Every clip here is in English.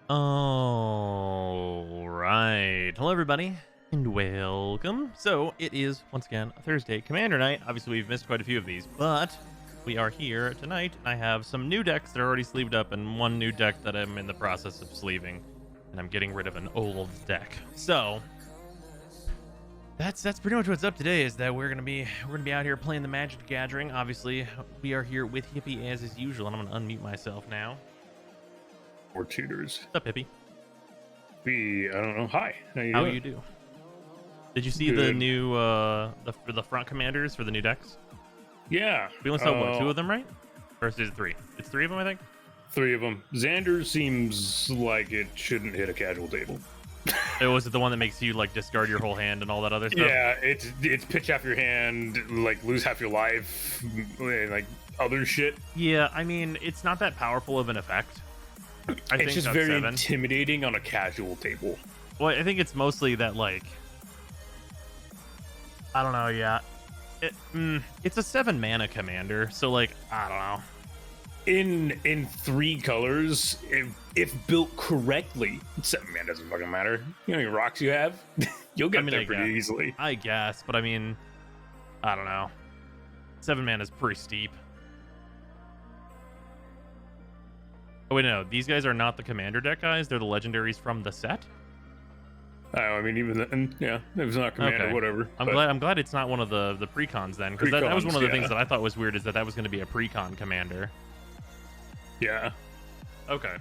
All right. Hello, everybody, and welcome. So, it is once again a Thursday Commander Night. Obviously, we've missed quite a few of these, but we are here tonight. I have some new decks that are already sleeved up, and one new deck that I'm in the process of sleeving, and I'm getting rid of an old deck. So, that's pretty much what's up today. Is that we're gonna be out here playing the Magic the Gathering. Obviously, we are here with Hippie as is usual, and I'm gonna unmute myself now. Or tutors. What's up, Hippie? I don't know. Hi. How you do? Did you see the Good. new the front commanders for the new decks? Yeah. We only saw what, two of them, right? Or is it three? It's three of them, I think. Three of them. Xander seems like it shouldn't hit a casual table. Was it the one that makes you like discard your whole hand and all that other stuff? Yeah, it's pitch half your hand, like lose half your life, and like other shit. Yeah, I mean, it's not that powerful of an effect. I think It's just on very 7. intimidating on a casual table. Well, I think it's mostly that, like, I don't know. Yeah, it's a 7 mana commander, so like, I don't know. In three colors, if built correctly, 7 mana doesn't fucking matter. You know how many rocks you have? You'll get there pretty easily. I guess, but I mean, I don't know. 7 mana is pretty steep. Oh wait, no, these guys are not the commander deck guys. They're the legendaries from the set. I mean, even then, yeah, it was not commander, Okay. whatever. I'm glad it's not one of the precons then, because that was one of the Precons, things yeah. that I thought was weird, is that was going to be a precon commander. Yeah, Okay.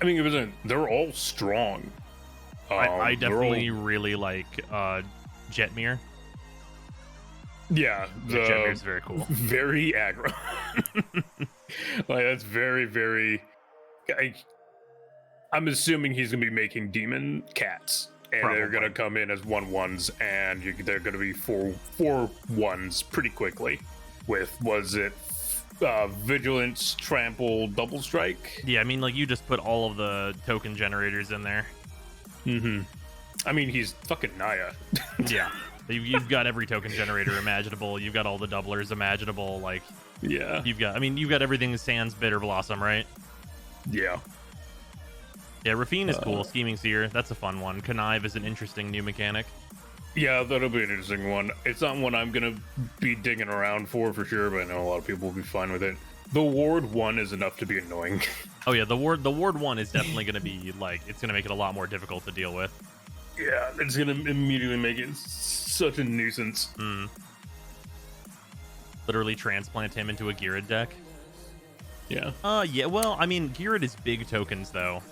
I mean, they're all strong. I they're definitely really like Jetmir. Yeah, Jetmir's very cool. very aggro. Like that's very, very. I'm assuming he's gonna be making demon cats, and they're Probably. gonna come in as 1/1s, and they're gonna be 4/1s pretty quickly. With vigilance, trample, double strike. Yeah, I mean, like, you just put all of the token generators in there. Mm-hmm. I mean, he's fucking Naya. Yeah. You've got every token generator imaginable. You've got all the doublers imaginable. Like, Yeah, you've got everything sans Bitter Blossom, right? yeah. Yeah, Rafine is cool. Scheming Seer, that's a fun one. Connive is an interesting new mechanic. Yeah, that'll be an interesting one. It's not one I'm gonna be digging around for sure, but I know a lot of people will be fine with it. The Ward 1 is enough to be annoying. Oh yeah, the Ward 1 is definitely going to be like, it's going to make it a lot more difficult to deal with. Yeah, it's gonna immediately make it such a nuisance. Literally transplant him into a Girard deck. Yeah. Yeah, well, I mean, Girard is big tokens though.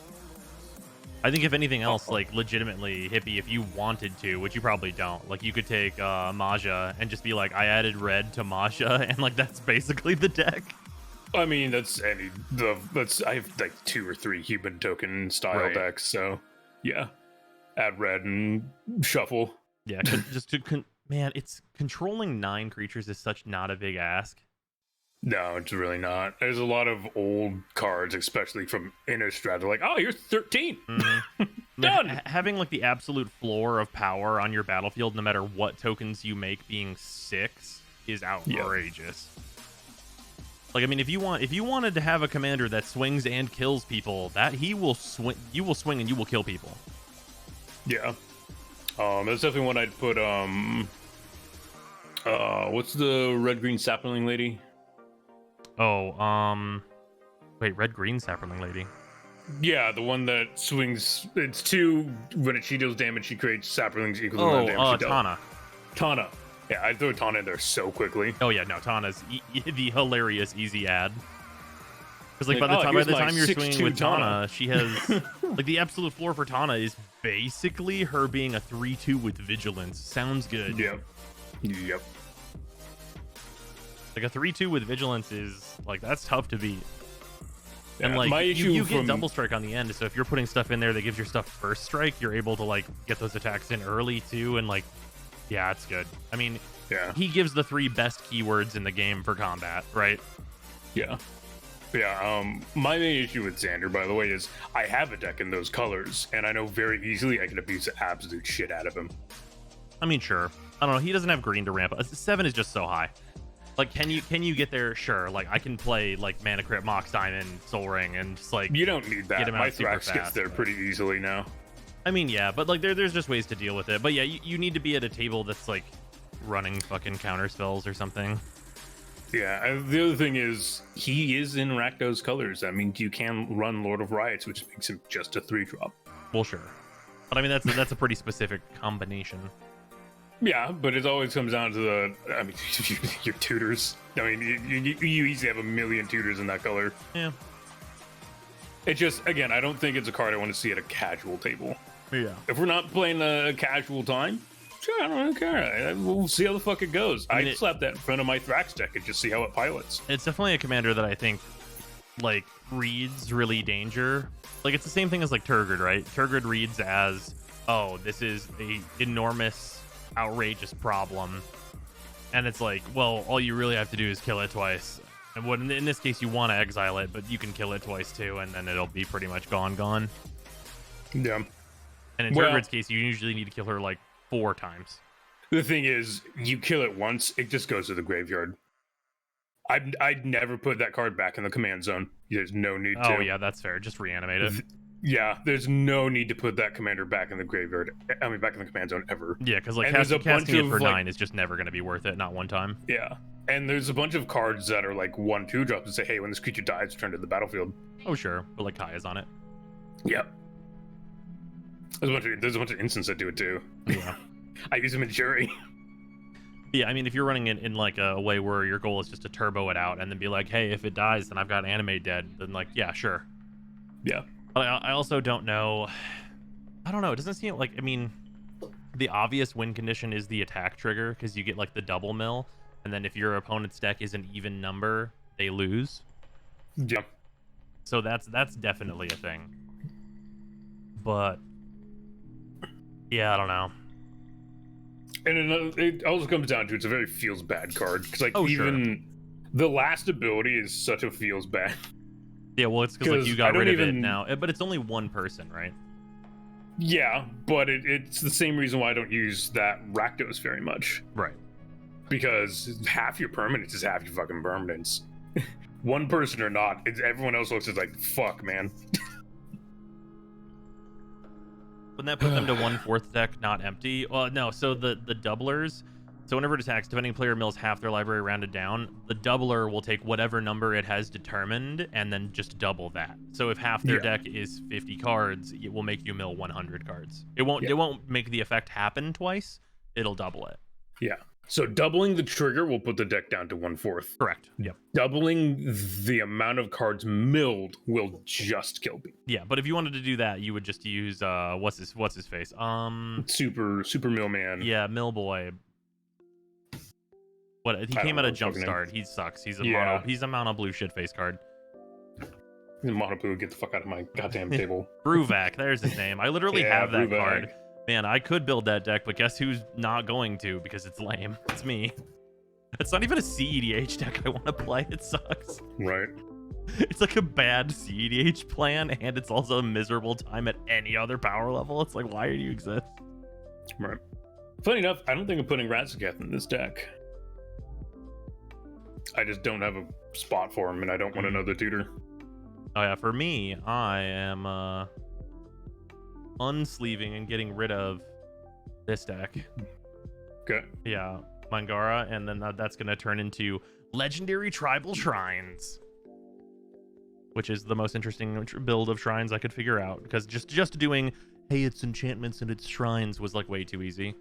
I think if anything else, like, legitimately, Hippie, if you wanted to, which you probably don't, like, you could take Maja and just be like, I added red to Maja, and like, that's basically the deck. I mean, I have like 2 or 3 human token style Right. decks, so yeah. Add red and shuffle. Yeah, man, it's controlling 9 creatures is such not a big ask. No, it's really not. There's a lot of old cards, especially from Innistrad. They're like, oh, you're 13. Done. Having like the absolute floor of power on your battlefield, no matter what tokens you make, being 6 is outrageous. Like, I mean, if you wanted to have a commander that swings and kills people, you will swing and you will kill people. Yeah. That's definitely one I'd put. What's the red green sapling lady? Oh, wait, red green sapling lady. Yeah, the one that swings. It's 2. When she deals damage, she creates saplings equal to the Oh, amount of damage she dealt. Tana. Tana. Yeah, I'd throw Tana in there so quickly. Oh yeah, no, Tana's the hilarious easy ad. Because like, Like, by the here's my time you're 6'2" swinging with Tana. Tana, she has like the absolute floor for Tana is basically her being a 3/2 with vigilance. Sounds good. Yep. Yep. Like a 3/2 with vigilance is like, that's tough to beat. And Yeah, like, my issue you get from- double strike on the end, so if you're putting stuff in there that gives your stuff first strike, you're able to like get those attacks in early too, and like, yeah, it's good. I mean, Yeah. he gives the 3 best keywords in the game for combat, right? Yeah. Yeah, my main issue with Xander, by the way, is I have a deck in those colors, and I know very easily I can abuse the absolute shit out of him. I mean, sure. I don't know. He doesn't have green to ramp up. 7 is just so high. Like, can you get there? Sure. Like, I can play like Mana Crypt, Mox Diamond, Soul Ring, and just like you don't need that. Get him My out super Thrax gets fast, there but- pretty easily now. I mean, yeah, but like there's just ways to deal with it. But yeah, you need to be at a table that's like running fucking counter spells or something. Yeah, and the other thing is he is in Rakdos colors. That means you can run Lord of Riots, which makes him just a 3-drop. Well, sure, but I mean that's a pretty specific combination. Yeah, but it always comes down to the. I mean, your tutors. I mean, you easily have a million tutors in that color. Yeah. It just, again, I don't think it's a card I want to see at a casual table. Yeah. If we're not playing a casual time, sure, I don't care. We'll see how the fuck it goes. I mean, I'd slap that in front of my Thrax deck and just see how it pilots. It's definitely a commander that I think like reads really danger. Like it's the same thing as like Turgid, right? Turgid reads as, oh, this is a enormous, outrageous problem, and it's like, well, all you really have to do is kill it twice. And what in this case you want to exile it, but you can kill it twice too, and then it'll be pretty much gone. Yeah. And in Turgid's case, you usually need to kill her like 4 times. The thing is, you kill it once, it just goes to the graveyard. I'd never put that card back in the command zone. There's no need to. Oh yeah, that's fair. Just reanimate it. Yeah, there's no need to put that commander back in the graveyard. I mean, back in the command zone ever. Yeah, because like casting it for 9 is just never going to be worth it. Not one time. Yeah. And there's a bunch of cards that are like 1/2 drops and say, hey, when this creature dies, return to the battlefield. Oh, sure. But like Kaya's on it. Yep. There's a bunch of instants that do it too. Yeah. I use them in Jury. Yeah, I mean, if you're running it in like a way where your goal is just to turbo it out and then be like, hey, if it dies, then I've got Animate dead, then like, yeah, sure. Yeah. But I also don't know. I don't know. It doesn't seem like, I mean, the obvious win condition is the attack trigger because you get like the double mill. And then if your opponent's deck is an even number, they lose. Yeah. So that's definitely a thing. But yeah, I don't know. And it also comes down to it's a very feels bad card because like the last ability is such a feels bad. Yeah, well, it's because like you got rid of it now, but it's only one person, right? Yeah, but it's the same reason why I don't use that Rakdos very much. Right. Because half your permanence is half your fucking permanence. One person or not, everyone else looks at like, fuck, man. Wouldn't that put them to 1/4 deck, not empty? Well, no. So the doublers. So whenever it attacks, depending player mills half their library rounded down, the doubler will take whatever number it has determined and then just double that. So if half their deck is 50 cards, it will make you mill 100 cards. It won't make the effect happen twice. It'll double it. Yeah. So doubling the trigger will put the deck down to 1/4. Correct. Yep. Doubling the amount of cards milled will just kill people. Yeah, but if you wanted to do that, you would just use what's his face? Super Mill Man. Yeah, Millboy. What he came out of Jumpstart. He sucks. He's a mono blue shit face card. Mono blue, get the fuck out of my goddamn table. Bruvac, there's his name. I literally have that Bruvac. card. Man, I could build that deck, but guess who's not going to because it's lame? It's me. It's not even a CEDH deck I want to play. It sucks. Right. It's like a bad CEDH plan, and it's also a miserable time at any other power level. It's like, why do you exist? Right. Funny enough, I don't think I'm putting Ratsaketh in this deck. I just don't have a spot for him, and I don't want another tutor. Oh yeah, for me, I am unsleeving and getting rid of this deck. Okay. Yeah, Mangara, and then that's going to turn into Legendary Tribal Shrines, which is the most interesting build of shrines I could figure out, because just doing, hey, it's enchantments and it's shrines was like way too easy.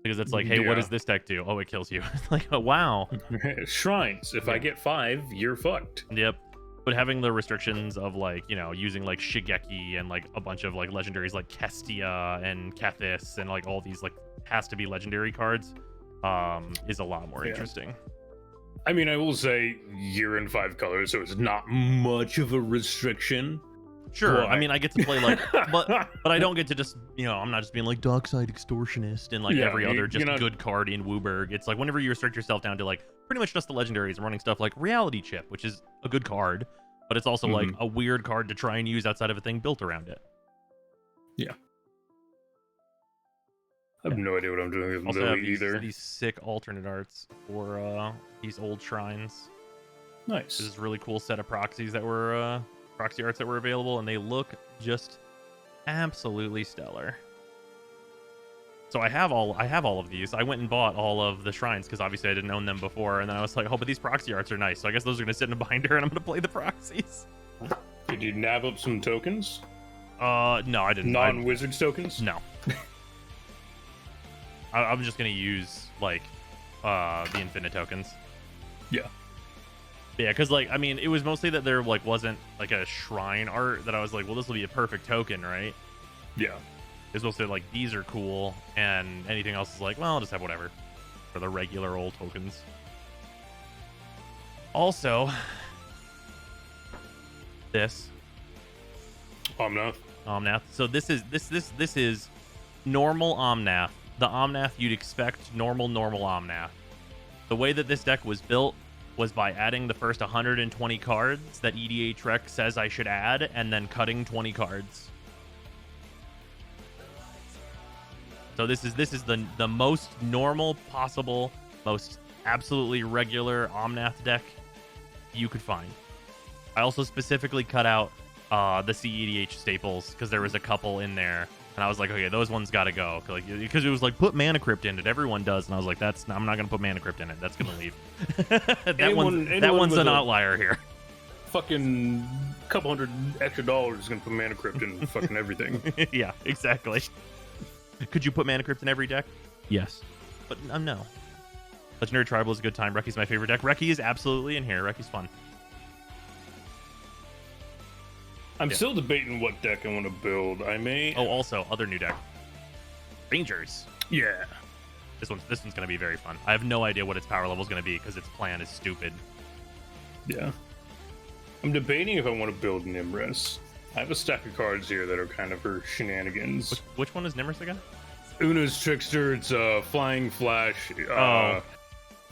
Because it's like, hey, what does this deck do? Oh, it kills you. Like, oh, wow. Shrines. If I get 5, you're fucked. Yep. But having the restrictions of like, you know, using like Shigeki and like a bunch of like legendaries like Kestia and Kethis and like all these like has to be legendary cards is a lot more interesting. I mean, I will say you're in 5 colors, so it's not much of a restriction. Sure, well, I mean, I get to play like, but I don't get to just, you know, I'm not just being like Dockside Extortionist and like every other just good card in Wooburg. It's like whenever you restrict yourself down to like pretty much just the legendaries and running stuff like Reality Chip, which is a good card, but it's also like a weird card to try and use outside of a thing built around it. Yeah. I have no idea what I'm doing with Also Lily have either. these sick alternate arts for these old shrines. Nice. This is a really cool set of proxies that were proxy arts that were available, and they look just absolutely stellar. So I have all of these. I went and bought all of the shrines because obviously I didn't own them before, and then I was like, oh, but these proxy arts are nice. So I guess those are gonna sit in a binder, and I'm gonna play the proxies. Did you nab up some tokens? No, I didn't. Non-wizards tokens? No. I'm just gonna use like the infinite tokens. Yeah. Yeah, because like I mean, it was mostly that there like wasn't like a shrine art that I was like, well, this will be a perfect token, right? Yeah. It's mostly like these are cool, and anything else is like, well, I'll just have whatever for the regular old tokens. Also, this Omnath. So this is normal Omnath. The Omnath you'd expect normal Omnath. The way that this deck was built was by adding the first 120 cards that EDH Rec says I should add, and then cutting 20 cards. So this is the most normal possible, most absolutely regular Omnath deck you could find. I also specifically cut out the CEDH staples because there was a couple in there, and I was like, okay, those ones got to go, because it was like, put Mana Crypt in it. Everyone does, and I was like, I'm not gonna put Mana Crypt in it. That's gonna leave. that one's an outlier here. Fucking couple $100 extra is gonna put Mana Crypt in fucking everything. Yeah, exactly. Could you put Mana Crypt in every deck? Yes, but no. Legendary Tribal is a good time. Reki's my favorite deck. Reki is absolutely in here. Reki's fun. I'm still debating what deck I want to build. I may. Oh, also other new deck. Rangers. Yeah. This one's gonna be very fun. I have no idea what its power level is gonna be because its plan is stupid. Yeah. I'm debating if I want to build Nimrus. I have a stack of cards here that are kind of her shenanigans. Which one is Nimrus again? Una's Trickster. It's a flying flash.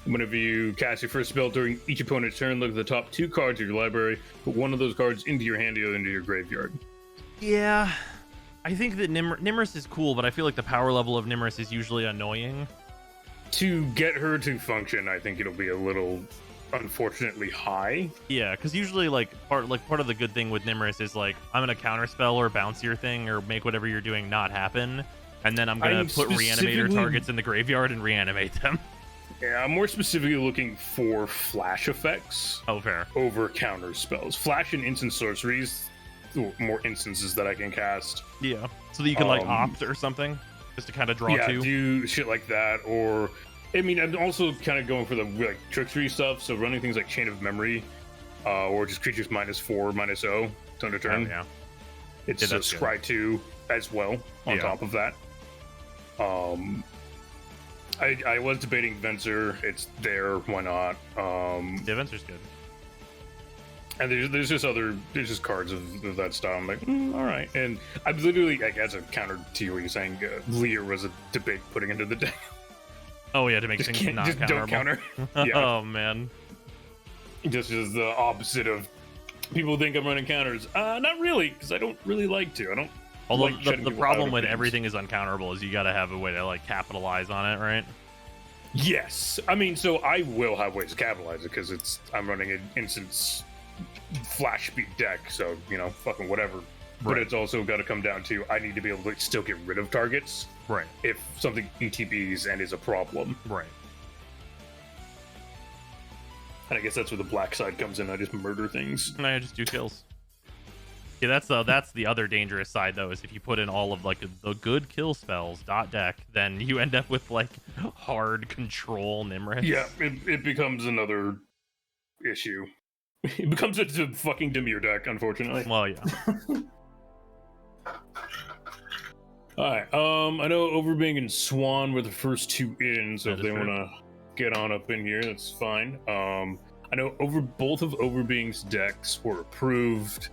Whenever you cast your first spell during each opponent's turn, look at the top 2 cards of your library. Put one of those cards into your hand, the other into your graveyard. Yeah, I think that Nimrus is cool, but I feel like the power level of Nimrus is usually annoying. To get her to function, I think it'll be a little, unfortunately, high. Yeah, because usually part of the good thing with Nimrus is like, I'm gonna counterspell or bounce your thing or make whatever you're doing not happen, and then I'm gonna put reanimator targets in the graveyard and reanimate them. Yeah, I'm more specifically looking for flash effects. Oh, fair. Over counter spells. Flash and instant sorceries, more instances that I can cast. Yeah, so that you can opt or something, just to kind of draw two. Yeah, do shit like that, or I mean, I'm also kind of going for the trickstery stuff. So running things like Chain of Memory, or just creatures -4, -0 to end a turn. Oh, yeah, it's a scry 2 as well on top of that. I was debating Venser. It's there. Why not? Yeah, Venser's good. And there's just cards of that style. I'm like, all right. And I'm literally, like, as a counter to what you're saying, Lear was a debate putting into the deck. Oh yeah, to make things not counterable. Don't counter. Yeah. Oh man. Just as the opposite of people think I'm running counters. Not really, because I don't really like to. I don't. Although the problem with everything is uncounterable is you got to have a way to capitalize on it, right? Yes, I mean, so I will have ways to capitalize it because I'm running an instance flash speed deck, so fucking whatever. Right. But it's also got to come down to I need to be able to still get rid of targets, right? If something ETBs and is a problem, right? And I guess that's where the black side comes in. I just murder things, and I just do kills. Yeah, that's the other dangerous side though, is if you put in all of the good kill spells deck, then you end up with hard control Nimrus. Yeah, it becomes another issue. It becomes a fucking Dimir deck, unfortunately. Well, yeah. Alright, I know Overbeing and Swan were the first 2 in, so if they want to get on up in here, that's fine. I know both of Overbeing's decks were approved.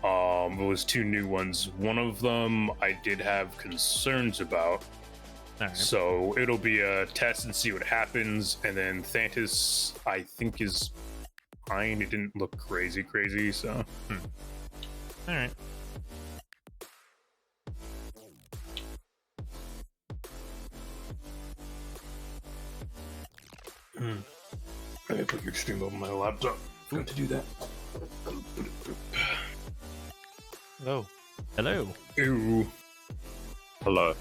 It was 2 new ones. One of them I did have concerns about. Right. So it'll be a test and see what happens. And then Thantis, I think, is fine. It didn't look crazy, so. All right. put your stream up on my laptop. Forgot to do that. Hello. Hello. Ew. Hello.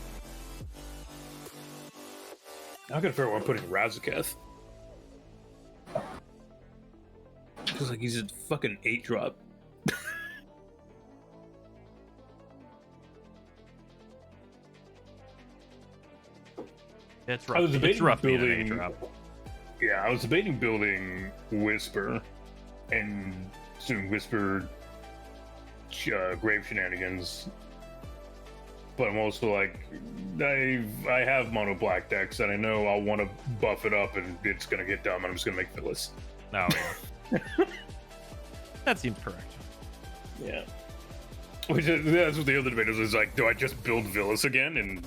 I gotta figure out where I'm putting Razaketh. Feels like he's a fucking 8-drop. It's I rough. was It's debating rough being an building- A-drop. Yeah, I was debating building Whisper and doing Whisper Grave Shenanigans. But I'm also like, I have mono black decks, and I know I'll want to buff it up, and it's gonna get dumb, and I'm just gonna make Phyllis. Oh, yeah. That seems correct. Yeah. Which is, that's what the other debate is like, do I just build Villas again and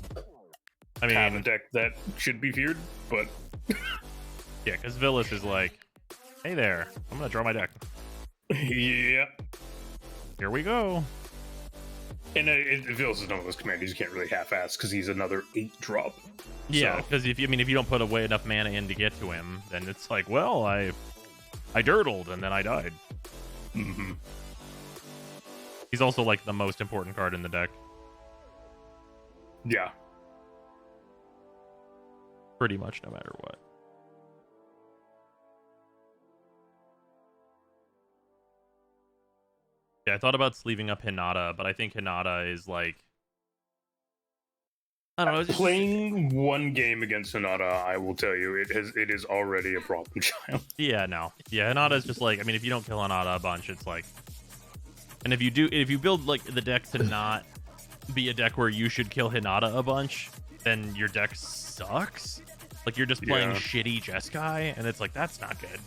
I have a mean, deck that should be feared? But yeah, because Villas is like, hey there, I'm going to draw my deck. yeah. Here we go. And Villas is one of those commanders you can't really half-ass because he's another 8-drop. Yeah, So- because if you don't put away enough mana in to get to him, then it's like, well, I dirtled and then I died. Mm-hmm. He's also like the most important card in the deck, Yeah. pretty much no matter what. Yeah, I thought about sleeving up Hinata, but I think Hinata is like, I don't know. It's just- Playing one game against Sonata, I will tell you, it is already a problem child. Yeah, no. Yeah, Hinata is just like, I mean, if you don't kill Hinata a bunch, it's like, and if you build like the deck to not be a deck where you should kill Hinata a bunch, then your deck sucks. Like you're just playing Yeah. shitty Jeskai, and it's like that's not good.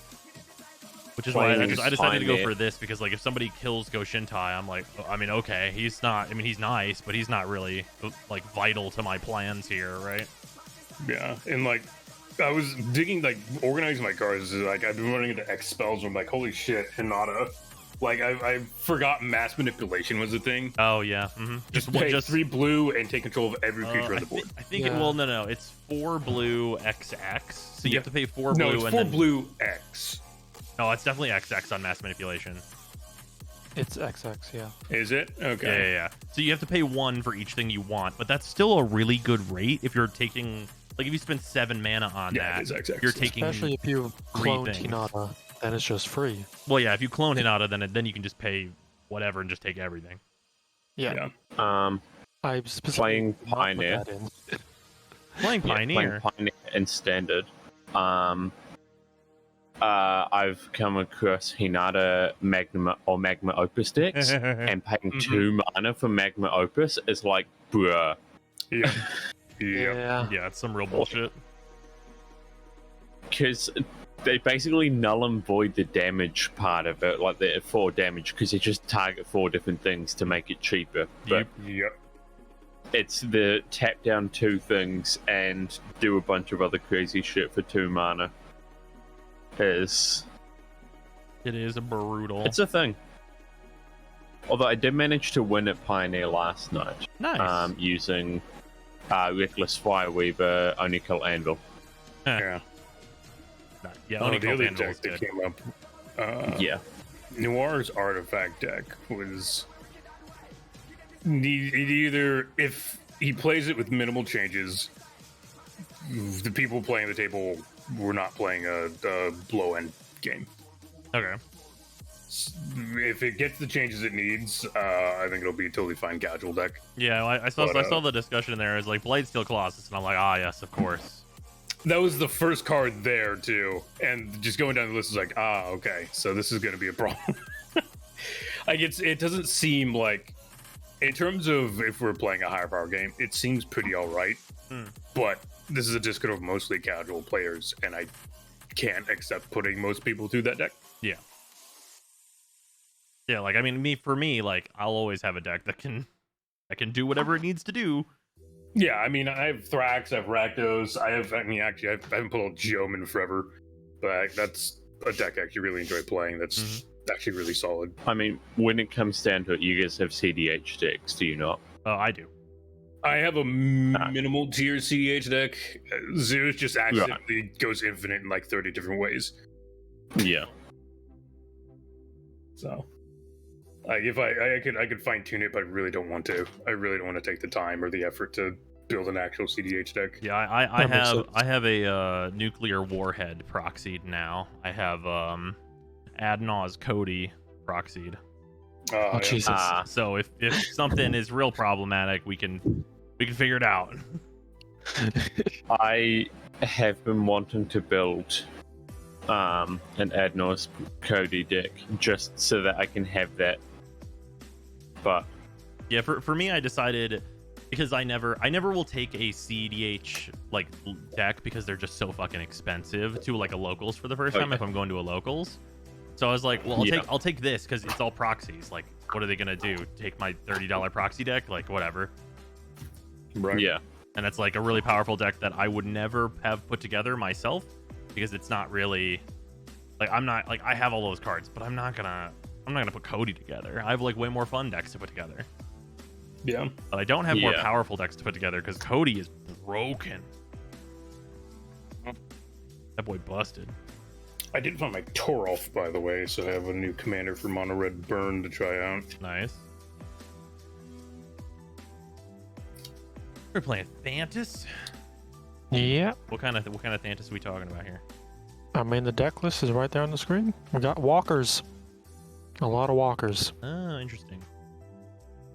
Which is why I decided to go for this, because like if somebody kills Go Shintai, I'm like, I mean, okay, he's not. I mean, he's nice, but he's not really like vital to my plans here, right? Yeah, and like I was digging, like organizing my cards. Like I've been running into X spells. Where I'm like, holy shit, Hinata. Like I forgot mass manipulation was a thing. Oh yeah, mm-hmm. Just pay 3 blue and take control of every creature on the board. I think Yeah. no, it's 4 blue XX. So you Yeah. have to pay 4 No, blue it's and 4 then blue X. no, it's definitely XX on mass manipulation. It's XX, yeah. Is it? Yeah, Okay. yeah. So you have to pay 1 for each thing you want, but that's still a really good rate if you're taking like if you spend 7 mana on Yeah, that. it is XX. You're taking Especially if you three clone things. Hinata, then it's just free. well, yeah. If you clone Hinata, then you can just pay whatever and just take everything. Yeah. Yeah. I specifically Playing did not put Pioneer. that in. Playing Pioneer. Playing Pioneer and Standard. I've come across Hinata Magma or Magma Opus decks, and paying Mhm. 2 mana for Magma Opus is like, bruh. Yeah. Yeah. Yeah. Yeah, it's some real bullshit. Because they basically null and void the damage part of it, like the 4 damage, because they just target 4 different things to make it cheaper. But Yep. it's the tap down 2 things and do a bunch of other crazy shit for 2 mana. It's It is brutal. a thing. Although I did manage to win at Pioneer last night, nice. using Reckless Fireweaver, Only Kill Anvil. Yeah. Yeah, Oh, only the other Anvil deck is that good. came up. Yeah. Noir's artifact deck was either if he plays it with minimal changes, the people playing the table were not playing a blow end game. Okay. If it gets the changes it needs, I think it'll be a totally fine casual deck. Yeah, I saw But, I saw the discussion there. It's like Blightsteel Colossus, and I'm like, ah, yes, of course. That was the first card there too, and just going down the list is like, okay, so this is going to be a problem. Like it doesn't seem like, in terms of if we're playing a higher power game, it seems pretty all right. But this is a discard of mostly casual players, and I can't accept putting most people through that deck. Yeah. Yeah, like I mean, for me, like I'll always have a deck that can do whatever it needs to do. Yeah, I mean, I have Thrax, I have Rakdos, I haven't put on Geoman forever, but that's a deck I actually really enjoy playing. That's actually really solid. I mean, when it comes down to it, you guys have CDH decks, do you not? Oh, I do. I have a minimal tier CDH deck. Zeus just accidentally goes infinite in like 30 different ways. Yeah. So, if I could fine tune it, but I really don't want to. I really don't want to take the time or the effort to build an actual CDH deck. Yeah, I That makes have sense. I have a nuclear warhead proxied now. I have Adnaw's Cody proxied. Oh, Yeah. Jesus. So if something is real problematic, we can figure it out. I have been wanting to build an Adnos Cody deck just so that I can have that. But Yeah, for me, I decided because I never will take a CDH like deck because they're just so fucking expensive to like a locals for the first time Okay. if I'm going to a locals. So I was like, well, Yeah. I'll take this because it's all proxies. Like, what are they gonna do? Take my $30 proxy deck? Like, whatever. Right. yeah, And that's like a really powerful deck that I would never have put together myself because it's not really like I'm not like I have all those cards, but I'm not gonna put Cody together. I have like way more fun decks to put together. Yeah. But I don't have more Yeah. powerful decks to put together because Cody is broken. That boy busted. I did find my Torolf, by the way, so I have a new commander for Mono Red Burn to try out. Nice. We're playing Thantis. Yep. What kind of Thantis are we talking about here? I mean, the deck list is right there on the screen. We got walkers. A lot of walkers. Oh, interesting.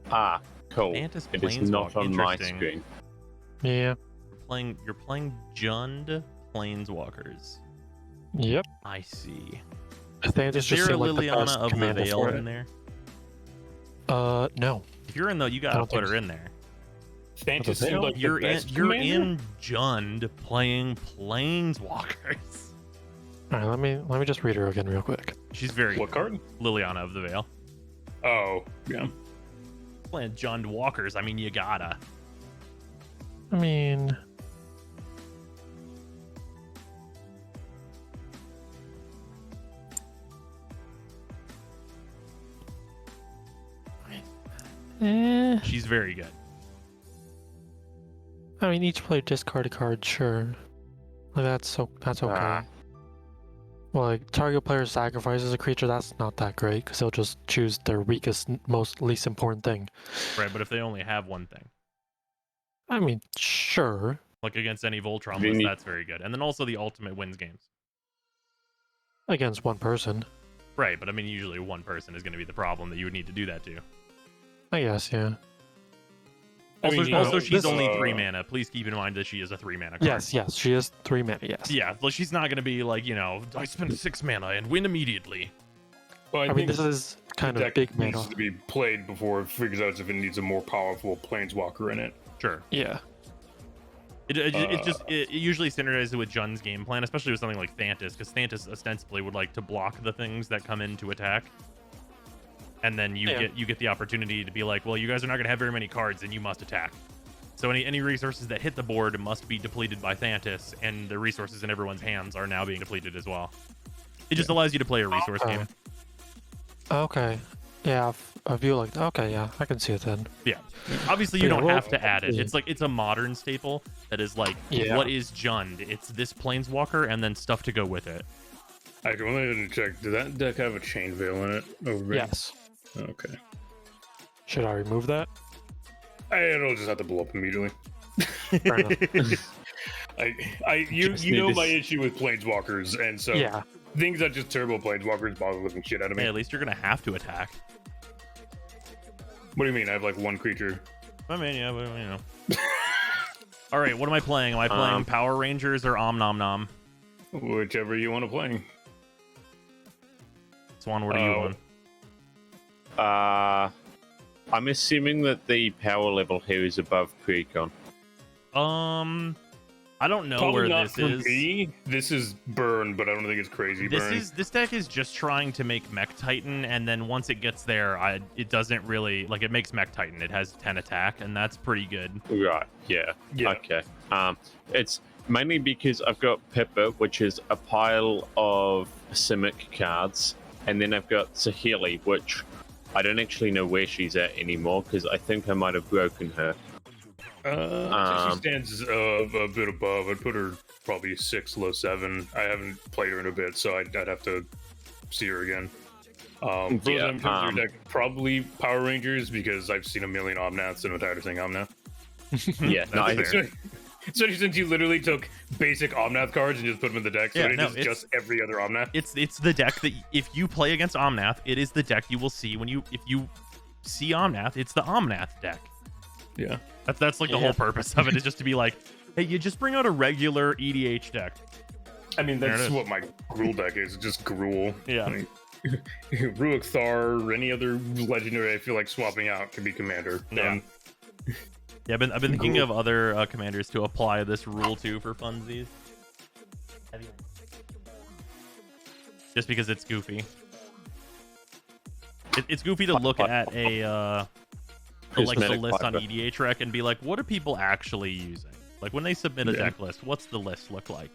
cool. Thantis It is not Planeswalk. on my Interesting. screen. Yeah. You're playing Jund Planeswalkers. Yep. I see. I think Is it's just there a seemed like the Liliana best of the commander Veil for in it. there? No. If you're in though, you I gotta don't put think her in there. Thantis Veil? seemed like the You're in best you're commander? in Jund playing Planeswalkers. All right, let me just read her again real quick. She's very What card? Liliana of the Veil. Oh, yeah. Playing Jund Walkers, I mean you gotta. I mean, She's very good. I mean, each player discard a card, sure. Like that's okay. Ah. Well, like target player sacrifices a creature, that's not that great because they'll just choose their weakest, most least important thing. Right, but if they only have one thing. I mean, sure. Like against any Voltron Then list, you- that's very good. And then also the ultimate wins games. Against one person. Right, but I mean usually one person is gonna be the problem that you would need to do that to. I guess, yeah. I mean, you Also know, she's this, only 3 mana. Please keep in mind that she is a 3 mana card. Yes, she is 3 mana, yes. Yeah, well, she's not gonna be like, I spend 6 mana and win immediately. Well, I mean, think this is kind the of deck big needs mana. to be played before it figures out if it needs a more powerful Planeswalker in it. Sure. Yeah. It usually standardizes with Jund's game plan, especially with something like Thantis, because Thantis ostensibly would like to block the things that come in to attack. And then you get the opportunity to be like, well, you guys are not gonna have very many cards, and you must attack. So any resources that hit the board must be depleted by Thantis, and the resources in everyone's hands are now being depleted as well. It just allows you to play a resource Okay. game. Okay. Yeah, a view like that. Okay, yeah, I can see it then. Yeah. Obviously, you Yeah, don't well, have to add it. yeah. It's a modern staple that is like, Yeah. what is Jund? It's this Planeswalker and then stuff to go with it. I can only check. Did that deck have a Chain Veil in it? Over Yes. Okay. Should I remove that? It'll just have to blow up immediately. Fair enough. You Just know need my to issue with Planeswalkers, and so Yeah. things that just turbo Planeswalkers bother the living shit out of me. Hey, at least you're gonna have to attack. What do you mean? I have like one creature. I mean, yeah, but All right, what am I playing? Am I playing Power Rangers or Om Nom Nom? Whichever you want to play. Swan, what are you on? I'm assuming that the power level here is above Precon. I don't know Probably where not this for is. me. This is burn, but I don't think it's crazy burn. This deck is just trying to make Mech Titan, and then once it gets there, it doesn't really like it makes Mech Titan. It has 10 attack, and that's pretty good. Right, yeah. Yeah. Okay. It's mainly because I've got Pippa, which is a pile of Simic cards, and then I've got Saheeli, which I don't actually know where she's at anymore, because I think I might have broken her. She stands a bit above. I'd put her probably 6, low 7. I haven't played her in a bit, so I'd have to see her again. Probably Power Rangers, because I've seen a million Omnaths and I'm tired of saying Omnath. Yeah, no, Especially since you literally took basic Omnath cards and just put them in the deck, so it is just every other Omnath. It's the deck that if you play against Omnath, it is the deck you will see if you see Omnath. It's the Omnath deck. Yeah, that's like the whole purpose of it, is just to be like, hey, you just bring out a regular EDH deck. I mean, that's what my Gruul deck is, just Gruul. Yeah. I mean, Ruach Thar, any other legendary I feel like swapping out can be Commander. Yeah. Yeah, I've been thinking of other commanders to apply this rule to for funsies. Just because it's goofy. It's goofy to look at a like the list on EDH Rec and be like, what are people actually using? Like when they submit a deck list, what's the list look like?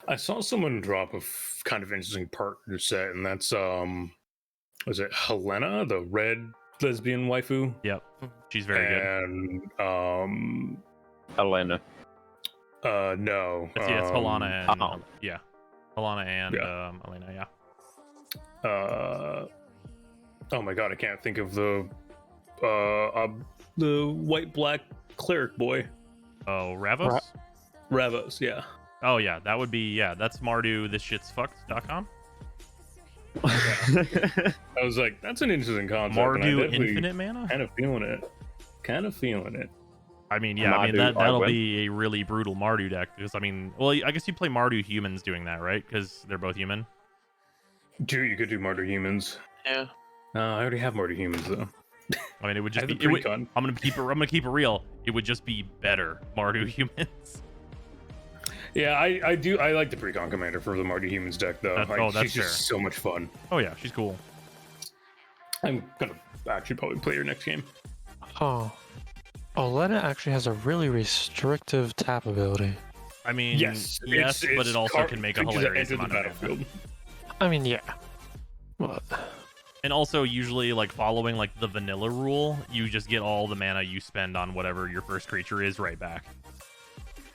I saw someone drop a kind of interesting partner set, and that's was it Helena, the red lesbian waifu? Yep, she's very good. And Helena. No. It's Helena and Helena and Elena. Yeah. Oh my god, I can't think of the white black cleric boy. Oh, Ravos. Ravos, yeah. Oh yeah, that would be that's Mardu. This shit's fucked.com. I was like, that's an interesting concept. Mardu infinite mana. Kind of feeling it. I mean, yeah, that'll be a really brutal Mardu deck because I guess you play Mardu humans doing that, right? Because they're both human. You could do Mardu humans. Yeah. I already have Mardu humans though. I mean, it would just be. I'm gonna keep it real. It would just be better Mardu humans. Yeah, I do. I like the Precon Commander for the Mardu humans deck though. She's just so much fun. Oh yeah, she's cool. I'm gonna actually probably play her next game. Oh, Lena actually has a really restrictive tap ability. I mean, yes, but it also can make a hilarious amount of mana. I mean, yeah. What? And also, usually, like following like the vanilla rule, you just get all the mana you spend on whatever your first creature is right back.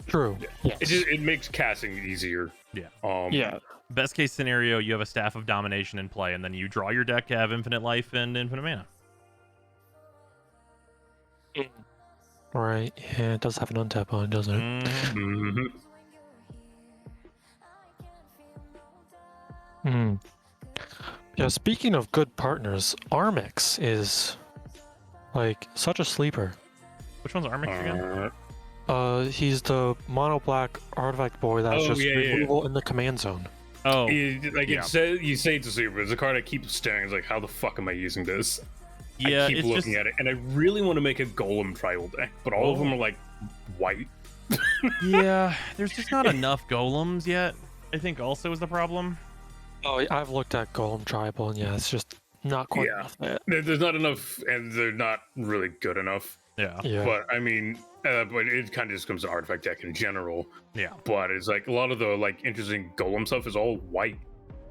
True. Yeah. Yes. It makes casting easier. Yeah. Best case scenario, you have a Staff of Domination in play, and then you draw your deck to have infinite life and infinite mana. Right. Yeah, it does have an untap on it, doesn't it? Mm-hmm. Hmm. Yeah, speaking of good partners, Armix is like such a sleeper. Which one's Armix again? He's the mono black artifact boy that's removal in the command zone. Oh, it says you say it's a sleeper, but it's a card I keep staring. It's like, how the fuck am I using this? Yeah, I keep looking at it, and I really want to make a golem tribal deck, but all of them are like white. Yeah, there's just not enough golems yet. I think also is the problem. Oh, I've looked at golem tribal, and yeah, it's just not quite enough yet. There's not enough, and they're not really good enough. Yeah. But I mean, but it kind of just comes to artifact deck in general. Yeah. But it's like a lot of the like interesting golem stuff is all white,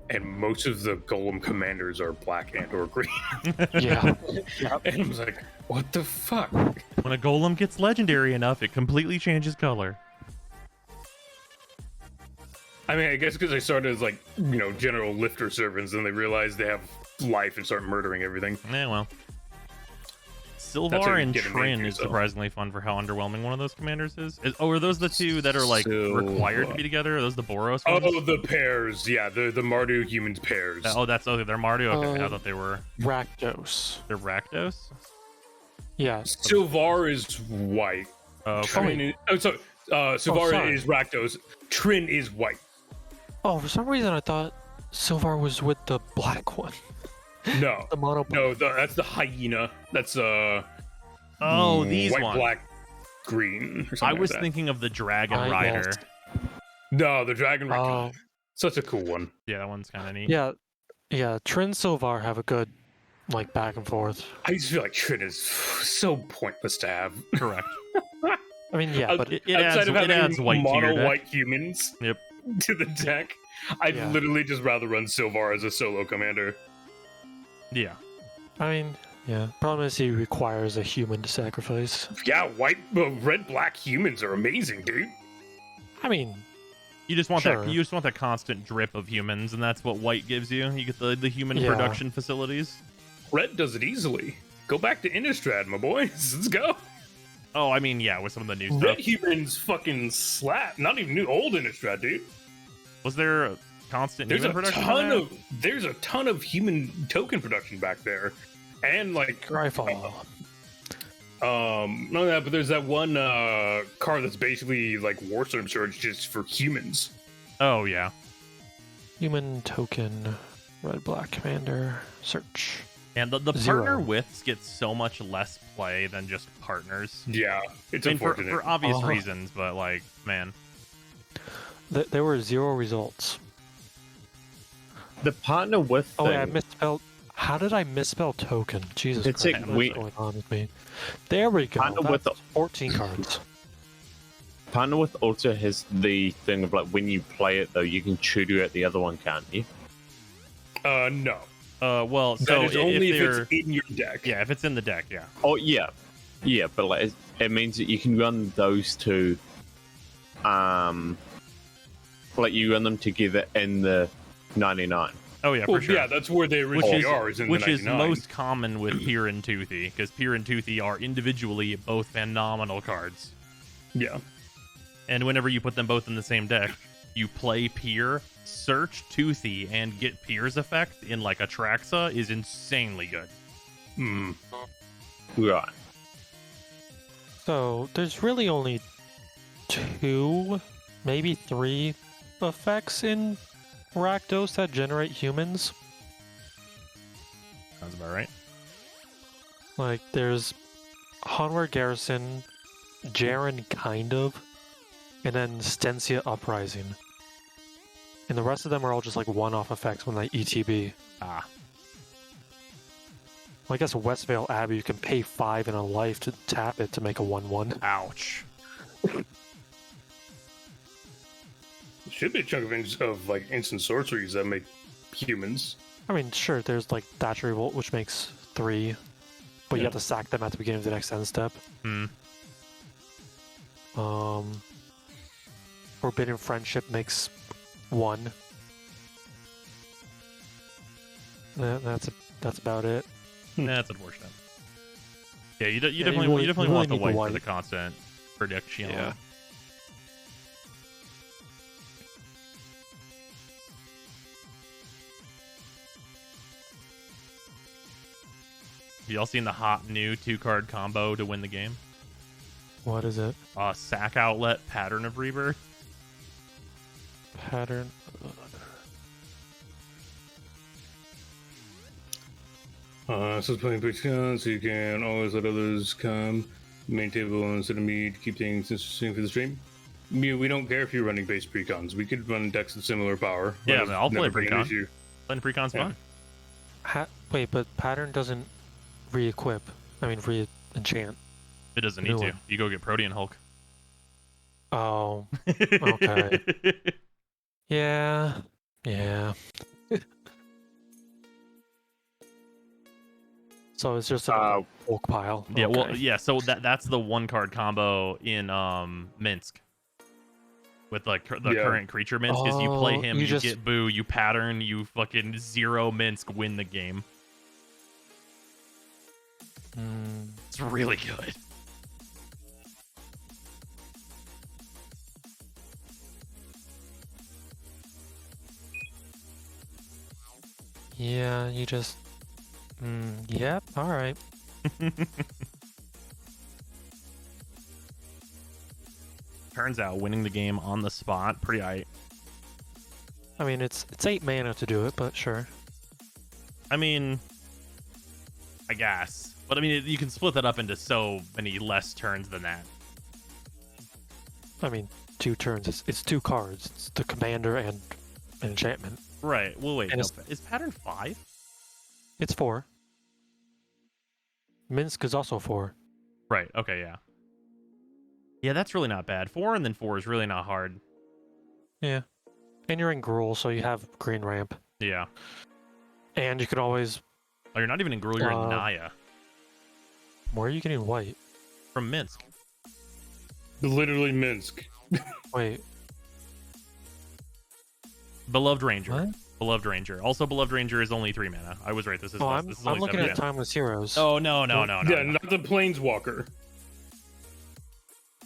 and most of the golem commanders are black and or green. Yeah. And I was like, what the fuck? When a golem gets legendary enough, it completely changes color. I mean, I guess because they started as like, general lifter servants, and they realized they have life and start murdering everything. Yeah, well. Sylvar and Trin is surprisingly fun for how underwhelming one of those commanders is. Are those the two that are like required to be together? Are those the Boros ones? Oh, the pairs. Yeah, the Mardu humans pairs. They're Mardu? Okay, I thought they were... Rakdos. They're Rakdos? Yeah. Sylvar is white. Okay. Sylvar is Rakdos. Trin is white. Oh, for some reason I thought Sylvar was with the black one. No. The mono. No, that's the hyena. That's these white, ones. black, green. Or I was like thinking of the Dragon Rider. No, the Dragon Rider. Such a cool one. Yeah, that one's kind of neat. Yeah. Trin Sylvar have a good like back and forth. I just feel like Trin is so pointless to have. Correct. I mean, yeah, but it adds white mono white humans. Yep. To the deck. I'd literally just rather run Sylvar as a solo commander. Yeah. I mean, Yeah. Problem is he requires a human to sacrifice. Yeah, red black humans are amazing, dude. I mean, You just want Sure. that. You just want that constant drip of humans, and that's what white gives you. You get the human Yeah. production facilities. Red does it easily. Go back to Innistrad, my boys. Let's go. Oh, I mean, yeah, with some of the new Red stuff. humans fucking slap. Not even new, old Innistrad, dude. Was there a constant There's human a production? ton on that? of there's a ton of human token production back there, and like Dryfall. no, that but there's that one card that's basically like Warstorm Surge just for humans. Oh yeah. Human token. Red black commander. Search. And the partner Zero. widths get so much less play than just partners. Yeah, it's I mean, for unfortunate. obvious Oh. reasons, but like, man, There were 0 results. The partner with Oh, thing, yeah, I misspelled. How did I misspell token? Jesus It's Christ. like What's we- going on with me? There we go. Partner with That's 14 cards. partner with also has the thing of like when you play it though, you can tutor at the other one, can't you? No, well, that so is only if they're it's in your deck. yeah, if it's in the deck, yeah. Oh yeah, yeah, but like it means that you can run those two, like you run them together in the 99. Oh yeah, Well, for sure. yeah, that's where they which originally is are. Is in which the is 99. most common with Pier and Toothy, because Pier and Toothy are individually both phenomenal cards. Yeah. And whenever you put them both in the same deck, you play Pier, search Toothy, and get Pier's effect in like Atraxa is insanely good. Hmm. Right. So there's really only 2, maybe 3 effects in Rakdos that generate humans. Sounds about right. Like there's Hanwar Garrison, Jaren kind of, and then Stensia Uprising. And the rest of them are all just like one-off effects when they ETB. Ah, Well, I guess Westvale Abbey, you can pay 5 and a life to tap it to make a 1/1. ouch. Should be a chunk of like instant sorceries that make humans. I mean, sure, there's like Thatcher Revolt, which makes 3, but you Yeah. have to sack them at the beginning of the next end step. Hmm. Forbidden Friendship makes 1. That's about it. That's unfortunate. Yeah, you you definitely really- you definitely you want really the need the white for white. the constant prediction. Yeah. Y'all seen the hot new 2-card combo to win the game? What is it? Sack Outlet, Pattern of Rebirth. Pattern. So playing Patreon, so you can always let others come. Main table instead of me to keep things interesting for the stream. We don't care if you're running base precons. We could run decks of similar power. Yeah, That's man, I'll play never been an precon. issue. Playing precon's Yeah. fun. Wait, but Pattern doesn't re-equip. I mean, re-enchant. It doesn't New need to. one. You go get Protean Hulk. Oh, Okay. yeah. Yeah. So it's just a bulk pile. Yeah, well, Okay. yeah. So that's the 1-card combo in Minsk with like the Yeah. current creature Minsk. Is you play Oh, him, you you just- get Boo, you pattern, you fucking 0 Minsk, win the game. Mm, It's really good. yeah, you just. Yep. All right. Turns out winning the game on the spot, pretty aight. I mean, it's 8 mana to do it, but sure. I mean, I guess. But I mean, you can split that up into so many less turns than that. I mean, 2 turns. It's 2 cards. It's the commander and an enchantment. Right. Well, wait. And No, it's- is pattern 5? It's 4. Minsk is also 4. Right. Okay. Yeah. Yeah, that's really not bad. 4 and then 4 is really not hard. Yeah. And you're in Gruul, so you have green ramp. Yeah. And you can always. Oh, you're not even in Gruul, you're in Uh, Naya. Where are you getting white? from Minsk. Literally Minsk. Wait, Beloved Ranger. what? Beloved Ranger. Also, Beloved Ranger is only 3 mana. I was right. This is Oh, less. This is I'm only looking 7 at mana. Timeless Heroes. Oh no. Yeah, not the Planeswalker.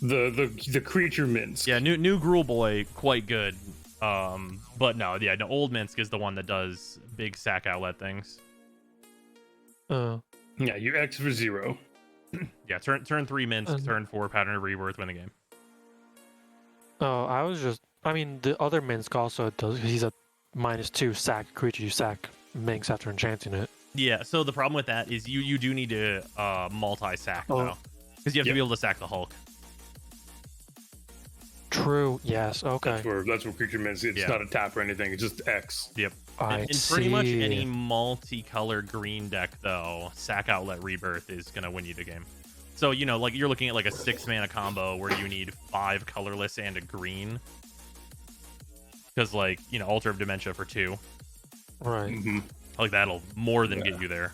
The creature Minsk. Yeah, new Gruul Boy, quite good. But no, old Minsk is the one that does big sack outlet things. Uh, Yeah, you X for 0. Yeah, turn 3 Minsk, Um, turn 4 Pattern of Rebirth, win the game. oh, I mean, the other Minsk also does. He's a -2 sack creature. You sack Minx after enchanting it. Yeah, so the problem with that is you do need to multi-sack Oh. though, because you have to Yep. be able to sack the Hulk. True. Yes. Okay. That's where creature Minsk. It's Yeah. not a tap or anything. It's just X. Yep. I And pretty much see. any multicolored green deck though, sack outlet Rebirth is gonna win you the game. So like you're looking at like a 6 mana combo where you need 5 colorless and a green. Because Altar of Dementia for 2, Right. hmm like that'll more than get you there.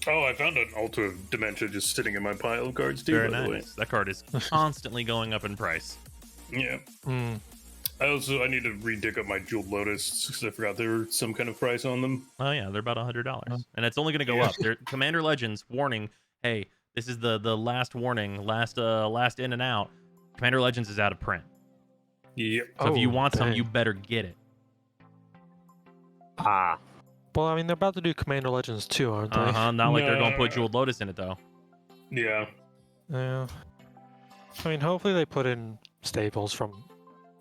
Oh, I found an Altar of Dementia just sitting in my pile of cards too. Very by the way. nice. That card is constantly going up in price. Yeah. Mm. I need to re-dig up my Jeweled Lotus because I forgot there was some kind of price on them. Oh yeah, they're about $100, and it's only going to go up. They're, Commander Legends warning: hey, this is the last warning, last in and out. Commander Legends is out of print, Yep. so if you Oh, want some, dang. you better get it. Ah, Well, I mean, they're about to do Commander Legends too, aren't they? Not like they're going to put No. Jeweled Lotus in it though. Yeah. Yeah. I mean, hopefully they put in staples from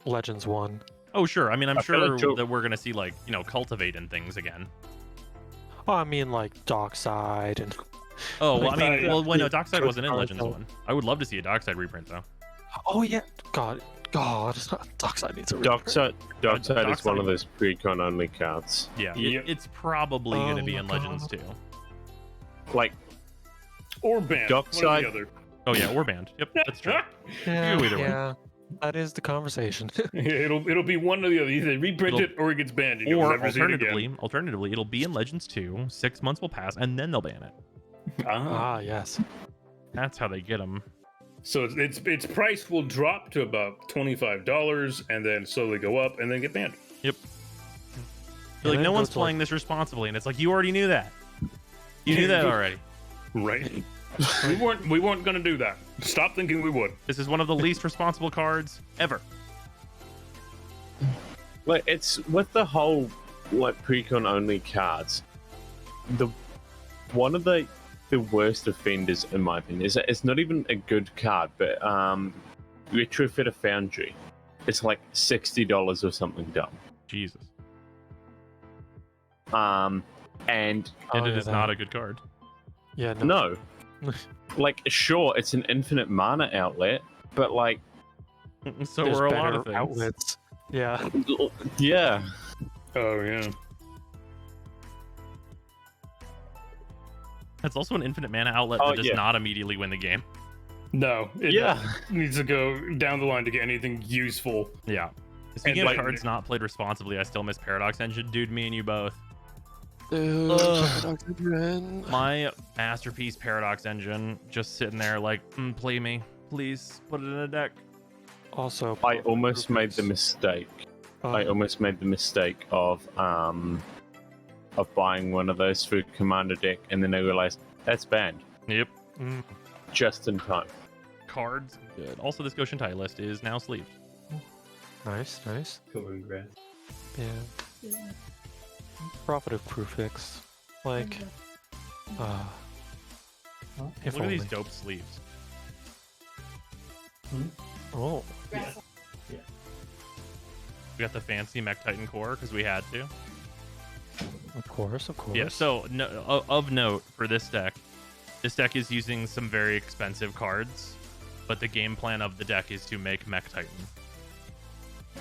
Legends 1. Oh sure, I mean I'm I feel sure like Jewel- that we're going to see Cultivate and things again. Oh, I mean, like Dockside and. Oh well, I mean, Yeah. well, no, Dockside Good wasn't in card, Legends though. 1. I would love to see a Dockside reprint though. Oh yeah, God, Dockside needs a reprint. Dockside is one Dockside- of those pre-con only cards. Yeah, Yep. it's probably going to Oh be my in Legends God. too. Like, Or banned. Dockside- One or the other. Oh yeah, or banned. Yep, that's true. Yeah, go either way. yeah, that is the conversation. it'll be one or the other. Either reprint It'll- it or it gets banned. And you'll Or never see it again. alternatively, it'll be in Legends 2. 6 months will pass, and then they'll ban it. Ah. Ah, yes. That's how they get them. So its price will drop to about $25 and then slowly go up and then get banned. Like then no go one's to, like- playing this responsibly, and it's like you already knew that. You knew that already. Right. we weren't gonna do that. Stop thinking we would. This is one of the least responsible cards ever. like it's with the whole pre-con only cards. One of the worst offenders, in my opinion, is that it's not even a good card, but Retrofitter Foundry. It's like $60 or something dumb. Jesus, And and Oh, it yeah, is not a good card. Yeah, no. no, like it's an infinite mana outlet, but like So There's are a better lot of things. outlets. Yeah. yeah, Oh yeah. It's also an infinite mana outlet Oh, that does yeah. not immediately win the game. No. It yeah. needs to go down the line to get anything useful. Yeah. Speaking of like- cards not played responsibly, I still miss Paradox Engine. Dude, me and you both. Ugh. My masterpiece Paradox Engine just sitting there like, play me. Please put it in a deck. Also, I almost made the mistake. I almost made the mistake of buying one of those for Commander deck, and then I realized that's banned Yep. just in time. Cards, good. Also, this Goshen tie list is now sleeved. Nice, nice. Covering grass. Yeah. Profit of Prufix. Like, if Look at only. these dope sleeves. Oh, We got the fancy Mech Titan core because we had to. of course, of course. Yeah, so of note for this deck is using some very expensive cards, but the game plan of the deck is to make Mech Titan.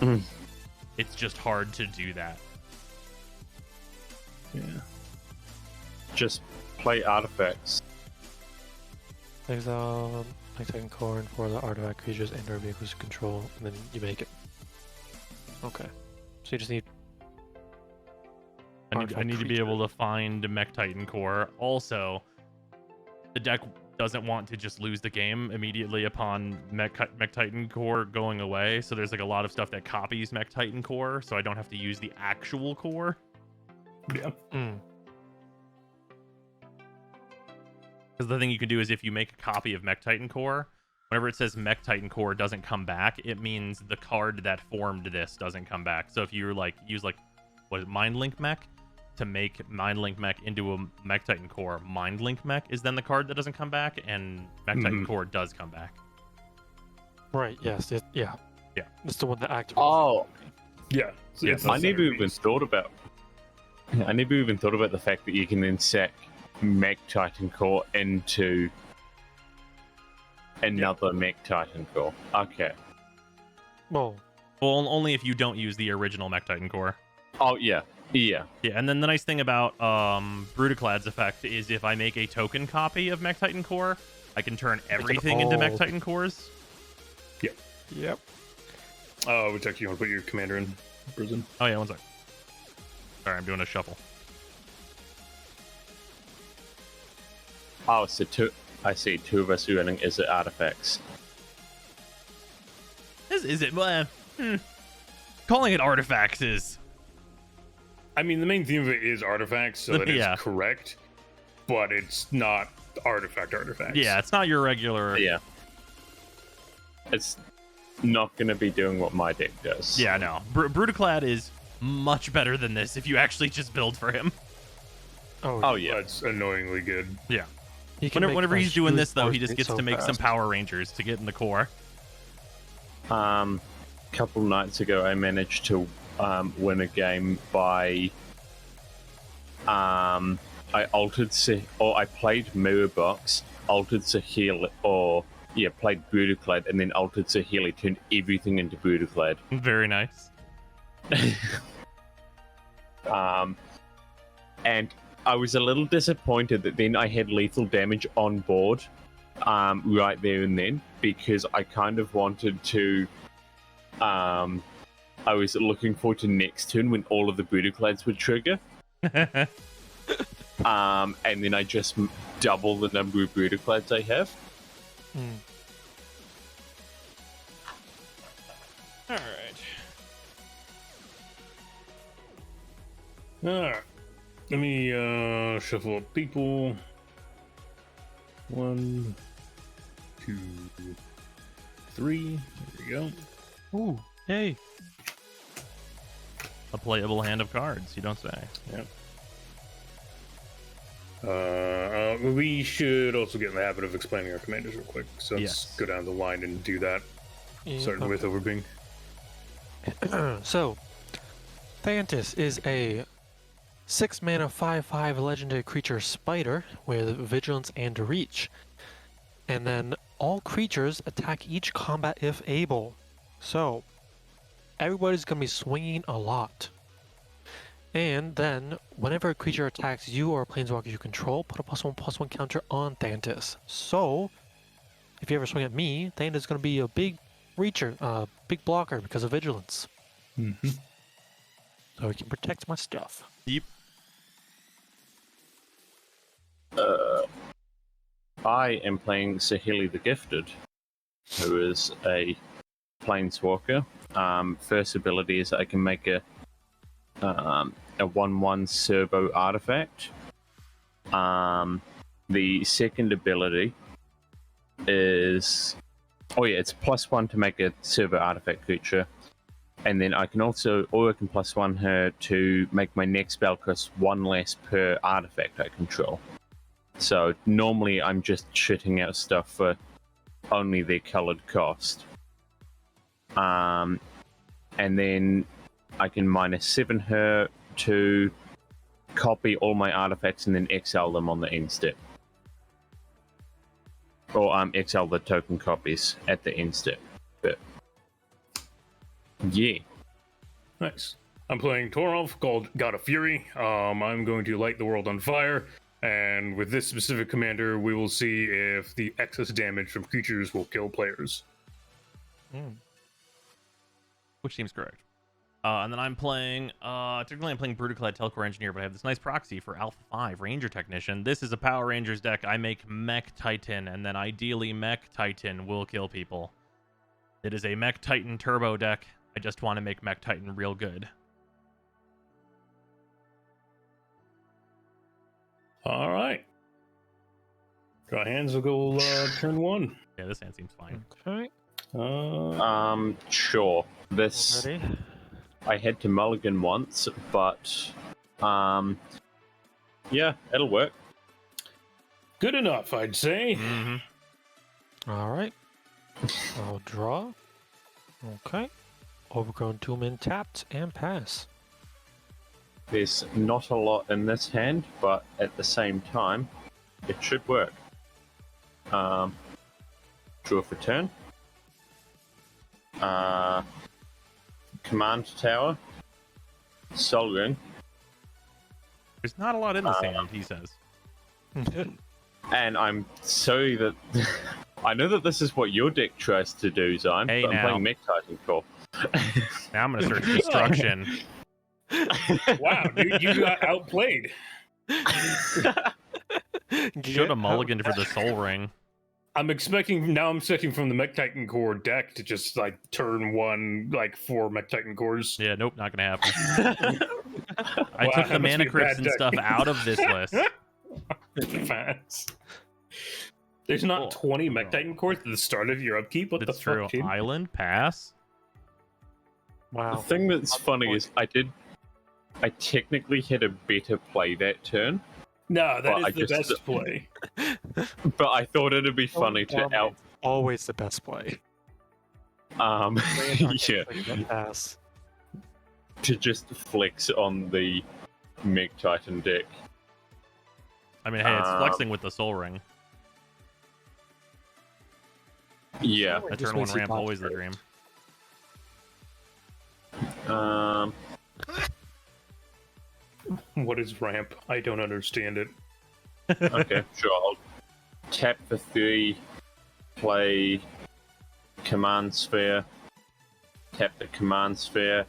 Mm. It's just hard to do that. Yeah. Just play artifacts. Exile, Titan Core, and for the artifact creatures and or vehicles you control, and then you make it. Okay. So you just need. I need to be able to find Mech Titan core. Also, the deck doesn't want to just lose the game immediately upon Mech Titan core going away. So there's like a lot of stuff that copies Mech Titan core, so I don't have to use the actual core. Yeah. Because the thing you can do is if you make a copy of Mech Titan core, whenever it says Mech Titan core doesn't come back, it means the card that formed this doesn't come back. So if you like use like Mind Link Mech to make Mind Link Mech into a Mech Titan core, Mind Link Mech is then the card that doesn't come back, and Mech Titan core does come back. Right. Yes. Yeah. Yeah. It's the one that activates. Oh, Yeah. So Yes. I never even thought about. I never even thought about the fact that you can then sack Mech Titan core into another Mech Titan core. Okay. Well, Only if you don't use the original Mech Titan core. Oh yeah. Yeah. Yeah, and then the nice thing about Brutaclad's effect is if I make a token copy of Mech Titan core, I can turn everything into Mech Titan cores. yep. Which actually you want to put your commander in prison? Oh yeah, one sec. Sorry, I'm doing a shuffle. Oh, so I see two of us running is it artifacts. Is it? Calling it artifacts is. I mean, the main theme of it is artifacts, so that Yeah. is correct, but it's not artifacts. Yeah, it's not your regular. Yeah. It's not going to be doing what my deck does. Yeah, no. Brutaclad is much better than this if you actually just build for him. Oh yeah. That's annoyingly good. Yeah. He can make Whenever my he's doing huge this, though, he force just gets so to make some fast. Power Rangers to get in the core. Couple nights ago, I managed to win a game by I played Mirror Box, altered Sahili, played Brutaclad, and then altered Sahili, turned everything into Brutaclad. Very nice. And I was a little disappointed that then I had lethal damage on board right there and then, because I kind of wanted to I was looking forward to next turn when all of the Brutaclads would trigger. And then I just double the number of Brutaclads I have. All right. Alright. Let me shuffle up people. 1, 2, 3. There we go. Ooh, yay. A playable hand of cards, you don't say. Yep. We should also get in the habit of explaining our commanders real quick. So let's Yes. go down the line and do that. Yeah, Starting with Overbeing. So, Thantis is a 6-mana 5/5 legendary creature spider with vigilance and reach. And then all creatures attack each combat if able. So, everybody's going to be swinging a lot. And then, whenever a creature attacks you or a planeswalker you control, put a +1/+1 counter on Thantis. So, if you ever swing at me, Thantis is going to be a big reacher, big blocker because of vigilance. Mm-hmm. So he can protect my stuff. Yep. I am playing Sahili the Gifted, who is a planeswalker. First ability is I can make a 1/1 servo artifact. The second ability is it's +1 to make a servo artifact creature. And then I can also, or I can +1 her to make my next spell cost 1 less per artifact I control. So normally I'm just shitting out stuff for only their colored cost. And then I can -7 her to copy all my artifacts and then exile them on the end step. Or exile the token copies at the end step. But yeah. Nice. I'm playing Torolf, called God of Fury. I'm going to light the world on fire, and with this specific commander, we will see if the excess damage from creatures will kill players. Which seems correct. And then I'm playing, technically I'm playing Brutaclad Telcor Engineer, but I have this nice proxy for Alpha 5 Ranger Technician. This is a Power Rangers deck. I make Mech Titan, and then ideally Mech Titan will kill people. It is a Mech Titan turbo deck. I just want to make Mech Titan real good. All right. Draw hands will go turn 1. Yeah, this hand seems fine. Okay. Sure. This Ready? I had to mulligan once, but yeah, it'll work. Good enough, I'd say. Mm-hmm. All right. I'll draw. Okay. Overgrown Tomb tapped and pass. There's not a lot in this hand, but at the same time, it should work. Draw for turn. Command Tower. Sol Ring. There's not a lot in this hand, he says. And I'm sorry that I know that this is what your deck tries to do, Zion. Hey, but I'm now. playing Mech Titan Core. Now I'm going to search Destruction. Wow, dude, you got outplayed. Should have mulliganed for the Soul Ring. I'm expecting from the Mech Titan Core deck to just like turn 1 like 4 Mech Titan Cores. Yeah, nope, not going to happen. I Wow, took the that must Mana be a Crypts bad and deck. stuff out of this list. Fans. There's not Cool. 20 Mech Titan Cores at the start of your upkeep. What It's the true. fuck, dude? Island, pass. The Wow. thing that's funny is I technically had a better play that turn, No, that Well, I is the just- best play. but I thought it'd be funny to out Always the best play. yeah, Pass. to just flex on the Mech Titan deck. I mean, hey, it's flexing with the Soul Ring. Yeah. A Just turn 1 makes you ramp, pop always the straight. dream. What is ramp? I don't understand it. Okay, sure. I'll tap for 3, play Command Sphere, tap the Command Sphere,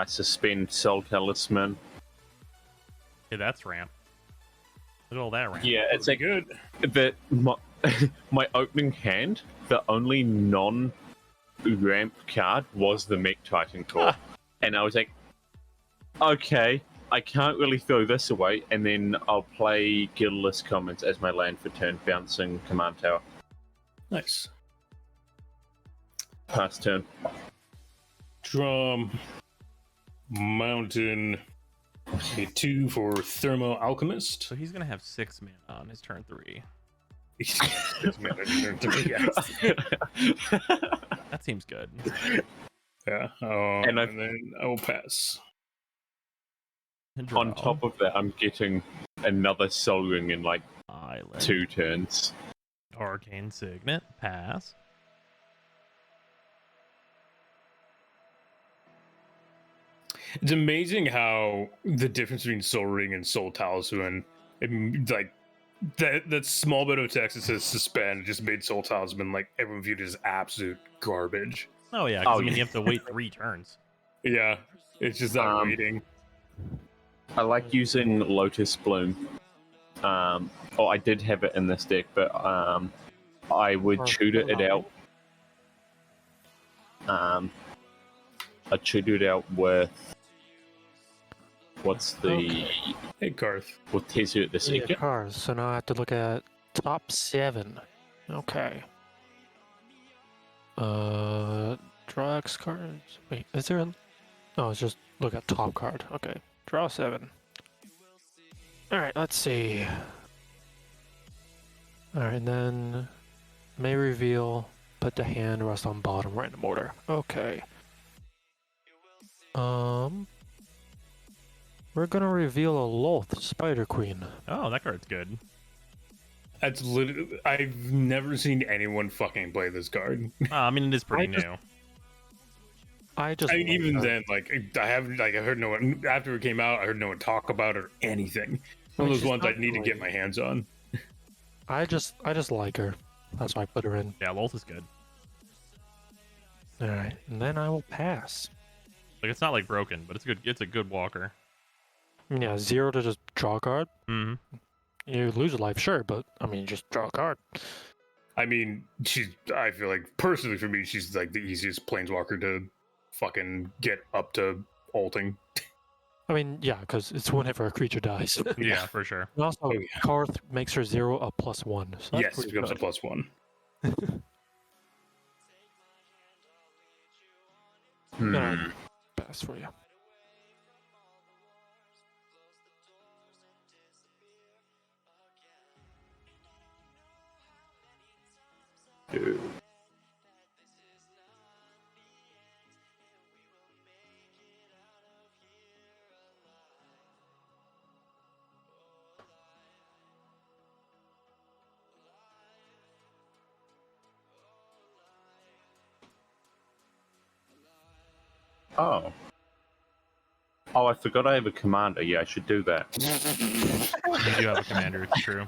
suspend Soul Talisman. Hey, that's ramp. Look at all that ramp. Yeah, it's Pretty like good. that. My opening hand, the only non-ramp card was the Mech Titan Core, and I was like, okay, I can't really throw this away, and then I'll play Guildless Commons as my land for turn, bouncing Command Tower. Nice. Pass turn. Drum. Mountain. A 2 for Thermo Alchemist. So he's going to have 6 mana on his turn 3. That seems good. Yeah. And And, I've- then I will pass. And draw. On top of that, I'm getting another Sol Ring in like Island. 2 turns. Arcane Signet, pass. It's amazing how the difference between Soul Ring and Soul Talisman, like that small bit of text that says suspend just made Soul Talisman like everyone viewed as absolute garbage. Oh, yeah, 'cause, Oh, I mean, yeah. you have to wait 3 turns. Yeah, it's just that waiting. I like using Lotus Bloom. Oh, I did have it in this deck, but I would Or tutor it Philharmonic. out. I'd tutor it out with what's the Hey, Karth. with Tezu the Yeah, second. cars. So now I have to look at top 7. Okay. Draw X cards. Wait, is there a... Oh, it's just look at top card. Okay. Draw 7. Alright, let's see. Alright, and then may reveal, put the hand rest on bottom random order. Okay. We're gonna reveal a Loth Spider Queen. Oh, that card's good. That's literally. I've never seen anyone fucking play this card. I mean, it is pretty I just- new. I just I mean, like even her. then, like I haven't, like I heard no one after it came out. I heard no one talk about it or anything. One of Which those is ones I not need to get great. my hands on. I just like her. That's why I put her in. Yeah, Loth is good. Alright, and then I will pass. Like it's not like broken, but it's good. It's a good walker. Yeah, 0 to just draw a card. Hmm. You lose a life, sure, but I mean, just draw a card. I mean, I feel like personally for me, she's like the easiest planeswalker to fucking get up to ulting. I mean, yeah, because it's 1 hit for a creature dies. Yeah, for sure. And also, Oh, yeah. Karth makes her 0 a +1. So that's Yes, it pretty becomes a good. +1. Yeah. Best for you. Oh. Oh, I forgot I have a commander. Yeah, I should do that. You do have a commander. It's true.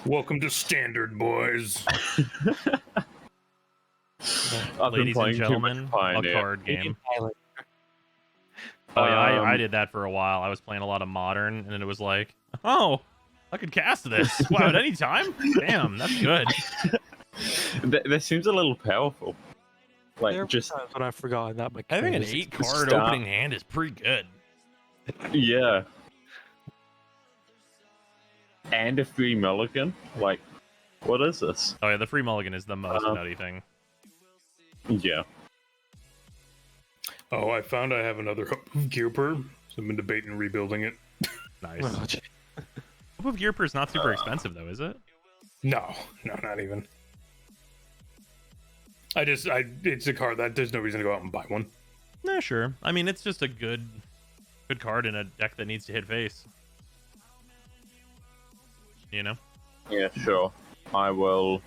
Welcome to Standard, boys. I've been Ladies and playing too much gentlemen, a Pioneer. card game. Oh yeah, I Um, did that for a while. I was playing a lot of modern, and then it was like, oh, I could cast this. Wow, at any time. Damn, that's good. That seems a little powerful. Like, There just, were times when I've forgotten that I think an mechanic. 8-card Stop. opening hand is pretty good. yeah. And a 3 mulligan? Like, what is this? Oh yeah, the free mulligan is the most Uh-huh. nutty thing. Yeah. Oh, I found I have another Hope of Gearper, so I've been debating rebuilding it. Nice. Oh, gee. Hope of Gearper is not super expensive though, is it? No, not even. It's a card that there's no reason to go out and buy one. Nah, sure. I mean, it's just a good card in a deck that needs to hit face. You know? Yeah, sure. I will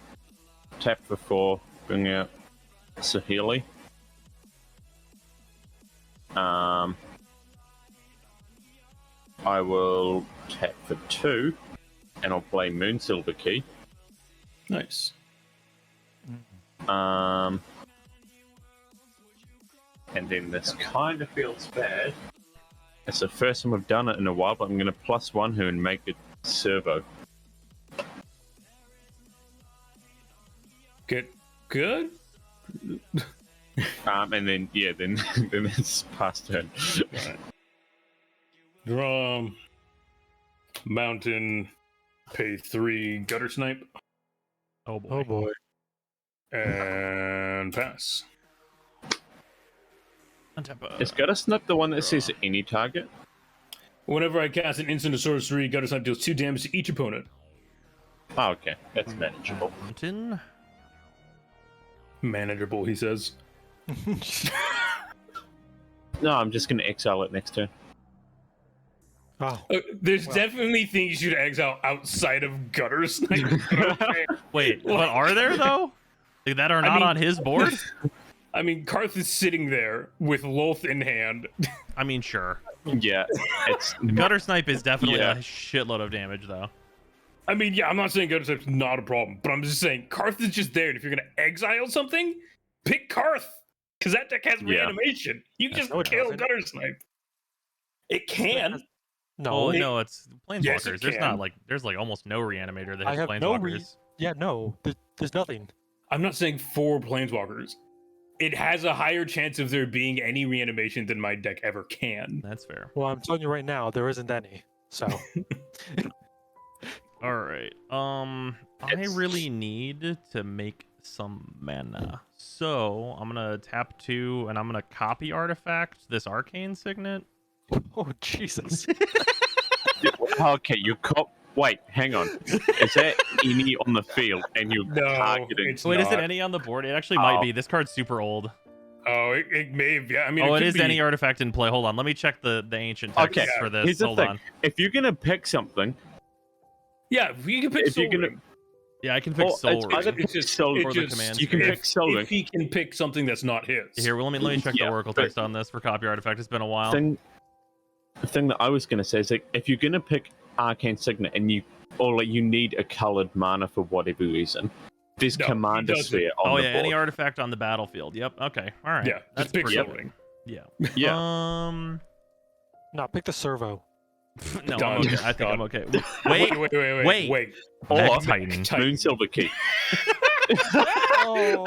tap for 4, bring out Sahili. I will tap for 2, and I'll play Moonsilver Key. Nice. And then this kind of feels bad. It's the first time we've done it in a while, but I'm going to +1 her and make it servo. Get good? And then, yeah, then it's past turn. Draw. Mountain. Pay 3 Gutter Snipe. Oh boy. Oh boy. And pass. Is Gutter Snip the one that says any target? Whenever I cast an instant or sorcery, Gutter Snipe deals 2 damage to each opponent. Oh, okay. That's manageable. Mountain. Manageable, he says. No, I'm just going to exile it next turn. Oh, There's definitely things you'd exile outside of Gutter Snipe. Okay. Wait, but are there though? Like, that are not mean- on his board? I mean, Karth is sitting there with Loth in hand. I mean, sure. Yeah, it's Gutter Snipe is definitely Yeah. a shitload of damage though. I mean, yeah, I'm not saying Gutter Snipe's not a problem, but I'm just saying Karth is just there. And if you're going to exile something, pick Karth. Because that deck has Yeah. reanimation. You can just No, it kill doesn't. Gutter Snipe. It can. no. Oh no, it's planeswalkers. Yes, it there's can. not like there's like almost no reanimator that I hits have no planeswalkers. Yeah, no. There's nothing. I'm not saying for Planeswalkers. It has a higher chance of there being any reanimation than my deck ever can. That's fair. Well, I'm telling you right now, there isn't any. So, All right. I It's- really need to make some mana. So I'm gonna tap 2 and I'm gonna copy artifact this arcane signet. oh Jesus. okay. Wait, hang on. Is that any on the field and you're No, targeting? it's Wait, is it not. any on the board? It actually might Oh. be. This card's super old. Oh, it may have. Yeah, I mean, Oh, it could is be- any artifact in play. Hold on, let me check the ancient text Okay, for this. Here's the Hold thing: on. if you're gonna pick something, Yeah, you can pick if you're Soul gonna- Ring. Yeah, I can pick Well, Soul it's Ring. either It's just- Soul it or the just- command you can screen. pick Soul Ring. If he can pick something that's not his. Here, well, let me check Yeah, the Oracle but- text on this for copy artifact. It's been a while. The thing that I was gonna say is like, if you're gonna pick Arcane Signet and you need a colored mana for whatever reason, This No, he Commander doesn't. Sphere on Oh the yeah, board. any artifact on the battlefield. Yep. Okay. All right. Yeah, That's just pick pretty something. Yeah. Yeah. No, pick the servo. No, Done. I'm okay. I think I'm Done. okay. Wait. Wait. Mech Or Titan. Moonsilver Key. Oh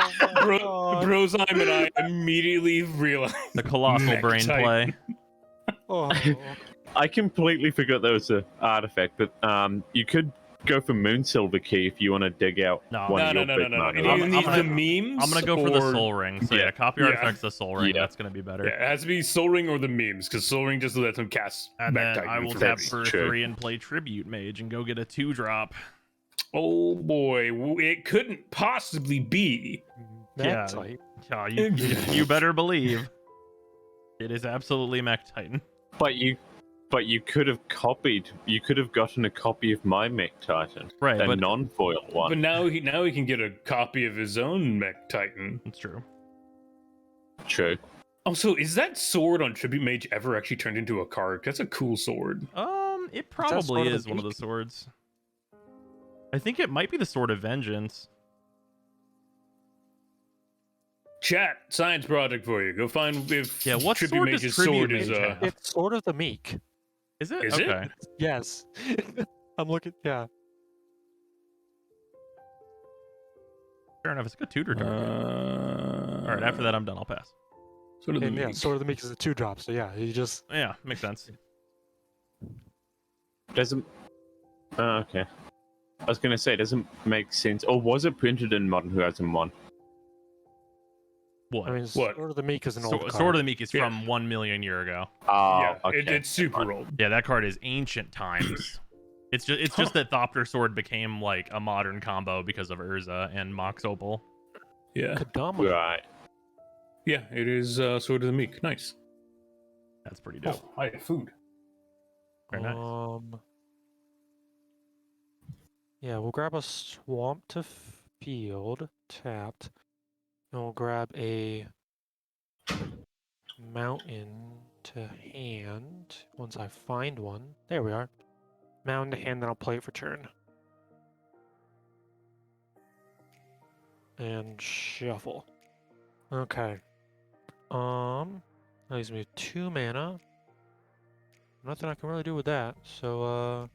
Brozyme and I immediately realized The colossal Mech brain Titan. play. Oh. I completely forgot that was an artifact, but you could go for Moonsilver Key if you want to dig out No. one of No. your big It money. either I'm needs gonna- the memes. I'm gonna go for the or- Soul Ring. So yeah, Yeah. copy Yeah. artifacts the Soul Ring. Yeah. That's gonna be better. Yeah, it has to be Soul Ring or the memes, because Soul Ring just lets them cast And Mech then Titan I will for tap free. for True. 3 and play Tribute Mage and go get a 2-drop. Oh boy, it couldn't possibly be. Yeah. Mech-Titan. Yeah, you better believe. It is absolutely Mech Titan. But you could have copied. You could have gotten a copy of my Mech Titan, Right, a but non-foil But one. now he can get a copy of his own Mech Titan. it's true. True. Also, is that sword on Tribute Mage ever actually turned into a card? That's a cool sword. It Sword probably of the is one of the Meek? swords. I think it might be the Sword of Vengeance. Chat, science project for you. Go find if Yeah, what Tribute sword does Mage's Tribute sword is Mage have? It's Sword of the Meek. Is it? Is it? Okay. Yes. I'm looking. Yeah. Fair enough. It's a good tutor target. All right, after that, I'm done. I'll pass. Sort of the And yeah, Meek. Sword of the Meek is a 2-drop. So yeah, you just. Yeah, makes sense. Doesn't. Okay. I was gonna say, it doesn't make sense. Or was it printed in Modern Horizon 1? What? I mean, What? Sword of the Meek is an old card. Sword of the Meek is Yeah. from 1 million year ago. Oh, Yeah, okay. it's super old. Yeah, that card is ancient times. It's just that Thopter Sword became like a modern combo because of Urza and Mox Opal. Yeah, Kadama. Right. yeah, it is Sword of the Meek. Nice. That's pretty dope. Oh, I have food. Very nice. Yeah, we'll grab a Swamp to Field, tapped. And we'll grab a Mountain to Hand once I find one. There we are. Mountain to Hand, then I'll play it for turn. And shuffle. Okay. That leaves me with 2 mana. Nothing I can really do with that. So,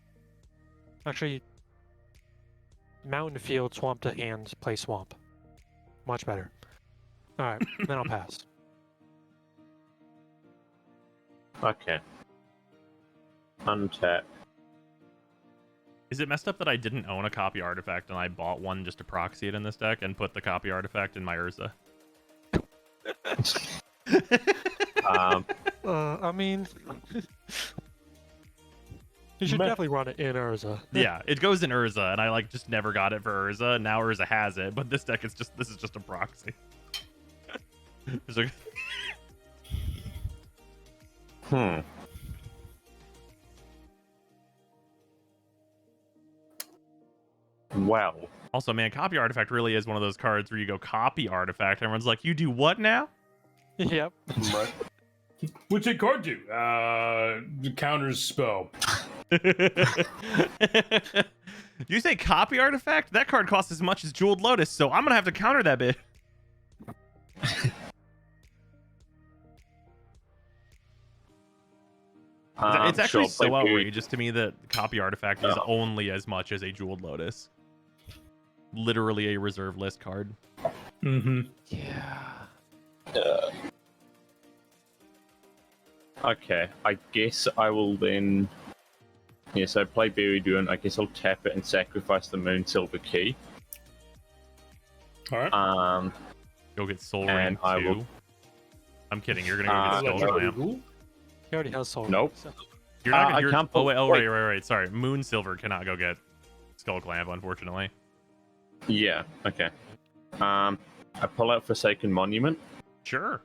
actually, Mountain to Field, Swamp to Hand, play Swamp. Much better. Alright, then I'll pass. Okay. Untap. Is it messed up that I didn't own a copy artifact and I bought one just to proxy it in this deck and put the copy artifact in my Urza? I mean... you should definitely run it in Urza. Yeah, it goes in Urza, and I like just never got it for Urza. Now Urza has it, but this deck is this is just a proxy. There's a- Hmm. Well, Also, man, copy artifact really is one of those cards where you go copy artifact. Everyone's like, you do what now? Yep. What's that card do? Counters spell. You say copy artifact? That card costs as much as Jeweled Lotus, so I'm gonna have to counter that bit. It's actually sure, so play Boo. outrageous to me that copy artifact is only as much as a Jeweled Lotus. Literally a reserve list card. Mm-hmm. Yeah. Okay, I guess I will then. Yes, I play Berry Duin. I guess I'll tap it and sacrifice the Moonsilver Key. All right. Go get Soul And Ring I 2. will- I'm kidding. You're gonna go get Skull Clamp. He already has Soul. Nope. So. You're not. I You're, can't oh pull- wait. Oh wait. wait. Sorry. Moon Silver cannot go get Skull Clamp, unfortunately. Yeah. Okay. I pull out Forsaken Monument. Sure.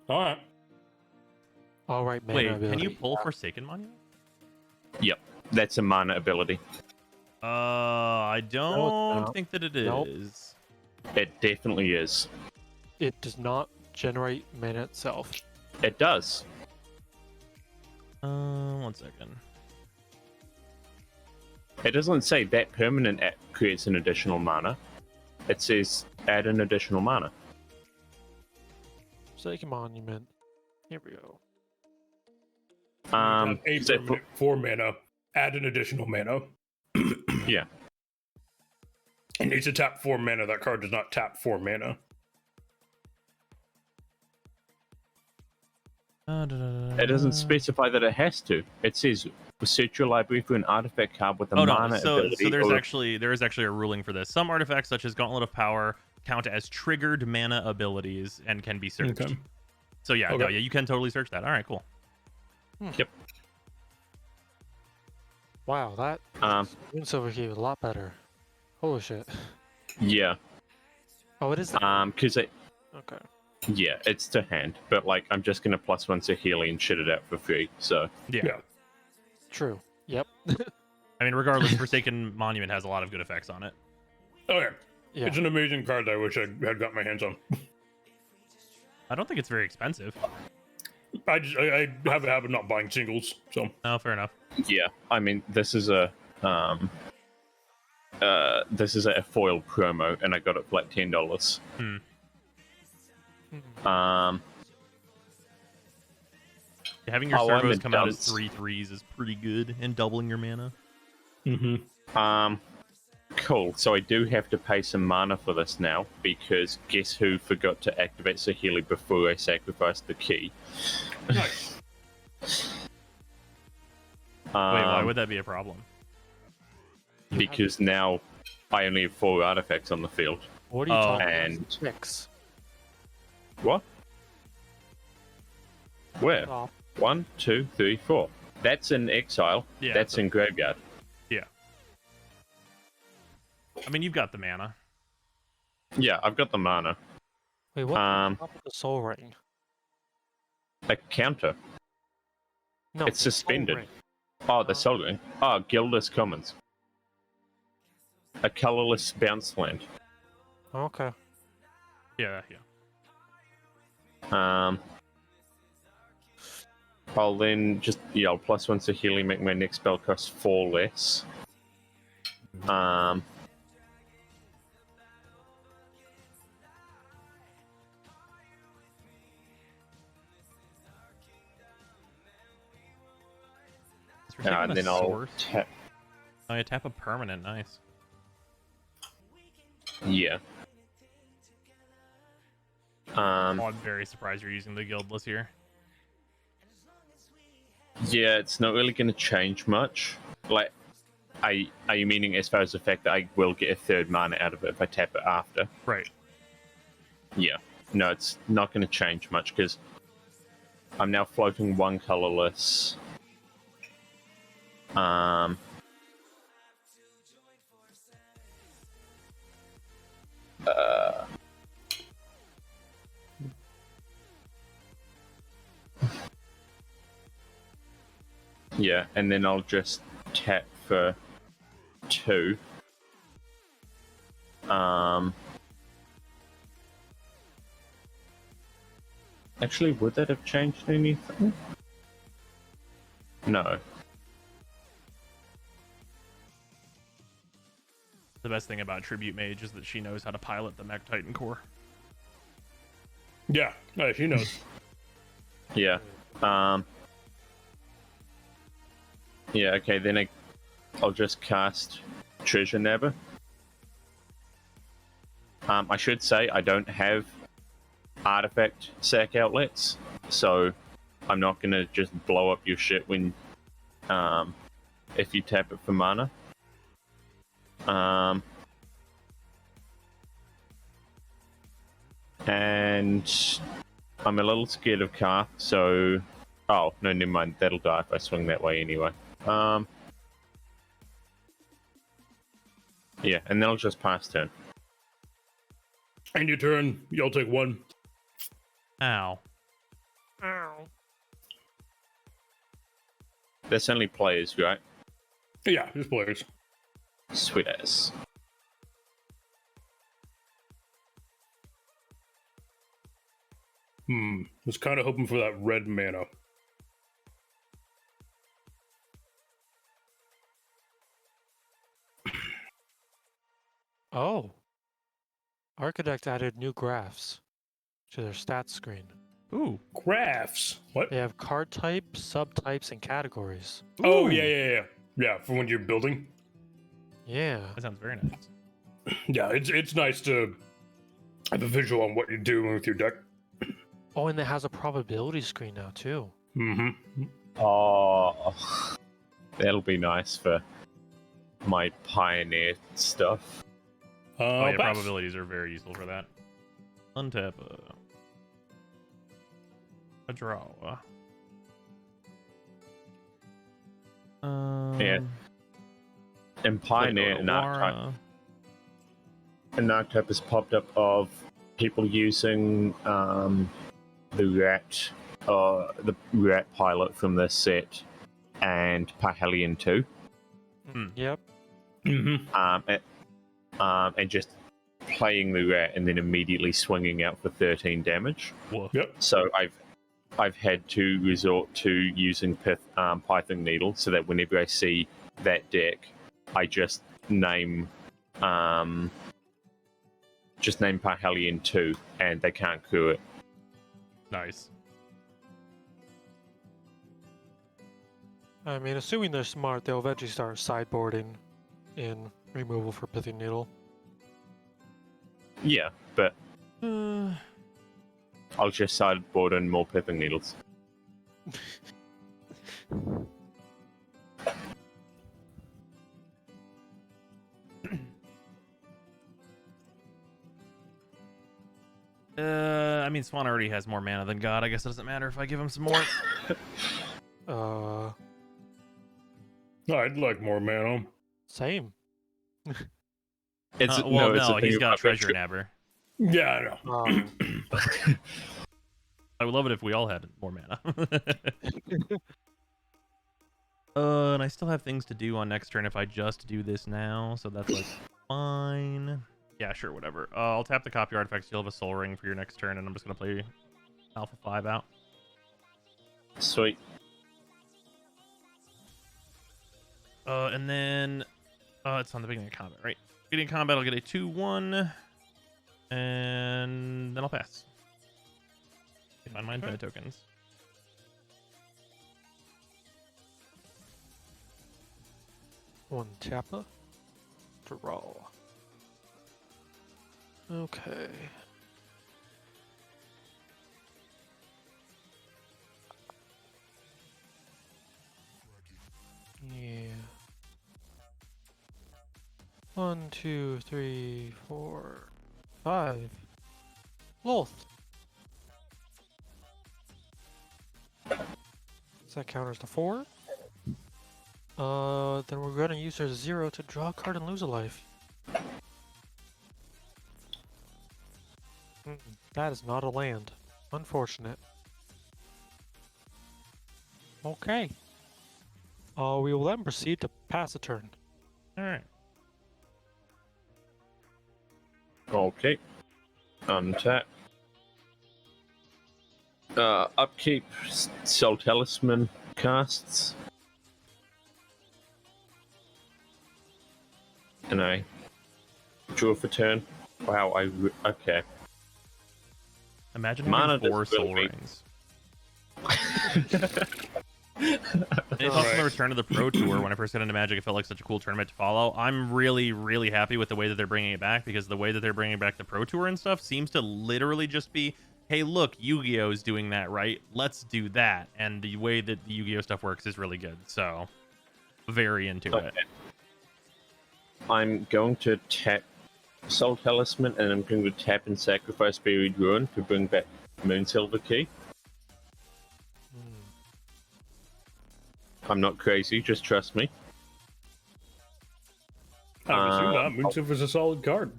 All right. All right, man. Wait. Can you pull Forsaken Monument? That's a mana ability. I don't no. think that it is. Nope. It definitely is. It does not generate mana itself. It does. 1 second. It doesn't say that permanent creates an additional mana. It says add an additional mana. Forsaken Monument. Here we go. A is it permanent 4 mana. Add an additional mana. Yeah. It needs to tap 4 mana. That card does not tap 4 mana. It doesn't specify that it has to. It says search your library for an artifact card with a Oh mana no, so ability. there or is actually a ruling for this. Some artifacts, such as Gauntlet of Power, count as triggered mana abilities and can be searched. Okay. So yeah, Okay. no, yeah, you can totally search that. All right, cool. Yep. Wow, that Runes Overview a lot better. Holy shit. Yeah. Oh, it is. The... Because Okay. yeah, it's to hand, but like I'm just gonna +1 Saheeli and shit it out for free. So Yeah. Yeah. True. Yep. I mean, regardless, Forsaken Monument has a lot of good effects on it. Okay. Yeah. It's an amazing card that I wish I had got my hands on. I don't think it's very expensive. I have a habit of not buying singles, so Oh, fair enough. yeah, I mean this is a foil promo, and I got it for like $10. Having your Oh, I'm servos a come out as dunce. 3/3s is pretty good, and doubling your mana. Cool. So I do have to pay some mana for this now, because guess who forgot to activate Saheeli before I sacrificed the key? nice. Wait, why would that be a problem? Because now I only have 4 artifacts on the field. What are you Oh. talking And- about? 6. What? Where? Oh, 1, 2, 3, 4. That's in exile. Yeah, That's so- in graveyard. Yeah. I mean, you've got the mana. Yeah, I've got the mana. wait, what? Um, Top of the Soul Ring. A counter. No, it's the Soul suspended. Ring. Oh, the Soul Ring. Oh, Gildas Commons. A colorless bounce land. Okay. Yeah, yeah. I'll then just I'll +1 Saheeli, make my next spell cost 4 less. Is Forsaken and a then I'll source? tap. Oh, you tap a permanent. Nice. Yeah. Oh, I'm very surprised you're using the Guildless here. Yeah, it's not really going to change much. Like, are you meaning as far as the fact that I will get a 3rd mana out of it if I tap it after? Right. Yeah. No, it's not going to change much because I'm now floating 1 colorless. Yeah, and then I'll just tap for 2. Actually, would that have changed anything? No. The best thing about Tribute Mage is that she knows how to pilot the Mech Titan core. Yeah, she knows. Yeah. Yeah, okay, then I'll just cast Treasure Nabber. I should say I don't have artifact sack outlets, so I'm not gonna just blow up your shit when if you tap it for mana. And I'm a little scared of Karth, so oh no, never mind. That'll die if I swing that way anyway. Yeah, and then I'll just pass turn. And your turn, you'll take 1. Ow. Ow. That's only players, right? Yeah, just players. Sweet ass. Was kind of hoping for that red mana. Oh. Architect added new graphs to their stats screen. Ooh. Graphs. What? They have card types, subtypes, and categories. Oh, Ooh. yeah. Yeah, for when you're building. Yeah. That sounds very nice. Yeah, it's nice to have a visual on what you're doing with your deck. Oh, and it has a probability screen now too. Mm-hmm. Oh, that'll be nice for my Pioneer stuff. Oh yeah, Pass. probabilities are very useful for that. Untap a draw. Yeah. In Pioneer, an archetype has popped up of people using the rat pilot from this set and Parhelion 2. Yep. Mm-hmm. And just playing the rat and then immediately swinging out for 13 damage. Woof. Yep. So I've had to resort to using Python Needle so that whenever I see that deck, I just name Parhelion 2 and they can't crew it. Nice. I mean, assuming they're smart, they'll eventually start sideboarding in removal for Pithing Needle. Yeah, but Uh, I'll just sideboard in more Pithing Needles. I mean, Swan already has more mana than God. I guess it doesn't matter if I give him some more. I'd like more mana. Same. It's Well, no, it's no, a thing he's got about Treasure Nabber. Yeah, I know. I would love it if we all had more mana. And I still have things to do on next turn if I just do this now, so that's like fine. Yeah, sure, whatever. I'll tap the copy artifacts. You'll have a Soul Ring for your next turn, and I'm just gonna play Alpha 5 out. Sweet. And then it's on the beginning of combat, right? Beginning of combat, I'll get a 2/1, and then I'll pass. Find my infinite tokens. One Tappa. Draw. Okay. Yeah. 1, 2, 3, 4, 5. Loth. Does that count as the 4? Then we're gonna use our 0 to draw a card and lose a life. That is not a land. Unfortunate. Okay. We will then proceed to pass a turn. Alright. Okay. Untap. Upkeep. Soul Talisman casts. And I draw for turn. Wow, okay. Imagine Mana having 4 does will Soul be- Rings. It's also the return of the Pro Tour. When I first got into Magic, it felt like such a cool tournament to follow. I'm really, really happy with the way that they're bringing it back, because the way that they're bringing back the Pro Tour and stuff seems to literally just be, hey, look, Yu-Gi-Oh! Is doing that, right? Let's do that. And the way that the Yu-Gi-Oh! Stuff works is really good. So, very into it. I'm going to tap Soul Talisman, and I'm going to tap and sacrifice Buried Ruin to bring back Moonsilver Key. I'm not crazy, just trust me. I would assume not. Moonsilver's a solid card.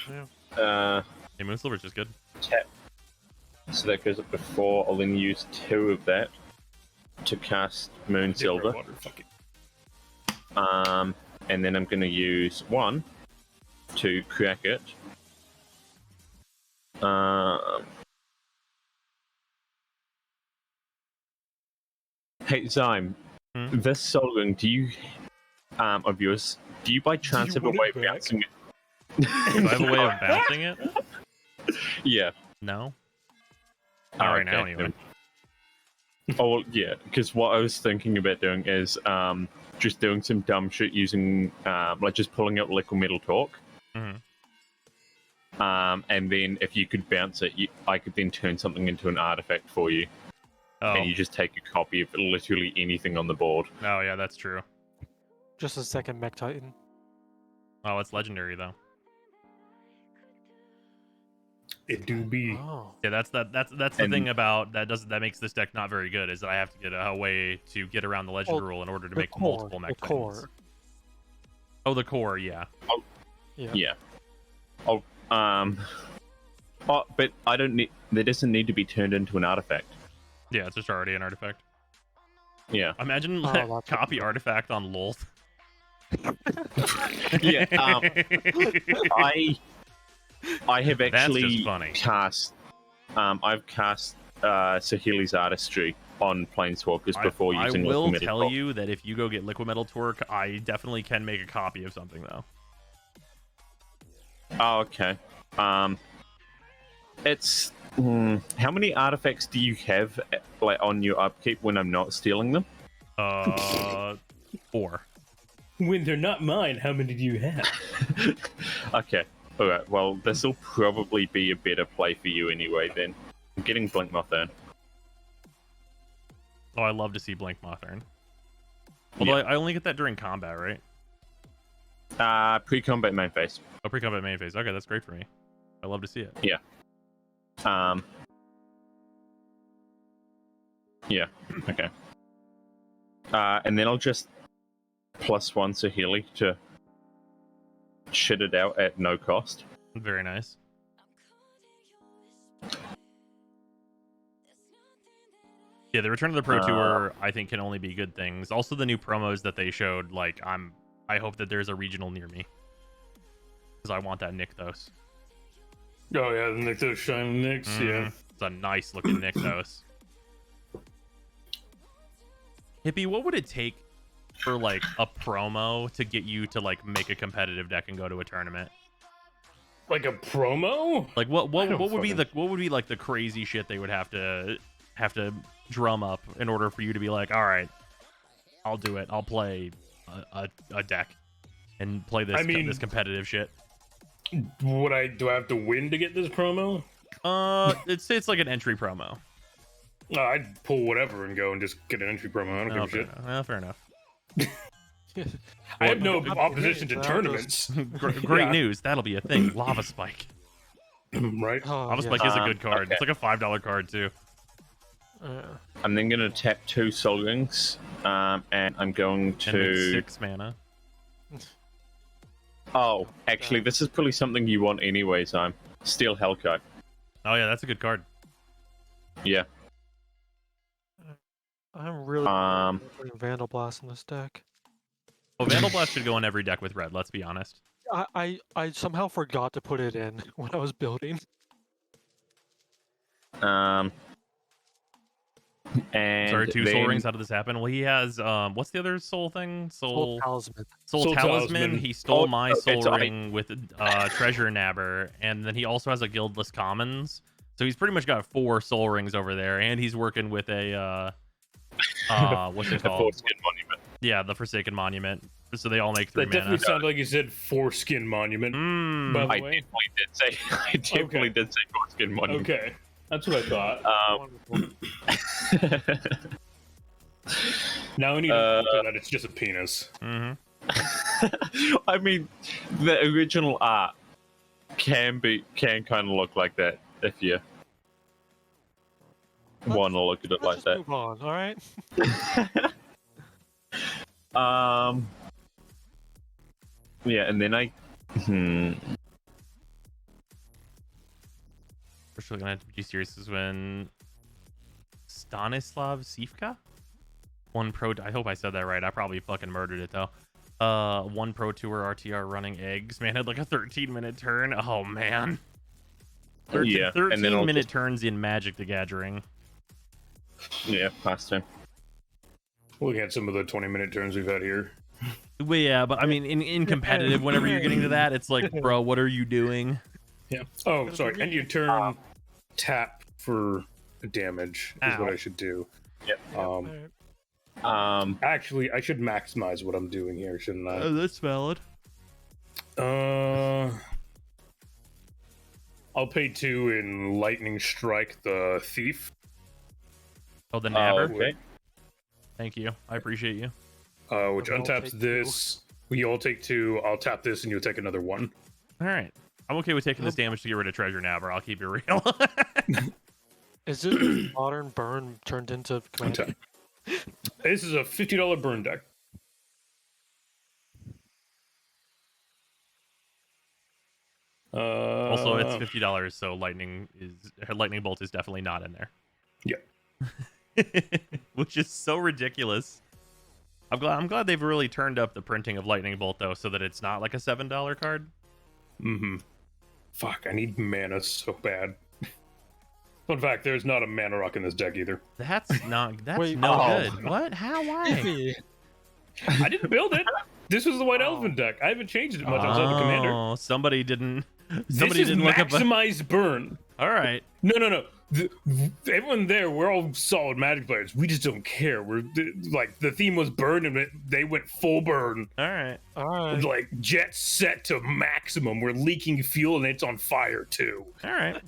Yeah. Hey, Moonsilver's just good. Tap. So that goes up to 4. I'll then use 2 of that to cast Moonsilver. Water, fuck it. And then I'm going to use 1 to crack it. Hey, Zyme, this Soul Ring, do you, of yours, do you by chance have a want way it of back? bouncing it? Do I have a way of bouncing it? Yeah. No. Not right now, Okay. anyway. Oh, well, yeah, because what I was thinking about doing is just doing some dumb shit using, like, just pulling out liquid metal torque. Mhm. And then if you could bounce it, I could then turn something into an artifact for you. Oh. And you just take a copy of literally anything on the board. Oh, yeah, that's true. Just a second, Mech Titan. Oh, it's legendary though. It do be. Oh. Yeah, that's the And- thing about that makes this deck not very good is that I have to get a way to get around the legend Well, rule in order to the make core, multiple the mech core. titans. Oh, the core, yeah. Yeah. Yeah. Oh, but I don't need. That doesn't need to be turned into an artifact. Yeah, it's just already an artifact. Yeah. Imagine Oh, like, that's copy artifact on Lolth. Yeah. I have That's actually just funny. cast. I've cast Saheeli's Artistry on Planeswalkers before I using will liquid metal tell torque. you that if you go get liquid metal torque, I definitely can make a copy of something though. Oh, okay. It's how many artifacts do you have like on your upkeep when I'm not stealing them? 4. When they're not mine, how many do you have? Okay. All right. Well, this will probably be a better play for you anyway. Then I'm getting Blink Mothern. Oh, I love to see Blink Mothern. Although Yeah. I only get that during combat, right? Pre-combat main phase. Oh, pre-combat main phase. Okay, that's great for me. I love to see it. Yeah. Okay. And then I'll just +1 Saheeli to shit it out at no cost. Very nice. Yeah, the return of the Pro Tour, I think, can only be good things. Also, the new promos that they showed, like, I hope that there's a regional near me. Because I want that Nykthos. Oh yeah, the Nykthos Shining Nyx, yeah. It's a nice looking Nykthos. Hippie, what would it take for, like, a promo to get you to, like, make a competitive deck and go to a tournament? Like a promo? Like, what don't would be fucking- what would be like the crazy shit they would have to drum up in order for you to be like, all right, I'll do it. I'll play a deck and play this I mean- this competitive shit. Do I have to win to get this promo? It's like an entry promo. I'd pull whatever and go and just get an entry promo. I don't Oh, give a fair shit. enough. Well, fair enough. I have no Well, opposition to games, tournaments, Great Yeah. news. That'll be a thing. Lava Spike. right? Oh, Lava yeah. Spike is a good card. Okay. It's like a $5 card too. I'm then going to tap 2 Soul Rings, and I'm going And to. it's 6 mana. Oh, actually, this is probably something you want anyways. I'm Steel Hellkite. Oh yeah, that's a good card. Yeah. I'm really putting Vandal Blast in this deck. Well, Vandal Blast should go in every deck with red. Let's be honest. I somehow forgot to put it in when I was building. And Sorry, 2 Soul then- Rings. How did this happen? Well, he has what's the other soul thing? Soul Talisman. Soul Soul Talisman. Talisman. He stole Oh, my okay, Soul so I- Ring with Treasure Nabber, and then he also has a Guildless Commons. So he's pretty much got 4 Soul Rings over there, and he's working with a what's it The called? Foreskin Monument. Yeah, the Forsaken Monument. So they all make 3 That mana. definitely sounded like you said Foreskin Monument. Mm, By the I way. definitely did say. I definitely Okay. did say Foreskin Monument. Okay, that's what I thought. Wonderful. Now I need to filter that it's just a penis. mhm. I mean, the original art can kind of look like that if you want to look at it like Let's that. just move on, all right? Yeah, and then I. First, we're gonna have to be serious is when Stanislav Sivka, one pro. I hope I said that right. I probably fucking murdered it though. 1 Pro Tour RTR running eggs. Man had like a 13-minute turn. Oh man. 13, Yeah, 13 and then I'll minute just- turns in Magic the Gathering. Yeah, past him. Looking at some of the 20-minute turns we've had here. But yeah, but I mean, in competitive, whenever you're getting to that, it's like, bro, what are you doing? Yeah. Oh, sorry. And you turn tap for damage is what Ow. I should do. Yep. Actually, I should maximize what I'm doing here, shouldn't I? That's valid. I'll pay 2 in Lightning Strike the Thief. Oh, the nabber. Okay. Thank you. I appreciate you. Which We'll untaps take 2. this. We all take 2. I'll tap this, and you'll take another 1. All right. I'm okay with taking this damage to get rid of Treasure Nabber. I'll keep it real. Is it Modern Burn turned into Commander? Untap. This is a $50 burn deck. Also, it's $50, so lightning bolt is definitely not in there. Yeah. Which is so ridiculous. I'm glad they've really turned up the printing of lightning bolt though, so that it's not like a $7 card. Mm-hmm. Fuck, I need mana so bad. Fun fact, there's not a mana rock in this deck either. That's That's Wait, no oh. good. What? How? Why? Iffy. I didn't build it. This was the White Elephant deck. I haven't changed it much outside the commander. Oh, somebody didn't This is look up. maximized burn. All right. No. Everyone there, we're all solid Magic players. We just don't care. Like the theme was burn, and they went full burn. All right. Alright. Like jet set to maximum. We're leaking fuel, and it's on fire too. All right.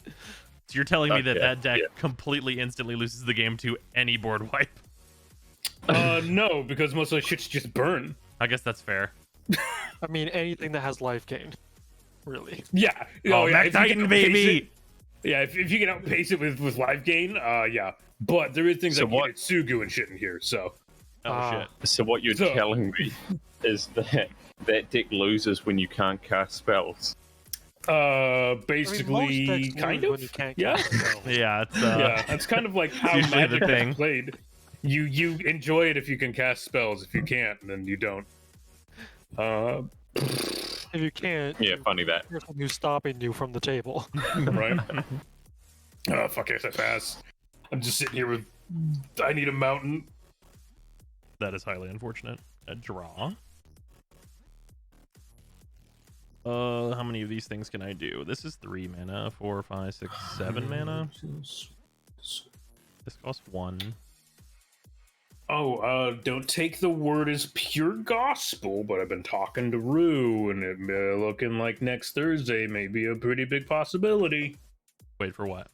So you're telling me that Okay, that deck yeah. completely instantly loses the game to any board wipe? No, because most of the shit's just burn. I guess that's fair. I mean, anything that has life gain. Really. Yeah. Oh, yeah. Mech if you Titan, can outpace baby! it- yeah, if you can outpace it with life gain, yeah. But there is things So like what- Sugu and shit in here, so. Oh Ah. shit. So what you're So- telling me is that deck loses when you can't cast spells. Basically, I mean, most decks kind lose of. when you can't Yeah. cast spells. Yeah, it's Yeah, that's kind of like how usually the Magic thing. is played. You enjoy it if you can cast spells. If you can't, then you don't. If you can't, Yeah, funny that. there's something stopping you from the table. Right? Oh, fuck SFS. I'm just sitting here with. I need a mountain. That is highly unfortunate. A draw. How many of these things can I do? This is 3 mana, 4, 5, 6, 7 mana. This costs 1. Oh, don't take the word as pure gospel, but I've been talking to Rue, and it looking like next Thursday may be a pretty big possibility. Wait for what?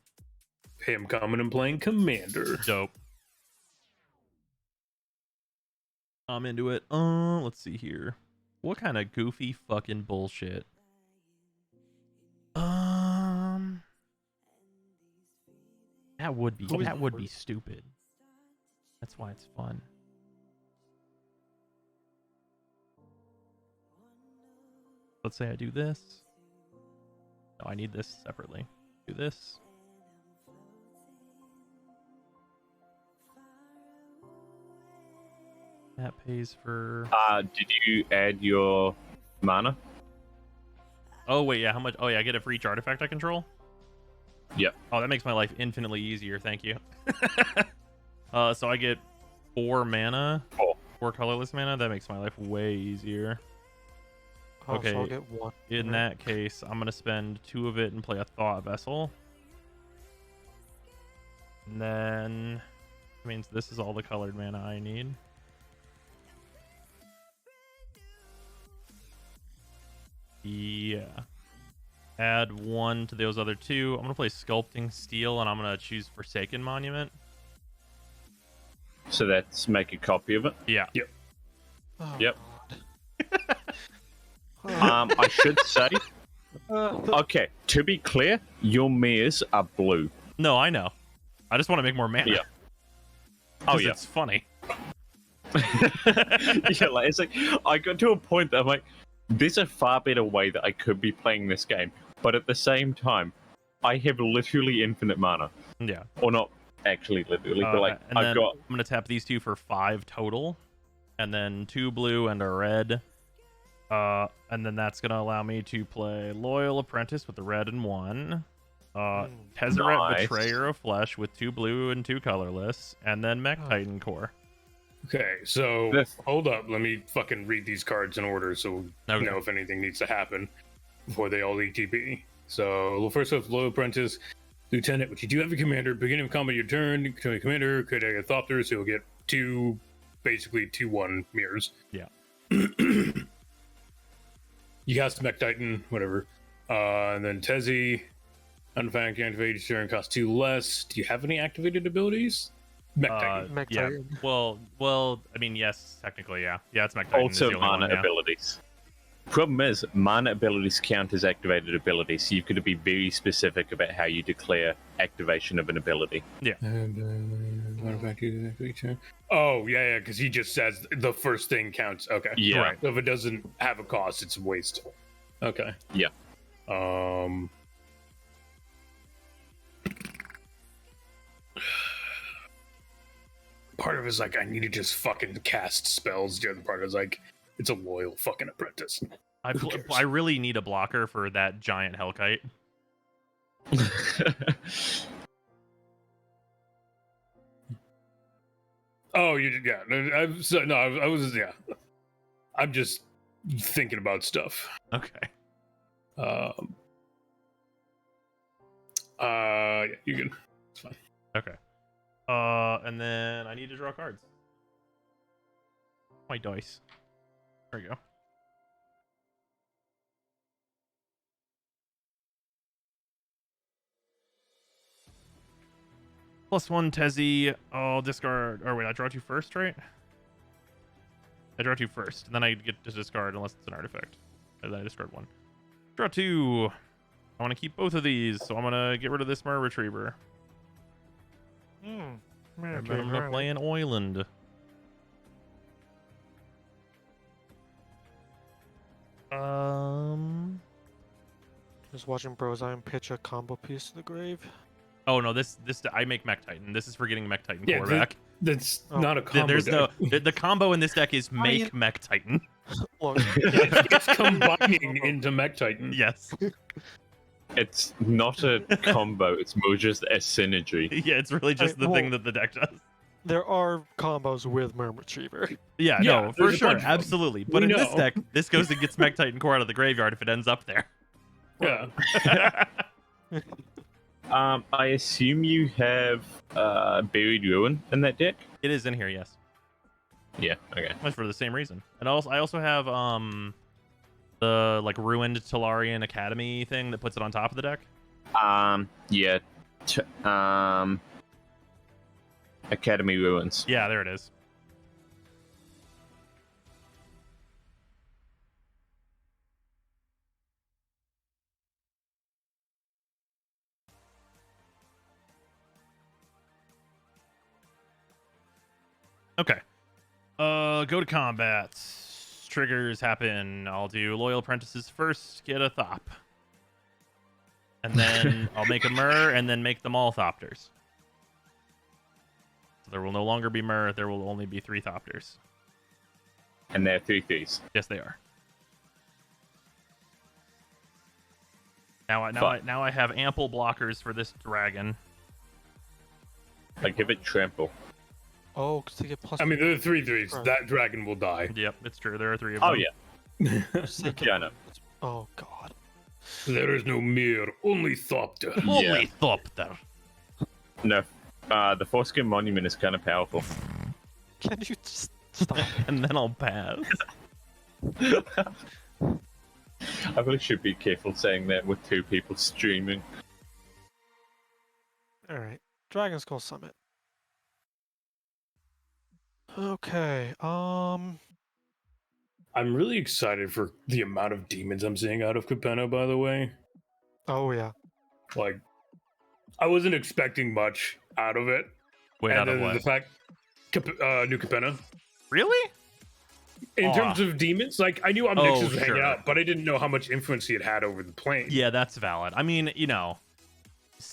Him coming and playing Commander. Dope. I'm into it. Let's see here. What kind of goofy fucking bullshit? That would be stupid. That's why it's fun. Let's say I do this. No, I need this separately. Do this. That pays for. Did you add your mana? Oh wait, yeah. How much? Oh yeah, I get it for each artifact I control. Yep. Oh, that makes my life infinitely easier. Thank you. So I get 4 mana, Cool. 4 colorless mana. That makes my life way easier. Oh, Okay, so I'll get 1. In that case, I'm gonna spend 2 of it and play a Thought Vessel. And then that means this is all the colored mana I need. Yeah. Add 1 to those other 2. I'm gonna play Sculpting Steel, and I'm gonna choose Forsaken Monument. So that's make a copy of it. Yeah. Oh, Yep. God. I should say, Uh, okay, to be clear, your mirrors are blue. No, I know. I just want to make more mana. Yeah. 'Cause Oh, yeah. it's funny. Yeah, like, it's like, I got to a point that I'm like, there's a far better way that I could be playing this game. But at the same time, I have literally infinite mana. Yeah. Or not actually literally, but like, and I've then got, I'm gonna tap these 2 for 5 total, and then 2 blue and a red. And then that's gonna allow me to play Loyal Apprentice with the red and 1. Tezzeret Nice. Betrayer of Flesh with 2 blue and 2 colorless, and then Mech Oh. Titan Core. Okay, so This- hold up. Let me fucking read these cards in order so we Okay. know if anything needs to happen before they all ETB. So, well, first off, Loyal Apprentice, Lieutenant, which you do have a commander. Beginning of combat, your turn, commander could a Thopter, so you'll get basically 2/1 mirrors. Yeah. You cast Mech Titan, whatever. And then Tezzy, unfact activated turn costs 2 less. Do you have any activated abilities? Mech Titan. Mech Yeah. Titan. Well, I mean, yes, technically, yeah. Yeah, it's Mech Titan is Also, the only mana one, yeah. abilities. Problem is, mana abilities count as activated abilities, so you've got to be very specific about how you declare activation of an ability. Oh, yeah, because he just says the first thing counts. Okay. Yeah. Right. So if it doesn't have a cost, it's a waste. Okay. Yeah. Part of it is like, I need to just fucking cast spells. The other part is like, it's a loyal fucking apprentice. Who cares? I really need a blocker for that giant Hellkite. Oh, yeah. I was, yeah. I'm just thinking about stuff. Okay. Yeah, you can. It's fine. Okay. And then I need to draw cards. My dice. There we go. +1 Tezzy. I'll discard. Or wait, I draw 2 first, right? I draw 2 first, and then I get to discard unless it's an artifact. And then I discard 1. Draw 2. I want to keep both of these, so I'm gonna get rid of this Mer Retriever. Hmm. And then I'm gonna play an Oiland. Just watching Brozine pitch a combo piece to the grave. Oh no, this I make Mech Titan. This is for getting Mech Titan Yeah, core back. That's Oh. not a combo. There's no deck. the combo in this deck is mean- make Mech Titan. Look, It's combining into Mech Titan. Yes. It's not a combo, it's more just a synergy. Yeah, it's really just the well- thing that the deck does. there are combos with Merm Retriever. Yeah, Yeah, no, for there's a sure, bunch of them. absolutely. But We in this know. deck, this goes and gets Mech Titan core out of the graveyard if it ends up there. Yeah. I assume you have Buried Ruin in that deck? It is in here, yes. Yeah, okay. That's for the same reason. And I also have the like ruined Talarian Academy thing that puts it on top of the deck. Yeah. Academy Ruins. Yeah, there it is. Okay. Go to combat. Triggers happen. I'll do Loyal Apprentices first, get a Thop. And then I'll make a Mer, and then make them all Thopters. So there will no longer be Mer, there will only be 3 Thopters. And they're 3/3s. Yes, they are. Now I have ample blockers for this dragon. I give it trample. Oh, because they get plus. I mean, there are 3/3s. Right. That dragon will die. Yep, it's true. There are 3 of them. Oh yeah. Yeah, I know. Oh god. There is no mirror, only Thopter. Only Thopter. No. The Foreskin Monument is kind of powerful. Can you just stop? And then I'll pass. I really should be careful saying that with 2 people streaming. All right, Dragon Skull Summit. Okay. I'm really excited for the amount of demons I'm seeing out of Capenna, by the way. Oh yeah. Like, I wasn't expecting much out of it. Wait, and out of then what? the fact, New Capenna. Really? In Aw. terms of demons, like, I knew Omnixus Oh, was hanging sure. out, but I didn't know how much influence he had over the plane. Yeah, that's valid. I mean, you know,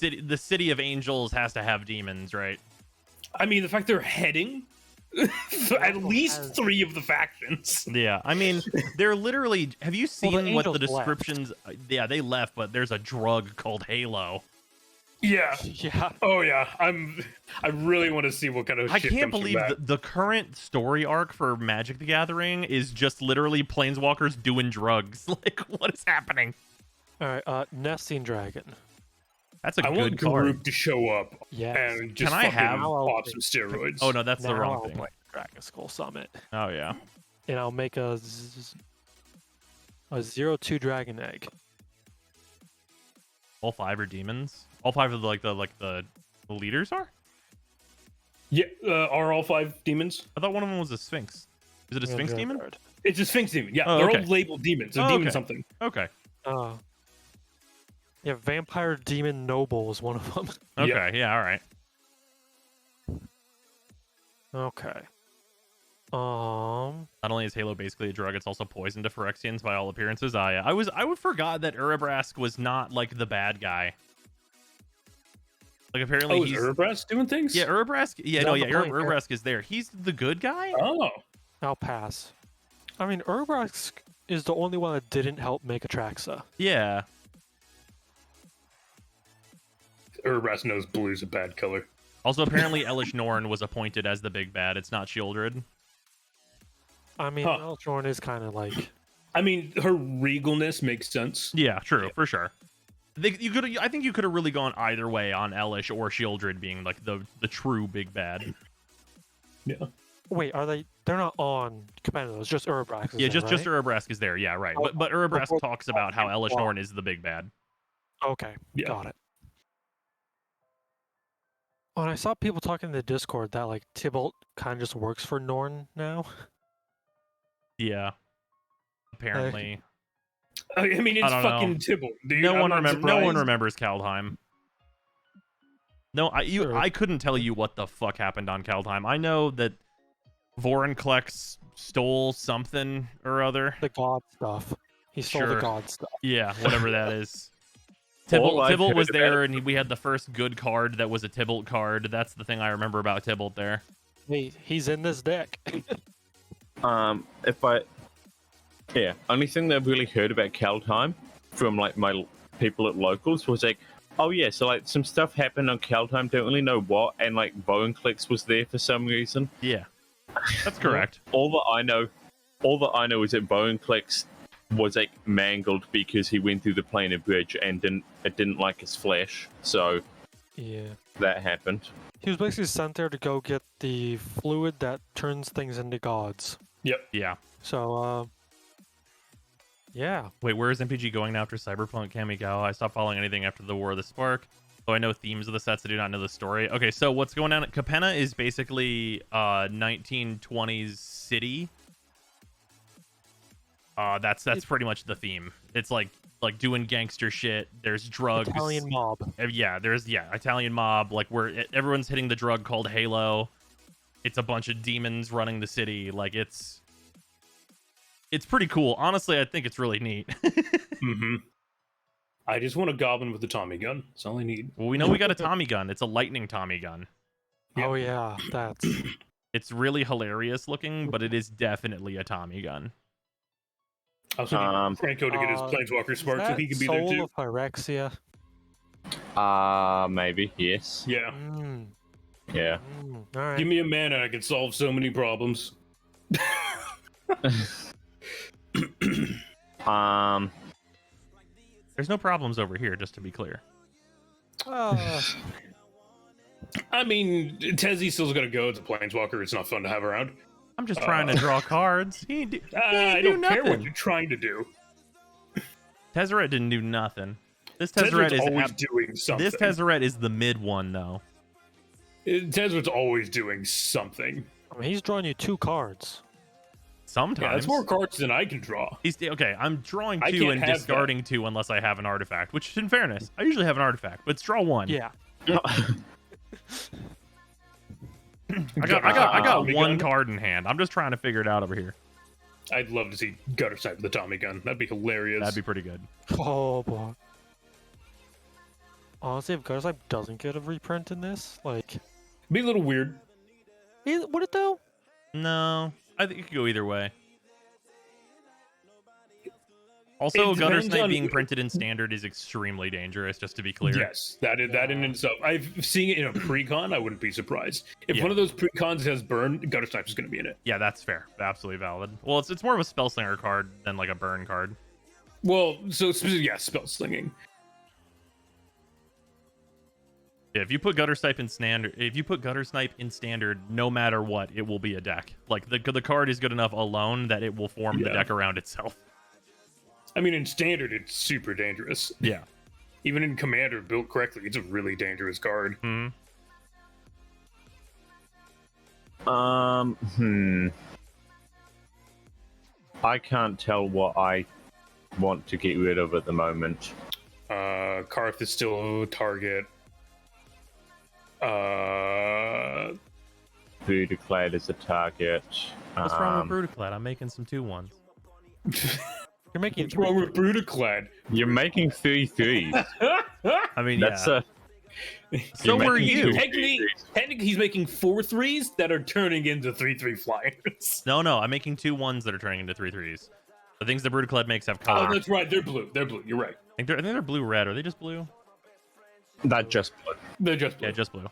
the city of angels has to have demons, right? I mean, the fact they're heading at least 3 of the factions. Yeah, I mean, they're literally. Have you seen what the Angels left. descriptions? Yeah, they left, but there's a drug called Halo. Yeah. Yeah. Oh yeah. I really want to see what kind of I shit can't comes from believe that. the current story arc for Magic the Gathering is just literally planeswalkers doing drugs. Like, what is happening? All right. Nesting Dragon. That's a I good want card. Garuk to show up Yes. and just I fucking have- pop some steroids. Oh no, that's now the wrong I'll thing. play Dragon Skull Summit, Oh yeah. and I'll make a 0/2 Dragon Egg. All 5 are demons. All 5 of the leaders are. Yeah, are all 5 demons? I thought one of them was a Sphinx. Is it a Sphinx demon? It's a Sphinx demon. Yeah, Oh, they're okay. all labeled demons. So Oh, demon okay. something. Okay. Yeah, Vampire Demon Noble is one of them. Okay. Yeah. All right. Okay. Not only is Halo basically a drug, it's also poison to Phyrexians by all appearances. I would forgot that Urabrask was not like the bad guy. Like apparently Oh, is he's Urabrask doing things? yeah Urabrask. Yeah, He's no, on yeah, the plane, Urabrask is there. He's the good guy. Oh. I'll pass. I mean, Urbrask is the only one that didn't help make Atraxa. Yeah. Urabrask knows blue's a bad color. Also, apparently Elish Norn was appointed as the big bad. It's not Shieldred. I mean, Huh. Elchorn is kind of like... I mean, her regalness makes sense. Yeah, true, for sure. I think you could have really gone either way on Elish or Shieldred being like the true big bad. Yeah. Wait, are they... They're not on Commandos, just Urbrask. Yeah, just right? Urabrask is there. Yeah, right. Oh, But Urabrask oh, talks about how Elish wow. Norn is the big bad. Okay, Yeah. got it. Oh, and I saw people talking in the Discord that like Tybalt kind of just works for Norn now. Yeah. Apparently. I mean, it's don't know. fucking Tybalt, dude. No I'm one not remembers. No one surprised. remembers Kaldheim. No, Sure. I couldn't tell you what the fuck happened on Kaldheim. I know that Vorinclex stole something or other. The god stuff. He stole Sure. the god stuff. Yeah, whatever that is. All I've Tybalt was heard about there, and we had the first good card that was a Tybalt card. That's the thing I remember about Tybalt there. Hey, he's in this deck. Only thing that I've really heard about Kaldheim from like my people at locals was like, oh yeah, so like some stuff happened on Kaldheim, don't really know what, and like Vorinclex was there for some reason. Yeah, that's correct. All that I know is that Vorinclex was like mangled because he went through the planar bridge and didn't like his flesh, so Yeah. that happened. He was basically sent there to go get the fluid that turns things into gods. Yeah. So, yeah. Wait, where is MPG going now after Cyberpunk Kamigawa? I stopped following anything after the War of the Spark. So I know themes of the sets. I do not know the story. Okay, so what's going on? Capenna is basically 1920s city. That's pretty much the theme. It's like doing gangster shit. There's drugs. Italian mob. Yeah, Italian mob. Like where everyone's hitting the drug called Halo. It's a bunch of demons running the city. Like it's pretty cool. Honestly, I think it's really neat. Mm-hmm. I just want a goblin with a Tommy gun. That's all I need. Well, we know we got a Tommy gun. It's a lightning Tommy gun. Yeah. Oh, yeah. That's... It's really hilarious looking, but it is definitely a Tommy gun. I was thinking Franco to get his Uh, Planeswalker Is spark so that he can be there Soul too. of Phyrexia? Maybe, yes. Yeah. Yeah. All right. Give me a mana, I can solve so many problems. There's no problems over here, just to be clear. I mean, Tezzy still's gonna go. It's a Planeswalker. It's not fun to have around. I'm just trying to draw cards. He ain't I do don't care what nothing. you're trying to do. Tezzeret didn't do nothing. This Tezzeret Tezzeret's is always doing something. this Tezzeret is the mid one though. Tezzeret's always doing something. I mean, he's drawing you 2 cards. Sometimes Yeah, that's more cards than I can draw. He's okay. I'm drawing I 2 can't and have discarding 2 unless I have an artifact. Which, in fairness, I usually have an artifact. But it's draw 1. Yeah. I got Tommy one gun. card in hand. I'm just trying to figure it out over here. I'd love to see Gutter Sight with the Tommy gun. That'd be hilarious. That'd be pretty good. Oh, boy. Honestly, if Guttersight doesn't get a reprint in this, like... be a little weird. Would it, though? No, I think it could go either way. Also, It Gutter depends Snipe on- being printed in standard is extremely dangerous, just to be clear. Yes, that in itself. I've seen it in a precon. I wouldn't be surprised if Yeah. one of those precons has burn. Gutter Snipe is going to be in it. Yeah, that's fair. Absolutely valid. Well, it's more of a spell slinger card than like a burn card. Well, so yeah, spell slinging. Yeah, if you put Gutter Snipe in standard, no matter what, it will be a deck. Like the card is good enough alone that it will form the Yeah. deck around itself. I mean, in standard, it's super dangerous. Yeah. Even in commander, built correctly, it's a really dangerous card. Hmm. I can't tell what I want to get rid of at the moment. Karth is still a target. Brutaclad is a target. What's wrong with Brutaclad? I'm making some 2-1s. You're making What's wrong with Brutaclad? You're making 3/3s. I mean, That's yeah. So you're were making you. two Technically, 3/3s. technically, he's making 4/3s that are turning into 3/3 flyers. No, I'm making 2-1s that are turning into 3-3s. The things that Brutaclad makes have Oh, color. that's right. They're blue. They're blue. You're right. I think they're blue-red. Are they just blue? That just They're just blue. Yeah, just blue.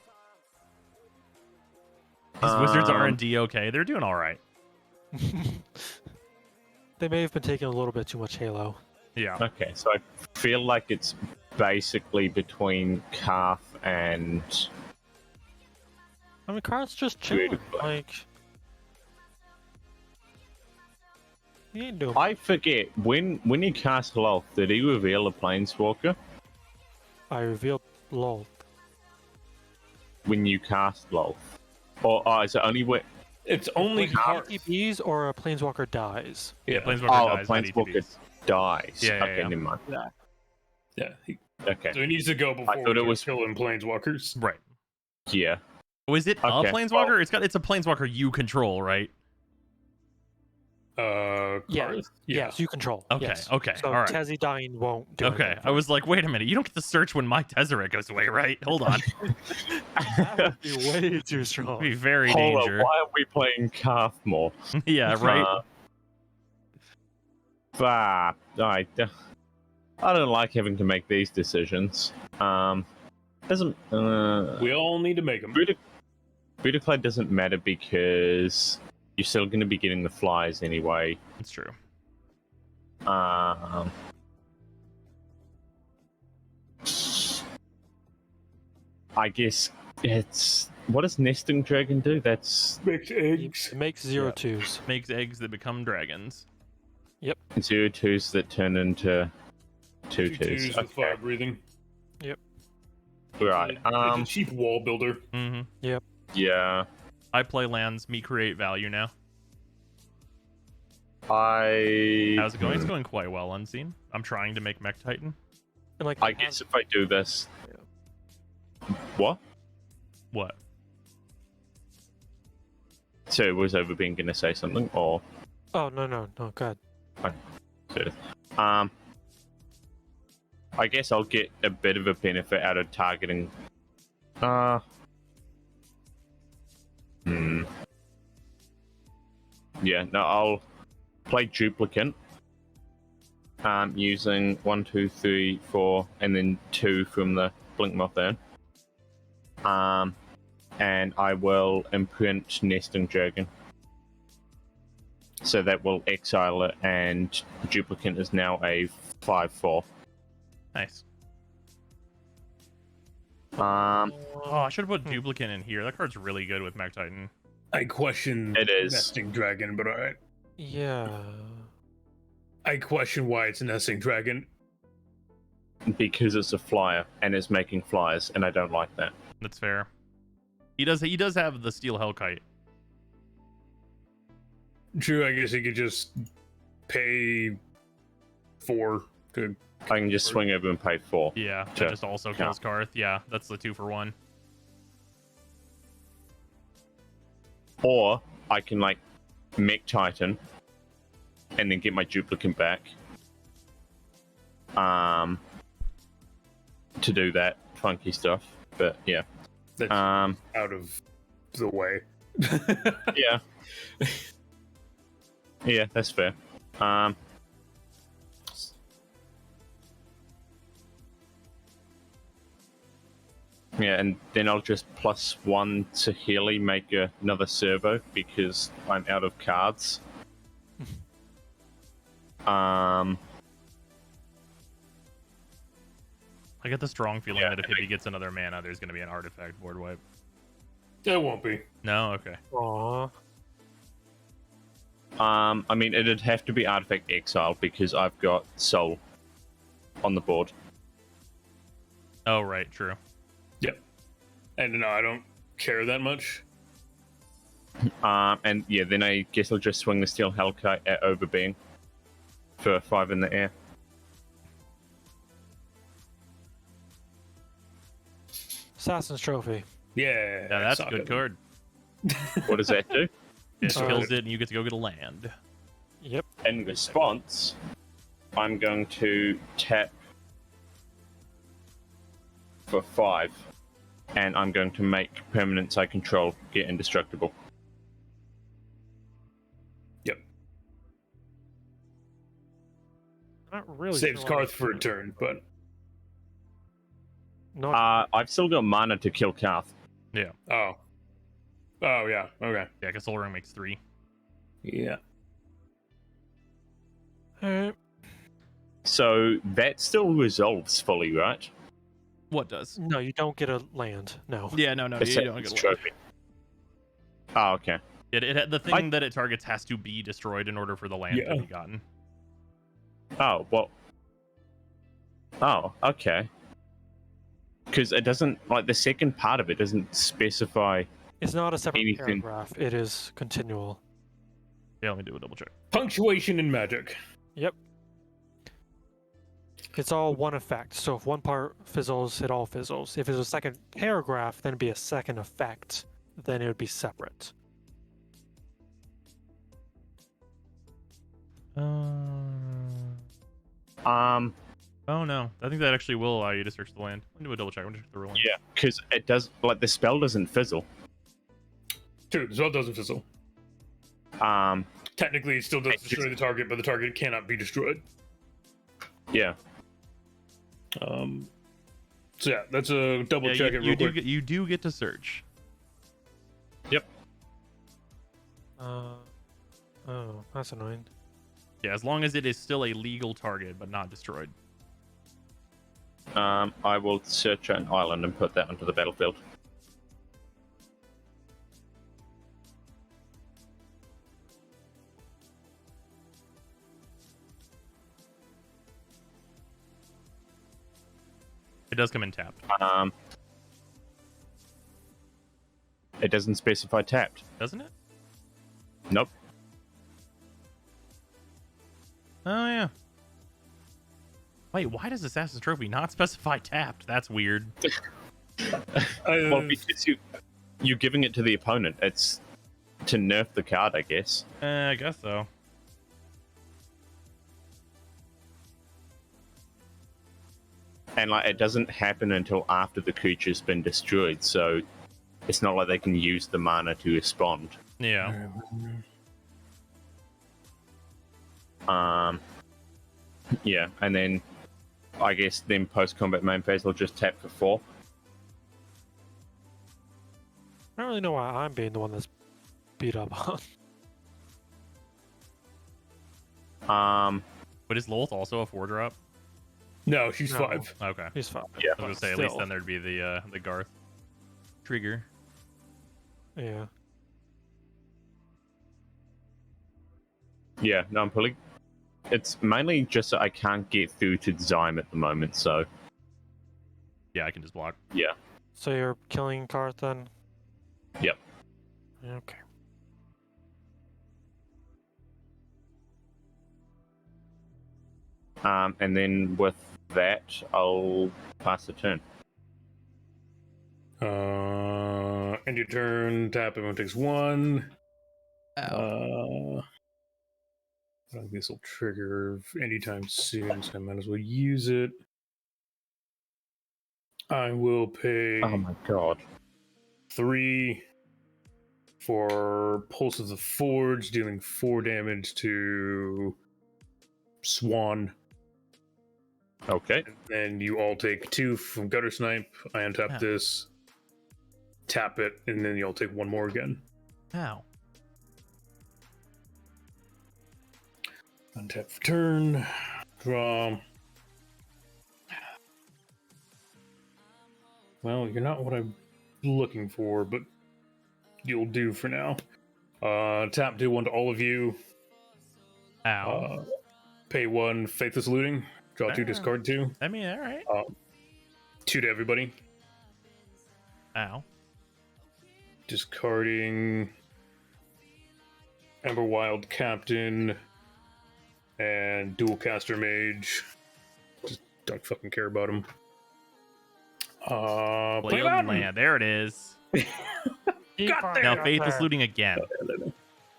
These Wizards Um, R&D okay. They're doing all right. They may have been taking a little bit too much Halo. Yeah. okay. So I feel like it's basically between Karth and I mean, Karth's just chilling. Beautiful. Like, he ain't doing. I forget when you cast Loth, did he reveal a Planeswalker? I revealed LOL. When you cast Loth, or is it only when? It's only When Karth. ETBs or a Planeswalker dies. Yeah, Planeswalker Oh, a dies, not Planeswalker ETBs. dies. Yeah, okay, yeah. never mind. Yeah. Okay, So he needs to go before thought we it start was- killing planeswalkers. Right. yeah. Oh, is it Okay, a Planeswalker? It's a Planeswalker you control, right? Yeah. Karth? Yes, you control. Okay, yes. okay, So all right. Tezzy dying won't do Okay, anything. I was like, wait a minute, you don't get to search when my Tezzeret goes away, right? Hold on. That would be way too It'd strong. be very Hold on, danger. why are we playing Karth more? Yeah, right. I don't like having to make these decisions. Doesn't We all need to make them. Brutaclad doesn't matter because you're still going to be getting the flies anyway. It's true. I guess it's what does Nesting Dragon do? That's Mixed eggs. It makes 0/2s. Makes eggs that become dragons. 0/2s that turn into 2/2s. Twos with Okay, fire breathing. right. It's a cheap wall builder. Hmm. Yeah. I play lands, me create value now. How's How's it going? It's going quite well, Unseen. I'm trying to make Mech Titan. And like, I guess if I do this, what? What? So was Overbeing going to say something, or oh no, God. I guess I'll get a bit of a benefit out of targeting. Yeah, no, I'll play Duplicant. Using 1, 2, 3, 4, and then 2 from the Blink Moth Urn. And I will imprint Nesting Dragon. So that will exile it, and Duplicant is now a 5/4. Nice. Um, Oh, I should have put Duplicant in here. That card's really good with Mech Titan. I question It is. nesting dragon, but alright. Yeah. I question why it's a nesting dragon. because it's a flyer and it's making flyers, and I don't like that. That's fair. He does have the Steel Hellkite. True, I guess he could just pay 4 to. I can just swing over and pay 4. Yeah, that Sure. just also kills Karth. Yeah, that's the 2-for-1. Or I can like Mech Titan and then get my Duplicant back. To do that funky stuff. But yeah. That's Um out of the way. yeah. Yeah, that's fair. Yeah, and then I'll just +1 to Healy, make another servo because I'm out of cards. I get the strong feeling Yeah, that if Hippie gets another mana, there's going to be an artifact board wipe. It won't be. No? Okay. Aww. I mean, it'd have to be Artifact Exile because I've got Soul on the board. Oh, right. True. Yep. And no, I don't care that much. And yeah, then I guess I'll just swing the Steel Hellkite at Overbeing for 5 in the air. Assassin's Trophy. Yeah. Yeah, that's a suck good it. card. What does that do? It Sorry. kills it, and you get to go get a land. Yep. In response, I'm going to tap for 5, and I'm going to make permanents I control get indestructible. Yep. Not really. Saves sure why Karth for a turn, but Not I've still got mana to kill Karth. Yeah. oh. Oh yeah. Okay. Yeah, because Soul Ring makes 3. Yeah. Alright. So that still resolves fully, right? What does? No, you don't get a land. No. Yeah, no, you don't Assassin's get a land. Trophy. Oh, okay. The thing that it targets has to be destroyed in order for the land Yeah. to be gotten. Oh, well. Oh, okay. Because it doesn't, like, the second part of it doesn't specify. It's not a separate Anything. paragraph. It is continual. Yeah, let me do a double check. Punctuation in Magic. Yep. It's all one effect. So if one part fizzles, it all fizzles. If it's a second paragraph, then it'd be a second effect. Then it would be separate. Oh no, I think that actually will allow you to search the land. Let me do a double check. I'm gonna check the ruling. Yeah, because it does, like, the spell doesn't fizzle. True, the spell doesn't fizzle. Technically, it still does destroy the target, but the target cannot be destroyed. Yeah. So yeah, that's a double check it you real do quick. get, you do get to search. Oh, that's annoying. Yeah, as long as it is still a legal target but not destroyed. I will search an island and put that onto the battlefield. It does come in tapped, It doesn't specify tapped. doesn't it? Nope. Oh yeah. Wait, why does Assassin's Trophy not specify tapped? That's weird. Well, because you're giving it to the opponent. It's to nerf the card, I guess. I guess so. And like, it doesn't happen until after the creature's been destroyed, so it's not like they can use the mana to respond. Yeah. Yeah, and then I guess then post-combat main phase will just tap for 4. I don't really know why I'm being the one that's beat up on. But is Lolth also a 4-drop? No, she's No. 5. Okay. He's fine. Yeah. I was gonna say at least Still. then there'd be the Garth trigger. Yeah. Yeah, no, I'm pulling. It's mainly just that I can't get through to Zyme at the moment, so Yeah, I can just block. yeah. So you're killing Karth then? Yep. Okay. And then with that, I'll pass the turn. End your turn, tap, everyone takes 1. I think this will trigger anytime soon, so I might as well use it. I will pay Oh my god. 3 for Pulse of the Forge, dealing 4 damage to Swan. Okay. And then you all take 2 from Gutter Snipe. I untap Yeah. this, tap it, and then you all take 1 more again. How? Untap for turn. Draw. Well, you're not what I'm looking for, but you'll do for now. Tap, do 1 to all of you. Ow. Pay 1, Faithless Looting. Draw 2, Ah. discard 2. I mean, all right. 2 to everybody. Ow. Discarding Ember Wild Captain and Dual Caster Mage. Just don't fucking care about him. Play Flailed Mountain. Land. There it is. Got there. Now Faithless Looting again.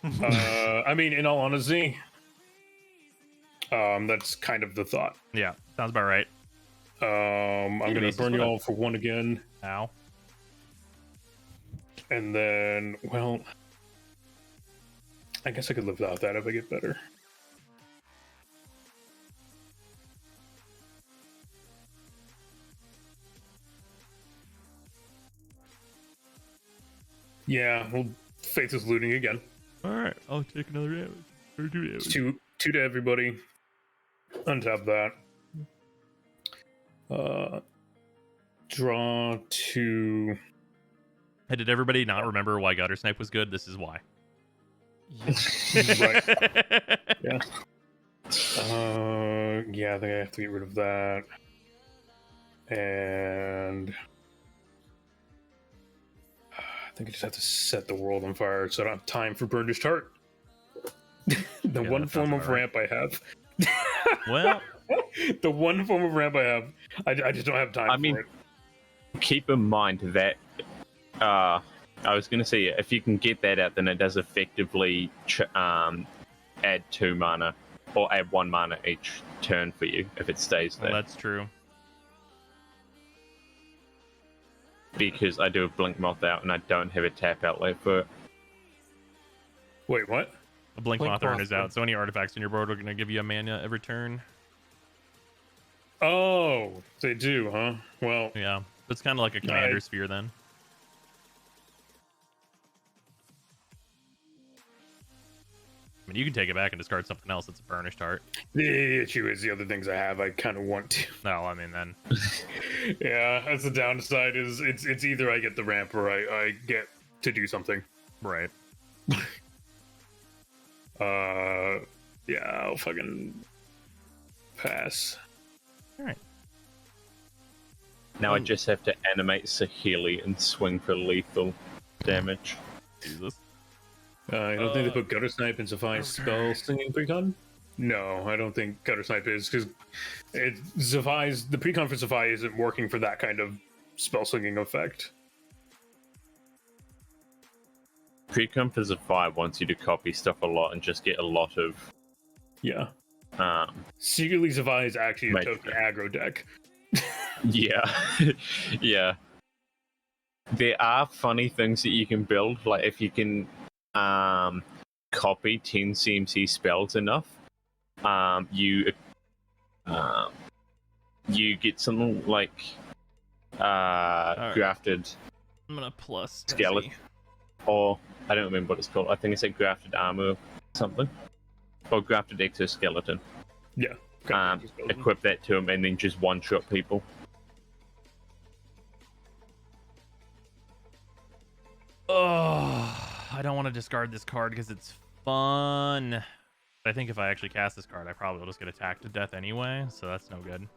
I mean, in all honesty, that's kind of the thought. Yeah, sounds about right. I'm gonna this is burn you fun. all for 1 again, Ow. and then, well, I guess I could live without that if I get better. Yeah, well, Faith is looting again. All right, I'll take another damage. Or 2 damage. It's two to everybody. Untap that. Draw 2. Hey, did everybody not remember why Gutter Snipe was good? This is why. Right. Yeah. Yeah, I think I have to get rid of that. And I think I just have to set the world on fire so I don't have time for Burnished Heart. The Yeah, one that form sounds of about ramp I have. Well, The one form of ramp I have, I just don't have time for mean, it. Keep in mind that I was going to say, if you can get that out, then it does effectively add 2 mana or add 1 mana each turn for you if it stays well, there. that's true. Because I do have Blink Moth out and I don't have a tap outlet for it. Wait, what? A Blink Blink Moth Urn Moth is out, Urn. so any artifacts in your board are going to give you a mana every turn. Oh, they do, huh? Well, Yeah, it's kind of like a commander sphere then. I mean, you can take it back and discard something else that's a Burnished Heart. the issue is the other things I have I kind of want to. No, I mean, then. Yeah, that's the downside. Is it's either I get the ramp or I get to do something. Right. Yeah, I'll fucking pass. All right. Now I just have to animate Saheeli and swing for lethal damage. Jesus. I don't think they put Gutter Snipe in Zephyr's spell singing precon. No, I don't think Gutter Snipe is because Zephyr's the precon for Zephyr isn't working for that kind of spell slinging effect. Precon for Zephyr wants you to copy stuff a lot and just get a lot of Yeah, um, secretly Zephyr is actually a Right. token aggro deck. yeah. Yeah. There are funny things that you can build, like if you can copy 10 CMC spells enough, you get something like grafted I'm going to plus Skeleton. or I don't remember what it's called. I think it's a grafted armor or something. Or grafted exoskeleton. Yeah, Equip that to him and then just one-shot people. Oh, I don't want to discard this card because it's fun. But I think if I actually cast this card, I probably will just get attacked to death anyway, so that's no good.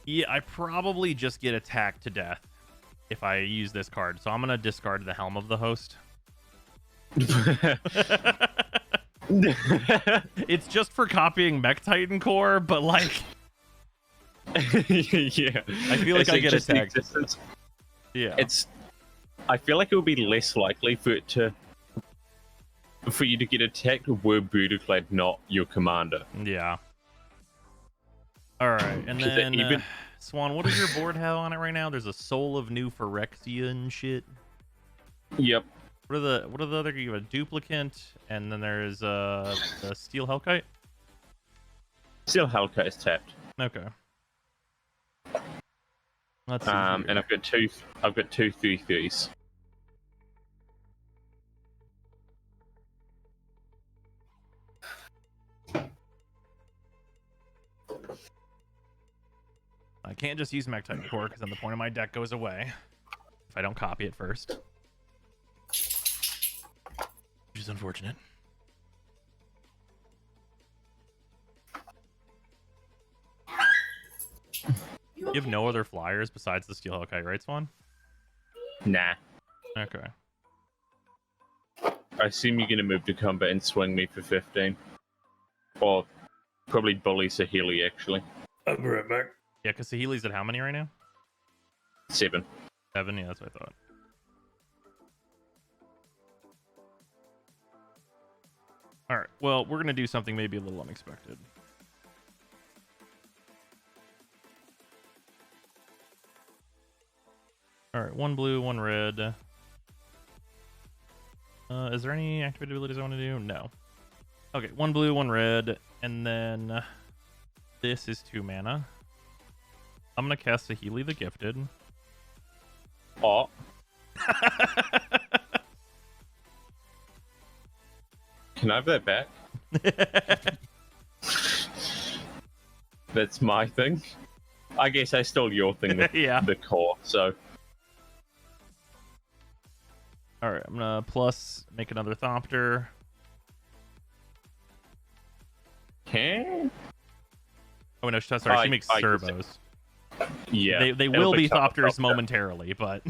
Yeah, I probably just get attacked to death if I use this card. So I'm going to discard the Helm of the Host. It's just for copying Mech Titan Core, but like, Yeah. I feel like It's I get just the attacked. existence. Yeah. I feel like it would be less likely for you to get attacked were Budaclad not your commander. Yeah. All right, and Because then even- Swan, what does your board have on it right now? There's a Soul of New Phyrexia and shit. Yep. What are the other? You have a Duplicant, and then there's the Steel Hellkite. Still Hellcat is tapped. Okay. Let's see. And I've got two 3/3s. I can't just use Mech-Titan Core because then the point of my deck goes away if I don't copy it first. Which is unfortunate. You have no other flyers besides the Steel Hellkite, right, Swan? Nah. Okay. I assume you're gonna move to combat and swing me for 15. Or probably bully Saheeli, actually. I'll be right back. Yeah, because Saheeli's at how many right now? 7. 7? Yeah, that's what I thought. Alright, well, we're going to do something maybe a little unexpected. Alright, 1 blue, 1 red. Is there any activated abilities I want to do? No. Okay, 1 blue, 1 red, and then this is 2 mana. I'm going to cast Saheeli the Gifted. Oh. Can I have that back? That's my thing. I guess I stole your thing, Yeah. the core, so... Alright, I'm gonna plus make another Thopter. Okay. Oh no, sorry, she makes I servos. Yeah. They it'll will be become a Thopters Thopter. momentarily, but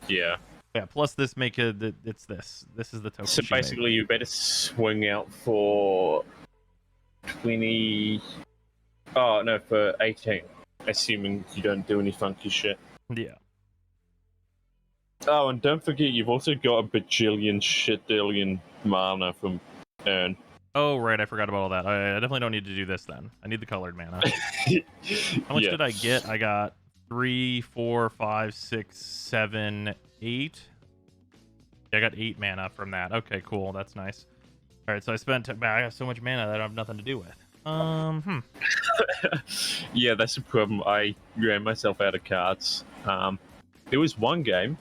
Yeah. yeah, plus this it's this. This is the token. So she made. basically, you better swing out for 20. Oh no, for 18. Assuming you don't do any funky shit. Yeah. Oh, and don't forget, you've also got a bajillion shitdillion mana from Urn. Oh right, I forgot about all that. I definitely don't need to do this then. I need the colored mana. How much did I get? I got 3, 4, 5, 6, 7, 8. Yeah, I got 8 mana from that. Okay, cool. That's nice. All right, so I have so much mana that I have nothing to do with. Yeah, that's the problem. I ran myself out of cards. There was one game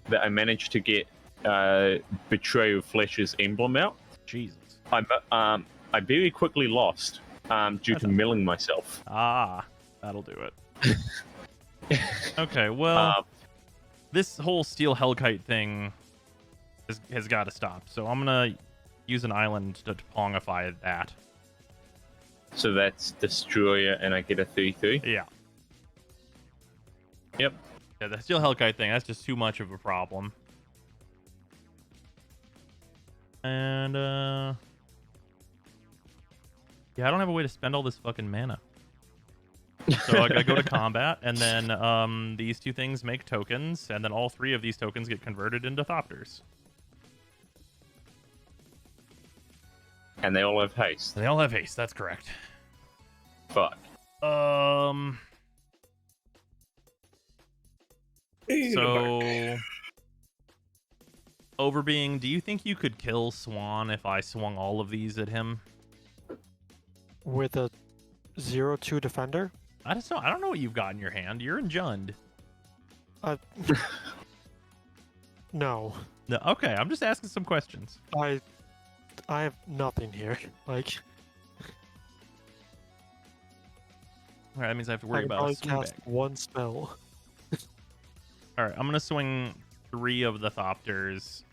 that I managed to get Betrayal of Flesh's emblem out. Jesus. I very quickly lost due to milling myself. Ah, that'll do it. Okay, well, this whole Steel Hellkite thing has got to stop. So I'm gonna use an island to Pongify that. So that's Destroyer, and I get a 3/3. Yeah. Yep. Yeah, the Steel Hellkite thing, that's just too much of a problem. And, yeah, I don't have a way to spend all this fucking mana. So I gotta go to combat, and then these 2 things make tokens, and then all 3 of these tokens get converted into Thopters. And they all have haste. And they all have haste, that's correct. Fuck. So, Overbeing, do you think you could kill Swan if I swung all of these at him? With a 0/2 defender? I don't know what you've got in your hand. You're in Jund. No. No, okay, I'm just asking some questions. I have nothing here. Like, All right, that means I have to I worry can about probably a swing cast back. one spell. All right, I'm gonna swing 3 of the Thopters.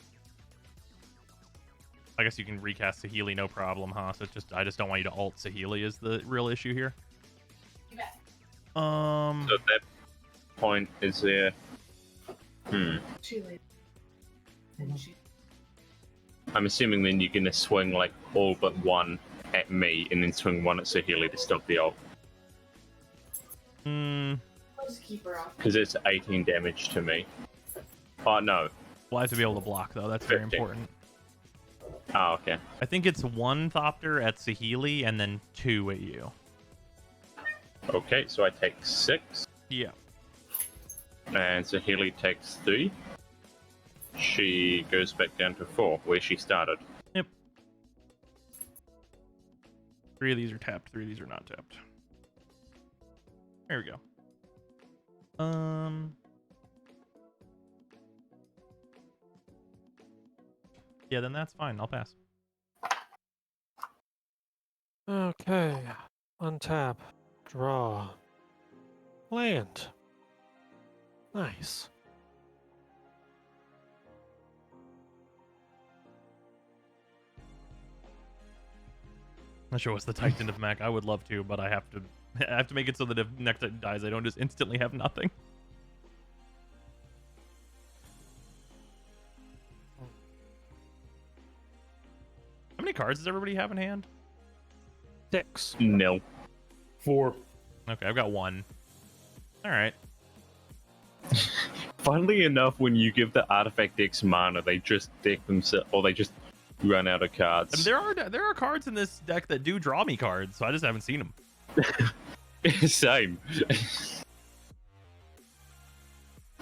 I guess you can recast Saheeli, no problem, huh? So I just don't want you to alt Saheeli is the real issue here. You bet. So at that point, is there... She laid. And she. I'm assuming then you're going to swing, like, all but 1 at me, and then swing 1 at Saheeli to stop the ult. I'll just keep her off. Because it's 18 damage to me. Oh, no. We'll have to be able to block, though. That's very 15. important. Oh, okay. I think it's 1 Thopter at Saheeli and then 2 at you. Okay, so I take 6, Yeah. and Sahili takes 3. She goes back down to 4, where she started. Yep. 3 of these are tapped. 3 of these are not tapped. There we go. Yeah, then that's fine. I'll pass. Okay. Untap. Draw. Land. Nice. Not sure what's the Titan of Mech. I would love to, but I have to make it so that if Nectar dies, I don't just instantly have nothing. How many cards does everybody have in hand? 6. Nil. 4. Okay, I've got 1. All right. Funnily enough, when you give the artifact decks mana, they just deck themselves, or they just run out of cards. And there are cards in this deck that do draw me cards, so I just haven't seen them. Same.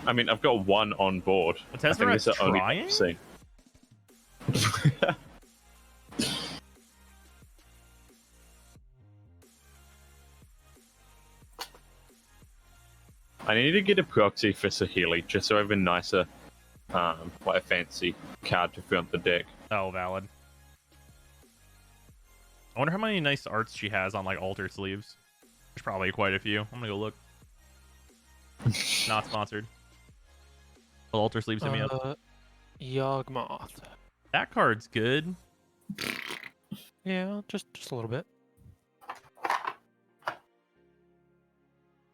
I mean, I've got 1 on board. A I think Tesseract it's the only trying? I've seen. I need to get a proxy for Sahili, just so I have a nicer, like a fancy card to front the deck. Oh, valid. I wonder how many nice arts she has on like altar sleeves. There's probably quite a few. I'm gonna go look. Not sponsored. Will altar sleeves hit me up? Yawgmoth. That card's good. Yeah, just a little bit.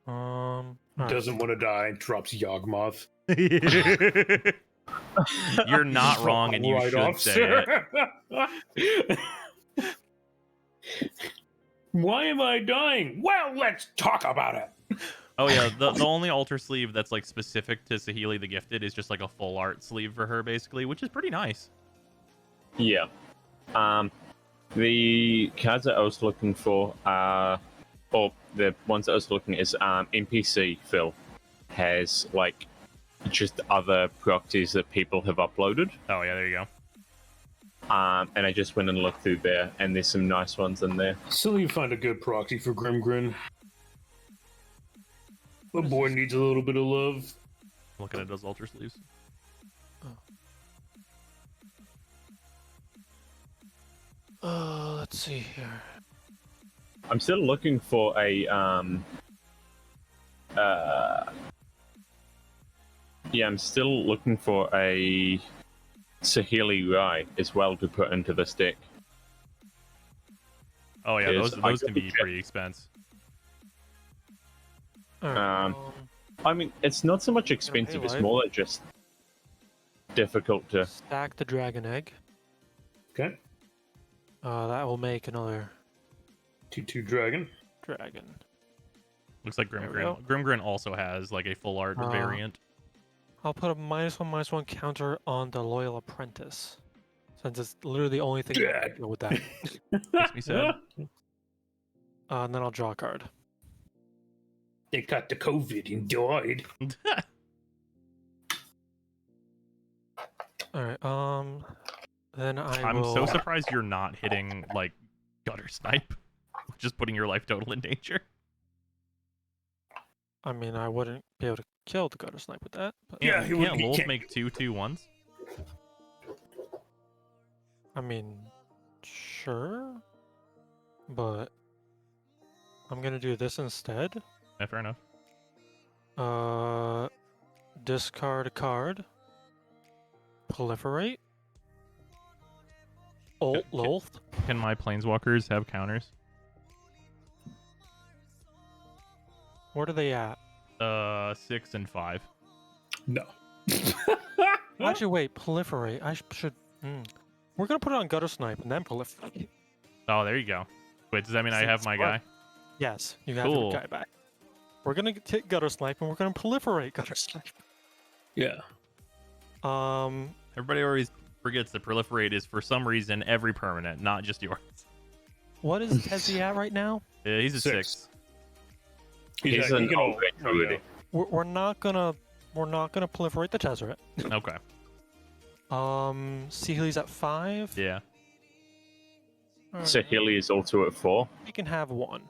Alright. Doesn't want to die. Drops Yawgmoth. You're not wrong, and you Right should off, say it. Why am I dying? Well, let's talk about it. Oh yeah, the only altar sleeve that's like specific to Sahili the Gifted is just like a full art sleeve for her, basically, which is pretty nice. Yeah. The cards that I was looking for are, or the ones that I was looking is NPC Phil has like just other proxies that people have uploaded. Oh yeah, there you go. And I just went and looked through there, and there's some nice ones in there. Still, you find a good proxy for Grimgrin. The boy needs a little bit of love. Looking at those altar sleeves. Let's see here. I'm still looking for a yeah, I'm still looking for a Sahili Rai as well to put into this deck. Oh yeah, Yes, those I can be check. pretty expensive. Alright, I mean, it's not so much expensive; it's life. more like just difficult to. stack the dragon egg. Okay. That will make another 2/2 dragon. dragon. Looks like There we Grimgrin. Grimgrin also has like a full art variant. I'll put a -1/-1 counter on the Loyal Apprentice, since it's literally the only thing I Dead. can deal with that. Makes me sad. And then I'll draw a card. They got the COVID and died. Alright, then I'm will... so surprised you're not hitting like gutter snipe, just putting your life total in danger. I mean, I wouldn't be able to kill the gutter snipe with that. But, Yeah, he would can't be Lulz can't- make 2/2/1s? I mean, sure, but I'm gonna do this instead. Yeah, fair enough. Discard a card. Proliferate. Alt Okay. Lulth. Can my planeswalkers have counters? What are they at? 6 and 5. No. Actually, wait. Proliferate. I should. We're gonna put it on gutter snipe and then proliferate. Oh, there you go. Wait, does that mean I have my guy? Yes, you have Cool. your guy back. We're gonna take gutter snipe and we're gonna proliferate gutter snipe. Yeah. Everybody always forgets that proliferate is for some reason every permanent, not just yours. What is Tezzy at right now? He's a 6. He's he an can old all- vet already. We're not gonna proliferate the Tezzeret. Okay. Sealy's at 5. Yeah. So Hilly is also at 4. He can have 1.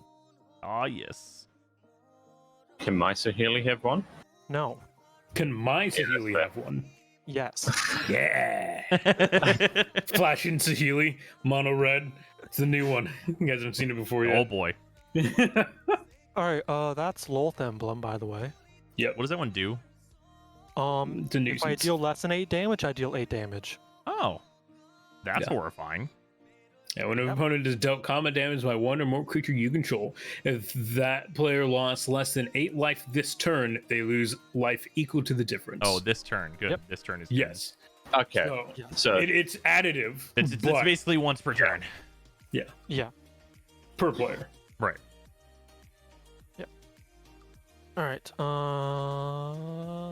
Ah, yes. Can my Sahili have 1? No. Can my Sahili have one? Yes. Yeah. Flashing Sahili, mono red. It's the new one. You guys haven't seen it before Oh yet. boy. All right. That's Lolth emblem, by the way. Yep. What does that one do? It's a If I nuisance. deal less than 8 damage, I deal 8 damage. Oh. That's Yeah. horrifying. Yeah, when an Yep. opponent is dealt combat damage by one or more creature you control, if that player lost less than 8 life this turn, they lose life equal to the difference. Oh, this turn. Good. Yep. This turn is good. yes. Okay. So, So it's additive, It's but basically once per turn. Yeah. per player. Right. All right.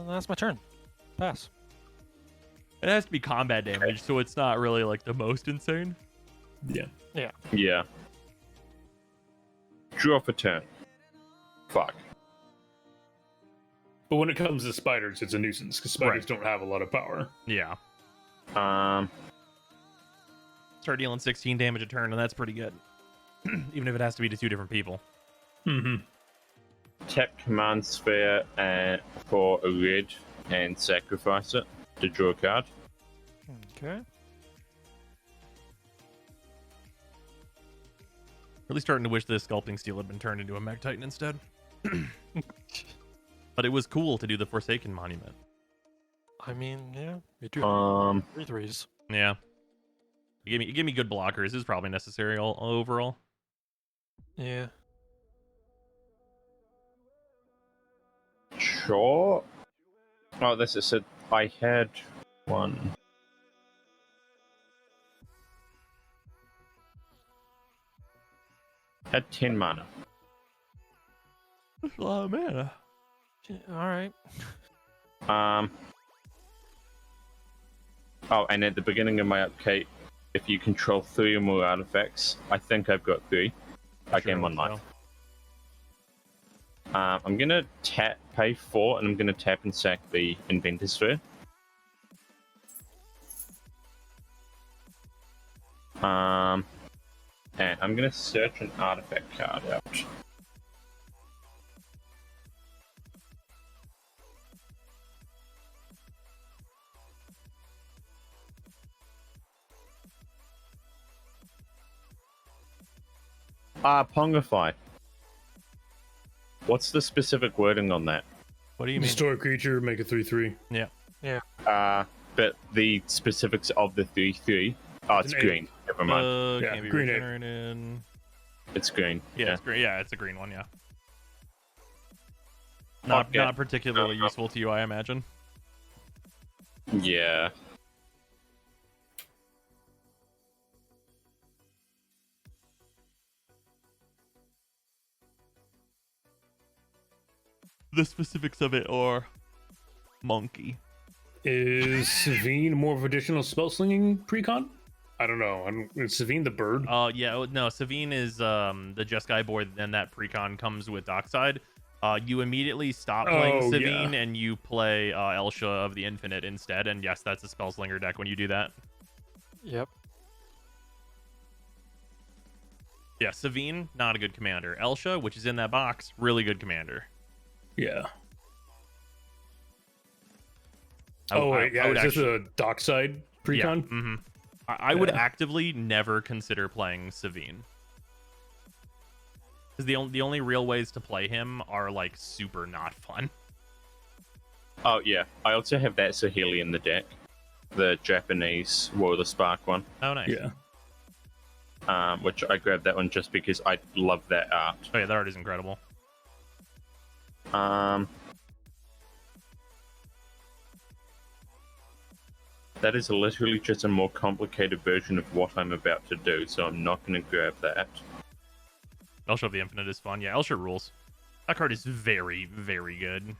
That's my turn. Pass. It has to be combat damage, so it's not really like the most insane. Yeah. yeah. Draw for turn. Fuck. But when it comes to spiders, it's a nuisance because spiders Right. don't have a lot of power. Yeah. Start Start dealing 16 damage a turn, and that's pretty good. Even if it has to be to 2 different people. Mm-hmm. Tap command sphere for a red and sacrifice it to draw a card. Okay. Really starting to wish this Sculpting Steel had been turned into a Mech Titan instead. But it was cool to do the Forsaken Monument. I mean, yeah. You do Um, 3 threes. Yeah. You give me good blockers. This is probably necessary all overall. Yeah. sure. Oh, this is it. I had one. Had 10 mana. That's a lot of mana. All right. Oh, and at the beginning of my upkeep, if you control 3 or more artifacts, I think I've got 3. I gain 1 life. I'm gonna pay 4, and I'm gonna tap and sack the Inventor Sphere. And I'm gonna search an artifact card out. Pongify. What's the specific wording on that? What do you mean? Destroy a creature, make a 3/3. But the specifics of the 3/3. Oh, it's It's an green. Never mind. Yeah, Can't be green eight. regenerated. It's green. Yeah, it's green. Yeah, it's a green one. Yeah. Not Okay. not particularly useful to you, I imagine. Yeah. The specifics of it are monkey. Is Savine more of additional spell slinging precon? I don't know. Is Savine the bird? Yeah, no, Savine is the Jeskai board, and that precon comes with Dockside. You immediately stop playing Oh, Savine yeah. and you play Elsha of the Infinite instead. And yes, that's a Spellslinger deck when you do that. Yep. Yeah, Savine, not a good commander. Elsha, which is in that box, really good commander. Yeah. I- Oh, I- wait, I yeah. would Is this actually- a dockside precon? Yeah, mm-hmm. I would Yeah. actively never consider playing Savine. Because the only real ways to play him are like super not fun. Oh, yeah. I also have that Sahili in the deck. The Japanese War of the Spark one. Oh, nice. Yeah. Which I grabbed that one just because I love that art. Oh, yeah, that art is incredible. That is literally just a more complicated version of what I'm about to do, so I'm not going to grab that. Elsha of the Infinite is fun. Yeah, Elsha rules. That card is very, very good.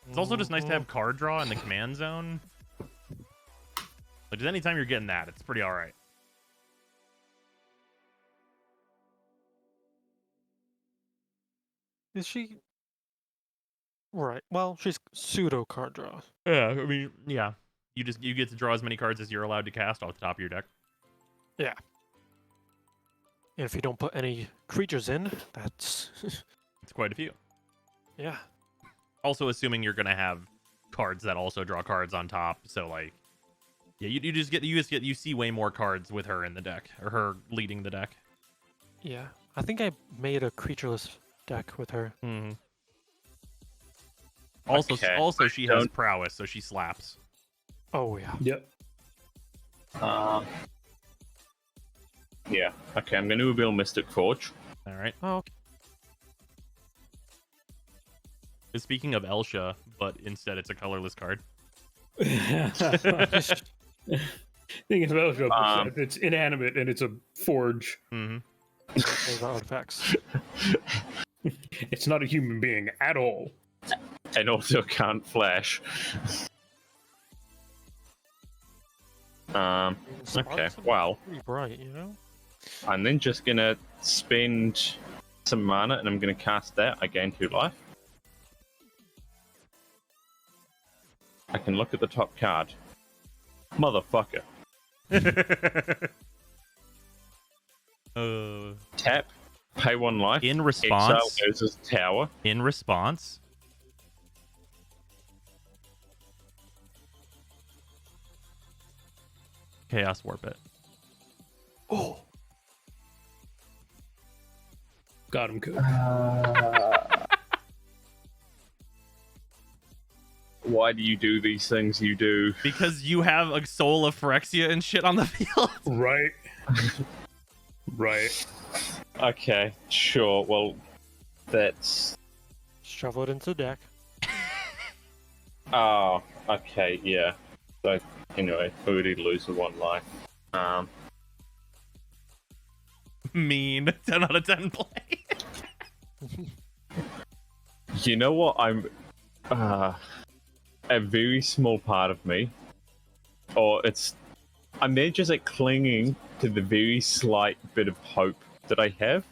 It's also just nice to have card draw in the command zone. Like, just anytime you're getting that, it's pretty alright. Is she? Right. Well, she's pseudo card draw. Yeah, I mean, yeah. You get to draw as many cards as you're allowed to cast off the top of your deck. And if you don't put any creatures in, that's It's quite a few. yeah. Also, assuming you're gonna have cards that also draw cards on top, so like, yeah, you see way more cards with her in the deck, or her leading the deck. Yeah. I think I made a creatureless deck with her. Mm-hmm. Also, Okay, also she has don't- prowess, so she slaps. Oh yeah. Yep. Yeah. Okay, I'm going to reveal Mystic Forge. All right. Oh, okay. Speaking of Elsha, but instead it's a colorless card. Thing is about Um, it's inanimate and it's a forge. Mm-hmm. Those are artifacts. It's not a human being at all. And also can't flash. Okay, Sparks are well, pretty bright, you know. I'm then just going to spend some mana and I'm going to cast that. I gain 2 life. I can look at the top card. Motherfucker. Tap, pay 1 life. In Exile response, Urza's Tower. in response. Chaos Warp it. Oh. Got him, Cook. Why do you do these things you do? Because you have a Soul of Phyrexia and shit on the field. Right. Right. Okay, sure. Well, that's. Shovel it into the deck. Oh, okay, yeah. So, anyway, already lose with 1 life. Mean. 10 out of 10 play. You know what? I'm. A very small part of me, or I'm there just like clinging to the very slight bit of hope that I have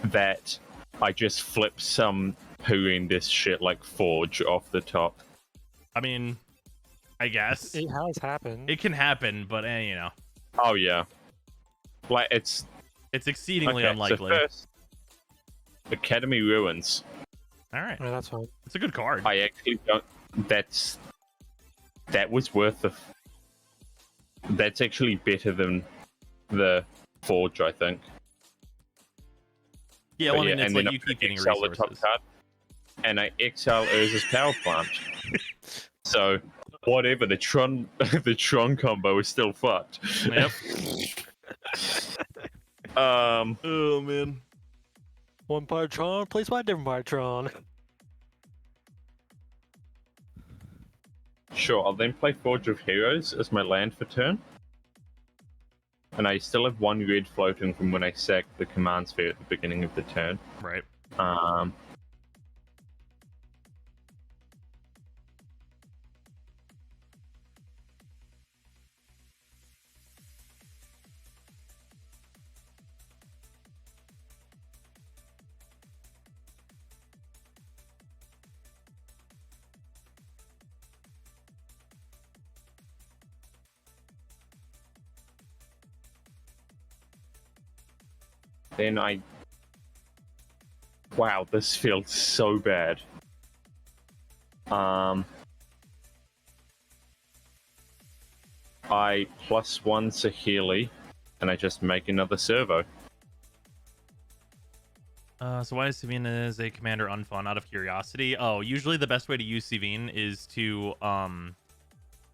that I just flip some horrendous shit like Forge off the top. I mean, I guess. It has happened. It can happen, but you know. Oh, yeah. Like, it's. It's exceedingly Okay, unlikely. so first, Academy Ruins. Alright. Yeah, that's fine. It's a good card. I actually don't. That was worth the. That's actually better than the Forge, I think. Yeah, But well, I mean, yeah, it's and then like I'm you keep gonna getting exile the top resources. card, and I exile Urza's Power Plant. So whatever the Tron, the Tron combo is still fucked. Yep. Oh, man. One Pytron, place by a different Pytron. Sure. I'll then play Forge of Heroes as my land for turn, and I still have 1 red floating from when I sacked the command sphere at the beginning of the turn. Right. Then wow, this feels so bad. I +1 Saheeli, and I just make another servo. So why is Savine as a commander unfun? Out of curiosity. Oh, usually the best way to use Savine is to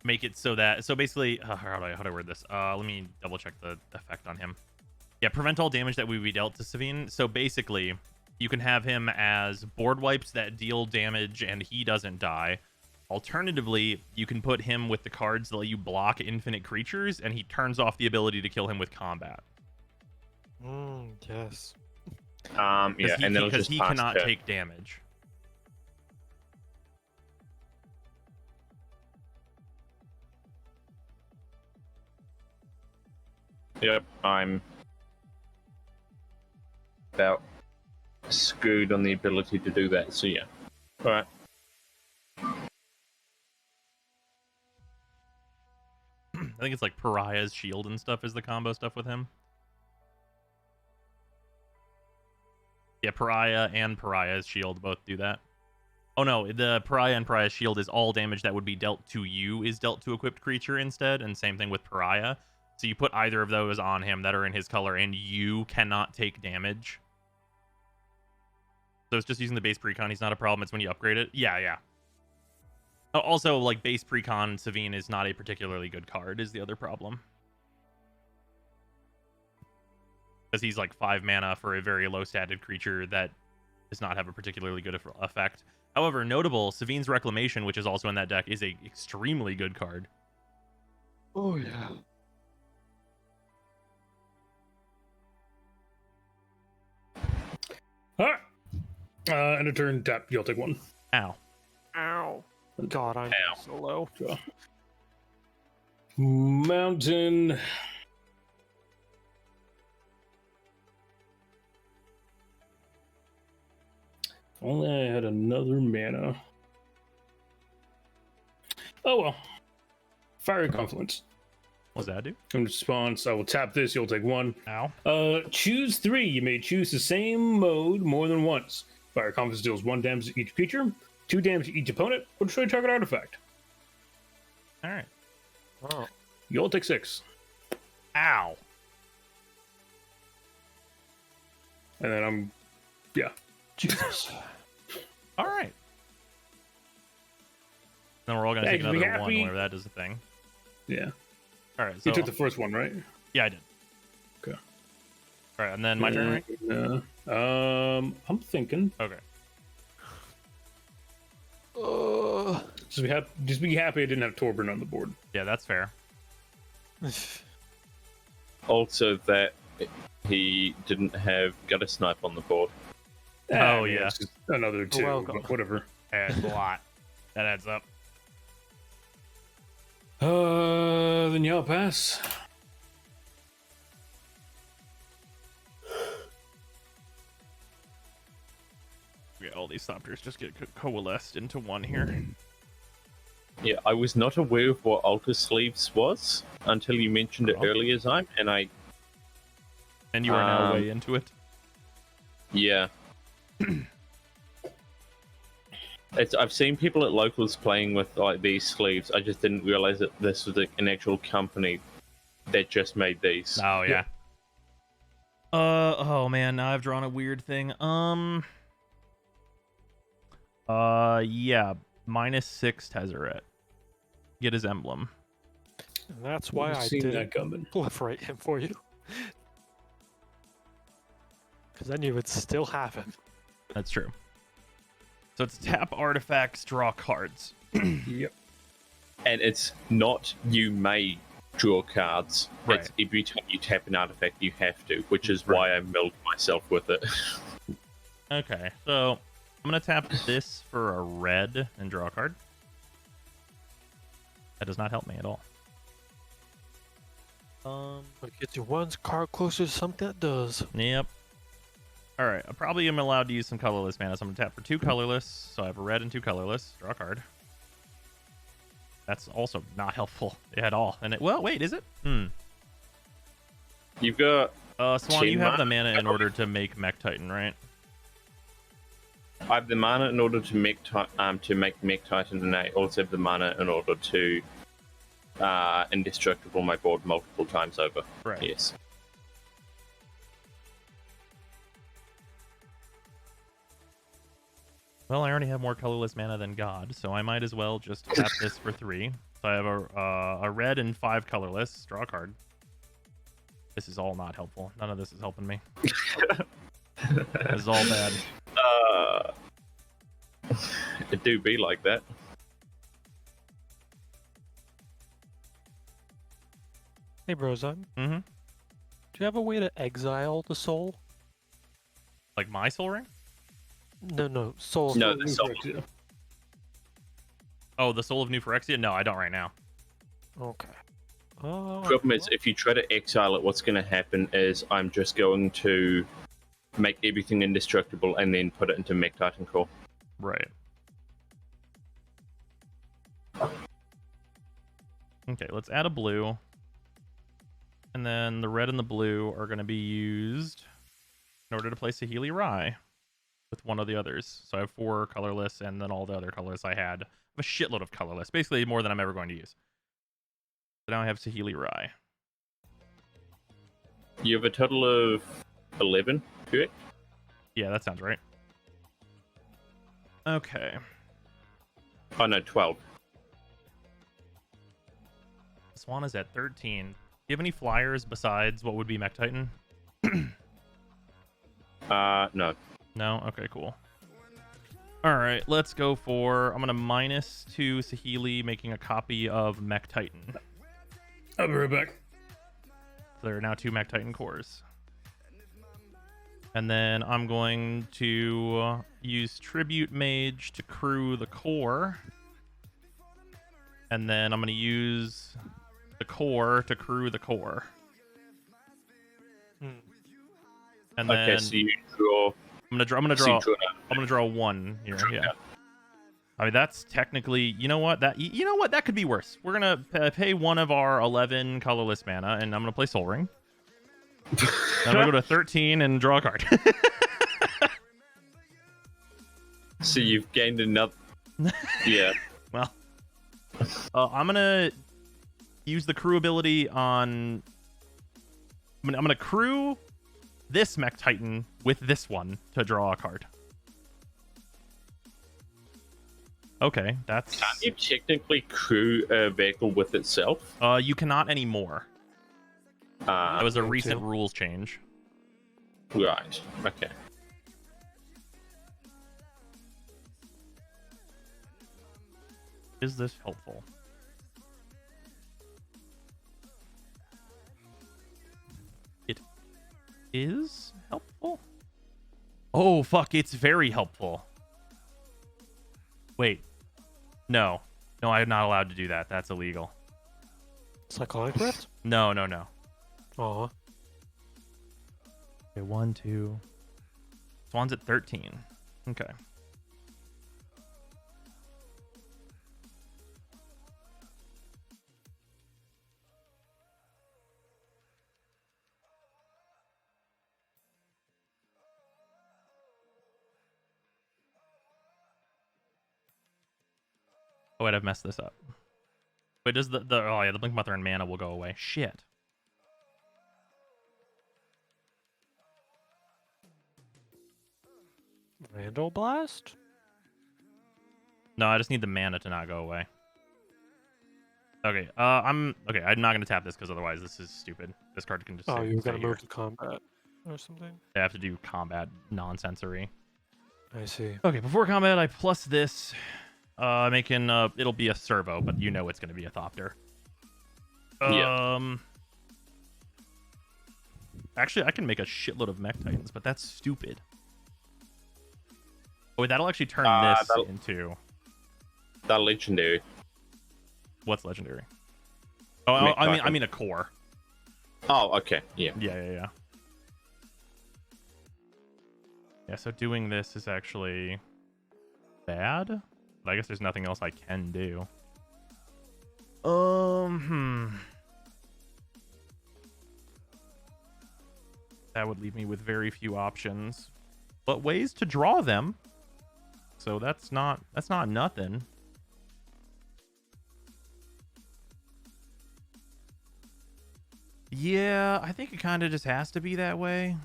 make it so that basically how do I word this? Let me double check the effect on him. Yeah, prevent all damage that would be dealt to Savine. So basically, you can have him as board wipes that deal damage and he doesn't die. Alternatively, you can put him with the cards that let you block infinite creatures, and he turns off the ability to kill him with combat. Yes. Yeah, and then it'll because just he pass cannot turn. take damage. Yep, I'm about screwed on the ability to do that. So yeah. All right. I think it's like Pariah's shield and stuff is the combo stuff with him. Yeah, Pariah and Pariah's shield both do that. Oh no, the Pariah and Pariah's shield is all damage that would be dealt to you is dealt to equipped creature instead, and same thing with Pariah. So you put either of those on him that are in his color, and you cannot take damage. So it's just using the base precon. He's not a problem. It's when you upgrade it. Yeah. Also, like, base precon Savine is not a particularly good card, is the other problem. Because he's like 5 mana for a very low statted creature that does not have a particularly good effect. However, notable, Savine's Reclamation, which is also in that deck, is a extremely good card. Oh, yeah. Alright. End of turn, tap. You'll take 1. Ow. Ow. God, I'm so low. Draw. Mountain. Only I had another mana. Oh well. Fiery Confluence. What does that do? In response, I will tap this, you'll take 1. Ow. Choose 3. You may choose the same mode more than once. Fire Confluence deals 1 damage to each creature, 2 damage to each opponent, or destroy target artifact. Alright. Oh. You'll take 6. Ow. And then yeah. Jesus. Alright. Then we're all going to Hey, take be another 1 happy. whenever that does the thing. Yeah. Alright, so... You took the first one, right? Yeah, I did. Okay. Alright, and then my turn, right? I'm thinking. Okay. Just be happy I didn't have Torburn on the board. Yeah, that's fair. Also, that he didn't have Gutter Snipe on the board. Oh, I mean, yeah. it's just another 2, welcome. but whatever. That's a lot. That adds up. Then y'all pass. Yeah, all these Thopters just get coalesced into one here. Yeah, I was not aware of what Alter Sleeves was until you mentioned it Oh. earlier, Zyme, and And you are now way into it. yeah. I've seen people at locals playing with like these sleeves. I just didn't realize that this was an actual company that just made these. Oh, yeah. Oh, man, now I've drawn a weird thing. Yeah, -6 Tezzeret. Get his emblem. And that's why I seen didn't that coming. proliferate him for you. Because then you would still have him. That's true. So it's tap artifacts, draw cards. Yep. And it's not you may draw cards. Right. It's every time you tap an artifact, you have to, which is why I milled myself with it. Okay, so I'm going to tap this for a red and draw a card. That does not help me at all. But gets you one card closer to something that does. Yep. All right, I probably am allowed to use some colorless mana, so I'm going to tap for 2 colorless. So I have a red and 2 colorless. Draw a card. That's also not helpful at all. And well, wait, is it? You've got Swan, you have the mana? mana in order to make Mech Titan, right? I have the mana in order to make Mech Titan, and I also have the mana in order to indestructible my board multiple times over. Right. Yes. Well, I already have more colorless mana than God, so I might as well just tap this for 3. So I have a red and 5 colorless. Draw a card. This is all not helpful. None of this is helping me. This is all bad. It do be like that. Hey, Brozon, Mm-hmm. do you have a way to exile the soul? Like my Soul Ring? No, soul. No, the soul. Oh, the Soul of New Phyrexia? No, I don't right now. Okay. Problem is, if you try to exile it, what's going to happen is I'm just going to make everything indestructible, and then put it into Mech Titan core. Right. Okay, let's add a blue. And then the red and the blue are going to be used in order to place a Healy Rye with one of the others. So I have 4 colorless, and then all the other colors I had. I have a shitload of colorless, basically more than I'm ever going to use. So now I have Saheeli Rye. You have a total of 11, correct? Yeah, that sounds right. Okay. Oh no, 12. Swan is at 13. Do you have any flyers besides what would be Mech Titan? No. No? Okay, cool. Alright, let's go for... I'm going to -2 Saheeli, making a copy of Mech Titan. I'll be right back. So there are now 2 Mech Titan cores. And then I'm going to use Tribute Mage to crew the core. And then I'm going to use the core to crew the core. And then Okay, so you draw. I'm gonna draw 1 here. Yeah. I mean, that's technically, you know what? That could be worse. We're gonna pay one of our 11 colorless mana, and I'm gonna play Soul Ring. I'm gonna go to 13 and draw a card. So you've gained another. Yeah. Well, I'm gonna use the crew ability on. I'm gonna crew this Mech Titan with this one to draw a card. Okay, that's... Can't you technically crew a vehicle with itself? You cannot anymore. That was a recent rules change. Right, okay. Is this helpful? It is helpful? Oh, fuck, it's very helpful. Wait. No. No, I'm not allowed to do that. That's illegal. Cyclonic Rift? No. Aw. Okay, 1, 2. Swan's at 13. Okay. Oh, wait, I've messed this up. Wait, does the oh yeah, the Blink Mother and mana will go away. Shit. Vandal Blast? No, I just need the mana to not go away. Okay, I'm not gonna tap this because otherwise this is stupid. This card can just Oh, you're stay gonna here. move to combat or something? I have to do combat nonsensory. I see. Okay, before combat, I plus this, making it'll be a servo, but you know it's gonna be a Thopter. Yeah. Actually, I can make a shitload of Mech Titans, but that's stupid. Oh, wait, that'll actually turn this into... That legendary. What's legendary? Oh, Mech I Titan. mean a core. Oh, okay, yeah. Yeah. Yeah, so doing this is actually bad. But I guess there's nothing else I can do. That would leave me with very few options, but ways to draw them. So that's not nothing. Yeah, I think it kind of just has to be that way.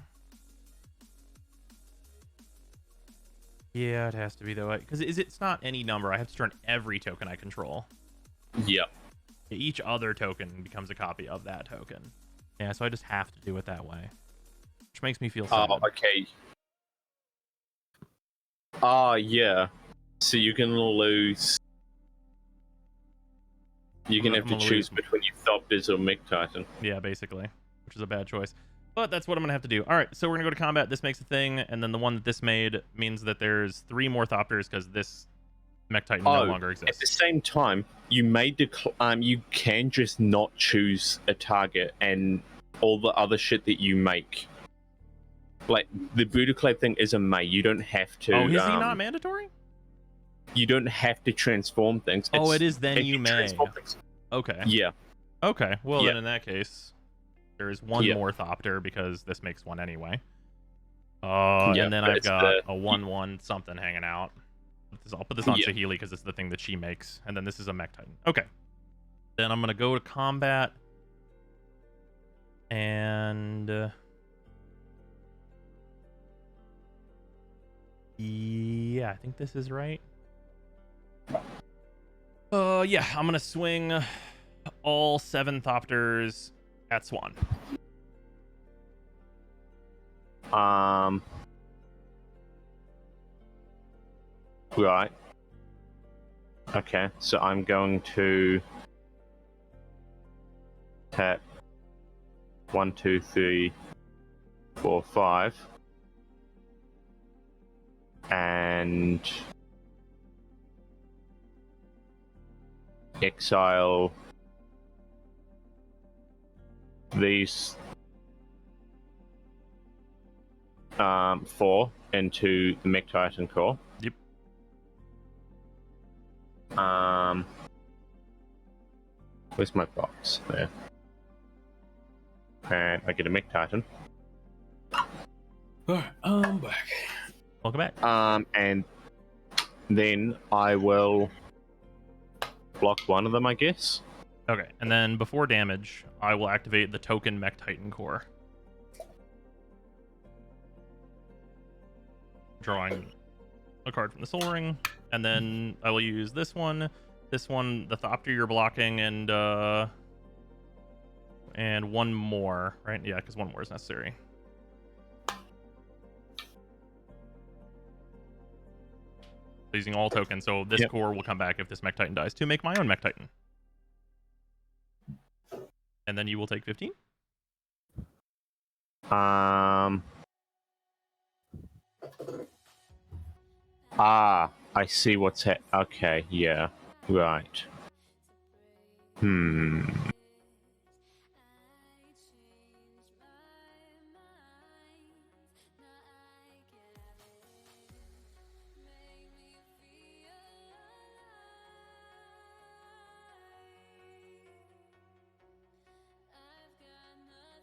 Yeah, it has to be that way. Because it's not any number. I have to turn every token I control. Yep. Each other token becomes a copy of that token. Yeah, so I just have to do it that way. Which makes me feel sad. Oh, okay. Yeah. So you can lose. You're gonna have to choose between your Thopters or Mech Titan. Yeah, basically. Which is a bad choice. But that's what I'm going to have to do. Alright, so we're going to go to combat. This makes a thing. And then the one that this made means that there's 3 more Thopters because this Mech Titan no longer At the exists. same time, you may you can just not choose a target, and all the other shit that you make Like the Budoclad thing is a may. You don't have to. Oh, is he not mandatory? You don't have to transform things. Oh, It's- it is then if you may. transform things- Okay. Yeah. Okay. Well, Yeah. then in that case, there is one Yeah. more Thopter because this makes one anyway. Yeah, And then but I've it's got the- a 1/1 something hanging out. I'll put this on Yeah. Saheeli because it's the thing that she makes, and then this is a Mech Titan. Okay. Then I'm gonna go to combat, and yeah, I think this is right. Yeah, I'm gonna swing all 7 Thopters at Swan. Right. Okay, so I'm going to tap 1, 2, 3, 4, 5, and exile these 4 into the Mech Titan core. Yep. Where's my box? There. And I get a Mech Titan. Alright, I'm back. Welcome back. And then I will block one of them, I guess. Okay, and then before damage, I will activate the token Mech Titan core. Drawing a card from the Soul Ring, and then I will use this one, the Thopter you're blocking, and one more, right? Yeah, because one more is necessary. Using all tokens, so this Yep. core will come back if this Mech Titan dies to make my own Mech Titan. And then you will take 15? I see what's okay, yeah. Right.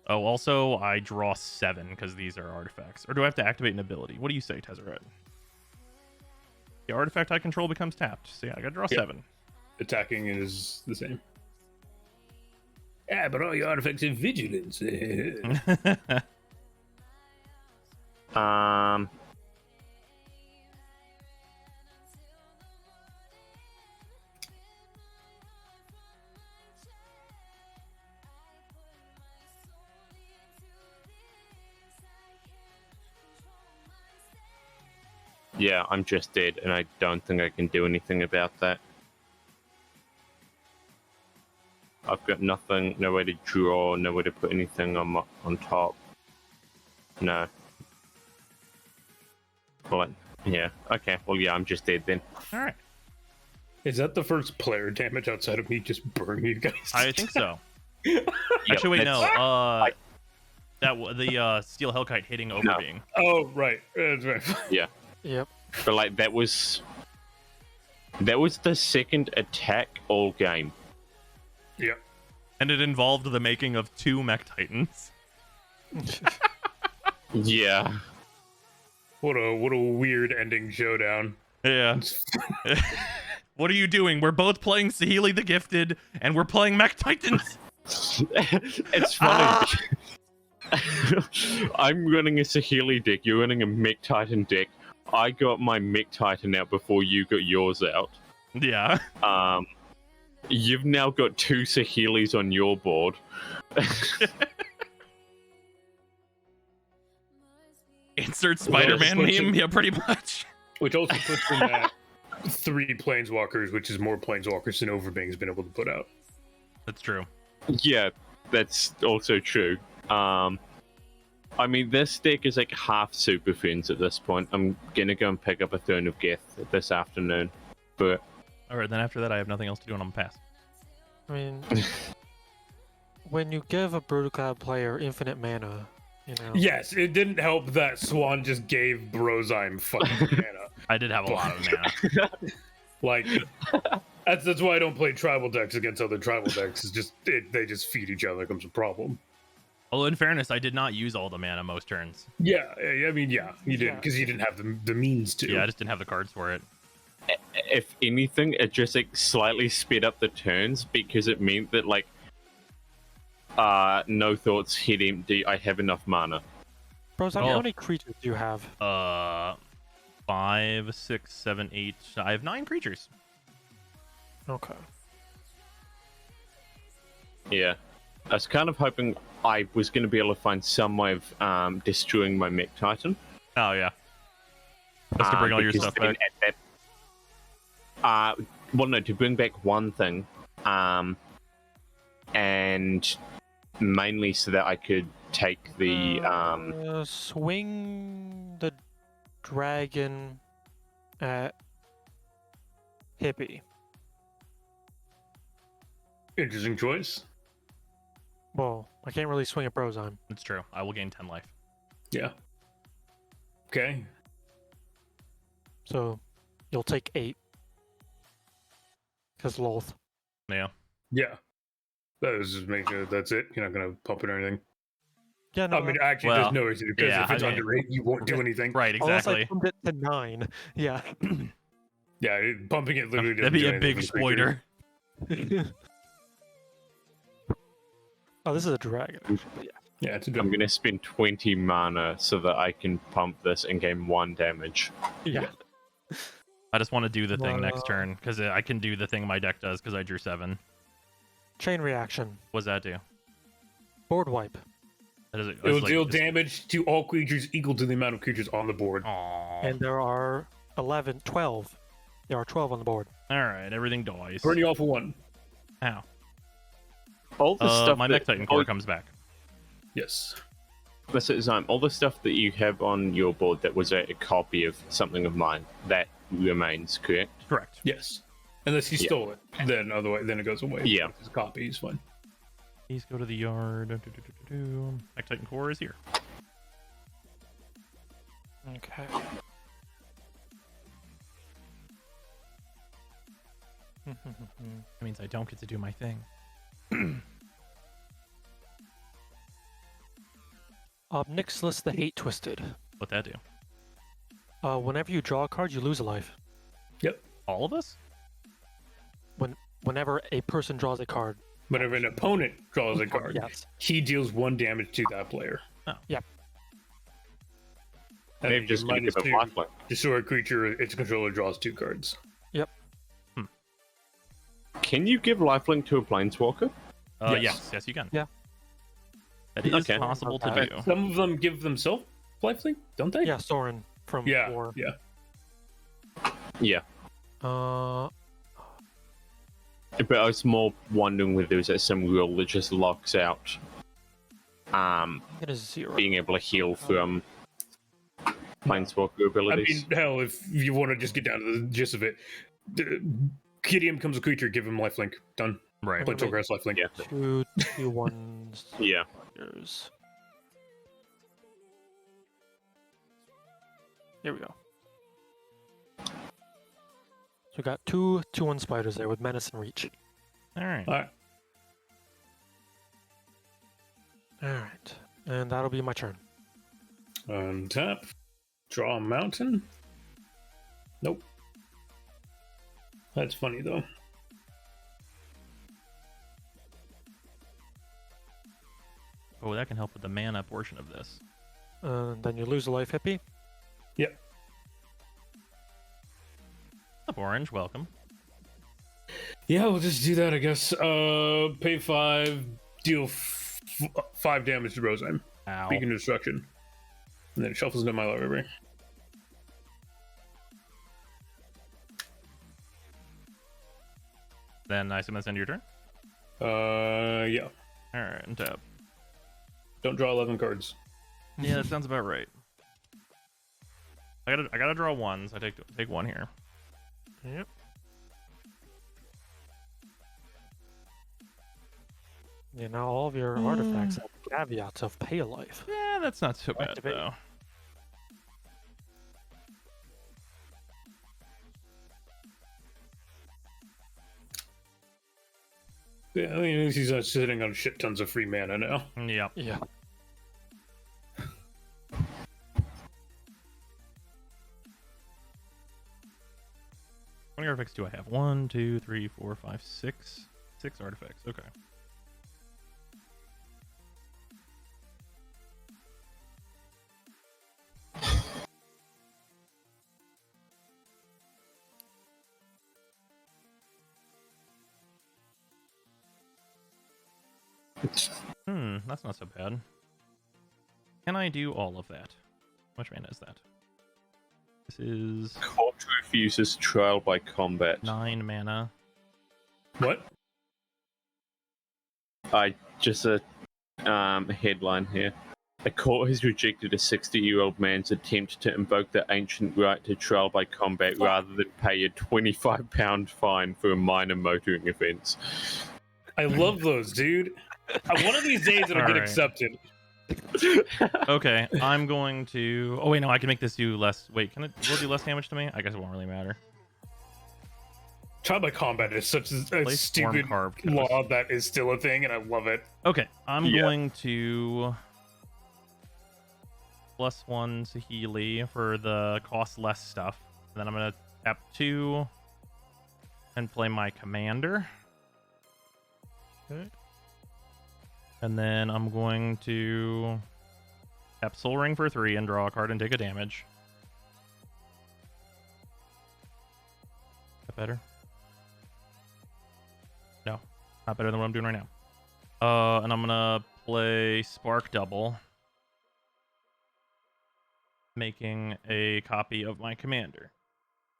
Oh, also, I draw 7 because these are artifacts. Or do I have to activate an ability? What do you say, Tezzeret? The artifact I control becomes tapped. So yeah, I gotta draw 7. Attacking is the same. Yeah, but all your artifacts have vigilance. Yeah, I'm just dead, and I don't think I can do anything about that. I've got nothing, no way to draw, no way to put anything on top. No. Well, yeah. Okay. Well, yeah, I'm just dead then. Alright. Is that the first player damage outside of me just burning you guys? I think so. Yep, Actually, wait, no. that's- The Steel Hellkite hitting Overbeing. Oh, right. That's right. Yeah. Yep. But like that was the second attack all game. Yeah. And it involved the making of 2 Mech Titans. Yeah. What a weird ending showdown. Yeah. What are you doing? We're both playing Saheeli the Gifted, and we're playing Mech Titans. It's funny. I'm running a Saheeli deck. You're running a Mech Titan deck. I got my Mech Titan out before you got yours out. Yeah. You've now got 2 Saheelis on your board. Insert Spider-Man Well, meme. Yeah, pretty much. Which also puts them at 3 planeswalkers, which is more planeswalkers than Overbeing's been able to put out. That's true. Yeah, that's also true. I mean, this deck is like half Super Friends at this point. I'm gonna go and pick up a Throne of Geth this afternoon. But Alright, then after that, I have nothing else to do, and I'm gonna pass. I mean, when you give a Brutoclad player infinite mana, You know. Yes, it didn't help that Swan just gave Brozyme fucking mana. I did have a lot of mana. Like, that's why I don't play tribal decks against other tribal decks. It's just they just feed each other. Becomes a problem. Although in fairness, I did not use all the mana most turns. Yeah, I mean, yeah, you did because you didn't have the means to. Yeah, I just didn't have the cards for it. If anything, it just like slightly sped up the turns because it meant that like no thoughts, head empty, I have enough mana. Bros, how Oh. many creatures do you have? 5, 6, 7, 8. I have 9 creatures. Okay. Yeah. I was kind of hoping I was going to be able to find some way of destroying my Mech Titan. Oh yeah. Just to bring all your because stuff then back. at that, well, no, to bring back one thing, and mainly so that I could take the Swing the dragon at Hippie. Interesting choice. Well, I can't really swing at Brozyme. It's true. I will gain 10 life. Yeah. Okay. So you'll take 8. Because Loth. Yeah. Yeah. That was just making sure that's it. You're not gonna pump it or anything. Yeah, no. I mean, actually, Well, there's no reason because yeah, if it's I mean- under 8, you won't do anything. Right, unless I exactly. pumped it to 9. Yeah. Yeah, pumping it literally doesn't That'd be do a anything big for the creature. spoiler. Oh, this is a dragon. Actually. Yeah, it's a I'm dumb. going to spend 20 mana so that I can pump this and gain 1 damage. Yeah. I just want to do the thing next Wow. turn because I can do the thing my deck does because I drew 7. Chain reaction. What does that do? Board wipe. That is, It will deal damage to all creatures equal to the amount of creatures on the board. Aww. And there are 12. There are 12 on the board. All right, everything dies. Burn you all for 1. Ow. All the stuff My that, Mech Titan core comes back. Yes. This is, all the stuff that you have on your board that was a copy of something of mine, that remains, correct? Correct. Yes. Unless you Yeah. stole it, then otherwise, then it goes away. Yeah. If it's a copy, it's fine. Please go to the yard. Mech Titan core is here. Okay. That means I don't get to do my thing. Obnixilus the Hate Twisted. What that do? Whenever you draw a card, you lose a life. All of us? Whenever a person draws a card. Whenever an opponent draws a card, Yes. he deals 1 damage to that player. Oh. Yep. And They've then just going to minus give it 2, lifelink. destroy a creature, its controller draws 2 cards. Can you give lifelink to a planeswalker? Yes, you can. Yeah. That is Okay. possible to Okay. do. Some of them give themselves lifelink, don't they? Yeah, Soren from Yeah. War. Yeah. Yeah. Uh, But I was more wondering whether there's some rule that just locks out it is 0. being able to heal from planeswalker I abilities. mean, hell, if you want to just get down to the gist of it, Kidium becomes a creature, give him lifelink. Done. Right. Play Toggrass lifelink. Yeah. 2 1s. Yeah. Here we go. So we got 2 2/1 spiders there with menace and reach. All right. All right. Alright. And that'll be my turn. Tap. Draw a mountain. Nope. That's funny though. Oh, that can help with the mana portion of this. Then you lose a life, Hippie. Yep. Up, Orange. Welcome. Yeah, we'll just do that, I guess. Pay 5, deal 5 damage to Brozyme. Ow. Beacon of Destruction. And then it shuffles into my library. Then I assume that's end of your turn. Yeah. All right, and tap. Don't draw 11 cards. Yeah, that sounds about right. I gotta draw ones. I take one here. Yep. Yeah, now all of your artifacts have caveats of pay life. Yeah, that's not so bad Activate. though. Yeah, I mean, he's not sitting on shit tons of free mana now. Yep. Yeah. How many artifacts do I have? 1, 2, 3, 4, 5, 6. 6 artifacts. Okay. That's not so bad. Can I do all of that? How much mana is that? This is Court refuses trial by combat. 9 mana. What? I just a headline here. A court has rejected a 60-year-old man's attempt to invoke the ancient right to trial by combat rather than pay a £25 fine for a minor motoring offence. I love those, dude. One of these days it'll get Alright. accepted. Okay, I'm going to... Oh, wait, no, I can make this do less... Wait, will it do less damage to me? I guess it won't really matter. Trial by combat is such a Place stupid Stormcarb Coast. law that is still a thing, and I love it. Okay, I'm Yeah. going to... +1 Saheeli for the cost less stuff. And then I'm going to tap 2 and play my commander. Okay. And then I'm going to tap Soul Ring for 3 and draw a card and take a damage. Is that better? No, not better than what I'm doing right now. And I'm gonna play Spark Double, making a copy of my commander.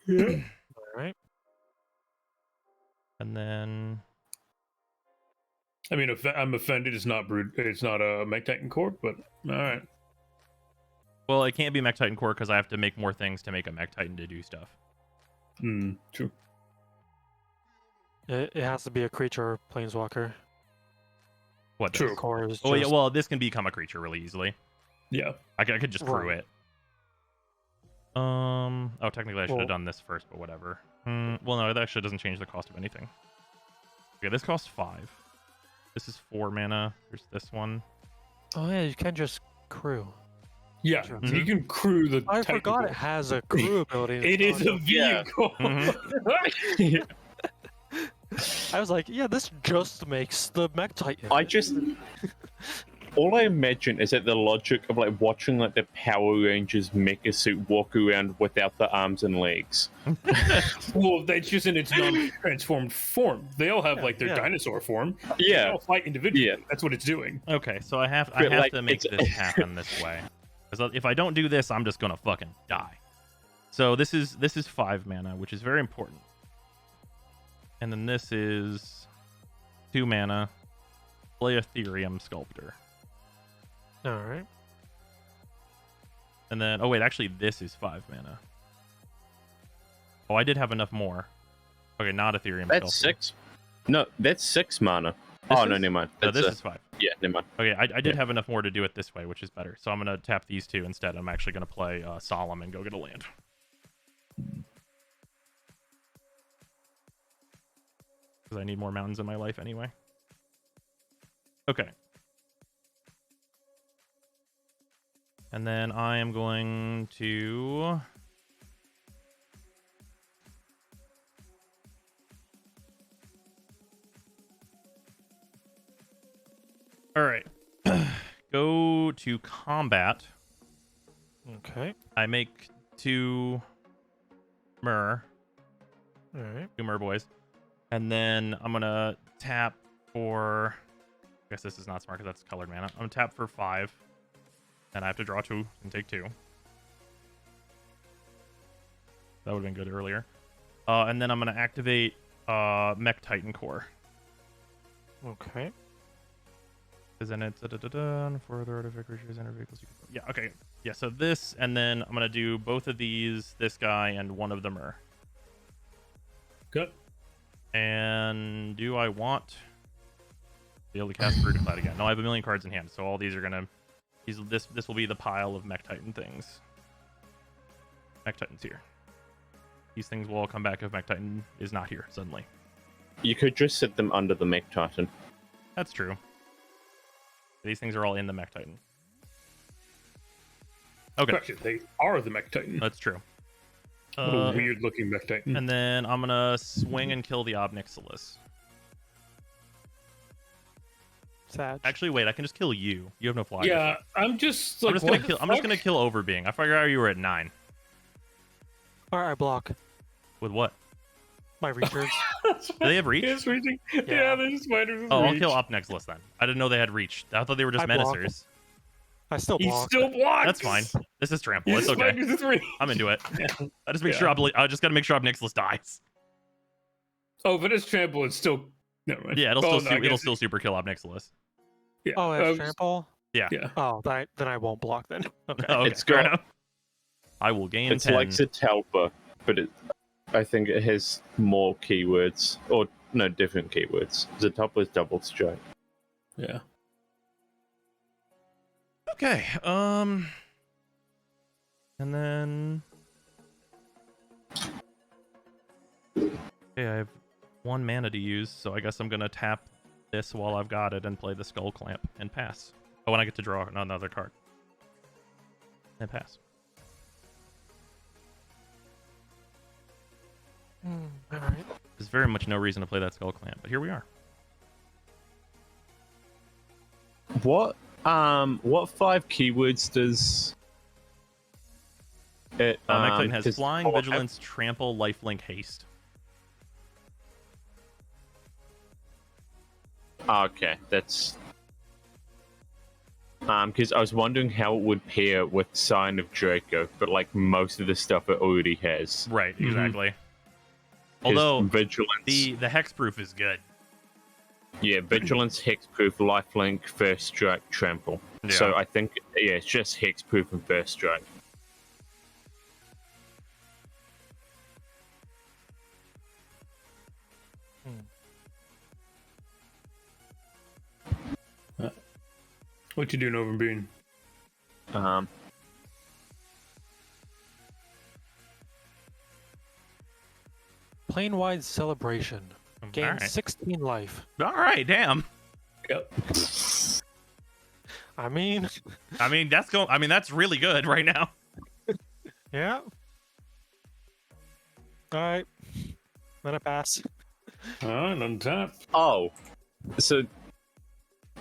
All right. And then I mean, I'm offended. It's not It's not a Mech Titan Corp, but all right. well, it can't be Mech Titan Core because I have to make more things to make a Mech Titan to do stuff. True. It has to be a creature or planeswalker. What does? True. Core is Oh yeah, just- well, this can become a creature really easily. Yeah. I could just crew Right. it. Oh, technically I should Well- have done this first, but whatever. Well, no, it actually doesn't change the cost of anything. Okay, this costs 5. This is 4 mana. There's this one. Oh yeah, you can just crew. Yeah. Sure. You can crew the. I Titan forgot Corp. it has a crew ability. It is a Yeah. vehicle. I was like, yeah, this just makes the Mech Titan. I just... All I imagine is that the logic of like watching like the Power Rangers mecha suit walk around without the arms and legs. Well, that's just in its non-transformed form. They all have like their yeah. dinosaur form. They Yeah. all fight individually. Yeah. That's what it's doing. Okay, so I have But, like, to make it's- this happen this way. Because if I don't do this, I'm just gonna fucking die. So this is 5 mana, which is very important. And then this is 2 mana. Play Ethereum Sculptor. All right. And then, oh wait, actually this is 5 mana. Oh, I did have enough more. Okay, not Ethereum That's Sculptor. 6. No, that's 6 mana. This Oh, no, is? never mind. No, That's this is 5. yeah, never mind. Okay, I did have enough more to do it this way, which is better. So I'm going to tap these 2 instead. I'm actually going to play Solemn and go get a land. Because I need more mountains in my life anyway. Okay. And then I am going to... All right. Go to combat. Okay. I make 2 Myr, All right. 2 Myr boys. And then I'm going to tap for... I guess this is not smart because that's colored mana. I'm going to tap for 5. And I have to draw 2 and take 2. That would have been good earlier. And then I'm going to activate Mech Titan Core. Okay. Because then it's and further artifact creatures and vehicles you can... Yeah, okay. Yeah, so this, and then I'm going to do both of these, this guy, and one of the Myr. Good. And do I want Be able to cast Fruited Cloud again. No, I have a million cards in hand, so all these are gonna. This will be the pile of Mech Titan things. Mech Titan's here. These things will all come back if Mech Titan is not here suddenly. You could just sit them under the Mech Titan. That's true. These things are all in the Mech Titan. Okay, Actually, they are the Mech Titan. that's true. What a weird looking Mech Titan. And then I'm gonna swing and kill the Obnixilis. Sad. Actually, wait, I can just kill you. You have no fly. Yeah, I'm just like, I'm just gonna kill Overbeing. I figured out you were at 9. Alright, I block. With what? My reaches. Do they have reach? It's reaching. Yeah. Yeah, there's spiders. with Oh, I'll reach. kill Obnixilis then. I didn't know they had reach. I thought they were just I block. menacers. I still He block. still blocks. That's fine. This is trample. He's It's okay. spiders with reach. I'm into it. Yeah. I just make Yeah. sure I just gotta make sure Obnixilis dies. Oh, but it's trample. It's still. Never mind. Yeah, it'll Oh, still no, I it'll guess still super kill Obnixilis. Yeah. Oh, it's trample? Yeah. Oh, then I won't block then. Okay. Okay, It's fair got- enough. I will gain It's 10. like Zatalpa, but I think it has more keywords. Or, no, different keywords. Zatalpa is double strike. Yeah. Okay. And then. Okay, I have 1 mana to use, so I guess I'm gonna tap this while I've got it and play the Skull Clamp and pass. Oh, when I get to draw another card. And pass. Alright. There's very much no reason to play that Skull Clamp, but here we are. What 5 keywords does it? Mech Titan has does- Flying, oh, Vigilance, Trample, Lifelink, Haste. Okay, that's because I was wondering how it would pair with Sign of Draco, but like most of the stuff it already has. Right, Mhm. exactly. 'Cause Although Vigilance, the Hexproof is good. yeah, Vigilance, Hexproof, Lifelink, First Strike, Trample. So Yeah. I think it's just Hexproof and First Strike. What you doing over being? Plane-wide celebration. Gain Alright. 16 life. Alright, damn. Yep. I mean, that's really good right now. yeah. Alright. Then I pass. Alright, on top. Oh, so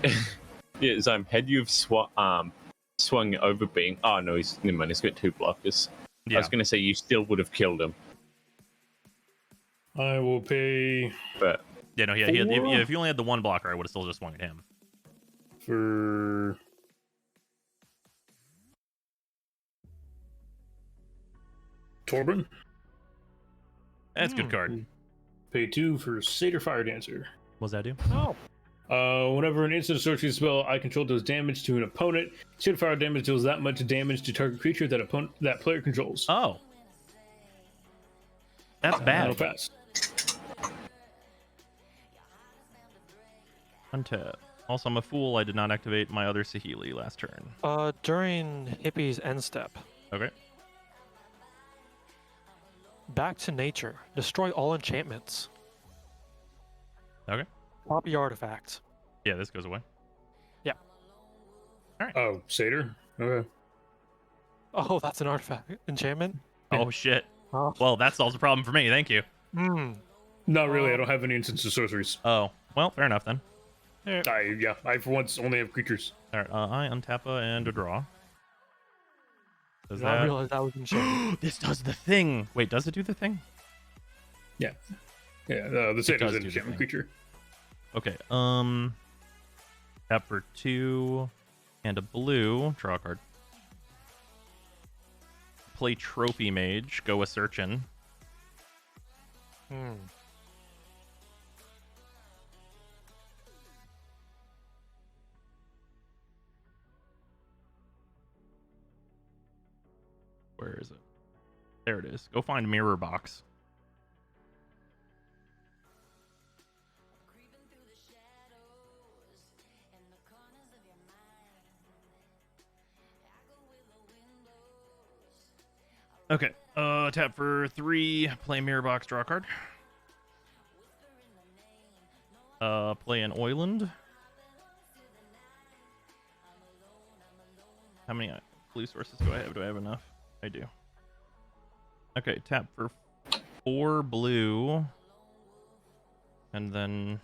yeah, Zome, had you have swung over being? Oh no, never mind. He's got 2 blockers. I Yeah. was gonna say you still would have killed him, I will pay but Yeah, no, he had, Four? if you only had the 1 blocker, I would have still just swung at him. for Torben. That's a good card. Pay 2 for Satyr Fire Dancer. What does that do? Oh. Whenever an instant sorcery spell I control does damage to an opponent, Satyr Fire damage deals that much damage to target creature that player controls. Oh. That's I'll bad. pass. Untap. Also, I'm a fool. I did not activate my other Saheeli last turn. During Hippie's end step, Okay. back to nature. Destroy all enchantments. Okay. Copy artifacts. Yeah, this goes away. Oh, Satyr? Okay. Oh, that's an artifact. Enchantment? Oh, shit. Oh. Well, that solves the problem for me. Thank you. Hmm. Not really, I don't have any instants of sorceries. Oh, well, fair enough then. I for once only have creatures. All right, I untap and a draw. Does Did not that? realize that was enchantment. This does the thing. Wait, does it do the thing? Yeah, the Satyr's does an do the enchantment thing. creature. Okay. Tap for 2 and a blue. Draw a card. Play Trophy Mage. Go a Searchin'. Hmm. Where is it? There it is. Go find Mirror Box. Okay. Tap for 3. Play Mirror Box. Draw a card. Play an Oiland. How many blue sources do I have? Do I have enough? I do. Okay, tap for 4 blue. And then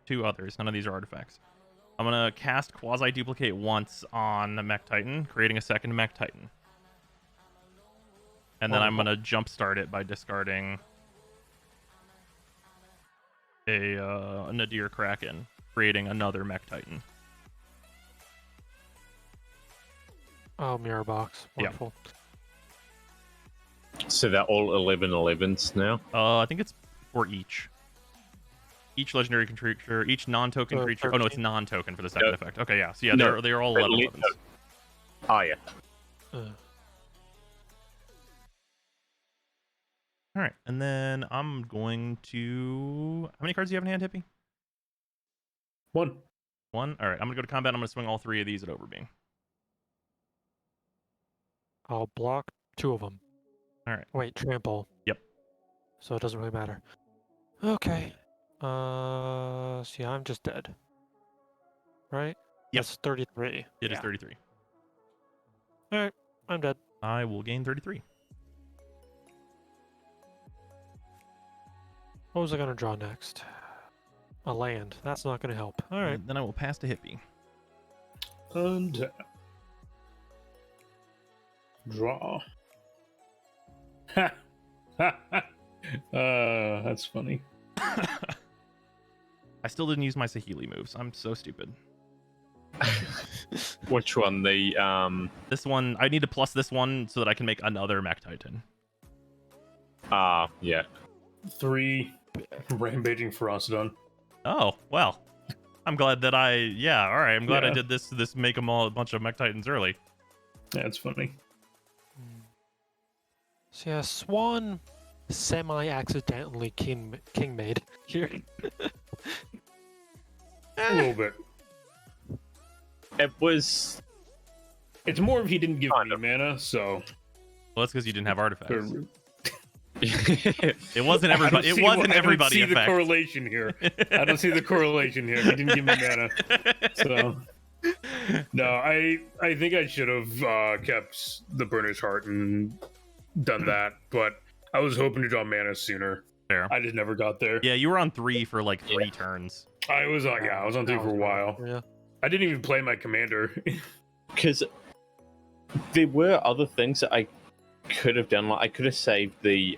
2 others. None of these are artifacts. I'm going to cast Quasi-Duplicate once on the Mech Titan, creating a second Mech Titan. And then I'm going to jumpstart it by discarding a Nadir Kraken, creating another Mech Titan. Oh, Mirror Box. Wonderful. So they're all 11/11s now. I think it's for each. Each legendary creature, each non-token creature. Oh no, it's non-token for the second effect. Okay, yeah. So yeah, No, they're all 11/11s. Oh yeah. All right, and then I'm going to. How many cards do you have in hand, Hippie? 1. 1. All right, I'm gonna go to combat. I'm gonna swing all 3 of these at Overbeing. I'll block 2 of them. All right. Wait, trample. Yep. So it doesn't really matter. Okay. So yeah, I'm just dead. Right? Yep. That's 33. It is 33. Alright, I'm dead. I will gain 33. What was I gonna draw next? A land. That's not gonna help. Alright. And then I will pass to Hippie. Untap. Draw. Ha! Ha! That's funny. I still didn't use my Saheeli moves. I'm so stupid. Which one? The This one, I need to plus this one so that I can make another Mech Titan. yeah. 3 Rampaging Ferocidon. Oh, well. I'm glad that yeah, alright. I'm glad I Yeah. did this make them all a bunch of Mech Titans early. Yeah, it's funny. So yeah, Swan semi-accidentally king made here. A little bit. It was. It's more if he didn't give Kind me of. mana, so. Well, that's because you didn't have artifacts. it It wasn't I don't everybody. It see wasn't I don't everybody. see in the fact. correlation here. I don't see the correlation here. He didn't give me mana, so. No, I think I should have kept the Burnish Heart and done that, but I was hoping to draw mana sooner. Fair. I just never got there. Yeah, you were on 3 for like 3 turns. I was on 3 for a while. Yeah. I didn't even play my commander. Because there were other things that I could have done. Like I could have saved the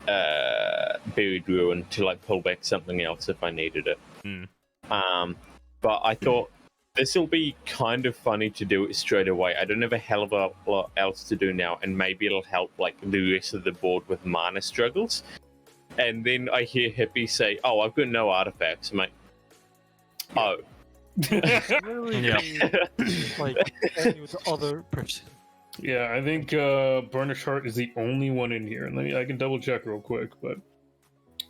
Buried Ruin to like pull back something else if I needed it. But I thought this will be kind of funny to do it straight away. I don't have a hell of a lot else to do now, and maybe it'll help like the rest of the board with mana struggles. And then I hear Hippie say, "Oh, I've got no artifacts." I'm like, "Oh." Literally, Yeah. like any with the other person. Yeah, I think Burnish Heart is the only one in here. And I can double check real quick, but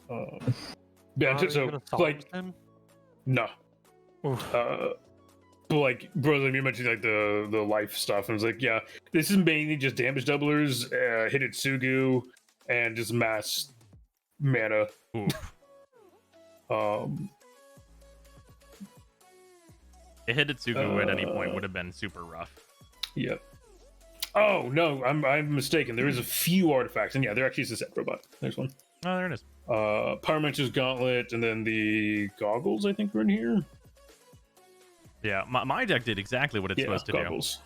yeah, Are you so gonna solve like him? no. Oof. But like Brother, you mentioned like the life stuff, and it's like, yeah, this is mainly just damage doublers, Hidetsugu, and just mass mana. Oof. A Hidetsugu at any point would have been super rough. Yeah. Oh no, I'm mistaken. There is a few artifacts, and yeah, there actually is a set robot. There's one. Oh, there it is. Pyromancer's Gauntlet, and then the goggles, I think, were in here. Yeah, my deck did exactly what it's supposed to goggles.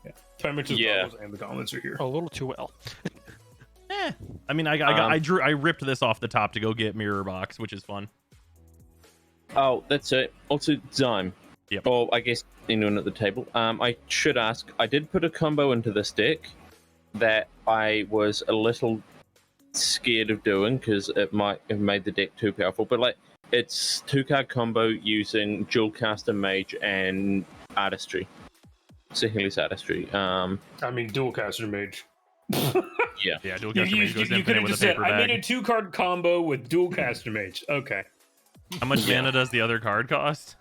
Yeah, Pyromancer's goggles and the gauntlets are here. A little too well. do. I mean, I ripped this off the top to go get Mirror Box, which is fun. Oh, that's it. Also, Zyme. Yep. Or I guess anyone at the table. I should ask. I did put a combo into this deck that I was a little scared of doing because it might have made the deck too powerful. But like, it's 2-card combo using Dual Caster Mage and Artistry. Saheeli's Artistry. I mean, dual caster mage. Yeah, Dual You, Caster Mage goes could infinite have with a just said, paper I made a bag. 2-card combo with dual caster mage. Okay. How much mana does the other card cost?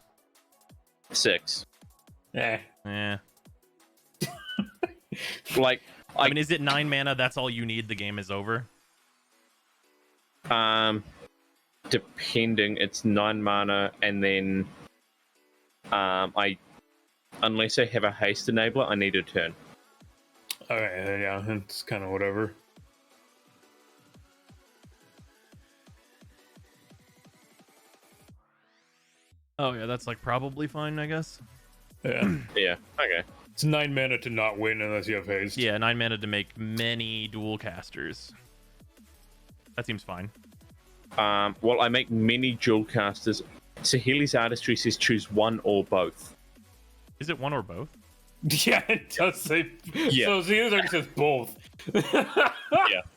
6. Eh. Eh. Like, I mean, is it 9 mana? That's all you need. The game is over. Depending, it's 9 mana, and then unless I have a haste enabler, I need a turn. Okay, yeah, it's kind of whatever. Oh yeah, that's like probably fine, I guess. Yeah, Yeah. Okay. it's 9 mana to not win unless you have haste. Yeah, 9 mana to make many dual casters. That seems fine. Well, I make many dual casters. Sahili's Artistry says choose one or both. Is it one or both? Yeah, it does say. Yeah. So see, it says both.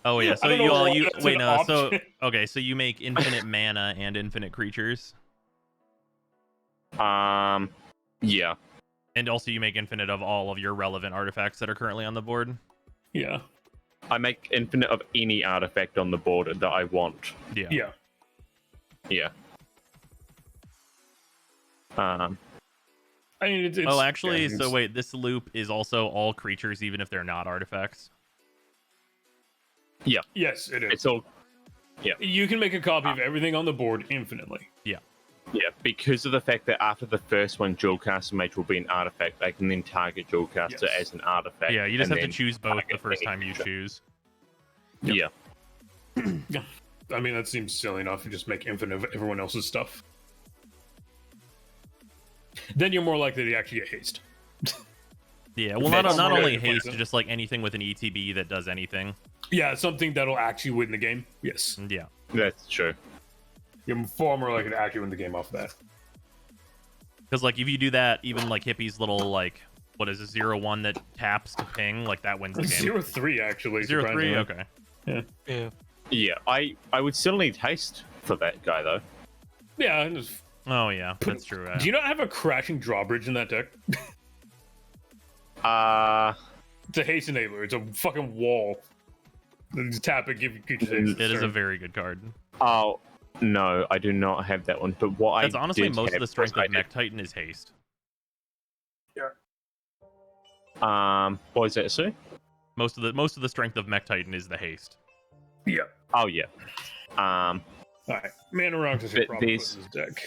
Oh yeah, so I don't know you all why you that's wait an no, so option. okay, so you make infinite mana and infinite creatures, Yeah. and also you make infinite of all of your relevant artifacts that are currently on the board. Yeah, I make infinite of any artifact on the board that I want. Yeah. yeah. Yeah. I mean, it's Oh, actually, yeah, so it's- wait, this loop is also all creatures, even if they're not artifacts. Yes, it is. It's all You can make a copy of everything on the board infinitely. yeah, because of the fact that after the first one, Jewelcaster Mage will be an artifact. I can then target Jewelcaster Yes. as an artifact. Yeah, you just and have to then choose both the target first any time you creature. choose. Yeah. I mean, that seems silly enough. You just make infinite of everyone else's stuff. Then you're more likely to actually get haste. Yeah, well, That's not really only fun, haste, though. just like anything with an ETB that does anything. Yeah, something that'll actually win the game. Yes, Yeah. That's true. you're far more likely to actually win the game off of that. Because like if you do that, even like Hippie's little like what is it, 0/1 that taps to ping, like that wins the game. 0-3 actually. 0/3, surprisingly. okay. Yeah. Yeah, I would still need haste for that guy though. Yeah. and just- Oh yeah, that's true. Do you not have a crashing drawbridge in that deck? It's a haste enabler. It's a fucking wall. You just tap it, give you creatures haste. It is a Turn. very good card. Oh no, I do not have that one. But what That's I honestly did most of have the strength was of Mech Titan is haste. what was that, Sue? Most of the strength of Mech Titan is the haste. Yeah. Oh yeah. All right. Mana Rocks is But probably these- in this deck.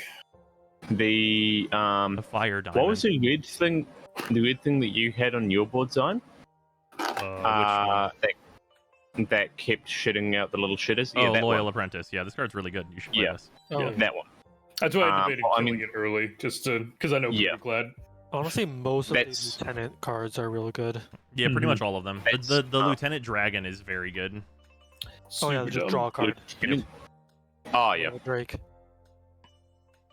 The The fire diamond. what was the weird thing? The weird thing that you had on your board, Zion? Which one? That kept shitting out the little shitters. Oh, Yeah, that Loyal one. Apprentice. Yeah, this card's really good. You should play Yeah. this. Oh, Yeah. yeah. That one. That's why I debated well, I killing mean- it early, just to because I know Yeah. people are glad. Honestly, most of That's- these lieutenant cards are really good. Yeah, pretty Mhm. much all of them. The That's- Lieutenant Dragon is very good. Oh yeah, Super just dumb. draw a card. Oh yeah. Drake.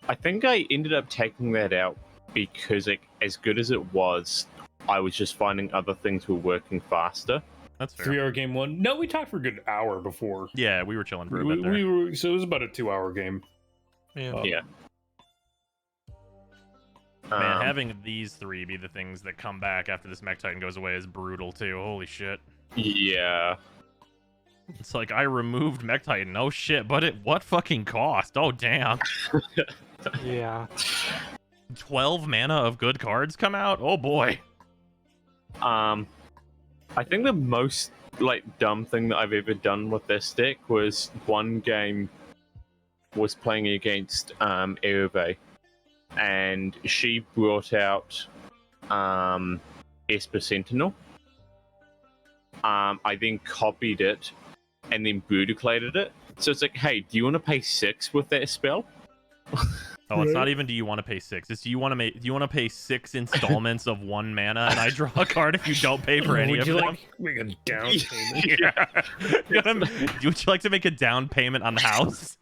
I think I ended up taking that out because as good as it was, I was just finding other things were working faster. That's fair. 3-hour game one. No, we talked for a good hour before. Yeah, we were chilling for a We, bit there. we were so it was about a 2-hour game. Yeah. Oh. Yeah. Man, Um, having these three be the things that come back after this Mech Titan goes away is brutal too. Holy shit. Yeah. It's like I removed Mech Titan. Oh shit, but at what fucking cost? Oh damn. Yeah. 12 mana of good cards come out? Oh boy. I think the most dumb thing that I've ever done with this deck was one game was playing against Erve, and she brought out Esper Sentinel. I then copied it and then brutaclated it. So it's like, hey, do you want to pay 6 with that spell? Oh, it's not even do you want to pay 6. It's do you want to pay 6 installments of 1 mana and I draw a card if you don't pay for any Would of you them? like make a down payment? Yeah. Would you like to make a down payment on the house?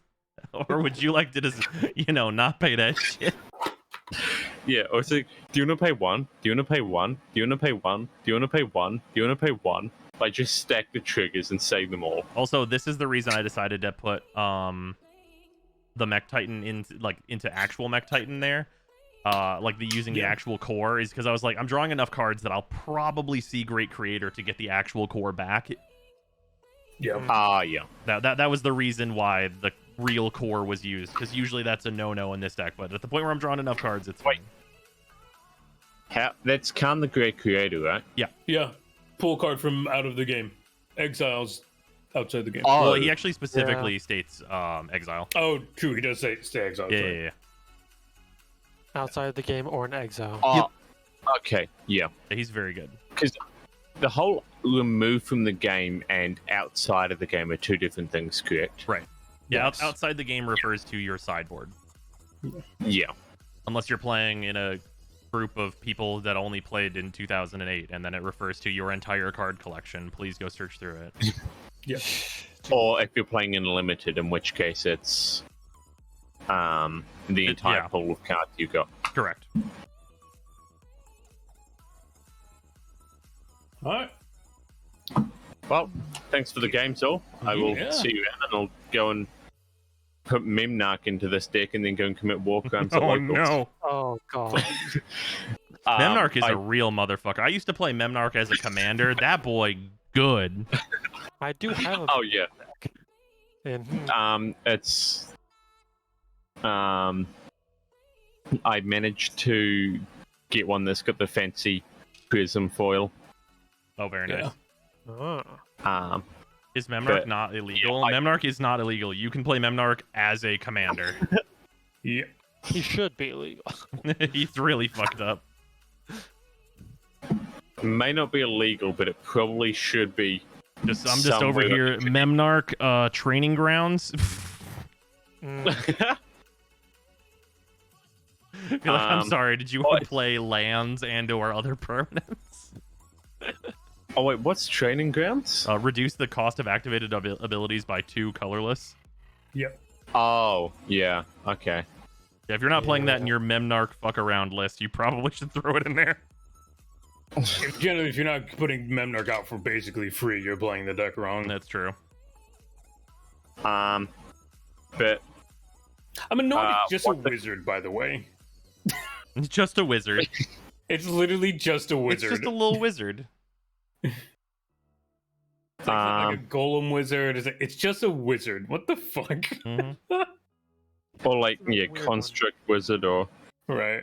Or would you like to just, not pay that shit? Yeah, or it's like, do you want to pay 1? Do you want to pay 1? Do you want to pay 1? Do you want to pay 1? Do you want to pay 1? Like, just stack the triggers and save them all. Also, this is the reason I decided to put the Mech Titan into actual Mech Titan there. Using the Yeah. actual core is because I was like, I'm drawing enough cards that I'll probably see Great Creator to get the actual core back. Yeah. Yeah. That was the reason why the real core was used, because usually that's a no-no in this deck, but at the point where I'm drawing enough cards, it's Wait. fine. That's Khan the Great Creator, right? Yeah. pull a card from out of the game. Exiles outside the game. Well, Oh, he actually specifically states exile. Oh, true. He does say stay exiled. Yeah, sorry. yeah, yeah. Outside the game or in exile. oh, okay, yeah. He's very good. Because the whole remove from the game and outside of the game are two different things, correct? Right. Yeah, Yes. outside the game refers to your sideboard. Yeah. Unless you're playing in a group of people that only played in 2008, and then it refers to your entire card collection. Please go search through it. Yeah. Or if you're playing in limited, in which case it's the entire yeah. pool of cards you got. Correct. All right. Well, thanks for the game, Sol. I will Yeah. see you out, and I'll go and put Memnarch into this deck, and then go and commit war crimes. at Oh locals. no. Oh god. Memnarch is I- a real motherfucker. I used to play Memnarch as a commander. That boy, good. I do have a Oh yeah. deck. And It's I managed to get one that's got the fancy prism foil. Oh, very Yeah. nice. oh. Is Memnarch But- not illegal? yeah, Memnarch is not illegal. You can play Memnarch as a commander. Yeah. He should be illegal. He's really fucked up. May not be illegal, but it probably should be. I'm just over Somewhere. here. Memnarch training grounds. Mm, You're like, I'm Um, sorry. Did you want to play lands and/or other permanents? Oh wait, what's training grounds? Reduce the cost of activated abilities by 2 colorless. Yep. Oh yeah, okay. Yeah, if you're not playing that in Yeah. your Memnarch fuck around list, you probably should throw it in there. Generally, if you're not putting Memnarch out for basically free, you're playing the deck wrong. That's true. But I'm annoyed it's just a what the- wizard, by the way. It's just a wizard. It's literally just a It's wizard. just a little wizard. It's like a golem wizard. It's just a wizard. What the fuck? Mhm. or like Weird one. construct wizard or Right.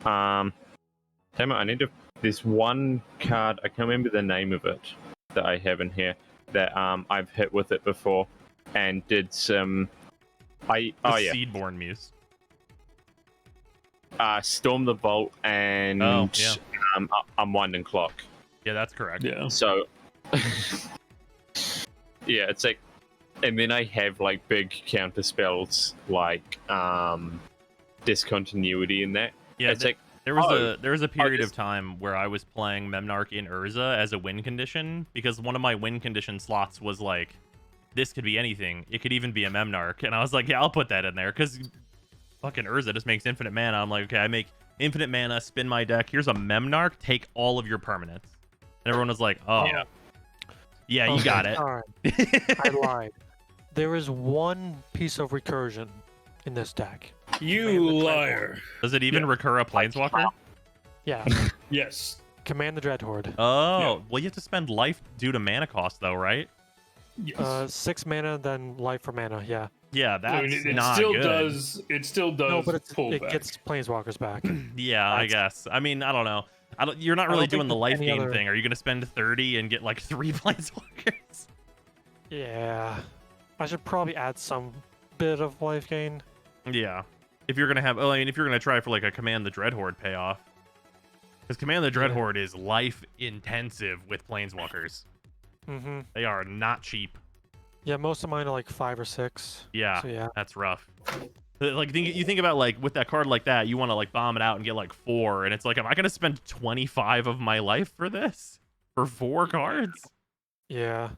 damn it, I need to. There's one card I can't remember the name of it that I have in here that I've hit with it before and did some. The Oh yeah, Seedborn Muse. Storm the Vault and Oh, yeah. Unwinding Clock. Yeah, that's correct. Yeah. So yeah, it's like, and then I have like big counter spells like discontinuity in that. Yeah, it's like there was oh, a period this- of time where I was playing Memnarch in Urza as a win condition because one of my win condition slots was like, this could be anything. It could even be a Memnarch, and I was like, yeah, I'll put that in there because fucking Urza just makes infinite mana. I'm like, okay, I make infinite mana, spin my deck. Here's a Memnarch. Take all of your permanents. And everyone was like, oh, yeah, you okay, got it. Alright, I lied. There is one piece of recursion in this deck. You Man, the liar. Does it even Yeah. recur a Planeswalker? Yeah, Yes. Command the Dreadhorde. Oh, well, you have to spend life due to mana cost, though, right? Yes. 6 mana, then life for mana. Yeah. Yeah, that's I mean, it not still good. does. It still does. No, but pull it back. gets planeswalkers back. Yeah, I That's- guess. I mean, I don't know. You're not I really don't doing think the there's life any gain other- thing. Are you going to spend 30 and get like 3 Planeswalkers? Yeah. I should probably add some bit of life gain. Yeah. If you're going to have, well, I mean, if you're going to try for like a Command the Dreadhorde payoff. Because Command the Dreadhorde is life intensive with Planeswalkers. Mm-hmm. They are not cheap. Yeah, most of mine are like 5 or 6. Yeah, So yeah. that's rough. Like, you think about like with that card like that, you want to like bomb it out and get like 4, and it's like, am I going to spend 25 of my life for this? For 4 cards? Yeah.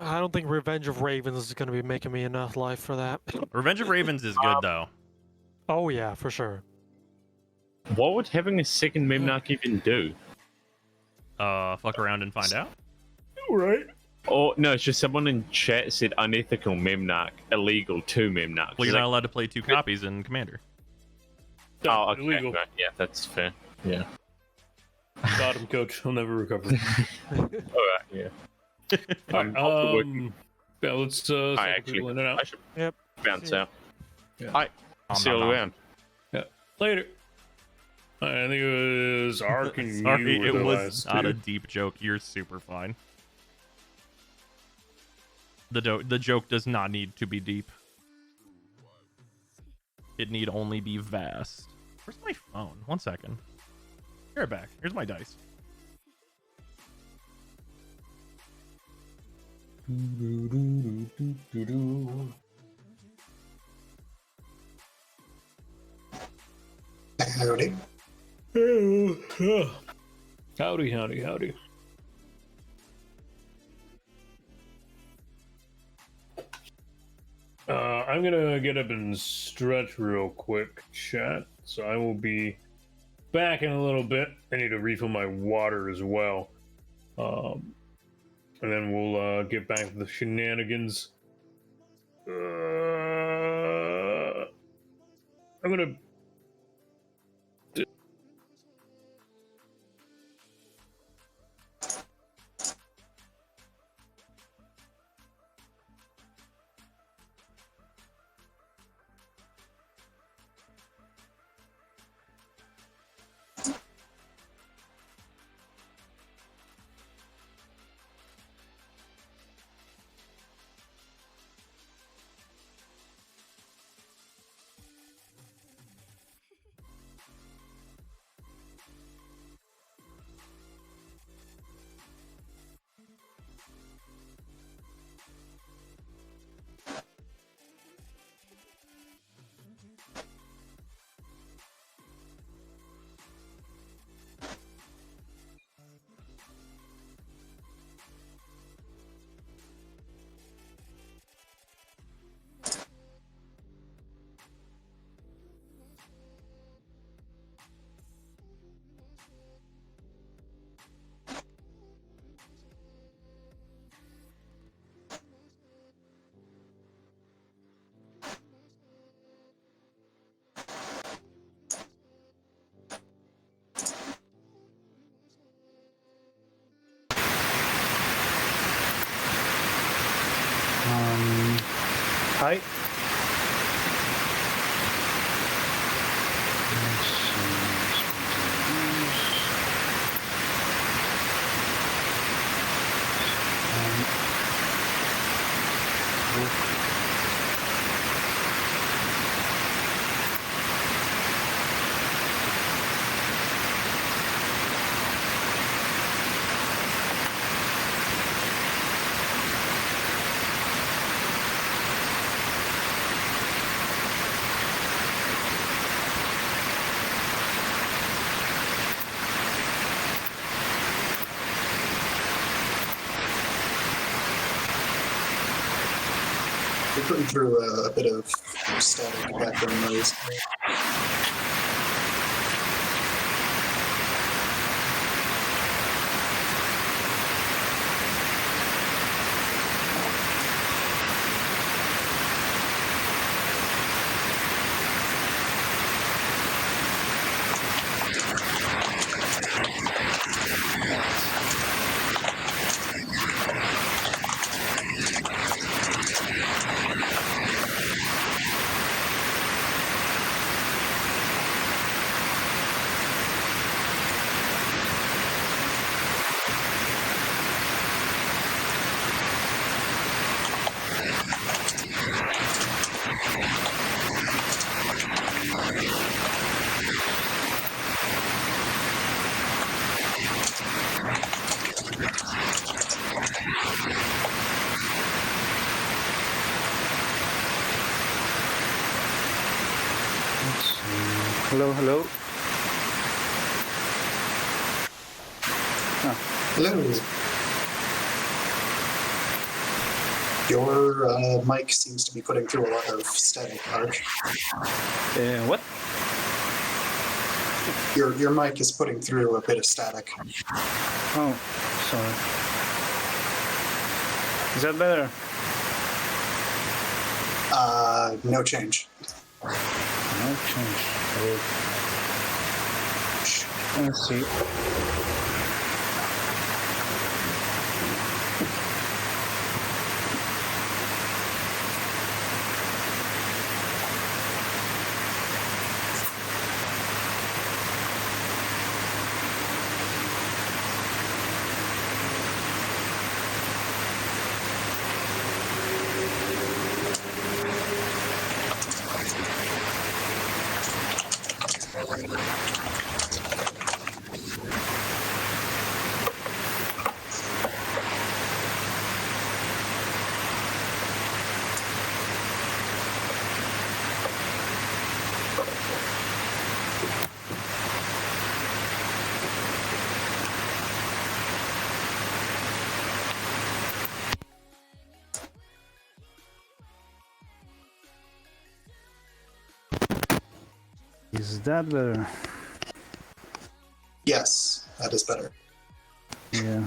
I don't think Revenge of Ravens is going to be making me enough life for that. Revenge of Ravens is good though. Oh yeah, for sure. what would having a second Memnarch even do? Fuck around and find out. right. Or no, it's just someone in chat said unethical Memnarch, illegal to Memnarch. Well, It's you're not like, allowed to play 2 copies in Commander. oh, okay, Illegal. right, yeah, that's fair. Yeah. Got him, coach. He'll never recover. All right, yeah. Yeah, let's cycle actually- people in and out. I should Yep. bounce Yeah. out. Yeah. Hi. See you all around. Later. I think it was Ark and Sorry, you were it the was last not two. a deep joke. You're super fine. The joke does not need to be deep. It need only be vast. Where's my phone? 1 second. Here, back. Here's my dice. Howdy. Howdy, howdy, howdy. I'm gonna get up and stretch real quick, chat. So I will be back in a little bit. I need to refill my water as well. And then we'll get back to the shenanigans. I'm gonna. Hi. You're putting through a bit of static background noise. Hello, hello. Hello. Your mic seems to be putting through a lot of static, Ark. What? Your mic is putting through a bit of static. Oh, sorry. Is that better? No change. No change. Let's see. Is that better? Yes, that is better. Yeah.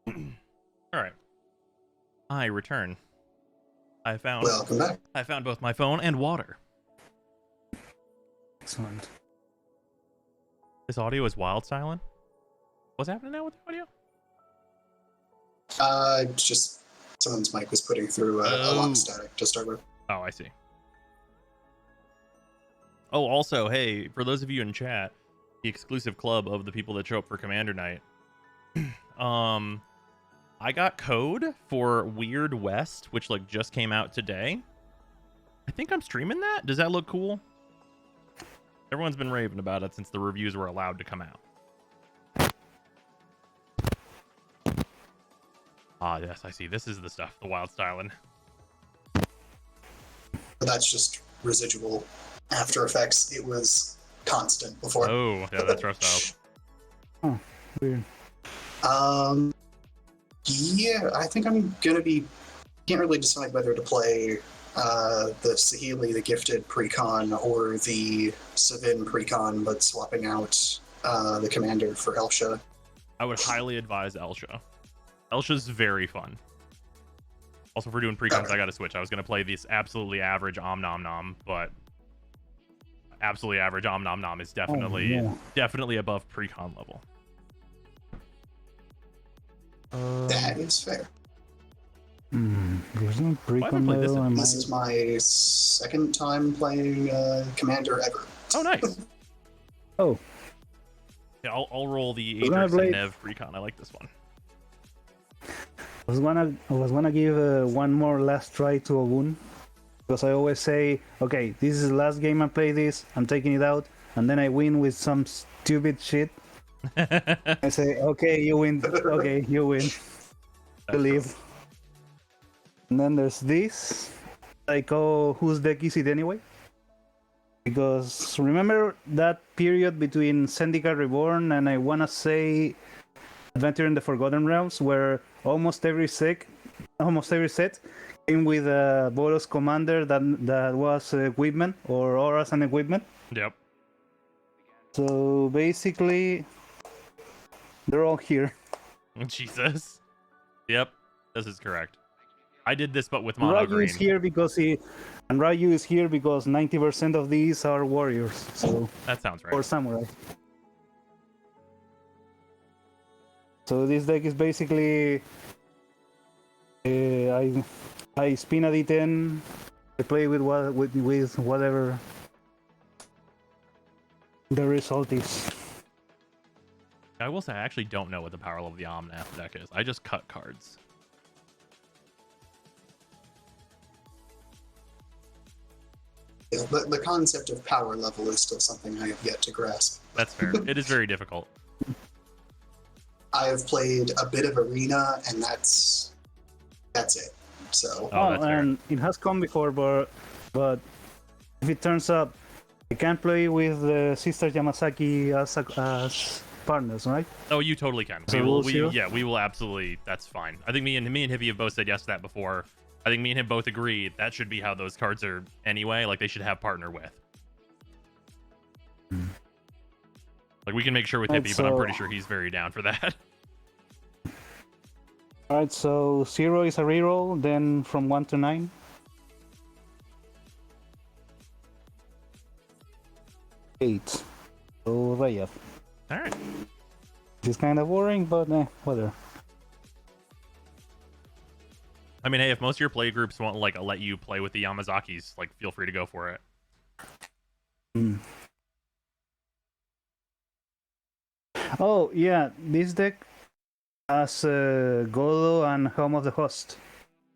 All right. I return. I found Welcome back. both my phone and water. Excellent. This audio is wild silent. What's happening now with the audio? Just someone's mic was putting through a lot of static to start with. Oh, I see. Oh, also, hey, for those of you in chat, the exclusive club of the people that show up for Commander Night. I got code for Weird West, which like just came out today. I think I'm streaming that. Does that look cool? Everyone's been raving about it since the reviews were allowed to come out. Ah, yes, I see. This is the stuff, the wild styling. But that's just residual After Effects. It was constant before. Oh, yeah, that's rough style. Oh, weird. Yeah, I think I'm gonna be. Can't really decide whether to play the Saheeli, the Gifted Precon, or the Savin Precon, but swapping out the Commander for Elsha. I would highly advise Elsha. Elsha's very fun. Also, for doing precons, I got to switch. I was going to play this absolutely average Om Nom Nom, but absolutely average Om Nom Nom is definitely definitely above precon level. That is fair. There's no I haven't played this Precon in- This is my second time playing Commander ever. Oh, nice. Oh, Yeah, I'll roll the We're gonna Adrix and play- Nev precon. I like this one. I was gonna give one more last try to Ogun, because I always say, okay, this is the last game I play this, I'm taking it out, and then I win with some stupid shit. I say, okay, you win. Okay, you win. I leave. And then there's this. Like, oh, whose deck is it anyway? Because remember that period between Zendikar Reborn and I wanna say Adventure in the Forgotten Realms, where almost every set came with a Boros commander that was equipment or auras and equipment. Yep. So basically, they're all here. Jesus. Yep, this is correct. I did this, but with mono Raju green. is here because Raju is here because 90% of these are warriors, so That sounds right. or samurai. So this deck is basically I spin a d10, I play with whatever the result is. I will say I actually don't know what the power level of the Omnath deck is. I just cut cards. Yeah, the concept of power level is still something I have yet to grasp. That's fair. It is very difficult. I have played a bit of Arena, and that's it. So Oh, that's fair. And it has come before, but if it turns up, I can play with the Sister Yamasaki as partners, right? Oh, you totally can. So We will. we'll see. Yeah, we will absolutely. That's fine. I think me and Hippie have both said yes to that before. I think me and him both agree that should be how those cards are anyway. Like they should have partner with. Like we can make sure with Right, Hippie, but I'm so- pretty sure he's very down for that. Alright, so 0 is a reroll, then from 1 to 9. 8. So Rayaf. All right. It's kind of boring, but whatever. I mean, hey, if most of your play groups won't like let you play with the Yamazakis, like feel free to go for it. Hmm. Oh yeah, this deck has Godo and Helm of the Host.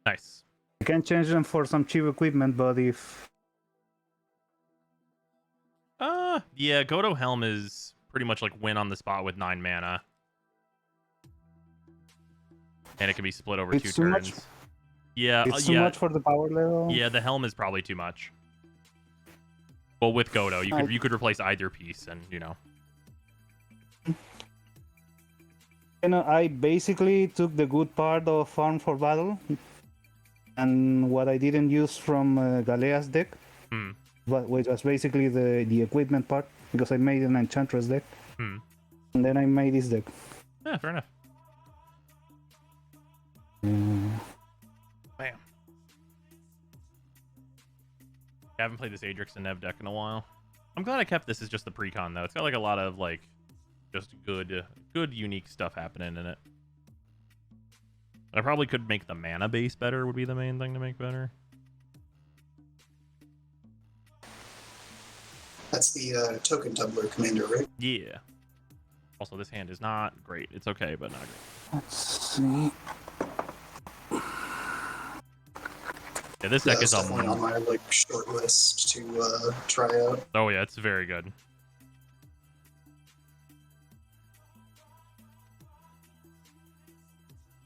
Nice. You can change them for some cheap equipment, but if Yeah, Godo Helm is pretty much like win on the spot with 9 mana. And it can be split over It's 2 too much? turns. Yeah, it's too yeah. much for the power level. Yeah, the helm is probably too much. Well, with Godo, you could replace either piece, and you know. I basically took the good part of Farm for Battle, and what I didn't use from Galea's deck, Hmm. which was basically the equipment part, because I made an Enchantress deck, Hmm. and then I made this deck. Yeah, fair enough. Mm. Bam. I haven't played this Adrix and Nev deck in a while. I'm glad I kept this as just the precon though. It's got like a lot of like just good unique stuff happening in it. I probably could make the mana base better. Would be the main thing to make better. That's the token doubler commander, right? Yeah. Also, this hand is not great. It's okay, but not great. Let's see. Yeah, this Yeah, deck it's is definitely on my like short list to try out. Oh yeah, it's very good.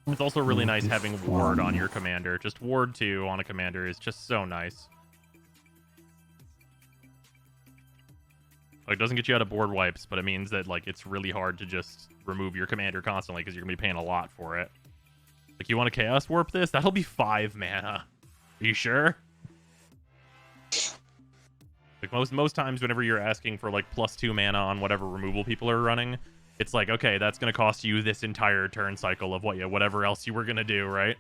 It's also really nice having Ward on your commander. Just Ward 2 on a commander is just so nice. Like, it doesn't get you out of board wipes, but it means that, like, it's really hard to just remove your commander constantly because you're going to be paying a lot for it. Like, you want to Chaos Warp this? That'll be 5 mana. Are you sure? Like, most times whenever you're asking for, like, +2 mana on whatever removal people are running, it's like, okay, that's going to cost you this entire turn cycle of whatever else you were going to do, right?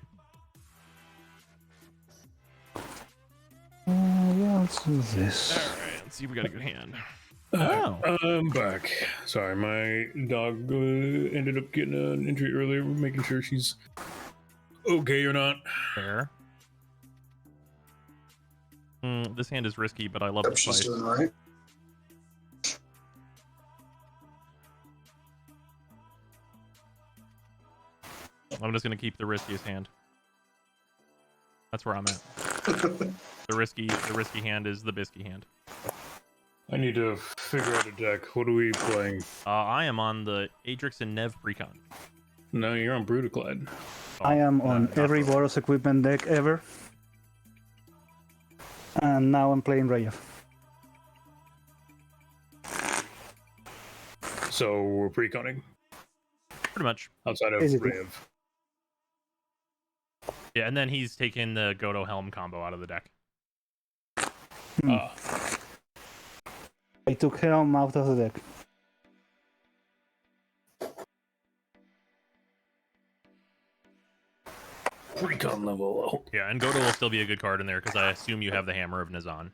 Yeah, let's do this. Alright, let's see if we got a good hand. I'm back. Sorry, my dog ended up getting an injury earlier. We're making sure she's okay or not. Fair. This hand is risky, but I love Hope the she's fight. doing all right. I'm just going to keep the riskiest hand. That's where I'm at. The risky hand is the bisky hand. I need to figure out a deck. What are we playing? I am on the Adrix and Nev precon. No, you're on Brutaclad. Oh, I am on not every really. Boros equipment deck ever. And now I'm playing Rayaf. So we're pre-conning Pretty much. outside of Basically. Rev. Yeah, and then he's taking the Godo Helm combo out of the deck. I took Helm out of the deck. Pre-con level. Yeah, and Godo will still be a good card in there because I assume you have the Hammer of Nazan.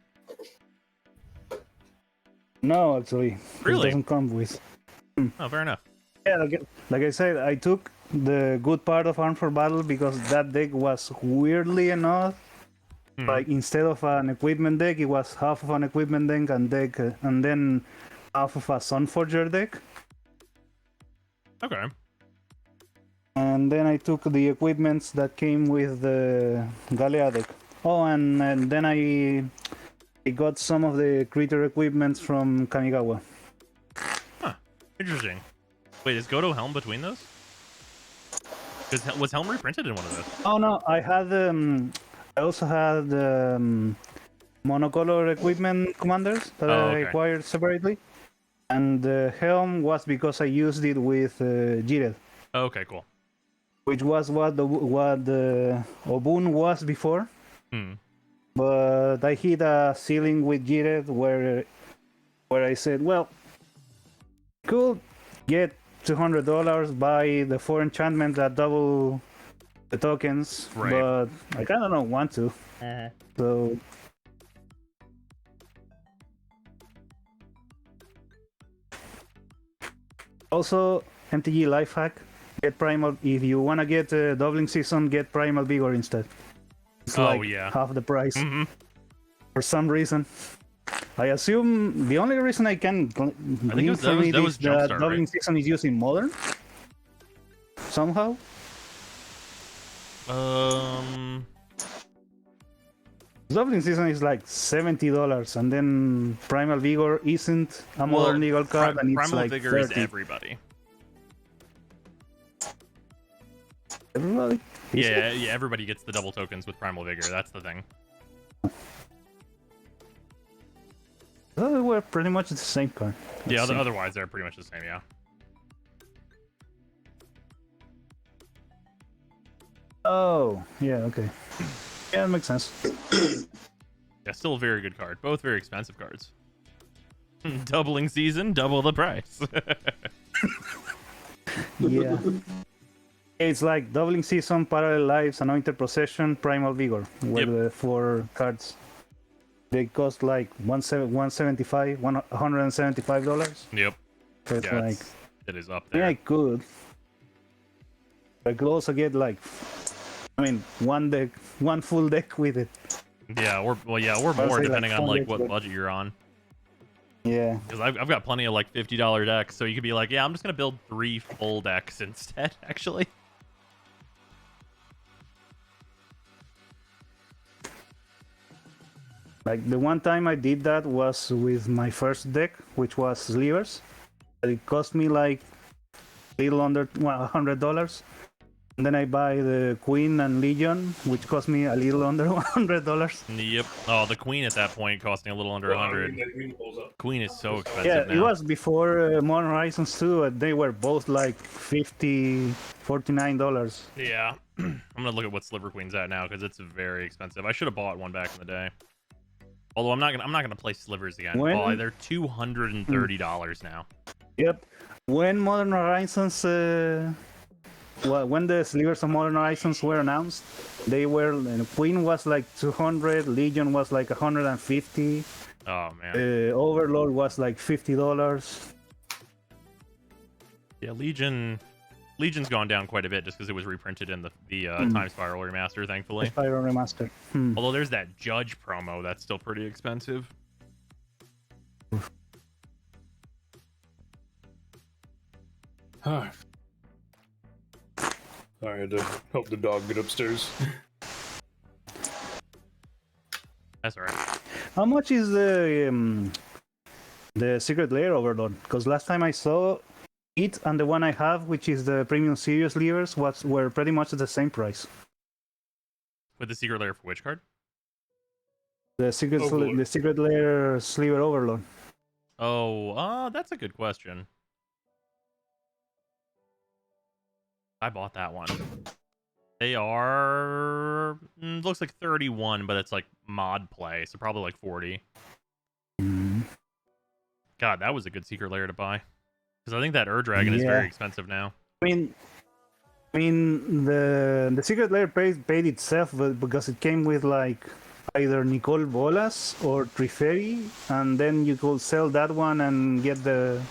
No, actually. Really? It doesn't come with. Oh, fair enough. Yeah, like I said, I took the good part of Arm for Battle because that deck was weirdly enough, like instead of an equipment deck, it was half of an equipment deck and then half of a Sunforger deck. Okay. And then I took the equipments that came with the Galea deck. Oh, and then I got some of the creature equipments from Kamigawa. Interesting. Wait, is Godo Helm between those? Was Helm reprinted in one of those? Oh no, I had I also had monocolor equipment commanders that Oh, I okay. acquired separately. And the helm was because I used it with Jired, Okay, cool. which was what the Obun was before. Hmm. But I hit a ceiling with Jired where I said, well, could get $200, buy the 4 enchantments that double the tokens, Right. but I kind of don't want to. So also MTG life hack: get primal if you want to get doubling season. Get primal vigor instead. It's Oh, like yeah. half the price Hmm. for some reason. I assume the only reason I can think it glean was- that from was- it that was is that Jumpstart, doubling right? season is used in modern somehow. Doubling season is like $70, and then primal vigor isn't a modern legal card, and it's Primal like Vigor is 30. everybody. Everybody? Is it? Yeah, everybody gets the double tokens with Primal Vigor. That's the thing. Well, they were pretty much the same card. Yeah, Let's see. otherwise they're pretty much the same, yeah. Oh, yeah, okay. Yeah, that makes sense. Yeah, still a very good card. Both very expensive cards. Doubling season, double the price. Yeah. It's like doubling season, parallel lives, anointed procession, primal vigor were Yep. the 4 cards. They cost like $175. Yep. So it's Yeah, like, it is up yeah, there. I could. I could also get like, one full deck with it. Yeah, or I'd more say, like, depending on 4 like decks, what but- budget you're on. Yeah. Because I've got plenty of like $50 decks, so you could be like, yeah, I'm just gonna build 3 full decks instead. Actually. Like the one time I did that was with my first deck, which was Slivers. It cost me like a little under $100. And then I buy the Queen and Legion, which cost me a little under $100. Yep. Oh, the Queen at that point costing a little under 100. Queen is so expensive Yeah, now. it was before Modern Horizons 2. They were both like $50, $49. Yeah. I'm gonna look at what Sliver Queen's at now because it's very expensive. I should have bought one back in the day. Although I'm not gonna play Slivers again. When- Oh, they're $230 now. Yep. When Modern Horizons, when the Slivers of Modern Horizons were announced, they were Queen was like 200, Legion was like 150, Oh man. Overlord was like $50. Yeah, Legion's gone down quite a bit just because it was reprinted in the Time Spiral remaster, thankfully. Spyro Remaster. Although there's that Judge promo that's still pretty expensive. Sorry, I had to help the dog get upstairs. That's alright. How much is the Secret Lair Overlord? Because last time I saw it and the one I have, which is the Premium Series Levers, were pretty much the same price. With the secret layer for which card? The Secret Lair Sliver Overlord. Oh, that's a good question. I bought that one. They are looks like 31, but it's like mod play, so probably like 40. God, that was a good secret layer to buy. Because I think that Dragon is Yeah. very expensive now. I mean, the Secret Lair paid itself, but because it came with like either Nicole Bolas or Triferi, and then you could sell that one and get the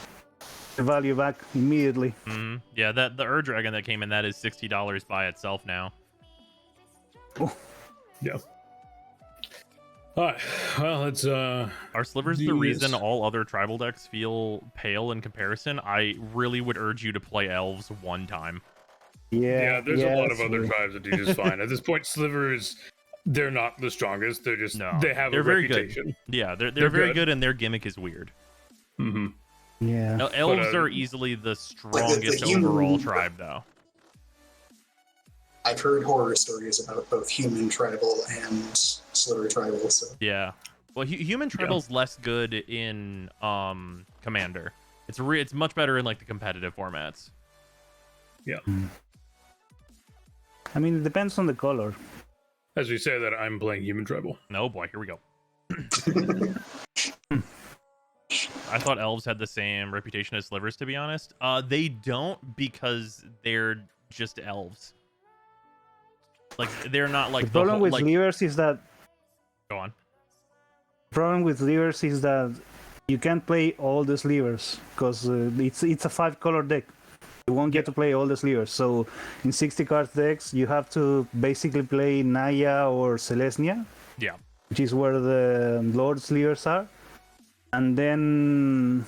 value back immediately. Yeah, the Dragon that came in that is $60 by itself now. Yeah. Alright, well, it's Are Slivers the Yes. reason all other tribal decks feel pale in comparison? I really would urge you to play Elves one time. yeah, there's a lot of that's other weird. tribes that do just fine. At this point, Slivers, they're not the strongest. They're just No, they have they're a very reputation. good. Yeah, they're They're very good. good, and their gimmick is weird. Mm-hmm. Yeah. Elves But, are easily the strongest human- overall tribe, though. I've heard horror stories about both human tribal and sliver tribal, so Yeah, Well, human tribal's less good in Commander. It's much better in like the competitive formats. Yeah. I mean, it depends on the color. As we say that, I'm playing human tribal. No boy, here we go. I thought elves had the same reputation as slivers, to be honest. They don't, because they're just elves. Like they're not like The problem with like. slivers is that Go on. problem with slivers is that you can't play all the slivers because it's a 5-color deck. You won't get to play all the slivers. So in 60 card decks, you have to basically play Naya or Selesnya, Yeah. which is where the Lord slivers are, and then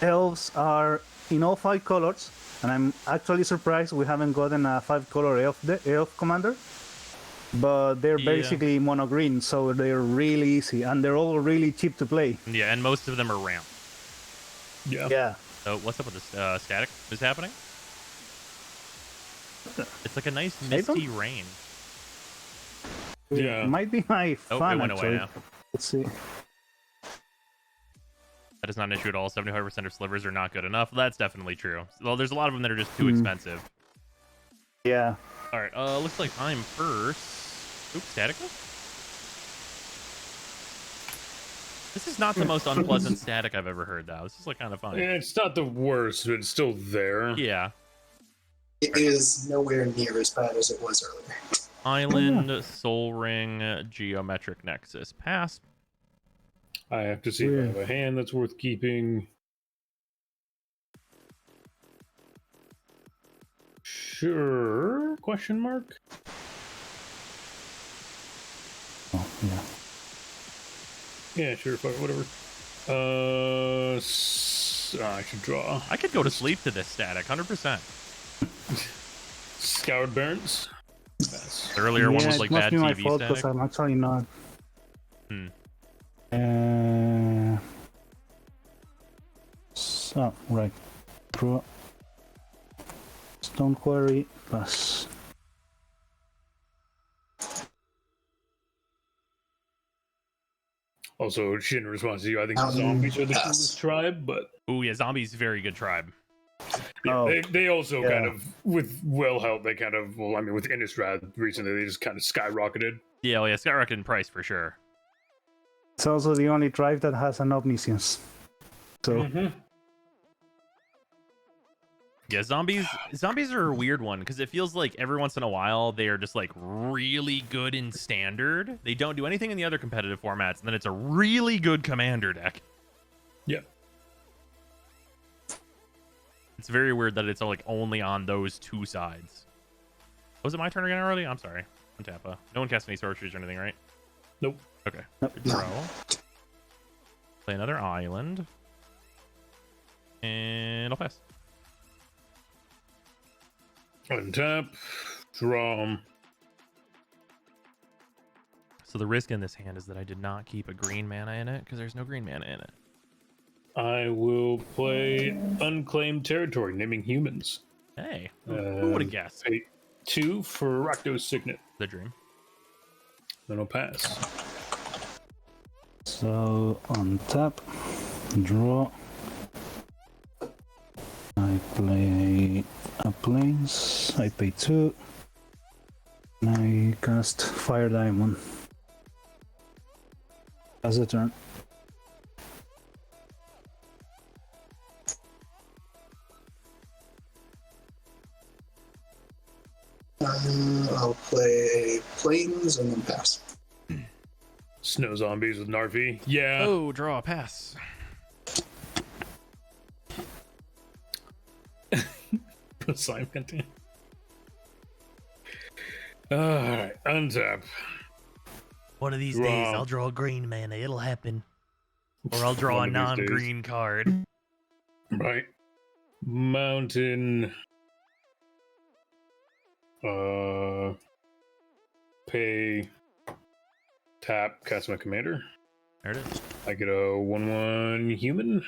elves are in all 5 colors. And I'm actually surprised we haven't gotten a 5-color elf commander. But they're Yeah. basically mono green, so they're really easy, and they're all really cheap to play. Yeah, and most of them are ramp. Yeah. Yeah. So what's up with this static? Is happening? It's like a nice I misty rain. Yeah. It might be my Oh, fun, it went actually. away now. Let's see. That is not an issue at all. 75% of slivers are not good enough. That's definitely true. Well, there's a lot of them that are just too Hmm. expensive. Yeah. All right. Looks like I'm first. Oops, static. This is not the most unpleasant static I've ever heard, though. This is like kind of fun. It's not the worst, but it's still there. Yeah. It is nowhere near as bad as it was earlier. Island, Soul Ring, Geometric Nexus. Pass. I have to see if I have a hand that's worth keeping. Sure? Question mark? Oh, yeah. Yeah, sure. Fuck it, whatever. I should draw. I could go to sleep to this static, 100%. Scoured Barrens. Pass. The earlier one Yeah, was like it must bad be my TV fault static. because I'm actually not. Hmm. So, right. Draw. Stone Quarry, pass. Also, shit in response to you, I think Um, zombies are the pass. coolest tribe, but Ooh, yeah, zombies, very good tribe. yeah, Oh, they also yeah. kind of, with well help, they kind of, well, I mean, with Innistrad recently, they just kind of skyrocketed. Yeah, well, yeah, skyrocket in price for sure. It's also the only tribe that has an omniscience. So, Yeah, zombies are a weird one because it feels like every once in a while they are just like really good in standard. They don't do anything in the other competitive formats, and then it's a really good commander deck. Yeah. It's very weird that it's like only on those two sides. Was it my turn again already? I'm sorry. I'm Tappa. No one cast any sorceries or anything, right? Nope. Okay. Nope. Good draw. Play another island. And I'll pass. Untap. Draw. So the risk in this hand is that I did not keep a green mana in it because there's no green mana in it. I will play Unclaimed Territory, naming humans. Hey, who would have guessed? Pay 2 for Rakdos Signet. The dream. Then I'll pass. so on tap, draw. I play a plains. I pay 2. I cast Fire Diamond. As a turn. I'll play Plains and then pass. Snow Zombies with Narvi. Yeah. Oh, draw, pass. Slime Hunting. Alright, untap. One of these Draw. days, I'll draw green mana. It'll happen. Or I'll draw One a of these days. non-green card. Right. Mountain. Pay. Tap. Cast my commander. There it is. I get a 1/1 human.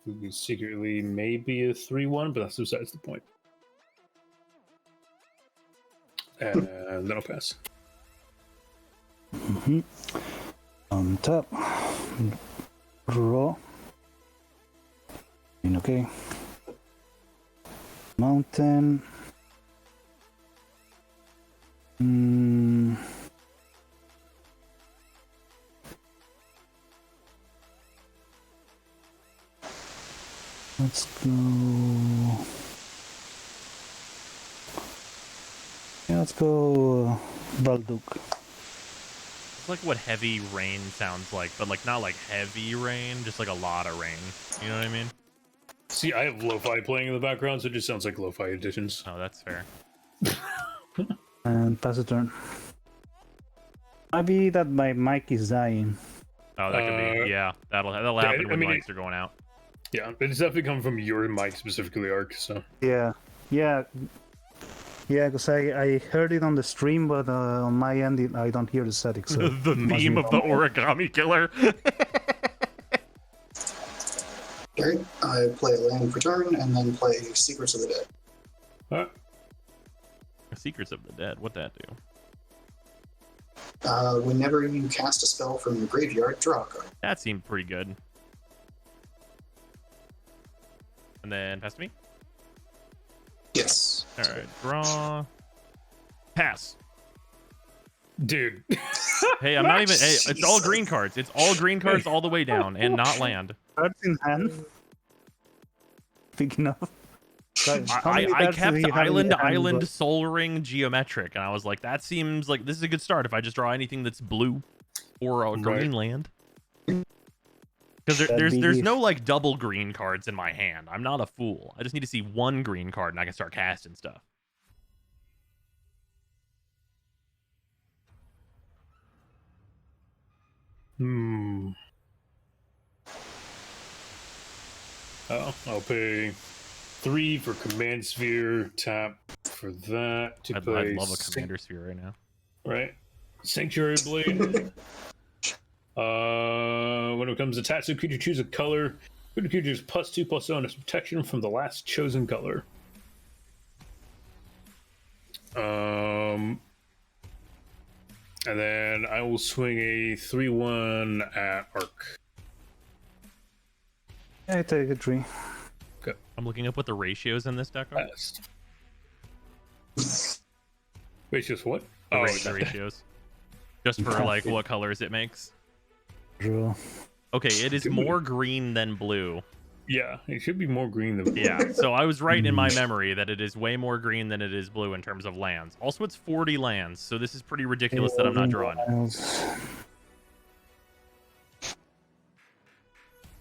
Who is secretly maybe a 3/1, but that's besides the point. And then I'll pass. Mhm. On top. Draw. Okay. Mountain. Let's go. Yeah, let's go Valduk. It's like what heavy rain sounds like, but like not like heavy rain, just like a lot of rain. You know what I mean? See, I have lo-fi playing in the background, so it just sounds like lo-fi editions. Oh, that's fair. And pass a turn. Might be that my mic is dying. Oh, that could be. Yeah, that'll happen when lights are going out. Yeah, it's definitely coming from your mic specifically, Ark. So Yeah, because I heard it on the stream, but on my end I don't hear the static. So The meme of the origami killer. Alright, I play a land for turn and then play Secrets of the Dead. Secrets of the Dead. What'd that do? Whenever you cast a spell from your graveyard, draw a card. That seemed pretty good. And then pass to me. Yes. All right, draw. Pass. dude. Hey, I'm not even. Hey, it's all green cards. It's all green cards all the way down, and not land. Cards in hand. Picking up. I kept Island, Soul Ring, Geometric, and I was like, that seems like this is a good start if I just draw anything that's blue or a green land. Because there's no like double green cards in my hand. I'm not a fool. I just need to see one green card and I can start casting stuff. Oh, I'll pay 3 for Command Sphere, tap for that to I'd play. love a Commander Sphere right now. Right. Sanctuary Blade. When it becomes attached to a creature, choose a color. Creature is +2/+0 as protection from the last chosen color. And then I will swing a 3/1 at Arc. I take a 3. I'm looking up what the ratios in this deck are. Wait, just what? The ratios. Just for like what colors it makes. Draw. Okay, it is more green than blue. Yeah, it should be more green than blue. Yeah, so I was right in my memory that it is way more green than it is blue in terms of lands. Also, it's 40 lands, so this is pretty ridiculous that I'm not drawing.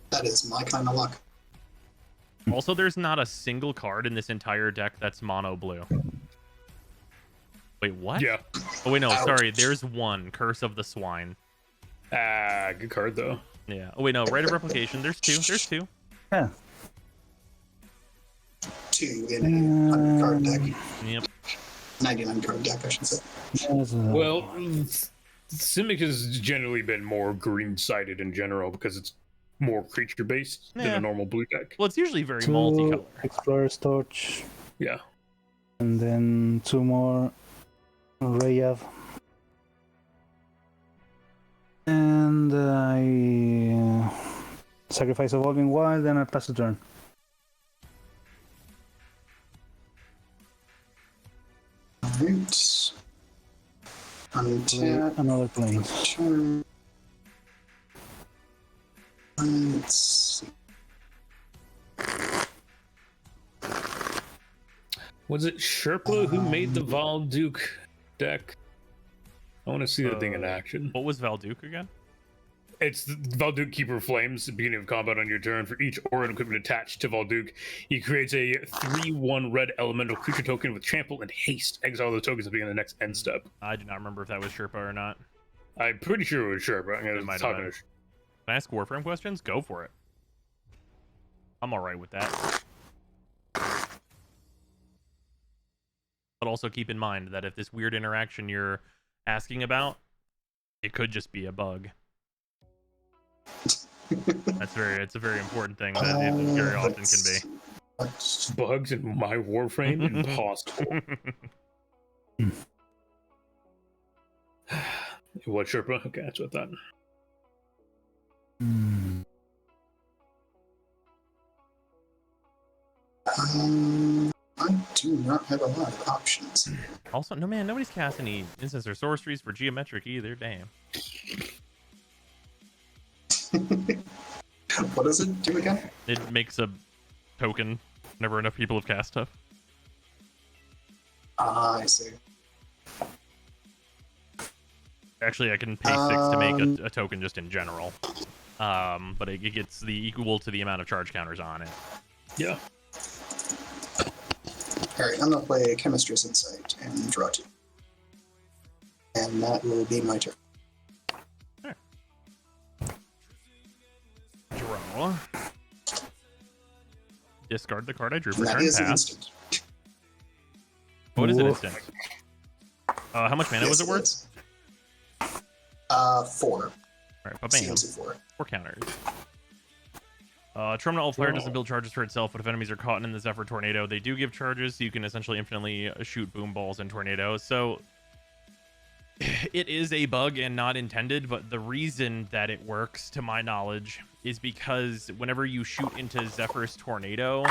That is my kind of luck. Also, there's not a single card in this entire deck that's mono blue. Wait, what? Yeah. Oh, wait, no, sorry. There's one. Curse of the Swine. Ah, good card, though. Yeah. Oh, wait, no. Rite of Replication. There's two. There's two. Yeah. 2 in a 100 card deck. Yep. 99 card deck, I should say. Well, Simic has generally been more green-sided in general because it's more creature-based than a normal blue deck. Well, it's usually very 2 multicolor. Explorer's Torch. Yeah. And then 2 more Rayav. And I sacrifice Evolving Wild, and I pass the turn. Alright. Untap. Another plane. Turn. Let's see. Was it Sherpa who made the Valduk deck? I want to see that thing in action. What was Valduk again? It's the Valduk Keeper Flames. At the beginning of combat on your turn, for each aura and equipment attached to Valduk, he creates a 3/1 red elemental creature token with trample and haste. Exile those tokens at the beginning of the next end step. I do not remember if that was Sherpa or not. I'm pretty sure it was Sherpa. I'm It gonna might talk have been. to Can I ask Warframe questions? Go for it. I'm alright with that. But also keep in mind that if this weird interaction you're asking about, it could just be a bug. It's a very important thing that it very often can be. bugs in my Warframe. Impossible. What Sherpa? Okay, that's what I thought. Hmm. I do not have a lot of options. Also, no man, nobody's cast any instants or sorceries for geometric either. Damn. What does it do again? It makes a token whenever enough people have cast stuff. Ah, I see. Actually, I can pay 6 to make a token just in general. But it gets the equal to the amount of charge counters on it. Yeah. Alright, I'm gonna play Chemistry's Insight and draw 2. And that will be my turn. Draw. Discard the card I drew for And that turn is an pass. instant. What is an Woof. instant? How much mana was it worth? is. 4. Alright, ba-bam. CMC 4. 4 counters. Trumna Altfire doesn't build charges for itself, but if enemies are caught in the Zephyr Tornado, they do give charges, so you can essentially infinitely shoot boom balls and tornadoes. So it is a bug and not intended, but the reason that it works, to my knowledge, is because whenever you shoot into Zephyr's Tornado,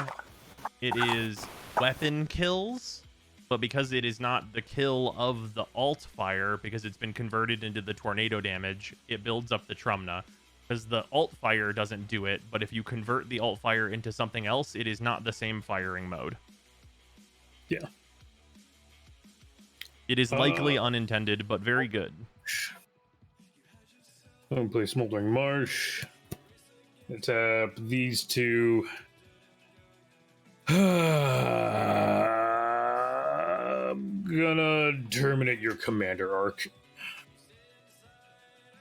it is weapon kills, but because it is not the kill of the alt fire, because it's been converted into the tornado damage, it builds up the Trumna. Because the alt fire doesn't do it, but if you convert the alt fire into something else, it is not the same firing mode. Yeah. It is likely unintended, but very good. I'm gonna play Smoldering Marsh. And tap these two. I'm gonna terminate your commander arc.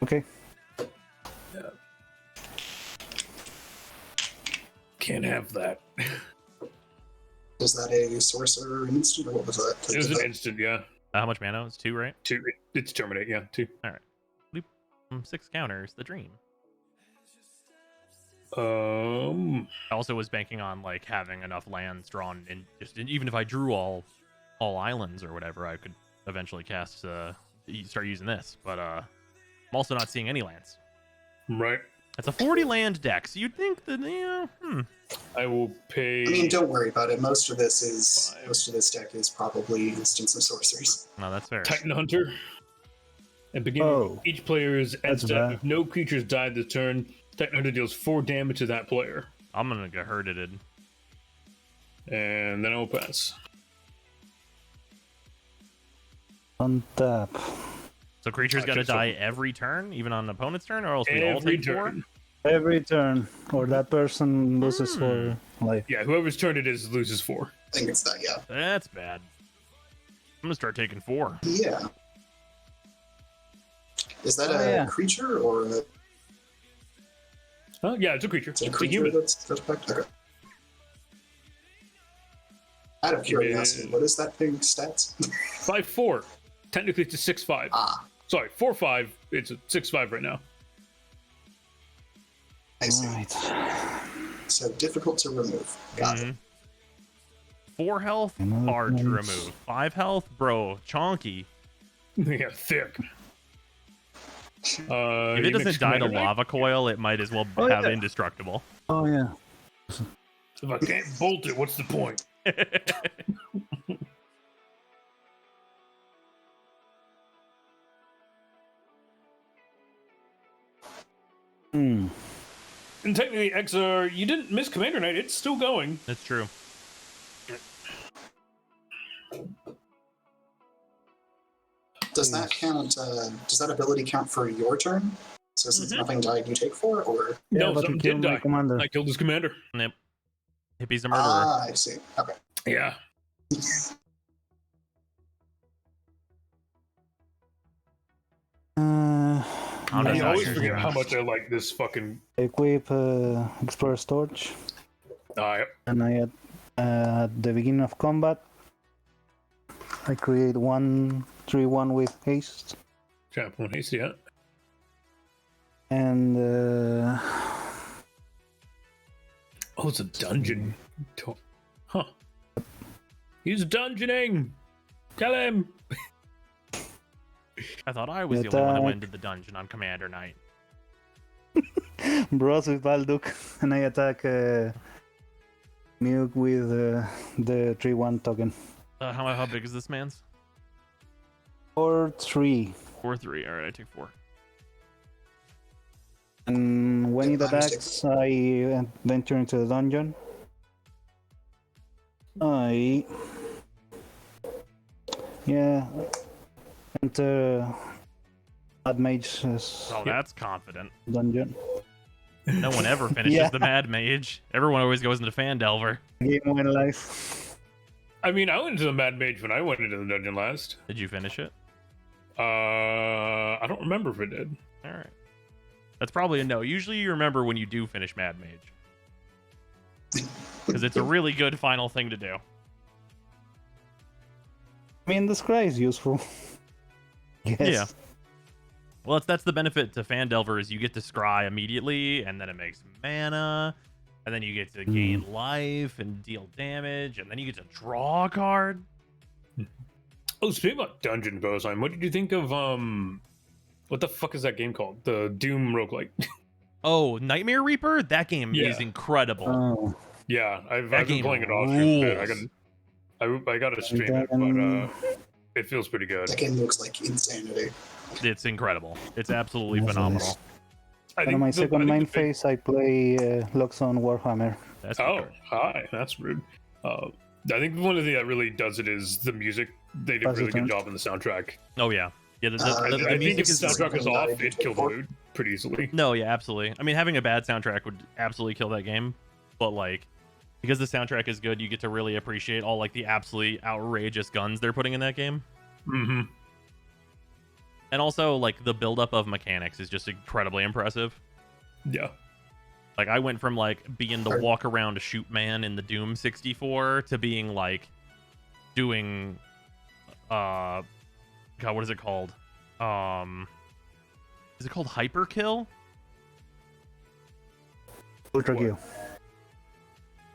Okay. Can't have that. Was that a sorcerer instant, or what was that? It was an instant, yeah. How much mana? It's 2, right? 2. It's terminate, yeah. 2. 6 counters, the dream. Um. I also was banking on like having enough lands drawn in, just even if I drew all islands or whatever, I could eventually cast start using this. But I'm also not seeing any lands. Right. It's a 40 land deck, so you'd think that I will pay. I mean, don't worry about it. Most of this deck is probably instants of sorceries. No, that's fair. Titan Hunter. And beginning Oh, each player's end that's step. bad. If no creatures die this turn, Titan Hunter deals 4 damage to that player. I'm gonna get hurted. And then I will pass. Untap. So creatures Okay, gotta so- die every turn, even on the opponent's turn, or else we all Every take 4? turn. Every turn, or that person loses for life. Yeah, whoever's turn it is loses 4. I think it's that, yeah. That's bad. I'm gonna start taking 4. Yeah. Is that Oh, a yeah. creature or a, Huh? Yeah, it's a creature. is it a It's a creature human. that's effect? Okay. Out of curiosity, what is that thing's stats? 5/4. Technically, it's a 6/5. Ah, Sorry, 4/5. It's a 6/5 right now. I see. Right. So difficult to remove. Got it. 4 health, Another hard to one. remove. 5 health, bro, chonky. Yeah, thick. If You it mix doesn't die to Commander Knight? lava coil, it might as well Oh, have yeah. indestructible. Oh yeah. If I can't bolt it, what's the point? Hmm. And technically, XR, you didn't miss Commander Knight. It's still going. That's true. Does that count? Does that ability count for your turn? So since nothing died, you take 4, or No, but something you killed did my die. commander. I killed his commander. Yep. Hippie's a murderer. I see. Okay. Yeah. I'm I just always not forget sure. how much I like this fucking. Equip Explorer's Torch, and I at the beginning of combat, I create 1/3/1 with haste, Chap 1 haste, yeah. and Oh, it's a dungeon. Huh. He's dungeoning! Tell him! I thought I was the only one that went Attack. into the dungeon on Commander Night. Bros with Balduk, and I attack Nuke with the 3/1 token. How big is this man's? Or 3. 4/3. All right, I take 4. And when it Yeah, my mistake. attacks, I venture into the dungeon. Enter Mad Mage's Oh, that's confident. dungeon. No one ever finishes Yeah. the Mad Mage. Everyone always goes into Fandelver. Game win life. I mean, I went into the Mad Mage when I went into the dungeon last. Did you finish it? I don't remember if it did. All right. That's probably a no. Usually you remember when you do finish Mad Mage. Because it's a really good final thing to do. I mean, the scry is useful. Yes. Yeah. Well, that's the benefit to Fandelver is you get to scry immediately, and then it makes mana, and then you get to gain life and deal damage, and then you get to draw a card. Oh, speaking about dungeon Bozine, what did you think of what the fuck is that game called? The Doom roguelike. Oh, Nightmare Reaper? That game is Yeah. incredible. Oh. Yeah, I've That been game playing it off stream. rules. I got to stream it, then- but it feels pretty good. That game looks like insanity. It's incredible. It's absolutely Nice, phenomenal. nice. I And on my the- I second think main the big- phase, I play Loxone Warhammer. That's Oh, good. hi. That's rude. I think one of the things that really does it is the music. They did a really good job in the soundtrack. Oh, yeah. Yeah, the I think music if is... the soundtrack is off, Something it killed the mood pretty easily. No, yeah, absolutely. I mean, having a bad soundtrack would absolutely kill that game. But, like, because the soundtrack is good, you get to really appreciate all, like, the absolutely outrageous guns they're putting in that game. Mm-hmm. And also, like, the buildup of mechanics is just incredibly impressive. Yeah. Like, I went from, like, being the walk around shoot man in the Doom 64 to being, like, doing, God, what is it called? Is it called Hyperkill? Ultra Kill.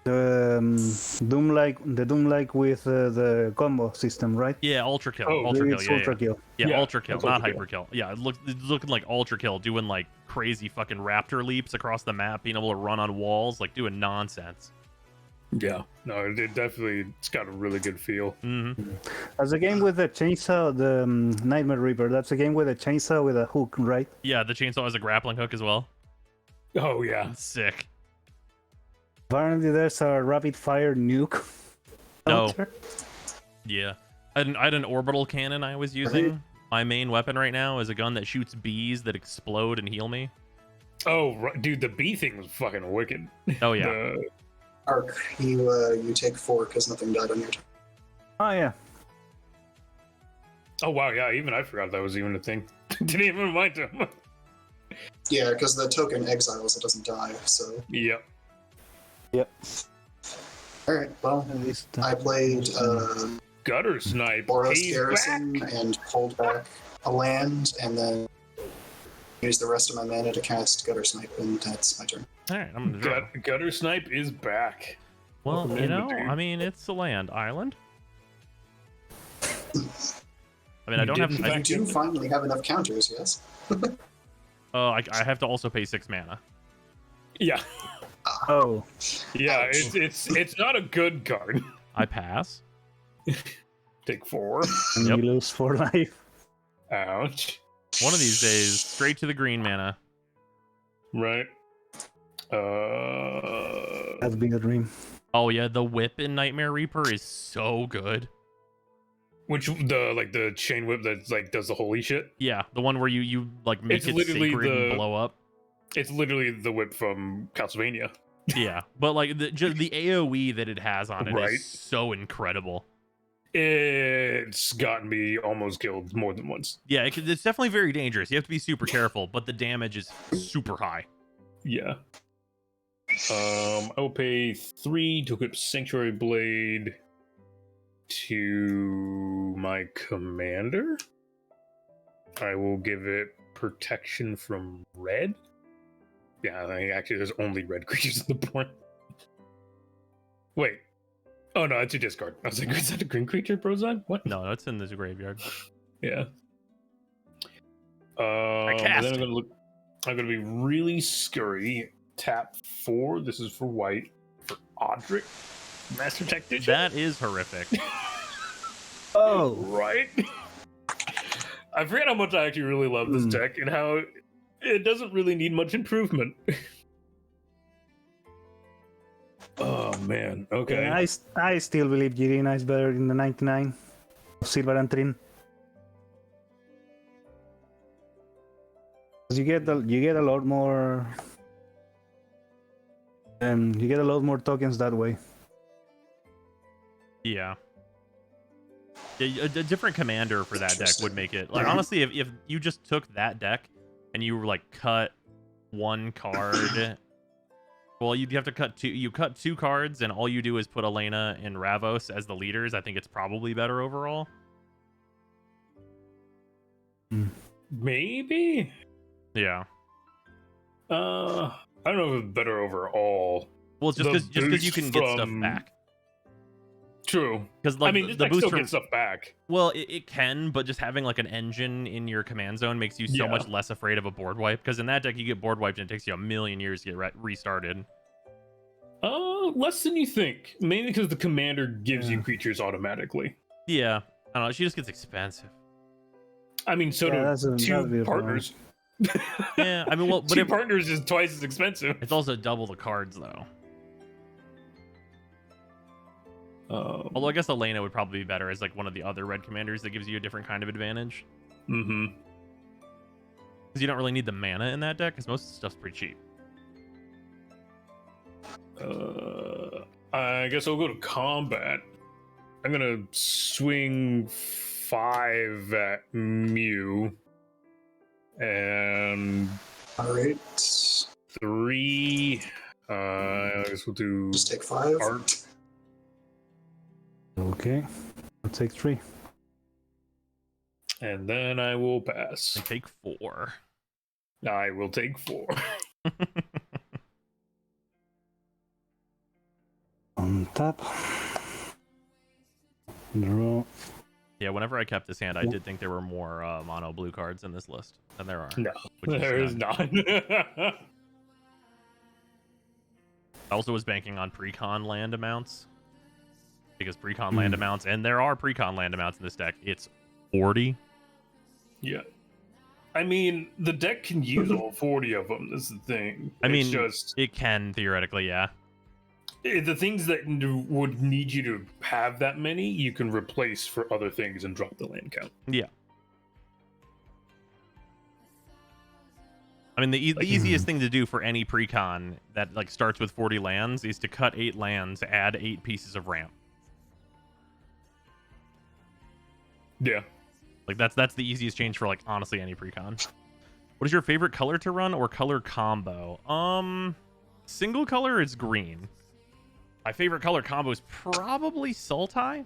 The Doom like with the combo system, right? Yeah, Ultra Kill. Oh, Ultra Kill, It's yeah, Ultra yeah. Kill. Yeah, Yeah, Ultra Kill, that's not Ultra Hyperkill. Yeah, it's looking like Ultra Kill, doing like crazy fucking raptor leaps across the map, being able to run on walls, like doing nonsense. Yeah. No, it definitely, it's got a really good feel. Mm-hmm. As a game with a chainsaw, the Nightmare Reaper. That's a game with a chainsaw with a hook, right? Yeah, the chainsaw has a grappling hook as well. Oh, yeah. It's sick. Apparently, there's a rapid fire nuke. No. counter. Yeah. I had an orbital cannon I was using. My main weapon right now is a gun that shoots bees that explode and heal me. Oh, right. Dude, the bee thing was fucking wicked. Oh, yeah. The- Arc, you take 4 because nothing died on your turn. Oh yeah. oh, wow. Yeah, even I forgot that was even a thing. Didn't even remind him. Yeah, because the token exiles, it doesn't die. So, Yep. Yep. all right. Well, At least, I played Gutter Snipe. Boros He's Garrison back. and pulled back a land, and then used the rest of my mana to cast Gutter Snipe, and that's my turn. All right, I'm gonna draw. Gutter Snipe is back. Well, Welcome you in, know, dude. I mean, it's a land island. I mean, I You don't did have. in I fact- do finally have enough counters, yes. I have to also pay 6 mana. Yeah. oh, Yeah, Ouch. it's not a good card. I pass. Take 4. and Yep. you lose 4 life. Ouch. One of these days, straight to the green mana. Right. That's been a dream. Oh yeah, the whip in Nightmare Reaper is so good. Which the chain whip that like does the holy shit? Yeah, the one where you like make It's it literally sacred and the- blow up. It's literally the whip from Castlevania. Yeah, but like just the AOE that it has on it is Right. so incredible. It's gotten me almost killed more than once. Yeah, it's definitely very dangerous. You have to be super careful, but the damage is super high. Yeah. I will pay 3 to equip Sanctuary Blade to my commander. I will give it protection from red. Yeah, I think actually there's only red creatures on the board. Wait. Oh no, it's a discard. I was like, is that a green creature, Brozon? What? No, it's in this graveyard. Yeah. cast and then I'm it. gonna look. I'm gonna be really scurry. Tap 4. This is for white. For Audric. Master Tactician. That is horrific. Oh, Right? I forget how much I actually really love this deck and how it doesn't really need much improvement. Oh man, okay. yeah, I still believe Jirina is better in the 99 of Silver and Trin. 'Cause you get a lot more you get a lot more tokens that way. Yeah. Yeah, a different commander for that deck would make it. Like, honestly, if you just took that deck and you were like cut one card, well, you'd have to cut two. You cut 2 cards, and all you do is put Elena and Ravos as the leaders. I think it's probably better overall. Maybe? Yeah. I don't know if it's better overall. Well, it's just The because you can boost get stuff from- back. True. Because like I mean, this the deck boost still from gets stuff back. well, it can, but just having like an engine in your command zone makes you so Yeah. much less afraid of a board wipe. Because in that deck, you get board wiped and it takes you a million years to get restarted. Less than you think. Mainly because the commander gives you creatures automatically. Yeah, I don't know. She just gets expensive. I mean, so Yeah, do that'd be 2 a problem. partners. Yeah, I mean, well, but 2 partners is twice as expensive. it's also double the cards though. Although I guess Elena would probably be better as like one of the other red commanders that gives you a different kind of advantage. Mm-hmm. Because you don't really need the mana in that deck, because most of the stuff's pretty cheap. I guess I'll go to combat. I'm gonna swing 5 at Mew. And All right. 3. I guess we'll do Just take 5. art. Okay, I'll take 3. And then I will pass. And take 4. I will take 4. On tap. Draw. Yeah, whenever I kept this hand, I did think there were more mono blue cards in this list than there are. No, which is there is none. not. I also was banking on precon land amounts. Because precon land amounts, and there are precon land amounts in this deck, it's 40. Yeah. I mean, the deck can use all 40 of them. That's the thing. I mean, it's just it can theoretically, yeah. the things that would need you to have that many, you can replace for other things and drop the land count. Yeah. I mean, the easiest thing to do for any precon that like starts with 40 lands is to cut 8 lands, add 8 pieces of ramp. Yeah. Like that's the easiest change for like honestly any precon. What is your favorite color to run or color combo? Single color is green. My favorite color combo is probably Sultai.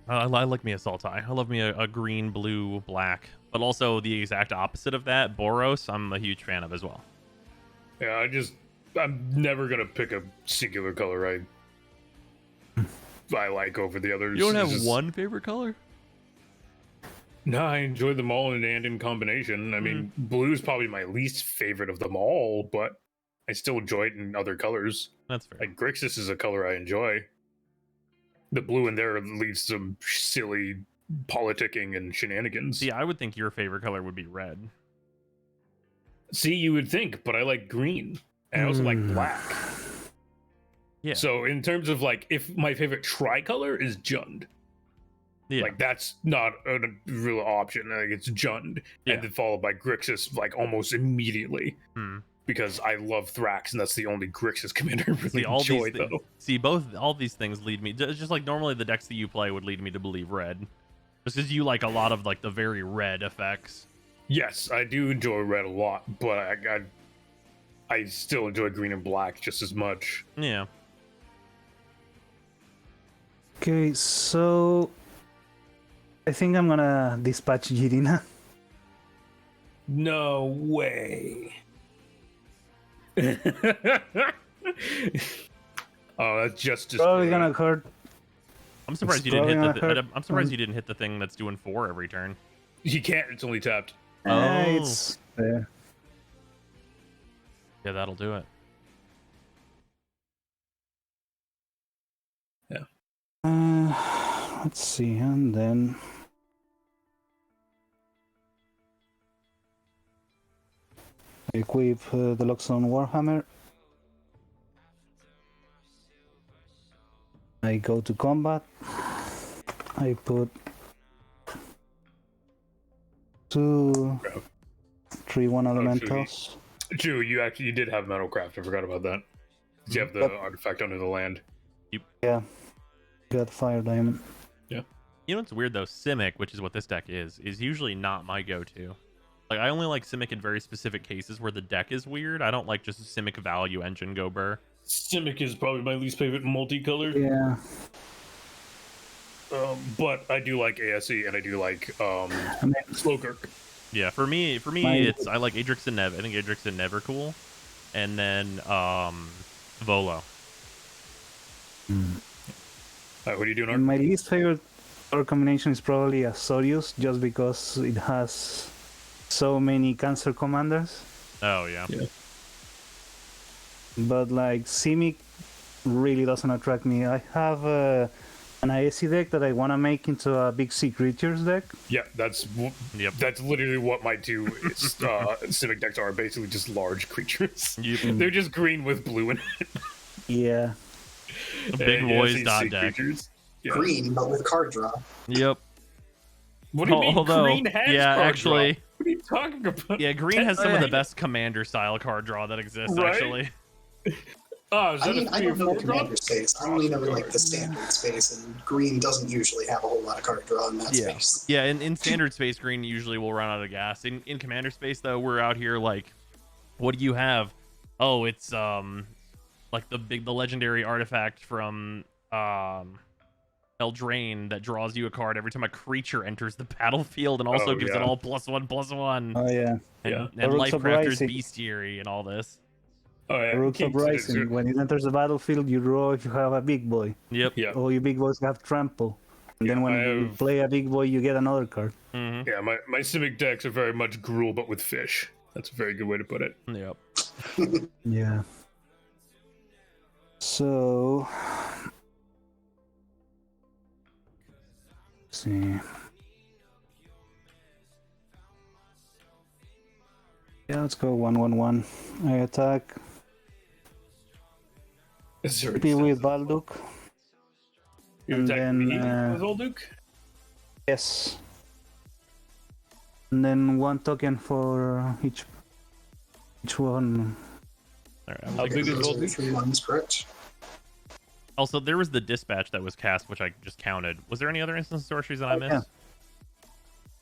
I like me a Sultai. I love me a green, blue, black. But also the exact opposite of that, Boros, I'm a huge fan of as well. Yeah, I'm never gonna pick a singular color I like over the others. You don't It's have just- one favorite color? No, I enjoy them all in combination. I mean, blue is probably my least favorite of them all, but I still enjoy it in other colors. That's fair. Like Grixis is a color I enjoy. The blue in there leads to some silly politicking and shenanigans. See, I would think your favorite color would be red. See, you would think, but I like green. And I also like black. Yeah. So in terms of like, if my favorite tricolor is Jund. Yeah. Like that's not a real option. Like it's Jund, Yeah. and then followed by Grixis like almost immediately. Hmm. Because I love Thrax, and that's the only Grixis commander I really enjoy, though. All these things lead me just like normally the decks that you play would lead me to believe red, just because you like a lot of like the very red effects. Yes, I do enjoy red a lot, but I still enjoy green and black just as much. Yeah. Okay, so I think I'm gonna dispatch Jirina. No way. Oh, that's just Probably gonna hurt. I'm surprised It's you didn't hit probably the. gonna hurt. I'm surprised you didn't hit the thing that's doing 4 every turn. You can't. It's only tapped. Oh. It's there. Yeah, that'll do it. Let's see, and then I equip the Lockstone Warhammer. I go to combat. I put 2 3/1 elementals. Drew, you did have Metalcraft. I forgot about that. You have the artifact under the land. Yeah, got Fire Diamond. You know what's weird though? Simic, which is what this deck is usually not my go-to. Like I only like Simic in very specific cases where the deck is weird. I don't like just Simic value engine go burr. Simic is probably my least favorite multicolor. Yeah, But I do like ASE and I do like Slowkirk. Yeah, for me, it's I like Adrix and Nev. I think Adrix and Nev are cool, and then Volo. What are you doing, Art? my least favorite color combination is probably Azorius, just because it has so many Cancer commanders. Oh yeah. But like Simic really doesn't attract me. I have an ASE deck that I want to make into a big sea creatures deck. Yeah, that's literally what my two Simic decks are. Basically, just large creatures. Yep. They're just green with blue in it. Yeah, A big boys ASE dot deck. creatures. Yeah. Green, but with card draw. Yep. What do you mean? Although, Green has yeah, card actually, draw? What are you talking about? yeah, green has some of the best commander style card draw that exists. Right? Actually, Oh, is I that mean, a I 3 or don't know 4 the drop? commander space. I only know like the standard space, and green doesn't usually have a whole lot of card draw in that space. yeah. In standard space, green usually will run out of gas. In commander space, though, we're out here like, what do you have? Oh, it's like the legendary artifact from Eldraine that draws you a card every time a creature enters the battlefield, and also gives it all +1/+1. oh yeah. Yeah. And Roots of Lifecrafter's Rising. Bestiary and all this. Oh yeah. Roots of King's Rising. Desert. When it enters the battlefield, you draw if you have a big boy. Yep. Yeah. All your big boys have trample. And then when I you have- play a big boy, you get another card. Mm-hmm. Yeah, my Simic decks are very much Gruul, but with fish. That's a very good way to put it. Yep. Yeah. So, let's see. Yeah, let's go 1/1/1. I attack. Is there Be with Balduk. you and attack then, me uh, with Olduk? Yes. And then 1 token for each one. All right, I'm How taking- big is Those are the Olduk? 3 ones, correct? Also, there was the dispatch that was cast, which I just counted. Was there any other instance sorceries that I Oh, yeah. missed?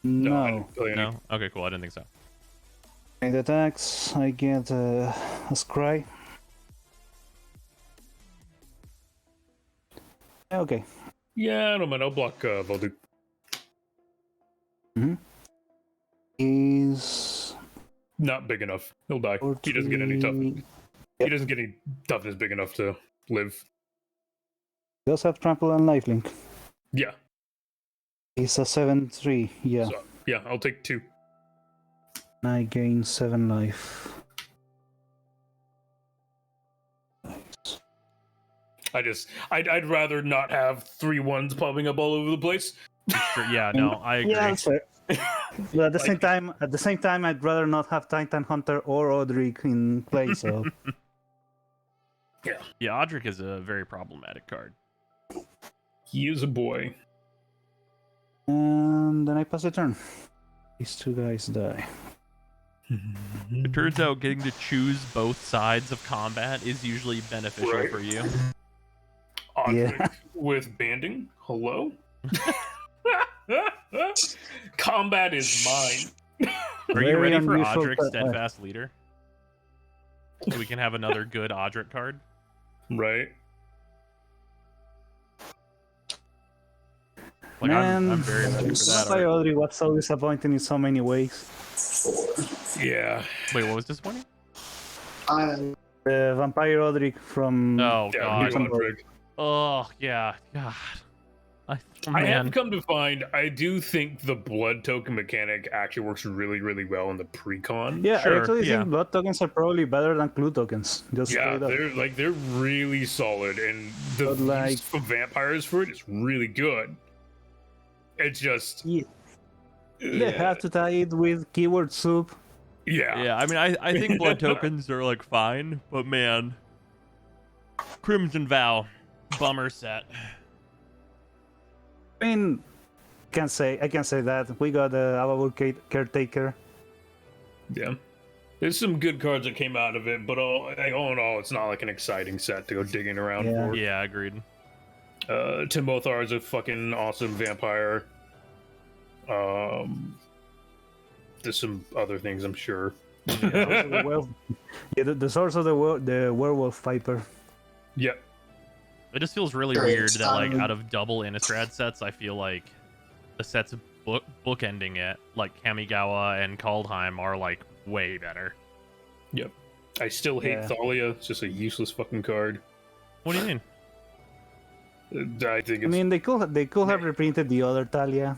I No. didn't play any. No. Okay, cool. I didn't think so. It attacks. I get a scry. Okay. Yeah, I don't mind. I'll block Volduk. He's Not big enough. He'll die. He doesn't get any tough. 40. He doesn't get any toughness big enough to live. He does have trample and lifelink. Yeah. He's a 7/3. Yeah. So, yeah, I'll take 2. And I gain 7 life. I'd rather not have 3 1s popping up all over the place. Sure, yeah, no, I agree. Yeah, that's fair. But at the same time, I'd rather not have Titan Hunter or Odric in play. So Yeah, Odric is a very problematic card. He is a boy. and then I pass the turn. These 2 guys die. It turns out getting to choose both sides of combat is usually beneficial Right. for you. Odric with banding. Hello? Combat is mine. Are you Very ready for unusual, Odric but, Steadfast Leader? So we can have another good Odric card. Right? Like I'm very ready for that. Vampire already. Odric was so disappointing in so many ways. 4. Yeah. Wait, what was disappointing? Vampire Odric from Oh Yeah, god. Odric. Oh yeah. God. I man. have come to find I do think the blood token mechanic actually works really, really well in the precon. Yeah, Sure, I actually yeah. think blood tokens are probably better than clue tokens. Just Yeah, straight up. they're really solid, and the But, like- use for vampires for it is really good. It's just Yeah. They have to tie it with keyword soup. yeah. Yeah, I mean, I think blood tokens are like fine, but man, Crimson Vow, bummer set. I mean, I can say that we got a Avabur caretaker. Yeah. There's some good cards that came out of it, but all in all, it's not like an exciting set to go digging around Yeah. for. Yeah, agreed. Tim Bothar is a fucking awesome vampire. There's some other things, I'm sure. Also the source of the werewolf viper. Yeah. It just feels really Great, weird that like um, out of double Innistrad sets, I feel like the sets bookending it, like Kamigawa and Kaldheim, are like way better. Yep. I still hate Yeah. Thalia. It's just a useless fucking card. What do you mean? I think I it's mean, they could have reprinted the other Talia,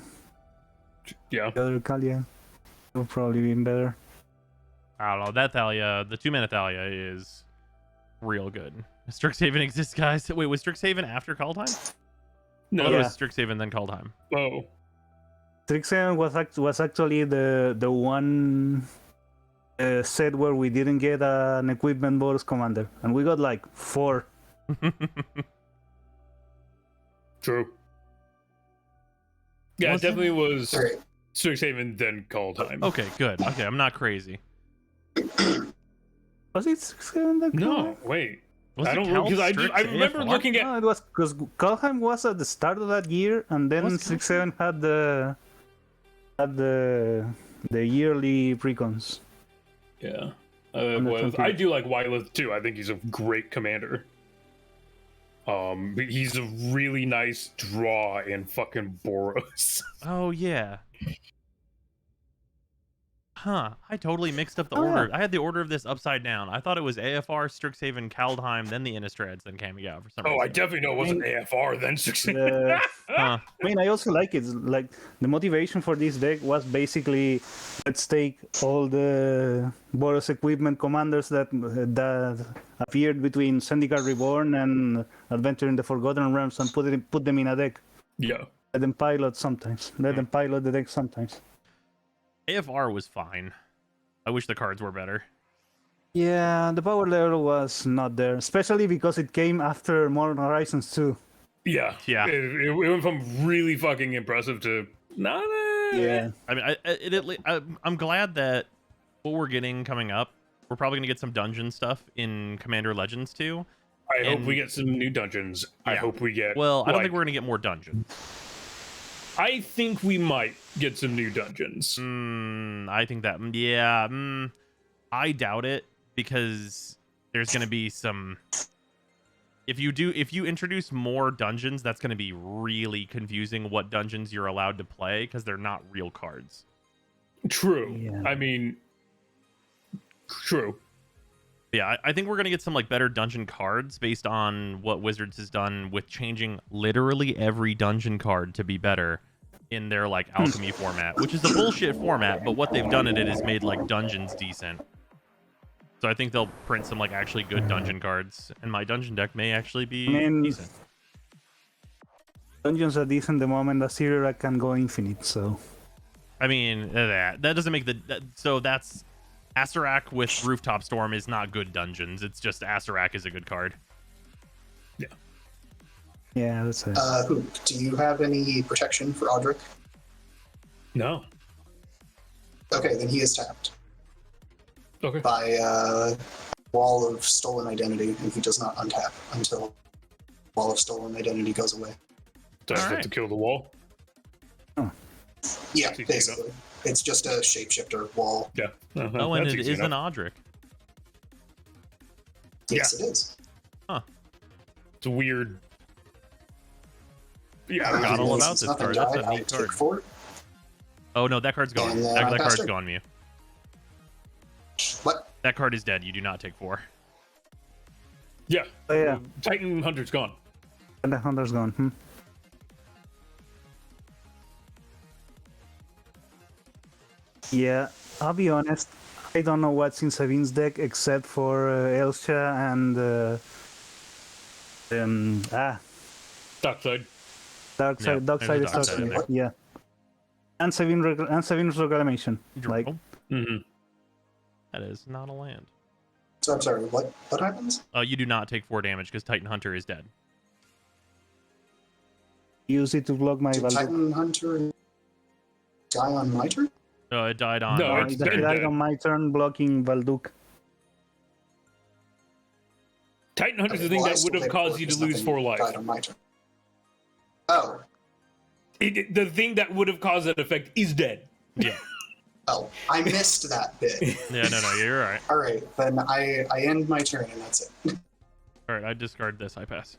yeah. the other Kalia. It would probably been better. I don't know. That Thalia, the 2-mana Thalia, is real good. Strixhaven exists, guys. Wait, was Strixhaven after Kaldheim? No. It Yeah. was Strixhaven then Kaldheim. Oh. Strixhaven was actually the one set where we didn't get an equipment bonus commander, and we got like 4. True. Yeah, Was it definitely was Alright. Strixhaven then Kaldheim. Okay, good. Okay, I'm not crazy. Was it Strixhaven that No, wait. Was I it don't know because Kald I Strix remember AFR? looking at No, it was because Kaldheim was at the start of that year, and then Was Strixhaven had the yearly precons. yeah. On the Well, 20. I do like Wylith too. I think he's a great commander. But he's a really nice draw in fucking Boros. Oh yeah. Huh. I totally mixed up the Oh, yeah. order. I had the order of this upside down. I thought it was AFR, Strixhaven, Kaldheim, then the Innistrads, then Kamigawa for some Oh, I reason. definitely know it wasn't AFR then Strixhaven. The- Huh. I mean, I also like it. Like the motivation for this deck was basically, let's take all the Boros equipment commanders that appeared between Syndicate Reborn and Adventure in the Forgotten Realms and put them in a deck. Yeah. Let them pilot sometimes. Let them pilot the deck sometimes. AFR was fine. I wish the cards were better. Yeah, the power level was not there, especially because it came after Modern Horizons 2. Yeah. Yeah. It went from really fucking impressive to not. Yeah. I mean, I'm glad that what we're getting coming up, we're probably gonna get some dungeon stuff in Commander Legends too. I hope And- we get some new dungeons. I Yeah. hope we get. Well, I don't like- think we're gonna get more dungeons. I think we might get some new dungeons. I think that yeah. I doubt it because there's gonna be some. If you introduce more dungeons, that's gonna be really confusing. What dungeons you're allowed to play because they're not real cards. True. Yeah. I mean, true. Yeah, I think we're gonna get some like better dungeon cards based on what Wizards has done with changing literally every dungeon card to be better in their like alchemy format, which is a bullshit format, but what they've done in it is made like dungeons decent. So I think they'll print some like actually good dungeon cards, and my dungeon deck may actually be I mean, decent. Dungeons are decent the moment Assyria can go infinite, so. I mean that doesn't make so that's Asarak with Rooftop Storm is not good dungeons. It's just Asarak is a good card. Yeah, that's it. Hoop, do you have any protection for Audric? No. Okay, then he is tapped Okay. by Wall of Stolen Identity, and he does not untap until Wall of Stolen Identity goes away. Do I have Alright. to kill the wall? Yeah, TK basically. It's just a shapeshifter wall. Yeah. Oh, and That's it easy is an enough. Audric. Yes, it is. It's a weird. Yeah. forgot If he all about releases this nothing card. That's die, a I neat take card. 4. Oh no, that card's gone. And, That card's bastard. gone, Mew. What? That card is dead. You do not take 4. Yeah. Oh, yeah. Titan Hunter's gone. And the Hunter's gone. Yeah, I'll be honest. I don't know what's in Sabine's deck except for Elsha and Dark side. Dark Yeah, Side. Dark there's a Side is Dark Side in talking. there. Yeah, and Sabine's Reclamation. Like, Dribble. Mm-hmm. That is not a land. So I'm sorry. What happens? You do not take 4 damage because Titan Hunter is dead. use it to block my Did Baldur. Titan Hunter die on my turn? It died on. No, No, it's it dead. died on my turn blocking Valduk. Titan Hunter's Okay, the thing well, I that still would have take caused four you to because lose nothing 4 life. died on my turn. Oh, The thing that would have caused that effect is dead. Yeah. oh, I missed that bit. Yeah. No. You're all right. All right, then I end my turn and that's it. All right. I discard this. I pass.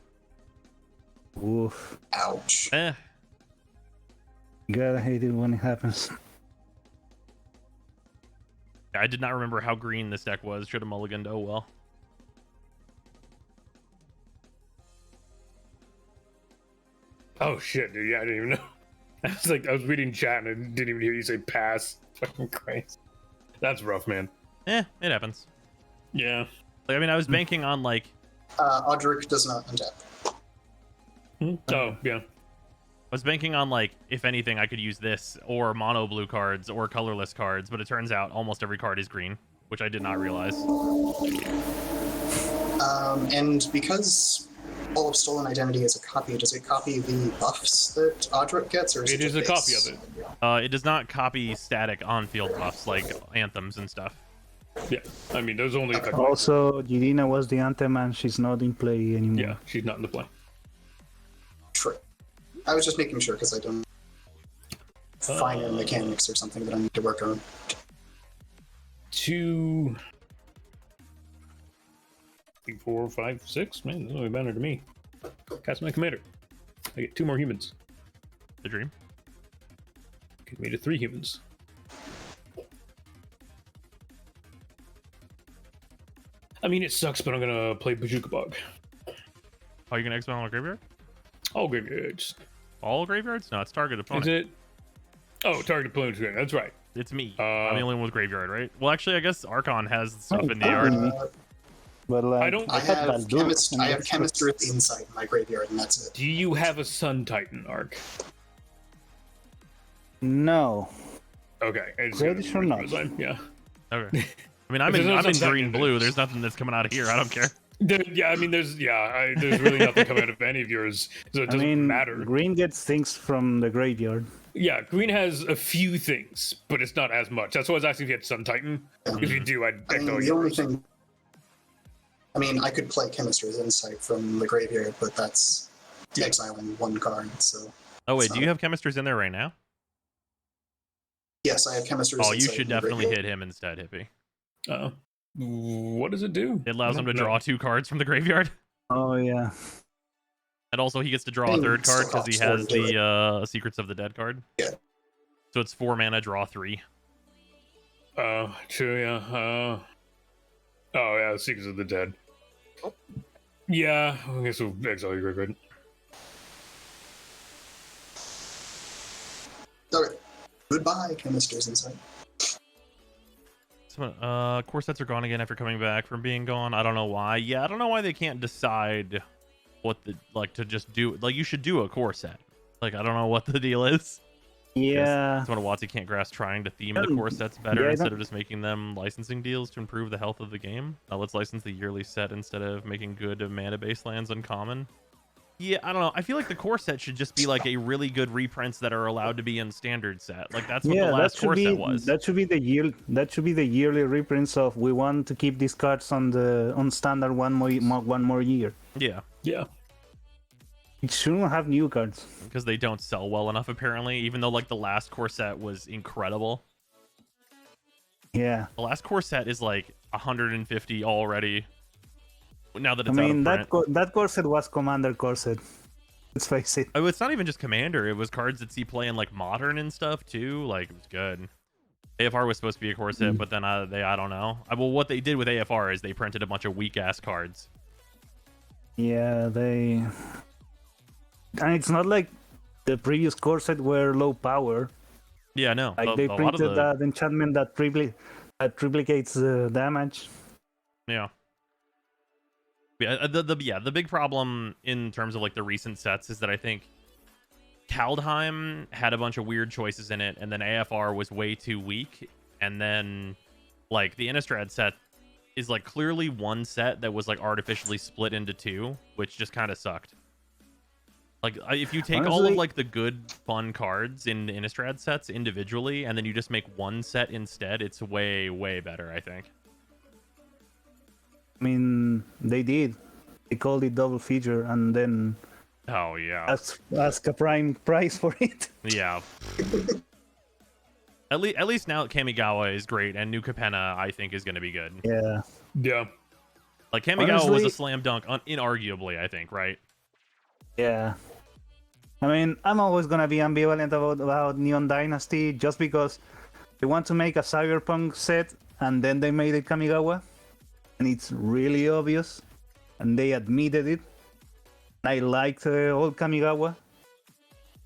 Oof. Ouch. God, I hate it when it happens. I did not remember how green this deck was. Should have mulliganed. Oh well. Oh shit, dude! Yeah, I didn't even know. I was reading chat and I didn't even hear you say pass. Fucking Christ. That's rough, man. It happens. Yeah. Like, I mean, I was banking on like Audric does not untap. Oh yeah. I was banking on like, if anything, I could use this or mono blue cards or colorless cards, but it turns out almost every card is green, which I did not realize. And because all of Stolen Identity is a copy, does it copy the buffs that Audric gets, or is it It is just a copy base? of it. It does not copy static on-field buffs like anthems and stuff. Yeah. I mean, there's only. Like, Also, Jirina was the anthem and she's not in play anymore. yeah, she's not in the play. True. I was just making sure because I don't finer mechanics or something that I need to work on. 2, 3, 4, 5, 6. Man, this is only better to me. Cast my commander. I get 2 more humans. The dream. Get me to 3 humans. I mean, it sucks, but I'm gonna play Bazooka Bog. Are you gonna exile on a graveyard? Oh, graveyards. All graveyards? No, it's target opponent. Is it? Oh, target opponent's game. That's right. It's me. Uh, I'm the only one with graveyard, right? Well, actually, I guess Archon has stuff in the probably yard. me. But like, I don't- I thought have Baldur and I have that's Chemistry Insight in my graveyard, and that's it. Do you have a Sun Titan arc? No. Okay. it's Pretty gonna sure be not. Design, yeah. Okay. I mean, I'm If in there's no sunset, green then blue. there's- There's nothing that's coming out of here. I don't care. Yeah, I mean, there's really nothing coming out of any of yours, so it I doesn't mean, matter. green gets things from the graveyard. Yeah, green has a few things, but it's not as much. That's why I was asking if you had Sun Titan. If you do, I'd I deck mean, all the only yours. thing. I mean, I could play Chemistry's Insight from the graveyard, but that's exiling 1 card. So Oh wait, So- do you have chemisters in there right now? yes, I have Chemistry's Oh, you Insight should in the definitely graveyard. hit him instead, Hippie. What does it do? It allows I him to don't draw know. 2 cards from the graveyard, Oh yeah. and also he gets to draw a And 3rd card still because he costs has 4 to do the Secrets of the Dead card. Yeah. So it's 4 mana, draw 3. True, yeah. Oh, yeah, Secrets of the Dead. Yeah, I guess we'll exile your graveyard. Okay. Goodbye, Chemistry's Insight. So, core sets are gone again after coming back from being gone. I don't know why. Yeah, I don't know why they can't decide what the to just do. Like, you should do a core set. Like, I don't know what the deal is. Yeah. That's when Watsy Can't Grass trying to theme the Um, core sets better yeah, I instead don't- of just making them licensing deals to improve the health of the game. Now let's license the yearly set instead of making good mana base lands uncommon. Yeah, I don't know. I feel like the core set should just be like a really good reprints that are allowed to be in standard set. Like that's what Yeah, the that last should core be set was. that should be the yearly reprints of we want to keep these cards on standard one more year. Yeah, Yeah. It shouldn't have new cards. because they don't sell well enough apparently. Even though like the last core set was incredible. Yeah. The last core set is like 150 already. Now that I it's mean out of print. that corset was Commander corset. Let's face it. Oh, it's not even just Commander. It was cards that see play in like Modern and stuff too. Like it was good. AFR was supposed to be a core set, but then I don't know. Well, what they did with AFR is they printed a bunch of weak ass cards. Yeah, and it's not like the previous corset were low power. Yeah, no. Like they a lot of printed the that enchantment that triplicates the damage. yeah. Yeah, the big problem in terms of like the recent sets is that I think Kaldheim had a bunch of weird choices in it, and then AFR was way too weak, and then like the Innistrad set is like clearly one set that was like artificially split into two, which just kind of sucked. Like if you take all of Honestly- like the good fun cards in the Innistrad sets individually, and then you just make one set instead, it's way better, I think. I mean, they did. They called it double feature, and then Oh yeah. ask a prime price for it. Yeah. At least now Kamigawa is great, and New Capenna I think is going to be good. Yeah. Yeah. Like Kamigawa was a Honestly- slam dunk, inarguably, I think, right? Yeah. I mean, I'm always gonna be ambivalent about Neon Dynasty just because they want to make a cyberpunk set and then they made it Kamigawa, and it's really obvious, and they admitted it. I liked old Kamigawa,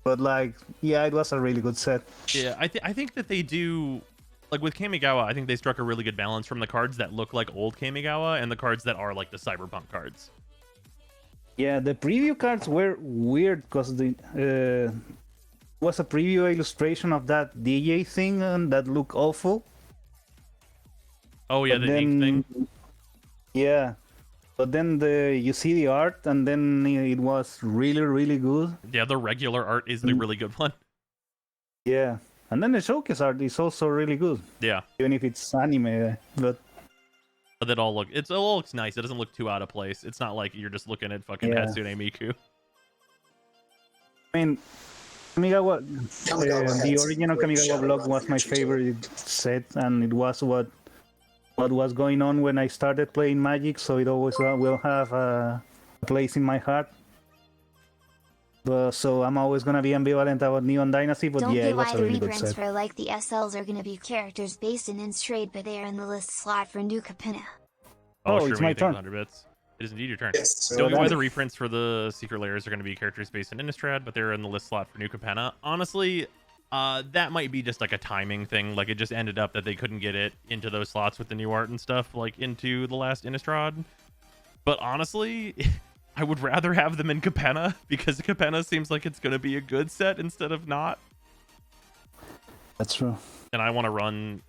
but like, yeah, it was a really good set. Yeah, I think that they do, like with Kamigawa, I think they struck a really good balance from the cards that look like old Kamigawa and the cards that are like the cyberpunk cards. Yeah, the preview cards were weird because the was a preview illustration of that DJ thing and that looked awful. Oh yeah, But the ink thing. Yeah, but then you see the art, and then it was really good. Yeah, the regular art is the really good one. Yeah, and then the showcase art is also really good, Yeah, even if it's anime. But but it all looks nice. It doesn't look too out of place. It's not like you're just looking at fucking Yeah. Hatsune Miku. I mean, Kamigawa, Kamigawa the had some original great Kamigawa Shadowrun block was my feature too. favorite set, and it was what was going on when I started playing Magic, so it always will have a place in my heart. But so I'm always gonna be ambivalent about Neon Dynasty, but Don't yeah, get it was why a the really good reprints set. for like the SLs are gonna be characters based in Instrade, but they are in the list slot for New Capenna. Oh, sure, it's when my you think turn. 100 bits. It is indeed your turn. Yes. Don't get why that's- the reprints for the secret layers are going to be characters based in Innistrad, but they're in the list slot for New Capenna. Honestly, that might be just like a timing thing. Like it just ended up that they couldn't get it into those slots with the new art and stuff, like into the last Innistrad. But honestly, I would rather have them in Capenna because Capenna seems like it's going to be a good set instead of not. That's true. And I want to run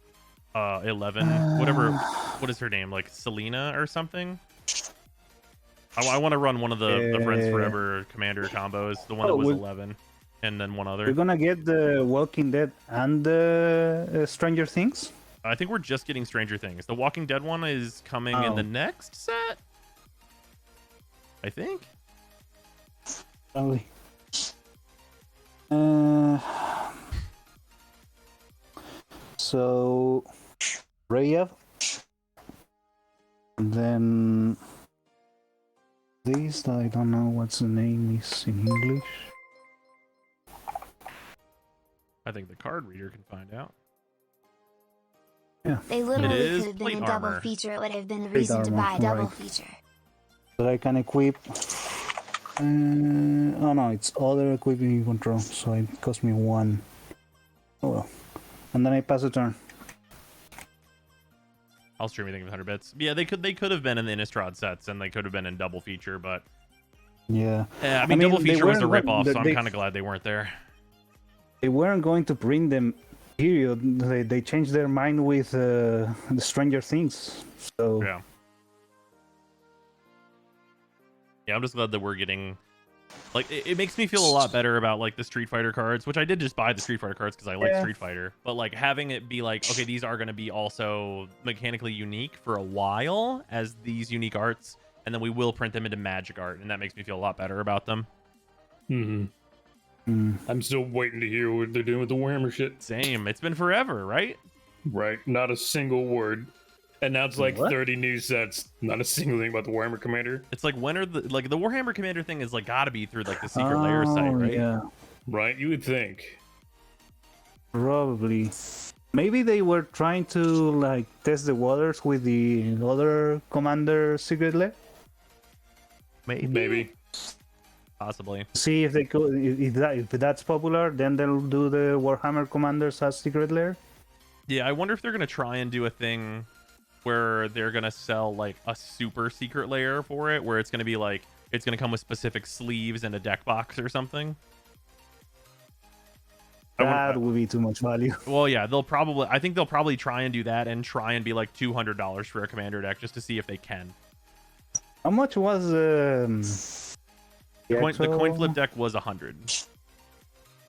11, whatever. What is her name? Like Selena or something? I want to run one of the Friends Forever Commander combos, the one that was 11, and then one We're other. gonna get the Walking Dead and the Stranger Things. I think we're just getting Stranger Things. The Walking Dead one is coming in Oh. the next set, I think. Probably. So, Rayev. And then this, I don't know what's the name is in English. I think the card reader can find out. They literally is could have been plate a double armor. feature. It would have been the Plate reason to armor, buy a double right. feature. That I can equip. Oh no, it's other equipping control, so it cost me 1. Oh well. And then I pass the turn. I'll stream anything with 100 bits. Yeah, they could have been in the Innistrad sets, and they could have been in double feature, but Yeah. I mean mean, double they feature was a weren't- ripoff, so I'm they- kind of glad they weren't there. They weren't going to bring them, period. They changed their mind with the Stranger Things. So Yeah. Yeah, I'm just glad that we're getting, like, it makes me feel a lot better about like the Street Fighter cards, which I did just buy the Street Fighter cards because I like Yeah. Street Fighter. But like having it be like, okay, these are going to be also mechanically unique for a while as these unique arts, and then we will print them into Magic art, and that makes me feel a lot better about them. Mm-hmm. mm, I'm still waiting to hear what they're doing with the Warhammer shit. Same. It's been forever, right? Right. Not a single word. And now it's like What? 30 new sets. Not a single thing about the Warhammer Commander. It's like when are the Warhammer Commander thing is like got to be through like the secret layer site, right? Yeah, Right? You would think. probably. Maybe they were trying to like test the waters with the other Commander secret lair. Maybe. Possibly. See if they could, if that's popular, then they'll do the Warhammer Commanders as secret lair. Yeah, I wonder if they're gonna try and do a thing where they're gonna sell like a super secret layer for it, where it's gonna be like it's gonna come with specific sleeves and a deck box or something. That would be too much value. Well, yeah, I think they'll probably try and do that and try and be like $200 for a commander deck just to see if they can. How much was The coin actual- flip deck was 100.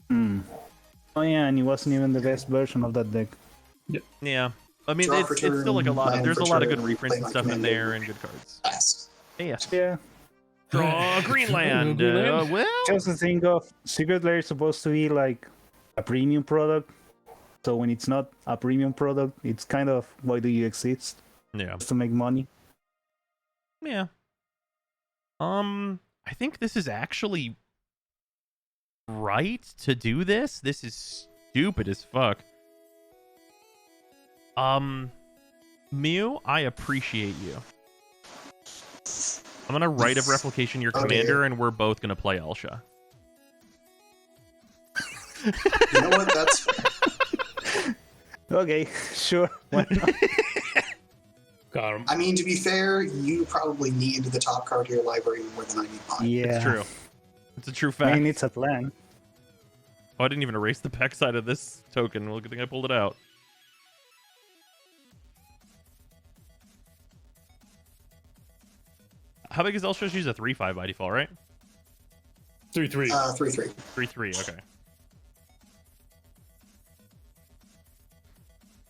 Hmm. Oh yeah, and it wasn't even the best version of that deck. Yeah, I mean Draw it's for still like a turn, lot. land There's for a lot of good turn, reprints play and my stuff in commander. there and good cards. Yes. Yeah. Yeah. Draw Greenland. Greenland? Well, Just to think of, secret lair is supposed to be like a premium product. So when it's not a premium product, it's kind of, why do you exist? yeah, Just to make money. yeah. I think this is actually right to do this. This is stupid as fuck. Mew, I appreciate you. I'm gonna Rite of Replication your Okay. commander, and we're both gonna play Elsha. You know what? That's fair. Okay, sure. Why not? Got him. I mean, to be fair, you probably need the top card of your library more than I need mine. Yeah. It's true. It's a true I fact. mean, it's a plan. Oh, I didn't even erase the back side of this token. Well, good thing I pulled it out. How big is Elsha? She's a 3/5 by default, right? 3/3. 3/3. 3/3. Okay.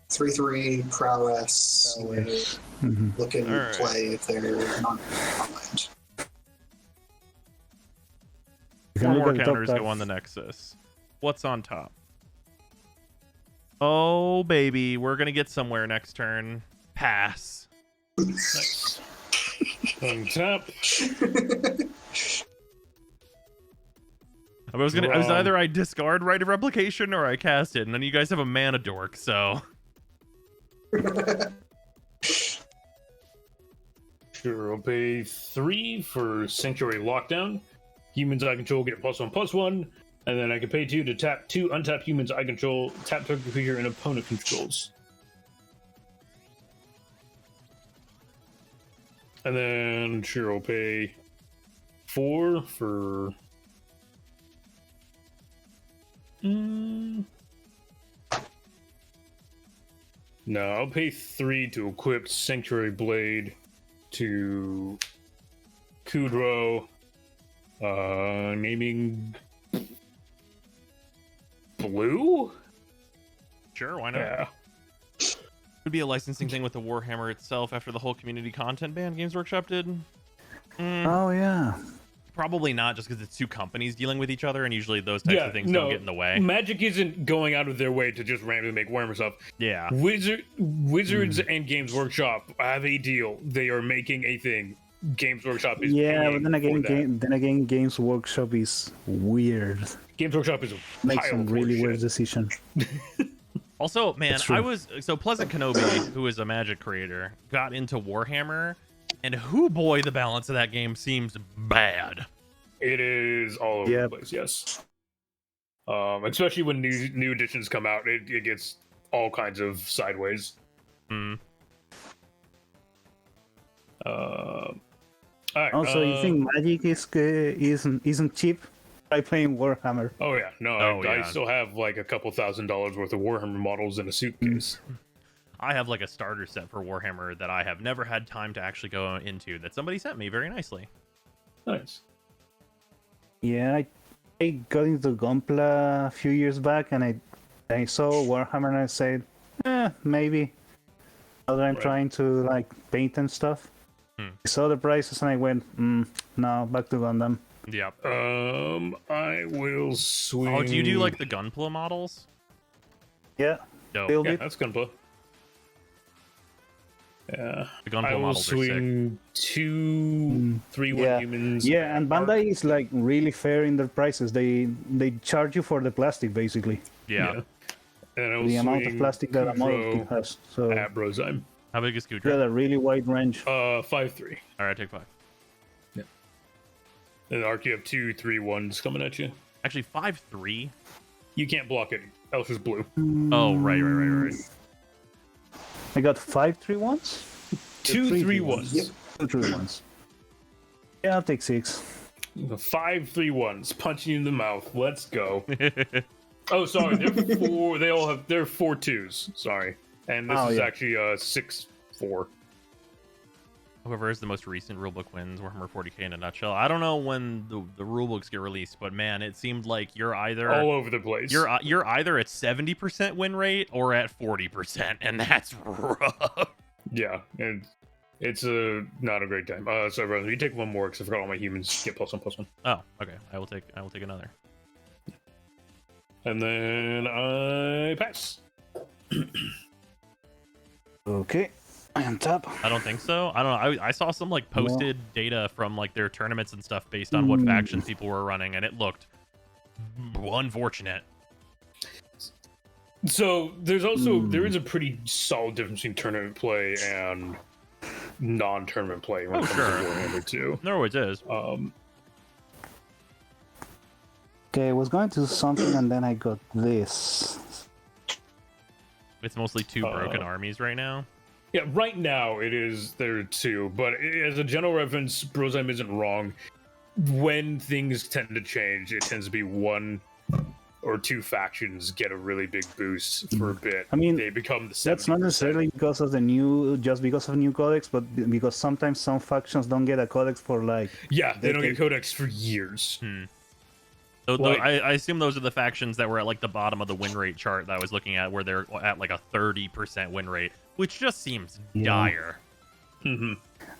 3/3 prowess. Prowess. Mhm. Look and Alright. play if they're not on land. You can Four look more at the top counters card. go on the Nexus. What's on top? Oh, baby. We're going to get somewhere next turn. Pass. Nice. Untap. I was Wrong. either I discard Rite of Replication or I cast it, and then you guys have a mana dork, so. Sure, I'll pay 3 for Sanctuary Lockdown. Humans I control get +1/+1, and then I can pay 2 to tap 2 untapped humans I control, tap target creature and opponent controls. And then sure, I'll pay 4 for. No, I'll pay 3 to equip Sanctuary Blade to Kudro. Naming Blue? Sure, why not? Yeah. Would be a licensing thing with the Warhammer itself after the whole community content ban Games Workshop did. Oh yeah. Probably not, just because it's two companies dealing with each other, and usually those types of things don't get in the way. Magic isn't going out of their way to just randomly make Warhammer stuff. Yeah. Wizards and Games Workshop have a deal. They are making a thing. Games Workshop is Yeah, paying but then again, for that. Games Workshop is weird. Games Workshop is a Makes pile some of really horseshit. weird decision. Also, man, That's true. I was so Pleasant Kenobi, who is a Magic creator, got into Warhammer, and who boy, the balance of that game seems bad. It is all over Yep. the place, yes. Especially when new editions come out, it gets all kinds of sideways. Hmm. All right. Also, you think Magic isn't cheap? Try playing Warhammer. Oh yeah, no, Oh, I yeah. still have like a couple $1,000s worth of Warhammer models in a suitcase. I have like a starter set for Warhammer that I have never had time to actually go into that somebody sent me very nicely. Nice. Yeah, I got into Gunpla a few years back, and I saw Warhammer, and I said, maybe. Now that I'm Right. trying to like paint and stuff, I saw the prices, and I went, no, back to Gundam. Yep. I will swing. Oh, do you do like the Gunpla models? Yeah, Dope. build Yeah, it. that's Gunpla. Yeah. The Gunpla I will models are sick. swing 2 3/1 yeah. humans. Yeah, and Bandai is like really fair in their prices. They charge you for the plastic basically, Yeah. And I will the amount of swing plastic that a model Kudro has. So you at Brozyme. How big is got Kudra? a really wide range. 5/3. All right, take 5. And Arc, you have 2 3/1s coming at you. Actually, 5-3. You can't block it. Else is blue. Oh, right. I got 5 3/1s? 2 3/1s. Yep. 2 3/1s. Yeah, I'll take 6. 5 3/1s. Punching you in the mouth. Let's go. Oh, sorry. They're 4. They're 4 2s. Sorry. And this is actually 6-4. Whoever is the most recent rulebook wins Warhammer 40k in a nutshell. I don't know when the rulebooks get released, but man, it seemed like you're either all over the place. You're either at 70% win rate or at 40%, and that's rough. Yeah, and it's not a great time. Sorry, brother. You take one more because I forgot all my humans get +1/+1. Oh, okay. I will take another. And then I pass. Okay. I am top. I don't think so. I don't know. I saw some like posted data from like their tournaments and stuff based on what factions people were running, and it looked unfortunate. So there's also there is a pretty solid difference between tournament play and non-tournament play when it comes to Warhammer 2. There always is. Okay, I was going to do something and then I got this. It's mostly 2 broken armies right now. Yeah, right now it is there too, but as a general reference, Brosheim isn't wrong. When things tend to change, it tends to be 1 or 2 factions get a really big boost for a bit. I mean, they become the 70%. That's not necessarily because of because of new codex, but because sometimes some factions don't get a codex for like. Yeah, they don't get codex for years. So Like- I assume those are the factions that were at like the bottom of the win rate chart that I was looking at, where they're at like a 30% win rate, which just seems dire. Mm-hmm.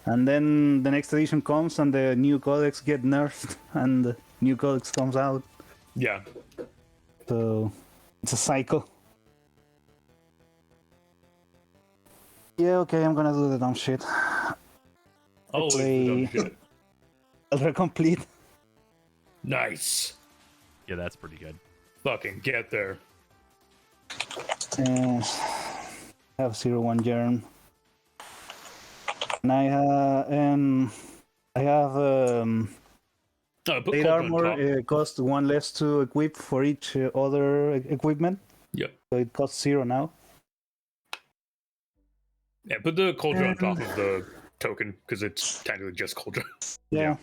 And then the next edition comes and the new codex get nerfed and the new codex comes out. Yeah. So it's a cycle. Yeah, okay, I'm gonna do the dumb shit. Always play- the dumb shit. Ultra complete. Nice. Yeah, that's pretty good. Fucking get there. I have 0-1 germ. And I have Put plate Colt on armor. top. Costs 1 less to equip for each other equipment. Yep. So it costs 0 now. Yeah, put the Cauldron on top of the token because it's technically just Cauldron. Yeah.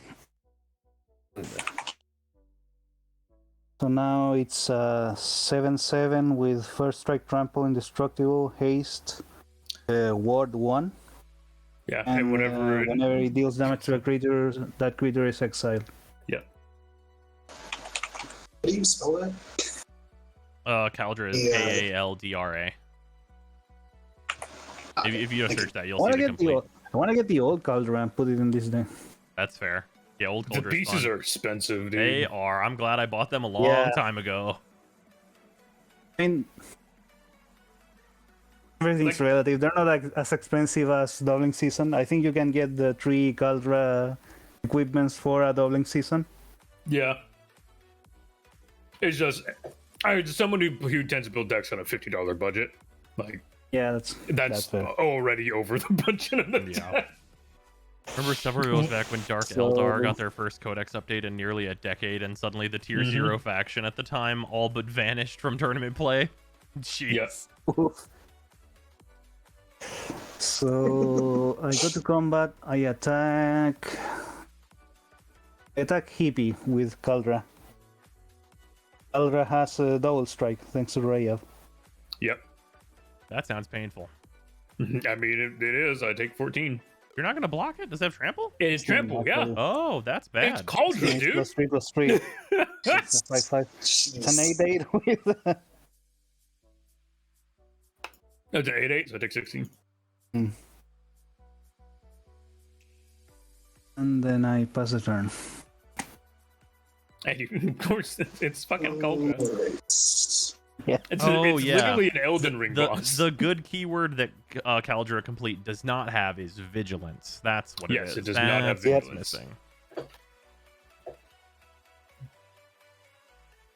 So now it's 7/7 with first strike, trample, indestructible, haste, ward 1. Yeah, And and whenever whenever it deals damage to a creature, that creature is exiled. How do you spell that? Kaldra is Yeah. Kaldra. If you search that, I you'll want see to the get the complete. I want to get the old Caldra and put it in this thing. That's fair. Yeah, old the Kaldra. pieces are expensive, dude. They are. I'm glad I bought them a long Yeah. time ago. I mean, everything's relative. They're not as expensive as doubling season. I think you can get the 3 Caldra equipments for a doubling season. Yeah. It's just someone who tends to build decks on a $50 budget. Like Yeah, that's fair. already over the budget of the Yeah. deck. Remember several years back when Dark So- Eldar got their first codex update in nearly a decade, and suddenly the tier 0 faction at the time all but vanished from tournament play? Jeez. Yes. So I go to combat. I attack Hippie with Caldra. Caldra has a double strike thanks to Rayav. Yep. That sounds painful. I mean, it is. I take 14. You're not going to block it? Does it have trample? It's trample, yeah. Oh, that's bad. It's Cauldron, dude. +3/+3. It's a 5/5. It's an 8/8 with. It's an 8/8, so I take 16. And then I pass the turn. And of course, it's fucking Cauldron. Yeah. It's yeah. literally an Elden Ring boss. The good keyword that Kaldra Complete does not have is Vigilance. That's what Yes, it is. it does not have That's what's Vigilance.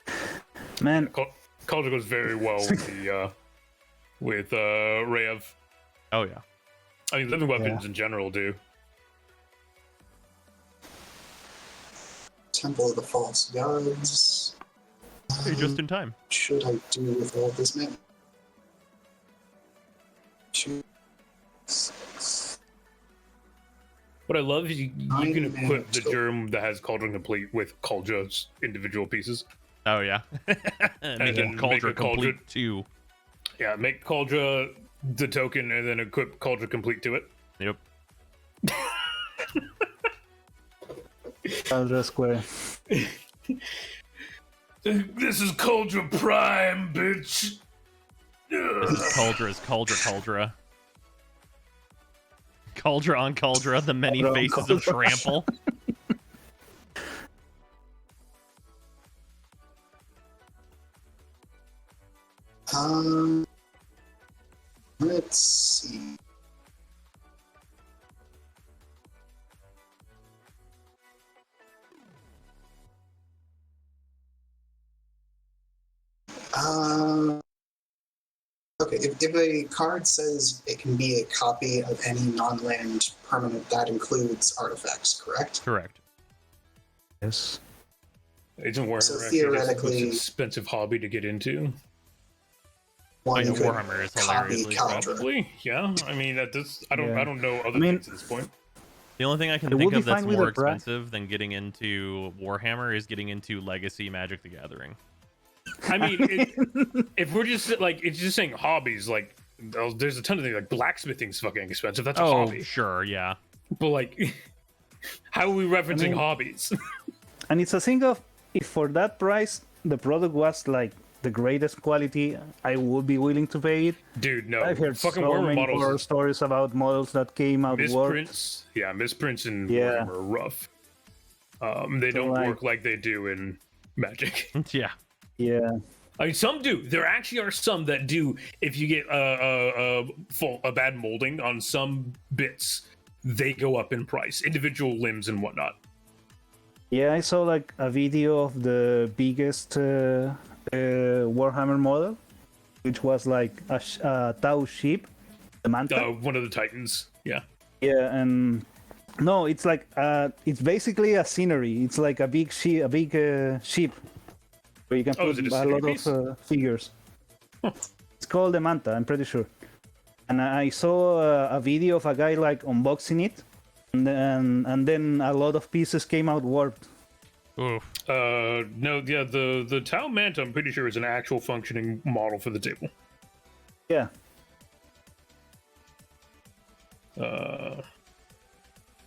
missing. Man, Cauldron goes very well with Rev. Oh, yeah. I mean, living weapons in general do. Temple of the False Gods. Hey, just in time. What should I do with all this mana? 2, 6. What I love is you Nine can mana equip the total. germ that has Cauldron Complete with Cauldron's individual pieces. Oh yeah. Make then it Cauldron make a Cauldron- complete too. Yeah, make Cauldron the token and then equip Cauldron Complete to it. Yep. Caldra Square. This is Cauldron Prime, bitch! Cauldra is Cauldra. Cauldra on Cauldra, the many Cauldra on faces of Cauldra. Trample. Let's see. Okay, if a card says it can be a copy of any non-land permanent, that includes artifacts, correct? Correct. Yes. Isn't Warhammer So actually just the most theoretically- expensive hobby to get into? Oh, One yeah, could Warhammer is copy hilariously Caldra. Probably, yeah. I mean, at this, I don't Yeah. know other I mean- things at this point. The only thing I can It think would of be that's fine with more a bra- expensive than getting into Warhammer is getting into Legacy Magic the Gathering. I mean, if we're just like, it's just saying hobbies, like, there's a ton of things, like blacksmithing's fucking expensive. That's a Oh, hobby. sure, yeah. But like, how are we referencing mean- hobbies? And it's a thing of, if for that price the product was like the greatest quality, I would be willing to pay it. Dude, no. I've heard Fucking so Warhammer many models. horror stories about models that came out warped. Misprints, yeah, misprints in Yeah. Warhammer are rough. They So, don't like- work like they do in Magic. Yeah. Yeah. I mean, some do. There actually are some that do. If you get a bad molding on some bits, they go up in price. Individual limbs and whatnot. Yeah, I saw like a video of the biggest Warhammer model, which was like a Tau ship, the Manta. One of the Titans. Yeah. Yeah, and no, it's like it's basically a scenery. It's like a big ship, where you can Oh, put is it a a scenery lot piece? of figures. It's called the Manta, I'm pretty sure. And I saw a video of a guy like unboxing it, and then a lot of pieces came out warped. Oof. No, yeah, the Tau Manta, I'm pretty sure, is an actual functioning model for the table. Yeah,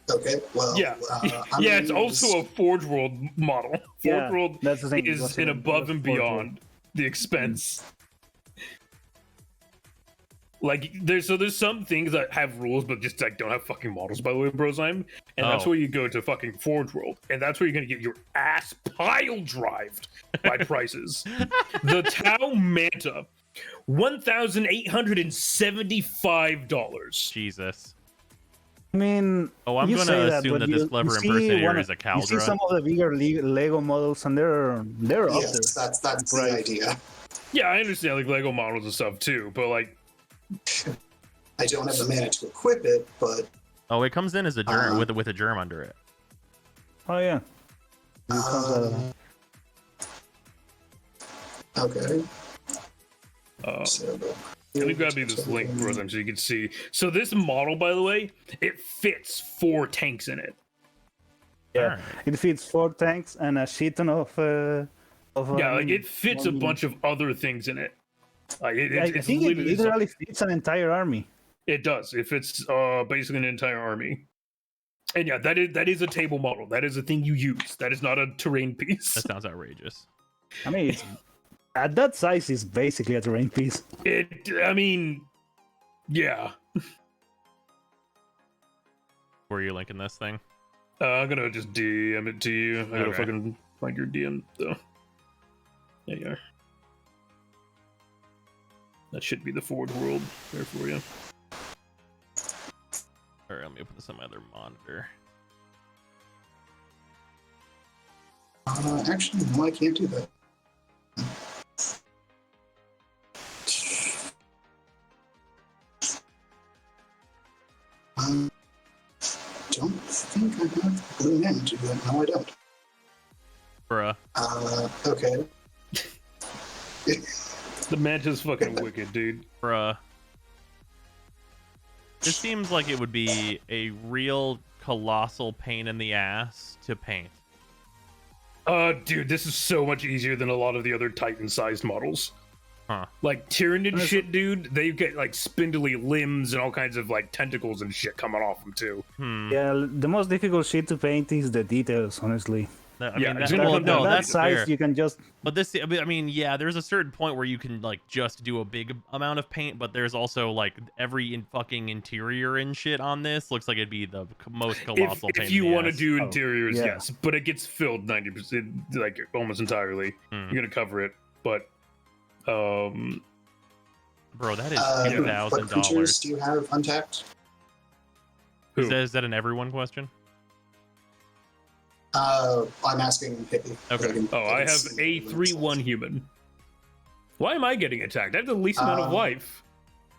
Okay, well, Yeah. I'm Yeah, it's gonna also a Forge World model. Forge Yeah, World that's the thing, it is was an a- above it and was Forge World. beyond the expense. Like there's some things that have rules but just like don't have fucking models, by the way, Brozyme. And that's Oh. where you go to fucking Forge World. And that's where you're gonna get your ass pile drived by prices. The Tau Manta, $1,875. Jesus. I mean, Oh, I'm you gonna say that, assume but that this you clever see impersonator one of- is a You see Caldra. some of the bigger Lego models, and they're up there. Yes, that's the Right. idea. Yeah, I understand like Lego models and stuff too, but like I don't have the mana to equip it, but Oh, it comes in as a germ Uh-huh. with a germ under it. Oh yeah. It comes out of that. okay. let So, me grab you this link, Brozyme, so you can see. So this model, by the way, it fits 4 tanks in it. Yeah, Alright. it fits 4 tanks and a shit ton of. Yeah, like it fits a one- bunch of other things in it. Like I it's think it literally literally fits an entire army. it does. It fits basically an entire army. And yeah, that is a table model. That is a thing you use. That is not a terrain piece. That sounds outrageous. I mean, it's, at that size, it's basically a terrain piece. I mean, yeah. Where are you linking this thing? I'm gonna just DM it to you. I gotta Okay. fucking find your DM though. There you are. That should be the Forge World there for you. Alright, let me put this on my other monitor. actually, no, I can't do that. Don't think I have blue mana to do that. No, I don't. Bruh. Okay. The manta's fucking wicked, dude. Bruh. This seems like it would be a real colossal pain in the ass to paint. Dude, this is so much easier than a lot of the other Titan-sized models. Huh. Like Tyrannid shit, dude, they get like spindly limbs and all kinds of like tentacles and shit coming off them too. Yeah, the most difficult shit to paint is the details, honestly. I Yeah, mean, it's that, gonna well, come no, down to that that's size, fair. you can just But this, I mean, yeah, there's a certain point where you can like just do a big amount of paint, but there's also like every fucking interior and shit on this looks like it'd be the most colossal pain. If you want to do interiors, yeah. yes, but it gets filled 90%, like almost entirely. You're gonna cover it, but bro, that is What creatures $2,000. do you have untapped? Who? Is that an everyone question? I'm asking Hippie. Okay. Oh, I have a 3/1 human. Why am I getting attacked? I have the least amount of life.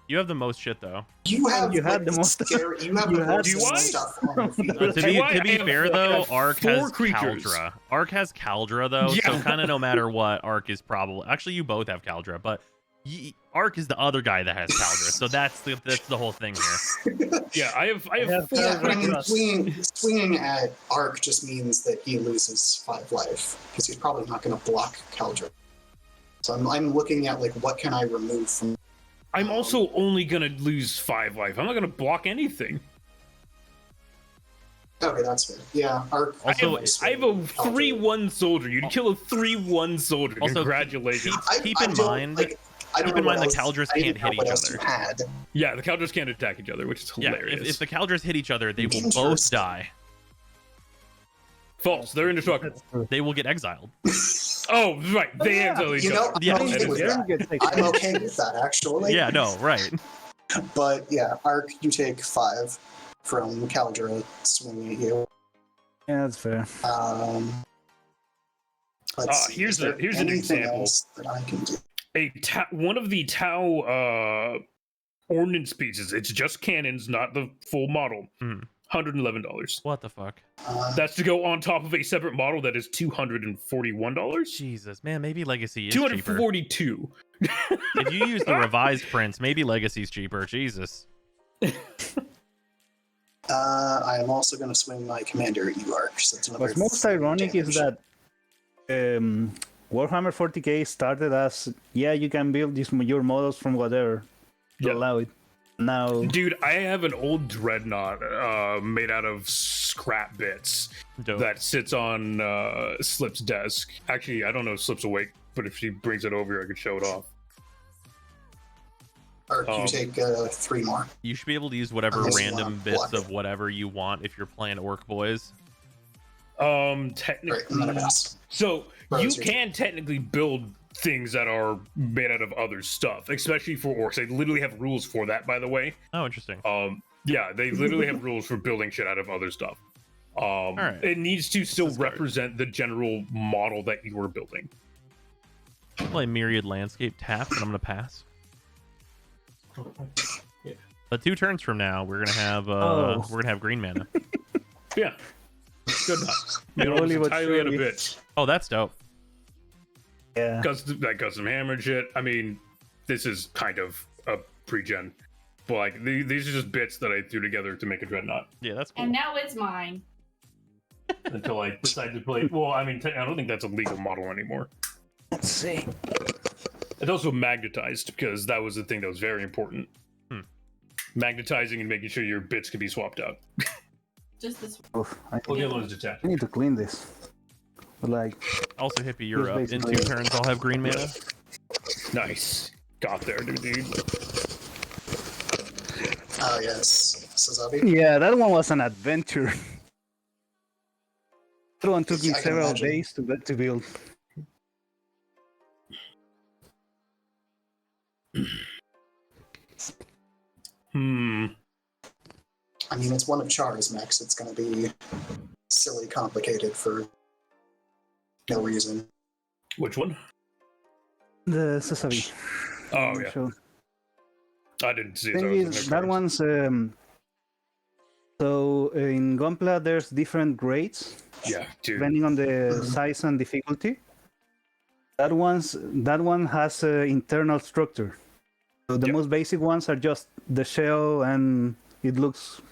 You have the most shit though. You have had the most- scary. You have you the had most the most- stuff on your feet. To Hey, why? be I have- fair I though, have Ark 4 has creatures. Caldra. Ark has Caldra though, so Yeah. kind of no matter what, Ark is probably. Actually, you both have Caldra, but Ark is the other guy that has Caldra, so that's the whole thing here. Yeah, I have Yeah, 4 Yeah, but I creatures. mean, swinging at Ark just means that he loses 5 life because he's probably not going to block Caldra. So I'm looking at like what can I remove from. I'm also only gonna lose 5 life. I'm not gonna block anything. Okay, that's fair. Yeah, Ark. Also, I have a 3/1 soldier. You'd kill a 3/1 soldier. Also, Congratulations. keep in mind. I don't keep in know mind what the else- Caldras I didn't can't know hit what each else other. you had. Yeah, the Caldras can't attack each other, which is Yeah, hilarious. if the Caldras hit each other, they will both Interesting. die. False. They're indestructible. They will get exiled. Oh, right. They exile each You know, other. Yeah, I'm okay with Jaren that. gets taken. I'm okay with that actually. Yeah, no, right. But yeah, Ark, you take 5 from Caldra swinging at you. Yeah, that's fair. Let's see, here's is there an anything example. else that I can do. One of the Tau ordnance pieces. It's just cannons, not the full model. Mhm. $111. What the fuck? That's to go on top of a separate model that is $241. Jesus, man, maybe Legacy is cheaper. 242. If you use the revised prints, maybe Legacy's cheaper. Jesus. I am also going to swing my commander at you, Ark. So that's another What's most 3 ironic is damage. that Warhammer 40k started as, yeah, you can build your models from whatever to Yeah. allow it. Now, Dude, I have an old dreadnought made out of scrap bits Dope. that sits on Slip's desk. Actually, I don't know if Slip's awake, but if she brings it over here, I could show it off. Ark, you take 3 more. You should be able to use whatever Unless you random want bits blood. of whatever you want if you're playing Orc Boys. Right, I'm Technically, gonna pass. so Right, you so- can technically build things that are made out of other stuff, especially for orcs. They literally have rules for that, by the way. Oh, interesting. Yeah, they literally have rules for building shit out of other stuff. right. It needs to still This is good. represent the general model that you were building. Play Myriad Landscape tap, and I'm gonna pass. But 2 turns from now, we're gonna have green mana. Yeah, good enough. You know, Slowly it's but entirely out of surely. bits. Oh, that's dope. yeah. That custom hammer and shit. I mean, this is kind of a pre-gen, but like these are just bits that I threw together to make a dreadnought. Yeah, that's cool. And now it's mine. Until I decide to play. Well, I mean, I don't think that's a legal model anymore. Let's see. It's also magnetized because that was the thing that was very important. Magnetizing and making sure your bits can be swapped out. Just this one. Oof, I We'll get those detached. need to clean this. But like, Also, Hippie, you're up. Just In 2 basically- turns, I'll have green mana. Nice. Got there, dude. Oh, yes. Sazabi? yeah, that one was an adventure. That one took me I can several imagine. days to get to build. I mean, it's one of Char's mechs. It's going to be silly complicated for no reason. Which one? The Sasabi. Oh, yeah. So, I didn't see it. thing That was in is, their that cards. one's So in Gunpla, there's different grades Yeah, dude. depending on the size and difficulty. That one has an internal structure. So the Yep. most basic ones are just the shell, and it looks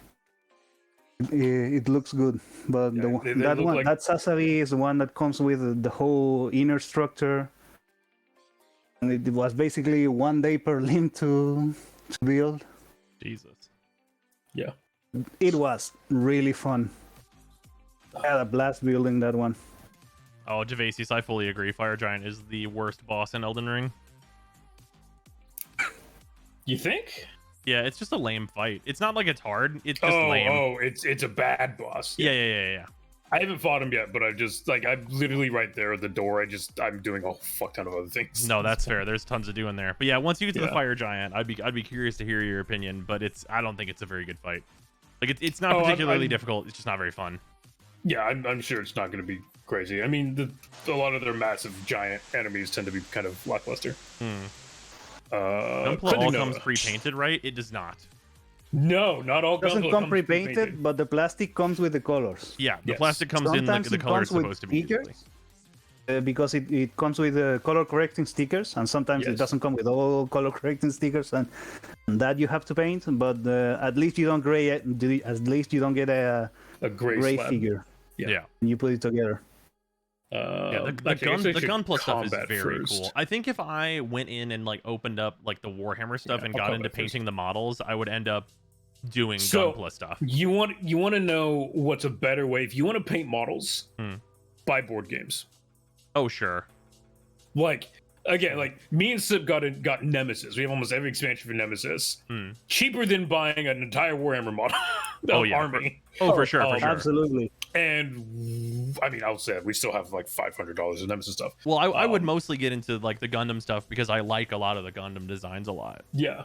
good. But Yeah, the one, they that look one, like- that Sasabi is the one that comes with the whole inner structure. And it was basically 1 day per limb to build. Jesus. It was really fun. I had a blast building that one. Oh, Javasis, I fully agree. Fire Giant is the worst boss in Elden Ring. You think? Yeah, it's just a lame fight. It's not like it's hard. It's just lame. It's a bad boss. Yeah. I haven't fought him yet, but I just like I'm literally right there at the door. I'm doing a fuck ton of other things. No, that's fair. There's tons to do in there. But yeah, once you get to the Yeah. Fire Giant, I'd be curious to hear your opinion. But I don't think it's a very good fight. Like it's not Oh, particularly I'm- difficult. It's just not very fun. Yeah, I'm sure it's not going to be crazy. I mean, a lot of their massive giant enemies tend to be kind of lackluster. Gunpla all Cleansing comes Nova. pre-painted, right? It does not. No, not all. It doesn't Gunpla come comes pre-painted, but the plastic comes with the colors. Yeah, the Yes. plastic comes in Sometimes the it color it's comes with supposed to be. stickers, usually. because it comes with color correcting stickers, and sometimes Yes. it doesn't come with all color correcting stickers, and that you have to paint. But at least you don't get a A gray, gray slab. figure Yeah. when you put it together. Yeah, the actually, Gunpla stuff is combat very first. cool. I think if I went in and like opened up like the Warhammer stuff Yeah, and I'll got come into back first. painting the models, I would end up doing So- Gunpla stuff. You want to know what's a better way? If you want to paint models, Hmm. buy board games. Oh sure. Like again, like me and Sip got Nemesis. We have almost every expansion for Nemesis. Hmm. Cheaper than buying an entire Warhammer model. Oh, yeah, army. Oh for sure, oh, for sure. Absolutely. And I mean, I'll say we still have like $500 of Nemesis stuff. Well, I would Um, mostly get into like the Gundam stuff because I like a lot of the Gundam designs a lot. Yeah.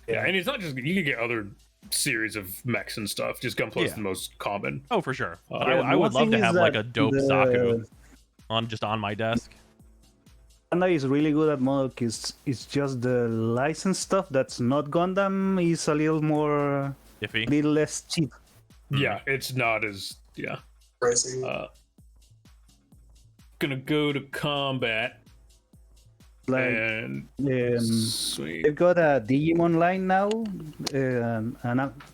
Yeah, and it's not just you can get other series of mechs and stuff. Just Gunpla is Yeah. the most common. Oh for sure. But Yeah, I would one love thing to is have like a that dope the- Zaku on my desk. Panda is really good at model kits. It's just the license stuff that's not Gundam is a little more, Iffy. little less cheap. Yeah, it's not as Crazy. Gonna go to combat Like and they've sweet. got a Digimon line now,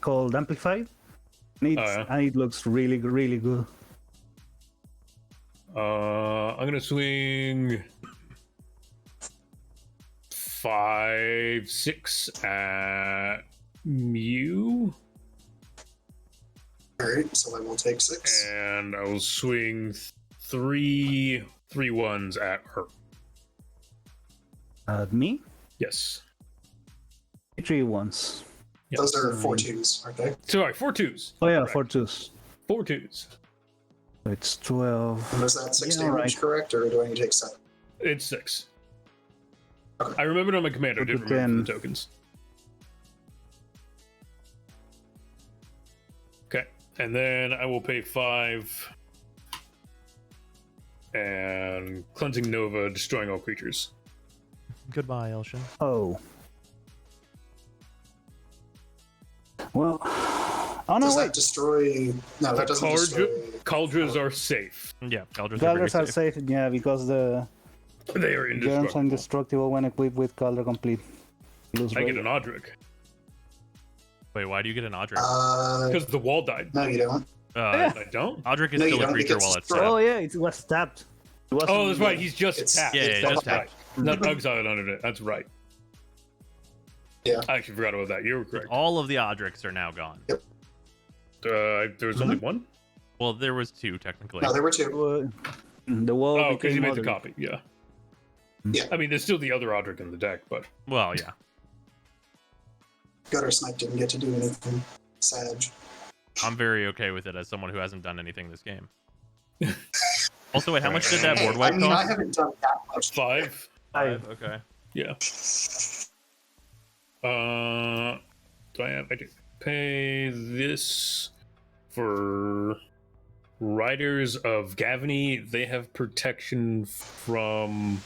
called Amplified, and it looks really good. I'm gonna swing 5-6 at Mew, All right, so I will take 6. and I will swing 3 1s at her. Me, Yes. 3 ones. Yep. Those are 4-2s, aren't they? Sorry, 4 2s. Oh yeah, Correct. 4 twos. 4 2s. So it's 12. And was that 6 Yeah, damage right. correct, or do I need to take 7? It's 6. Okay. I remembered on my commando. I Put didn't it remember in. the tokens. Okay, and then I will pay 5 and cleansing Nova, destroying all creatures. Goodbye, Elshin. Oh. Well, oh no, Does that wait. destroy? No, that doesn't destroy. Cauldras are safe. Yeah, Galdras are very Galders are safe. safe, yeah, because the They are germs are indestructible. indestructible when equipped with Calder Complete. Lose I rate. get an Odric Wait, why do you get an Odric? because the wall died. No, you don't. I don't. Odric is No, you still a don't. It creature gets while it's destroyed. tapped. Oh yeah, it was tapped. It wasn't- Oh, that's right. He's just It's- tapped. Yeah, yeah, That's just right. tapped. Not exiled under it. That's right. Yeah. I actually forgot about that. You were correct. All of the Odrics are now gone. There was only one. Well, there was two technically. No, there were 2. The wall Oh, because you became made the other. copy. Yeah. Yeah. I mean, there's still the other Odric in the deck, but Well, yeah. Gutter Snipe didn't get to do anything. Sag. I'm very okay with it as someone who hasn't done anything this game. Also, wait, how much did that board I wipe mean, I cost? haven't done that much. 5. Okay. Yeah. Do I have? I do pay this for Riders of Gavany. They have protection from.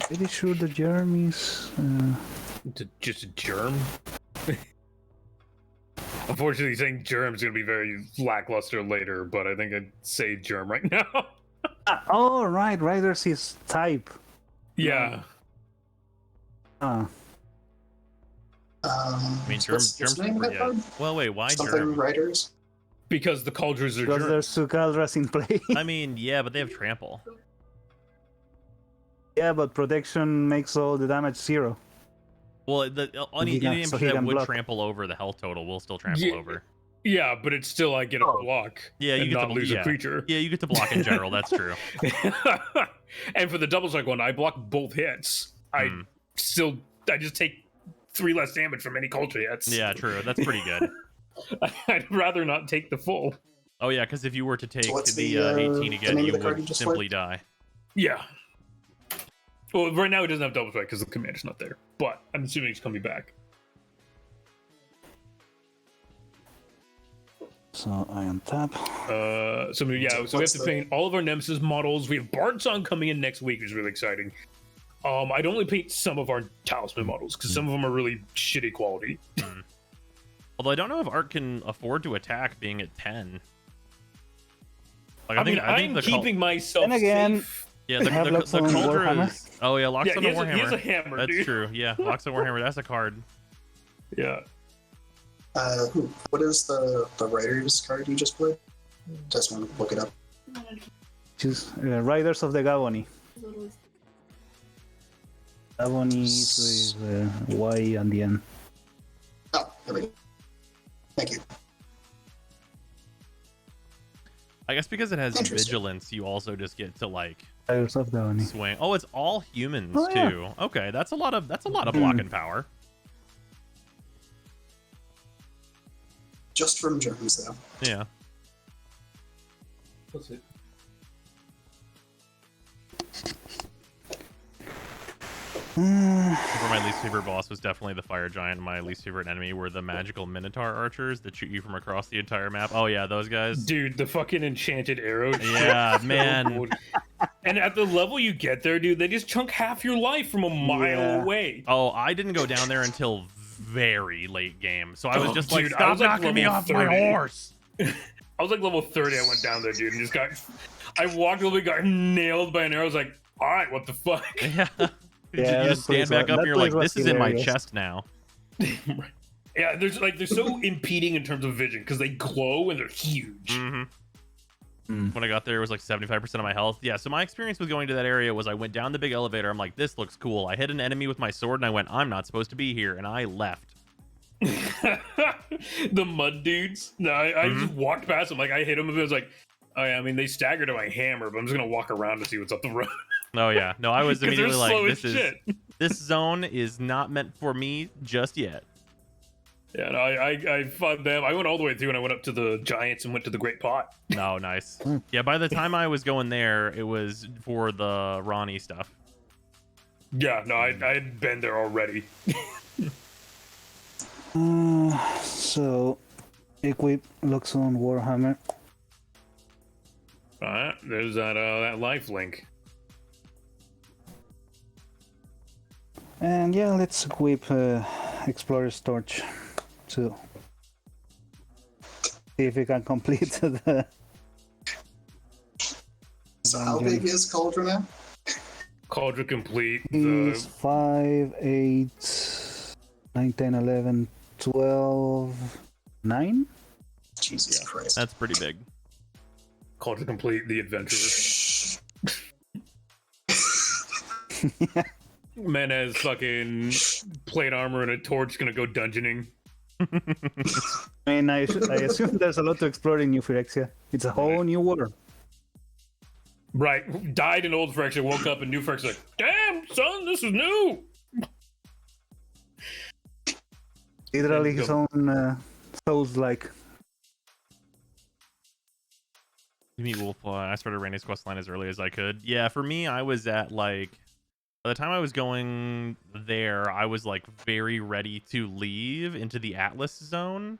Pretty sure the Jeremy's. Just a germ. Unfortunately, saying germ is going to be very lackluster later, but I think I'd say germ right now. Oh, right. Riders is type. Yeah. Ah. I mean, what's germs. the name of that Yeah. card? Well, wait, why Something germ? Riders? Because the Cauldrons are Because germ. there's Sukaldras in play. I mean, yeah, but they have trample. Yeah, but protection makes all the damage 0. Well, any can- imp so he that can would block. trample over the health total will still trample Yeah. over. Yeah, but it's still I get a Oh. block. Yeah, you and get not to lose yeah. a creature. Yeah, you get to block in general. That's true. And for the double strike one, I block both hits. I just take 3 less damage from any culture hits. Yeah, true. That's pretty good. I'd rather not take the full. Oh yeah, because if you were to take what's the the, 18 the again, name you of the card would you just simply played? die. Yeah. Well, right now it doesn't have double strike because the commander's not there. But I'm assuming he's coming back. So I untap. So we have What's to the- paint all of our Nemesis models. We have Bardsong coming in next week, which is really exciting. I'd only paint some of our Talisman models because some of them are really shitty quality. Although I don't know if Art can afford to attack being at 10. Like, I mean, I think I'm the keeping myself Then again, safe. yeah, I have the Locks on Cauldron Warhammer. is. Oh yeah, Locks Yeah, on he the has, he has Warhammer. a hammer, That's dude. true. Yeah, Locks on Warhammer. That's a card. Yeah. What is the Riders card you just played? Just want to look it up. choose Riders of the Gavony. Gavony is with Y on the end. Oh, there we go. Thank you. I guess because it has Interesting. vigilance, you also just get to like Riders of Gavony. swing. Oh, it's all humans Oh, yeah. too. Okay, that's a lot of blocking power. Just from germs, though. Yeah. What's it? For my least favorite boss was definitely the fire giant. My least favorite enemy were the magical minotaur archers that shoot you from across the entire map. Oh yeah, those guys. Dude, the fucking enchanted arrow. Yeah, So man. good. And at the level you get there, dude, they just chunk half your life from a mile Yeah. away. Oh, I didn't go down there until very late game, so I was Oh, just dude, like, I stop was, like, knocking me level off my 30. horse. I was like level 30. I went down there, dude, and just got. I walked a little bit, got nailed by an arrow. I was like, all right, what the fuck? Yeah. Yeah, you that just stand place back was- up that and you're like, place was this is in my hilarious. chest now. Yeah, they're so impeding in terms of vision because they glow and they're huge. hmm Mm. When I got there, it was like 75% of my health. Yeah, so my experience with going to that area was I went down the big elevator. I'm like, this looks cool. I hit an enemy with my sword and I went, I'm not supposed to be here. And I left. The mud dudes. No, I just walked past them. Like I hit them and I was like, oh yeah. I mean, they staggered to my hammer, but I'm just gonna walk around to see what's up the road. Oh yeah. No, I was 'Cause they're immediately like, slow as this is shit. this zone is not meant for me just yet. Yeah, no, I fought them. I went all the way through and I went up to the giants and went to the Great Pot. No, nice. Yeah, by the time I was going there, it was for the Ronnie stuff. Yeah, no, I had been there already. So, equip Locks on Warhammer. Alright, there's that life link. And yeah, let's equip Explorer's Torch too. See if we can complete the. So how big is Cauldron now? Cauldron complete. Is The 5, 8, 9, 10, 11, 12, 9? Jesus Yeah. Christ. That's pretty big. Cauldron complete. The adventurer. Man has fucking plate armor and a torch. Gonna go dungeoning. I mean, I assume there's a lot to explore in New Phyrexia. It's a whole new world. Right, died in old Phyrexia, woke up in new Phyrexia. Like, damn, son, this is new. Literally his own Souls-like. You meet Wolf. I started Randy's quest line as early as I could. Yeah, for me, I was at like, by the time I was going there, I was like very ready to leave into the Atlas zone.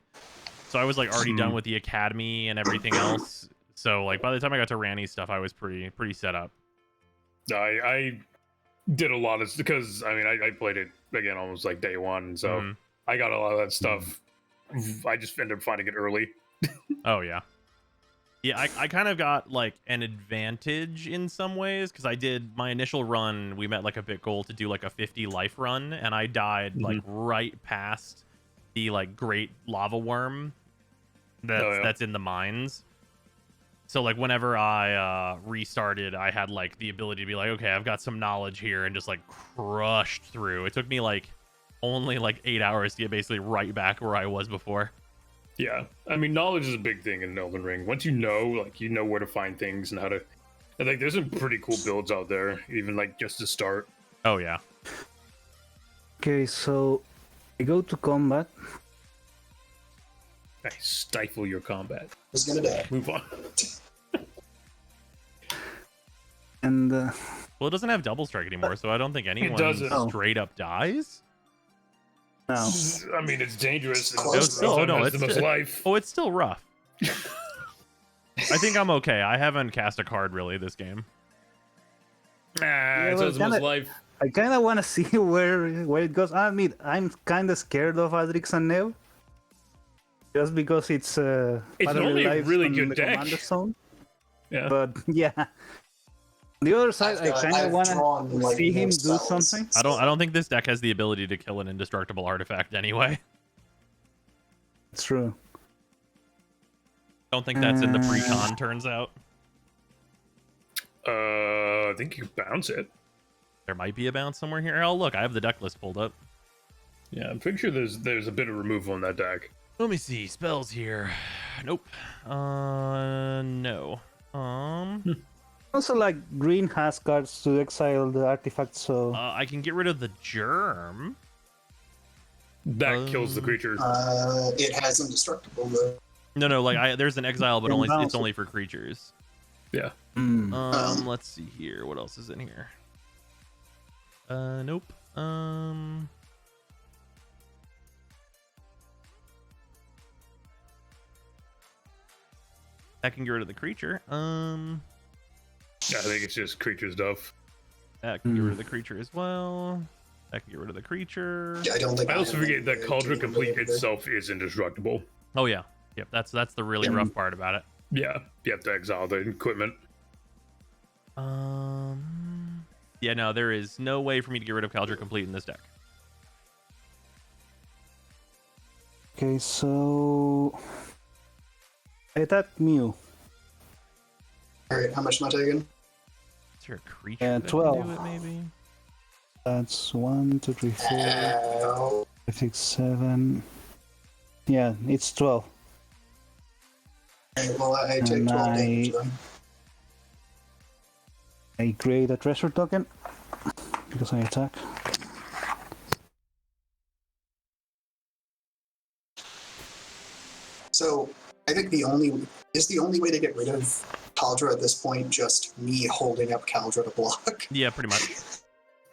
So I was like already done with the academy and everything else. So like by the time I got to Randy's stuff, I was pretty set up. I did a lot of because I mean I played it again almost like day one, so Mhm. I got a lot of that stuff. I just ended up finding it early. Oh yeah. Yeah, I kind of got like an advantage in some ways because I did my initial run. We met like a bit goal to do like a 50 life run, and I died like right past the like great lava worm that's in the mines. So like whenever I restarted, I had like the ability to be like, okay, I've got some knowledge here, and just like crushed through. It took me like only like 8 hours to get basically right back where I was before. Yeah, I mean, knowledge is a big thing in Elden Ring. Once you know, like, you know where to find things and how to. I think there's some pretty cool builds out there, even like just to start. Oh yeah. Okay, so I go to combat. I stifle your combat. Was gonna die. Move on. And Well, it doesn't have double strike anymore, so I don't think anyone doesn't. Oh. straight up dies. now, I mean, it's dangerous. And Close. most No, no, has it's the most still- life. Oh, it's still rough. I think I'm okay. I haven't cast a card really this game. Nah, Yeah, it well, has the most kinda- life. I kind of want to see where it goes. I admit, I'm kind of scared of Adrix and Neo. Just because it's battery normally a lives really on good the deck. commander zone. Yeah. But yeah. On the other side, I kind of I've want drawn, to like, see no him do spells. something. I don't think this deck has the ability to kill an indestructible artifact anyway. It's true. Don't think that's in the pre-con, turns out. I think you bounce it. There might be a bounce somewhere here. Oh, look, I have the deck list pulled up. Yeah, I'm pretty sure there's a bit of removal on that deck. Let me see. Spells here. Nope. No. Also, like, green has cards to exile the artifact, so I can get rid of the germ. That kills the creature. It has indestructible though. No, like there's an exile, but Then only bounce it's it. only for creatures. Yeah. Let's see here. What else is in here? Nope. That can get rid of the creature. Yeah, I think it's just creature stuff. That can get rid of the creature as well. That can get rid of the creature. I don't think. I also have forget that any Cauldron to Complete do with it. itself is indestructible. Oh yeah. Yep. That's the really rough part about it. Yeah, you have to exile the equipment. Yeah, no, there is no way for me to get rid of Caldra Complete in this deck. okay, so I attack Mew. Alright, how much am I taking? Is there a creature Yeah, that 12. can do it, maybe? That's 1, 2, 3, 4, Ow. 5, 6, 7. Yeah, it's 12. Alright, well, I take And 12 damage then. I create a treasure token because I attack. So, I think the only way to get rid of Caldra at this point just me holding up Caldra to block. Yeah, pretty much.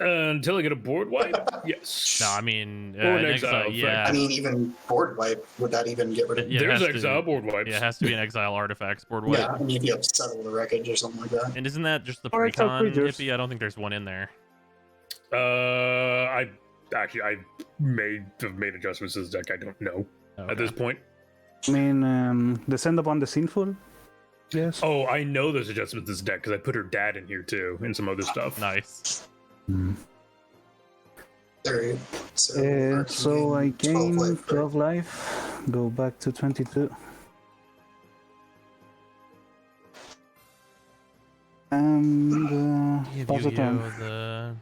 Until I get a board wipe? Yes. No, I mean, Or an next, exile yeah. I mean, even board wipe, would that even get rid of? Yeah, it There's has to- exile board wipes. Yeah, it has to be an exile artifacts board wipe. Yeah, I mean, if you have to settle the wreckage or something like that. And isn't that just the Or exile pre-con creatures. hippie? I don't think there's one in there. I may have made adjustments to this deck. I don't know Okay. at this point. I mean, Descend upon the Sinful. Yes. Oh, I know there's adjustments to this deck because I put her dad in here too and some other stuff. Nice. Alright, so, So I 12 gain life, right? 12 life. Go back to 22. And Yeah, pass the turn. Yu-Gi-Oh! The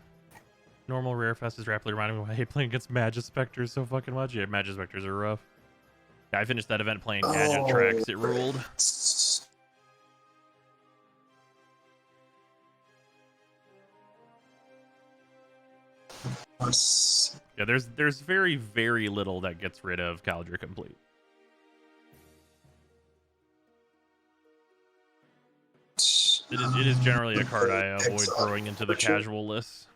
normal rare fest is rapidly reminding me why I hate playing against Magus Specters so fucking much. Yeah, Magus Specters are rough. Yeah, I finished that event playing Gadget Oh, Tracks. It ruled. Yeah, there's very, very little that gets rid of Caldra Complete. It is generally a card I avoid throwing into the casual list.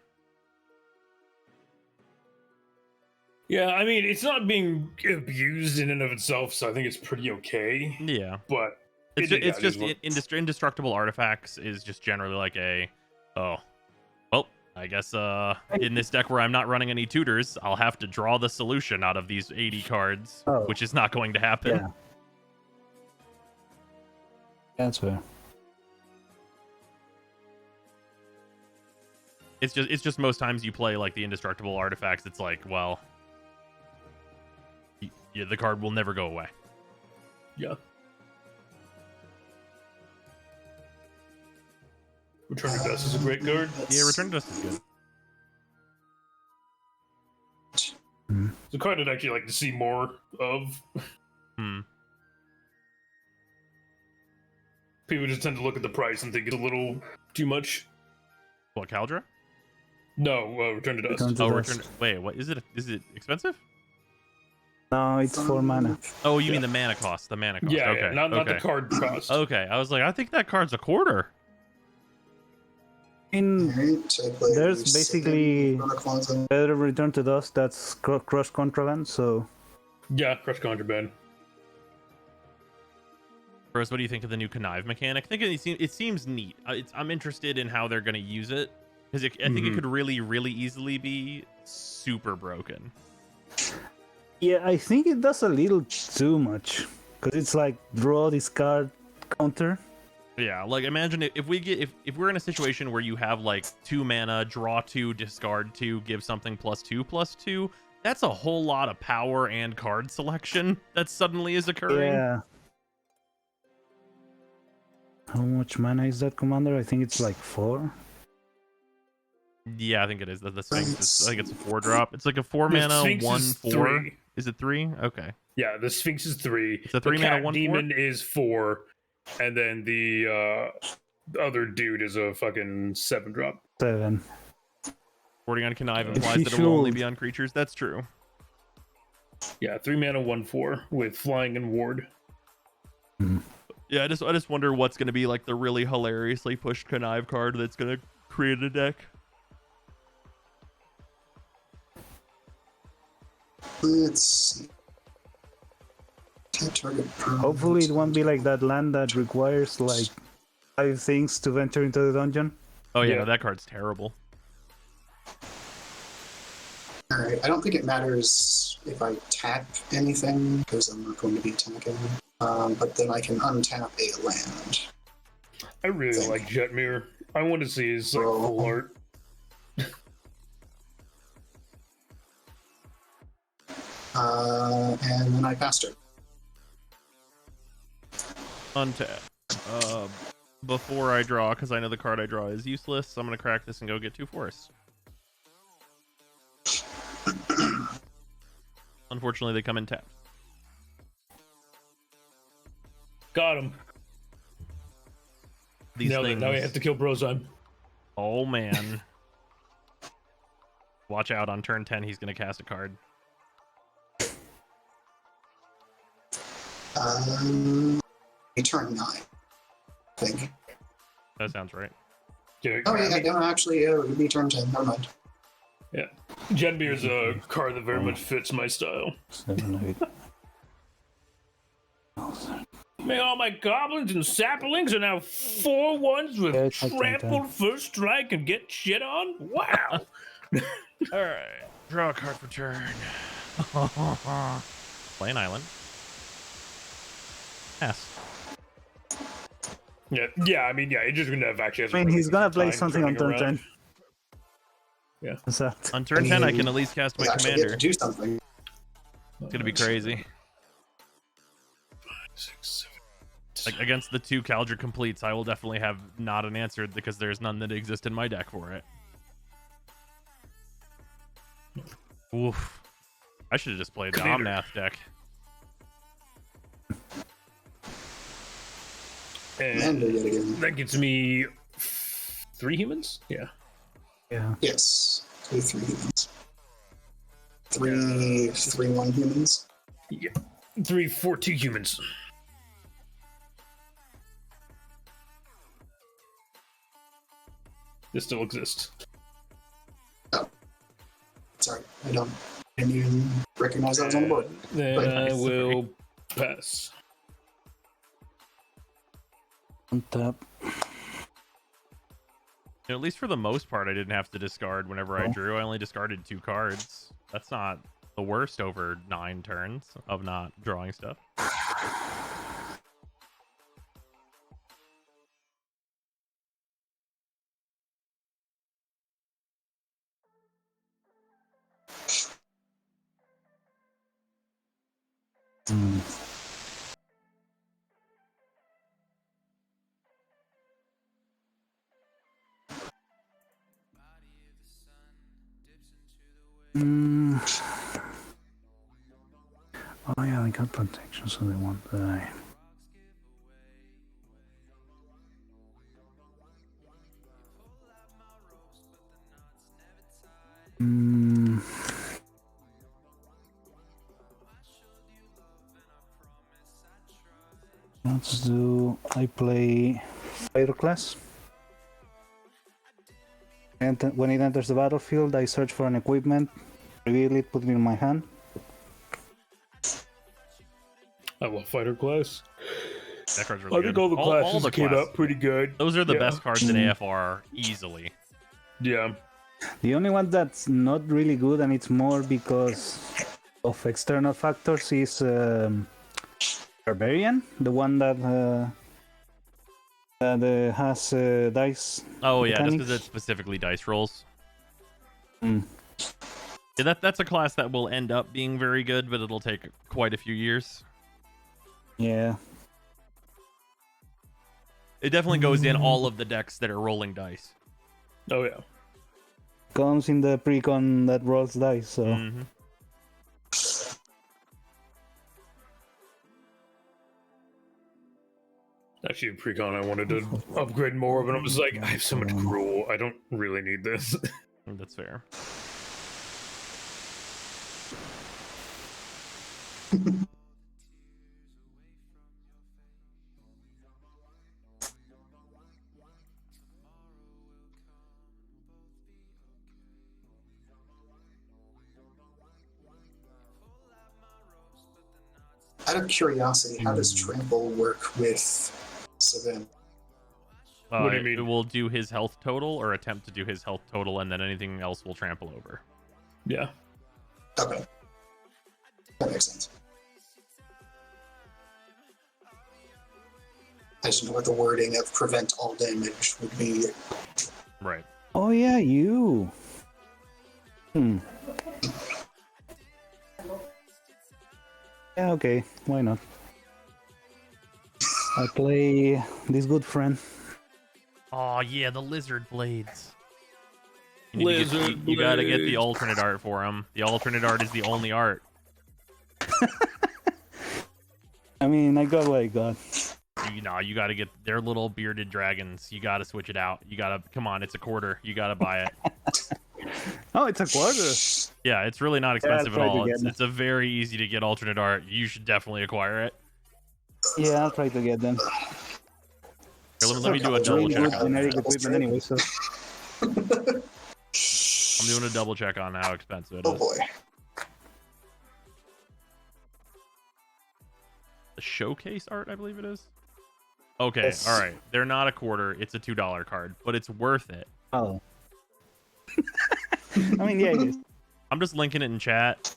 Yeah, I mean, it's not being abused in and of itself, so I think it's pretty okay. Yeah. But It's it just is what- indestructible artifacts is just generally like a, oh, well, I guess in this deck where I'm not running any tutors, I'll have to draw the solution out of these 80 cards, Oh. which is not going to happen. Yeah. That's fair. It's just most times you play like the indestructible artifacts, it's like, well, yeah, the card will never go away. Yeah. Return to Dust is a great card. Yeah, Return to Dust is good. It's a card I'd actually like to see more of. People just tend to look at the price and think it's a little too much. What, Caldra? No, Return to Dust. Return to Oh, Dust. Return. Wait, what is it? Is it expensive? No, it's 4 mana. Oh, you Yeah. mean the mana cost? The mana cost. Yeah, okay. yeah, not okay. the card cost. Okay, I was like, I think that card's a quarter. Alright, I play There's Sivin, basically Chronicles, better Return to Dust. That's Crush Contraband. So Yeah, Crush Contraband. Rose, what do you think of the new connive mechanic? I think it seems neat. I'm interested in how they're going to use it because I think it could really, really easily be super broken. yeah, I think it does a little too much because it's like draw, discard, counter. Yeah, like imagine if if we're in a situation where you have like 2 mana, draw 2, discard 2, give something +2/+2. That's a whole lot of power and card selection that suddenly is occurring. Yeah. How much mana is that, Commander? I think it's like 4. Yeah, I think it is. The Sphinx is, I think it's a 4-drop. It's like a 4 mana, Sphinx 1/4. is 3. Is it 3? Okay. Yeah, the Sphinx is 3. It's a 3 the mana, Cat 1/4? Demon is 4. And then the other dude is a fucking 7-drop. 7. Boarding on connive If implies he that it will only should. be on creatures. That's true. Yeah, 3 mana, 1/4 with flying and ward. Yeah, I just wonder what's going to be like the really hilariously pushed connive card that's going to create a deck. Let's see. Can't target permanent. Hopefully, it won't be like that land that requires like 5 things to venture into the dungeon. Oh yeah, Yeah. no, that card's terrible. Alright, I don't think it matters if I tap anything because I'm not going to be attacking. But then I can untap a land. I really like Jetmir. I want to see his like, Oh. full art. And then I passed her. Untap. Before I draw, because I know the card I draw is useless, so I'm going to crack this and go get 2 forests. Unfortunately, they come in tapped. Got him. These Nailed it. things. Now we have to kill Brozheim. Oh man. Watch out, on turn 10 he's going to cast a card. Turn 9, I think. That sounds right. Yeah, Oh, I yeah, mean, no, actually, it would be turn 10. Never mind. yeah. Jetmir's a card that very much fits my style. 7, 8. Man, all my goblins and saplings are now 4/1s with Yeah, it's like trample, first strike, and get shit on? Wow! Alright. Draw a card for turn. Play an island. Pass. Yeah, I mean, yeah, he's just gonna have actually. I mean, he's gonna play time something on turning turn around. 10. Yeah. What's that? On turn 10 I can at least cast my You actually get commander. to do something. It's gonna be crazy. 6, 7. Like against the 2 Caldra completes, I will definitely have not an answer because there's none that exist in my deck for it. Oof. I should have just played the Commander. Omnath deck. And Commander yet again. that gets me 3 humans? Yeah. Yeah. Yes. 3 humans. 3/1 humans. Yeah. 3, 4, 2 humans. This still exists. Sorry, I didn't even recognize that was on the board. Then But- I will pass. Untap. At least for the most part, I didn't have to discard whenever I Oh. drew. I only discarded 2 cards. That's not the worst over 9 turns of not drawing stuff. Hmm. Mm. Oh yeah, I got protection, so they won't die. Mm. Let's do. I play fighter class. And when it enters the battlefield, I search for an equipment, reveal it, put it in my hand. I love fighter class. That card's I really think good. all the classes the came class- out pretty good. Those are the Yeah. best cards in AFR, easily. Yeah. The only one that's not really good, and it's more because of external factors, is Barbarian, the one that has dice. Oh yeah, just mechanics. because it's specifically dice rolls. Mm. Yeah, that's a class that will end up being very good, but it'll take quite a few years. Yeah. It definitely goes in all of the decks that are rolling dice. Oh yeah. Comes in the precon that rolls dice, so Mhm. Actually, in precon, I wanted to upgrade more, but I was like, I have so much cruel. I don't really need this. That's fair. Out of curiosity, how does Trample work with Savin? What do you It mean? will do his health total or attempt to do his health total, and then anything else will trample over. Yeah. Okay. That makes sense. I just know what the wording of prevent all damage would be. Right. oh yeah, you. Yeah, okay, why not? I play this good friend. Oh yeah, the lizard blades. You, need to get- Lizard you gotta get the blades. alternate art for him. The alternate art is the only art. I mean, I got what I got. You know, you gotta get their little bearded dragons. You gotta switch it out. You gotta come on, it's a quarter. You gotta buy it. Oh, it's a quarter. Yeah, it's really not Yeah, I'll expensive at try to all. get It's, it. it's a very easy to get alternate art. You should definitely acquire it. Yeah, I'll try to get them. Here, let me do a Really double good check on generic that. equipment anyway, so I'm doing a double check on how expensive it Oh is. boy. The showcase art, I believe it is. Okay, Yes. all right. They're not a quarter. It's a $2 card, but it's worth it. oh. I mean, yeah, it is. I'm just linking it in chat.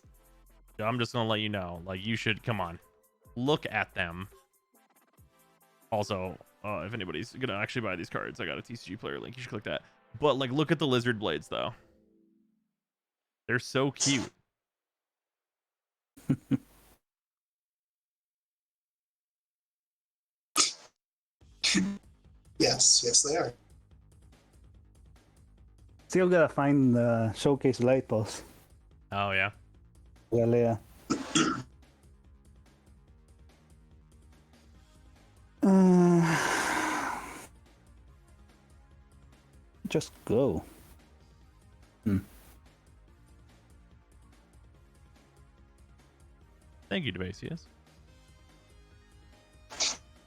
I'm just gonna let you know. Like, you should come on, look at them. Also, if anybody's gonna actually buy these cards, I got a TCG player link. You should click that. But like, look at the lizard blades though. They're so cute. Yes, they are. Still gotta find the showcase light post. Oh yeah. Well, yeah. Just go. Thank you, Debasius.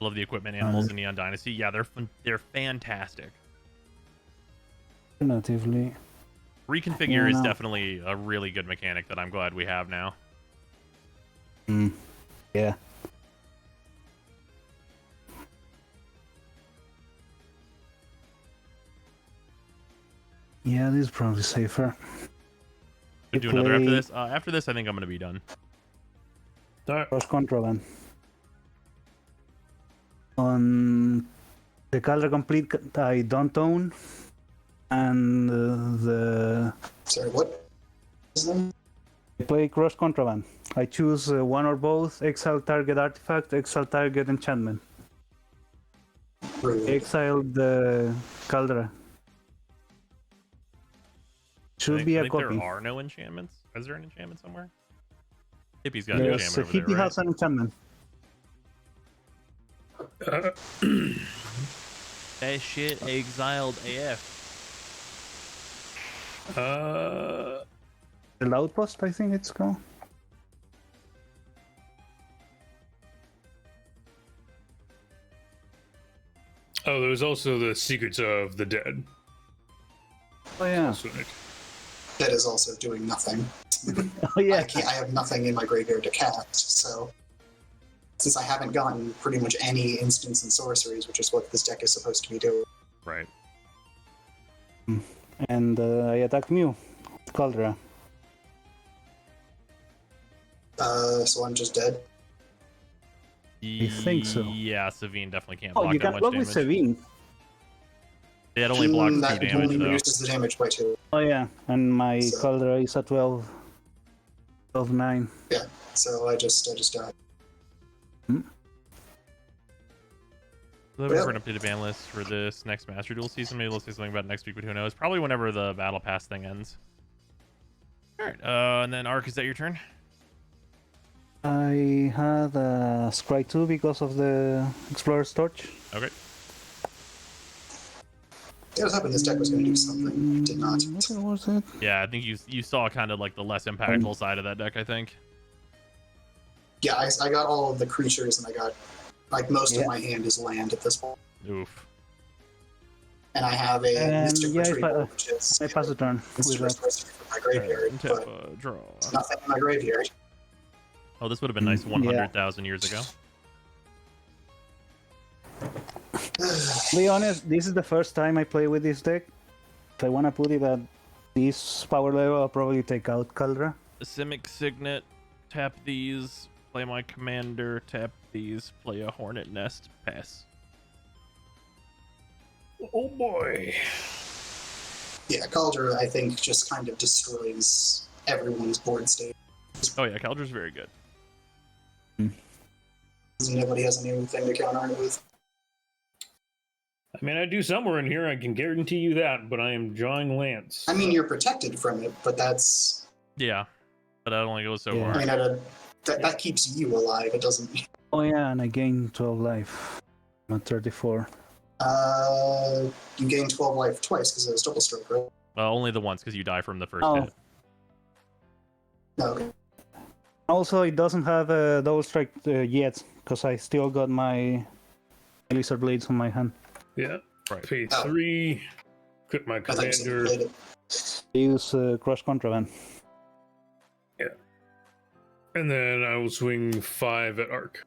Love the equipment animals in Neon Dynasty. Yeah, they're fantastic. Alternatively, Reconfigure Yeah, is no. definitely a really good mechanic that I'm glad we have now. yeah. Yeah, this is probably safer. We do another after play- this. After this, I think I'm gonna be done. All right. Cross contraband. On the Caldra Complete, I don't own, and the Sorry, what is them? I play cross contraband. I choose one or both. Exile target artifact, exile target enchantment. Rude. Exile the Caldra. Should be I a think copy. there are no enchantments. Is there an enchantment somewhere? Hippie's got an Yes, enchantment over Hippie there, right? has an enchantment. That shit exiled AF. The Outpost, I think it's called. Oh, there was also the Secrets of the Dead. Oh yeah. So, like, That is also doing nothing. Oh yeah. I have nothing in my graveyard to cast, so since I haven't gotten pretty much any instants and sorceries, which is what this deck is supposed to be doing. Right. And I attack Mew. Caldra. So I'm just dead. I think so. Yeah, Savine definitely can't Oh, block you that can much block damage. with Savine. It only blocks 2 that damage only though. reduces the damage by 2. Oh yeah, and my So- Caldra is at 12. 12-9. So I just died. Looking Yeah. for an updated ban list for this next Master Duel season. Maybe we'll say something about it next week, but who knows? Probably whenever the Battle Pass thing ends. Alright, and then Ark, is that your turn? I had a Scry 2 because of the Explorer's Torch. Okay. I was hoping this deck was going to do something. It did not. What was it? Yeah, I think you saw kind of like the less impactful side of that deck, I think. Yeah, I got all of the creatures, and I got like most Yeah. of my hand is land at this point. Oof. And I have a Mystic yeah, Retrieval, which is I pass the turn with instant that. restoration from my graveyard, Tap, but draw. there's nothing in my graveyard. Oh, this would have been nice Yeah. 100,000 years ago. To be honest, this is the first time I play with this deck. If I want to put it at this power level, I'll probably take out Caldra. Simic Signet, tap these, play my commander, tap these, play a Hornet Nest, pass. oh boy. Yeah, Cauldron, I think, just kind of destroys everyone's board state. Oh yeah, Caldra's very good. Nobody has anything to counter it with. I mean, I do somewhere in here, I can guarantee you that, but I am drawing lands. I mean, you're protected from it, but that's. Yeah, but that only goes so Yeah. I far. mean, that keeps you alive. It doesn't. Oh yeah, and I gain 12 life. I'm at 34. You gain 12 life twice because it was double stroke, right? Well, only the once because you die from the first Oh. hit. No. Okay. Also, it doesn't have a double strike yet, because I still got my Lizard Blades on my hand. Yeah. Right. Pay Oh. 3, equip my I thought you said you commander. played it. I use Cross Contraband. And then I will swing 5 at Arc.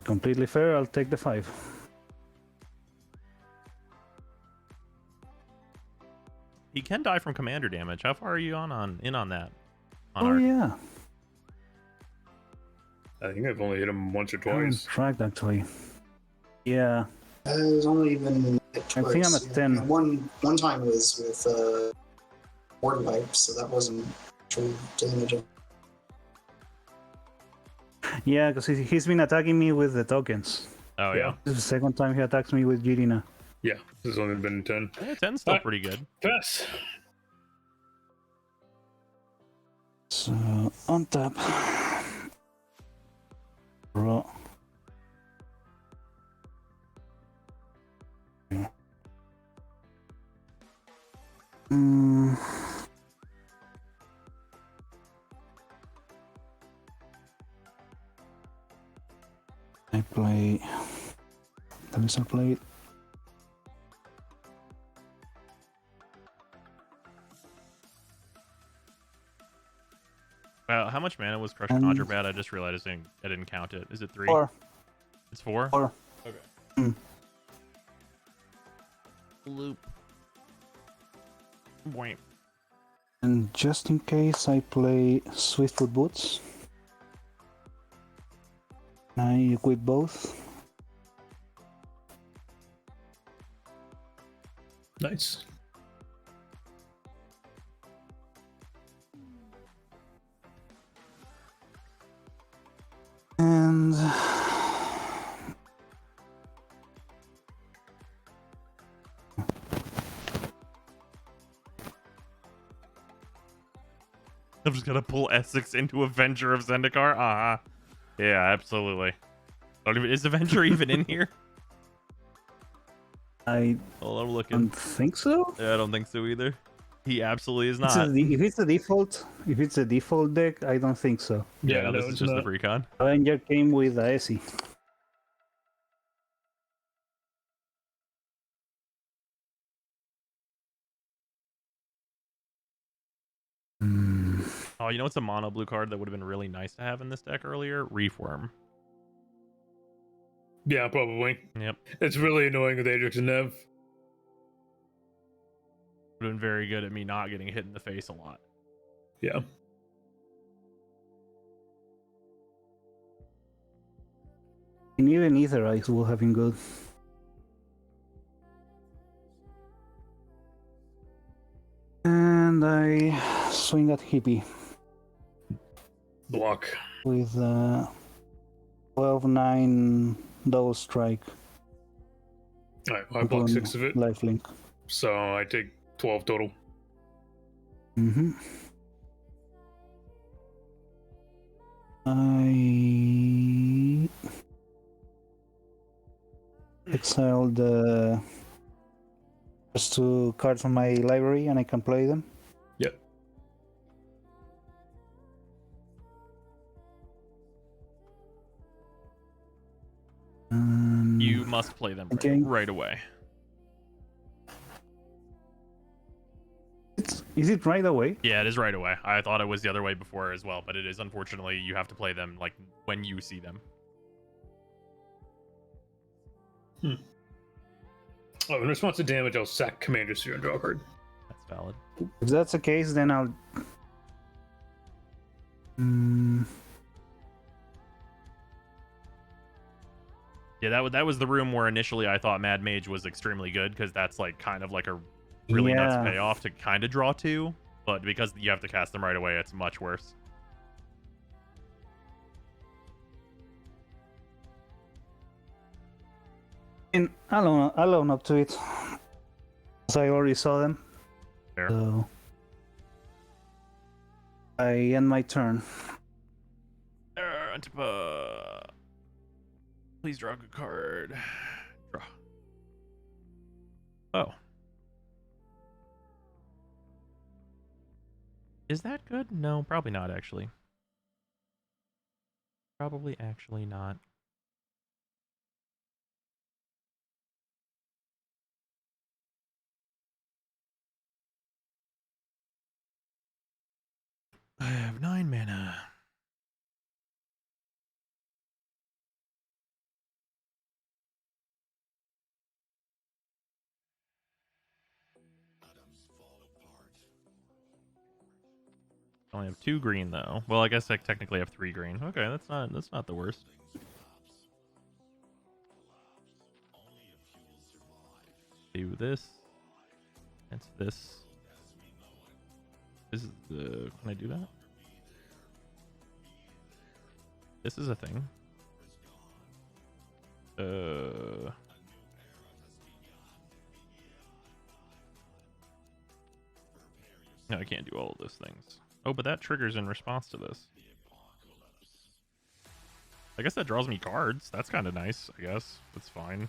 Completely fair, I'll take the 5. He can die from commander damage. How far are you in on that? On Oh Ark? yeah, I think I've only hit him once or I haven't twice. tracked actually. Yeah, It's only been. I think I'm at 10. One time was with board wipe, so that wasn't true damage. yeah, because he's been attacking me with the tokens. Oh Yeah. yeah. This is the second time he attacks me with Jirina. Yeah, this has only been 10. 10's still Alright. pretty good. Pass. So on tap, draw. Mm. I play the Lizard Blade. How much mana was Crush Um, Conjure Bad? I just realized I didn't count it. Is it 3? 4. It's 4? 4. Okay. Mm. Loop. Boing. And just in case, I play Swiftfoot Boots. I equip both. Nice. And I'm just gonna pull Essex into Avenger of Zendikar. Uh-huh. Yeah, absolutely. Is Avenger even in here? I Well, I'm looking. don't think so. Yeah, I don't think so either. He absolutely is If not. it's a default deck, I don't think so. Yeah, no, no, this is it's just not. the Precon. Avenger came with Aesi. Oh, you know what's a mono blue card that would have been really nice to have in this deck earlier? Reefworm. Yeah, probably. Yep. It's really annoying with Ajax and Nev. Would have been very good at me not getting hit in the face a lot. Yeah. And even Ether Eyes will have been good. And I swing at Hippie Block. with 12-9 double strike. Alright, I block 6 of it. Lifelink. So I take 12 total. Mm-hmm. I exiled the first 2 cards from my library and I can play them. Yep. You must play them Okay. right away. Is it right away? Yeah, it is right away. I thought it was the other way before as well, but it is unfortunately you have to play them like when you see them. Oh, in response to damage, I'll sack Commander Sphere and draw a card. That's valid. If that's the case, then I'll. Yeah, that was the room where initially I thought Mad Mage was extremely good because that's like kind of like a really nuts payoff to kind of draw 2, but because you have to cast them right away, it's much worse. And I'll own up to it. As I already saw them. Fair. So I end my turn. Antipa. Please draw a good card. Draw. Oh. Is that good? No, probably not actually. Probably actually not. I have 9 mana. I only have 2 green though. Well, I guess I technically have 3 green. Okay, that's not the worst. Do this. That's this. This is the. Can I do that? This is a thing. No, I can't do all of those things. Oh, but that triggers in response to this. I guess that draws me cards. That's kind of nice, I guess. That's fine.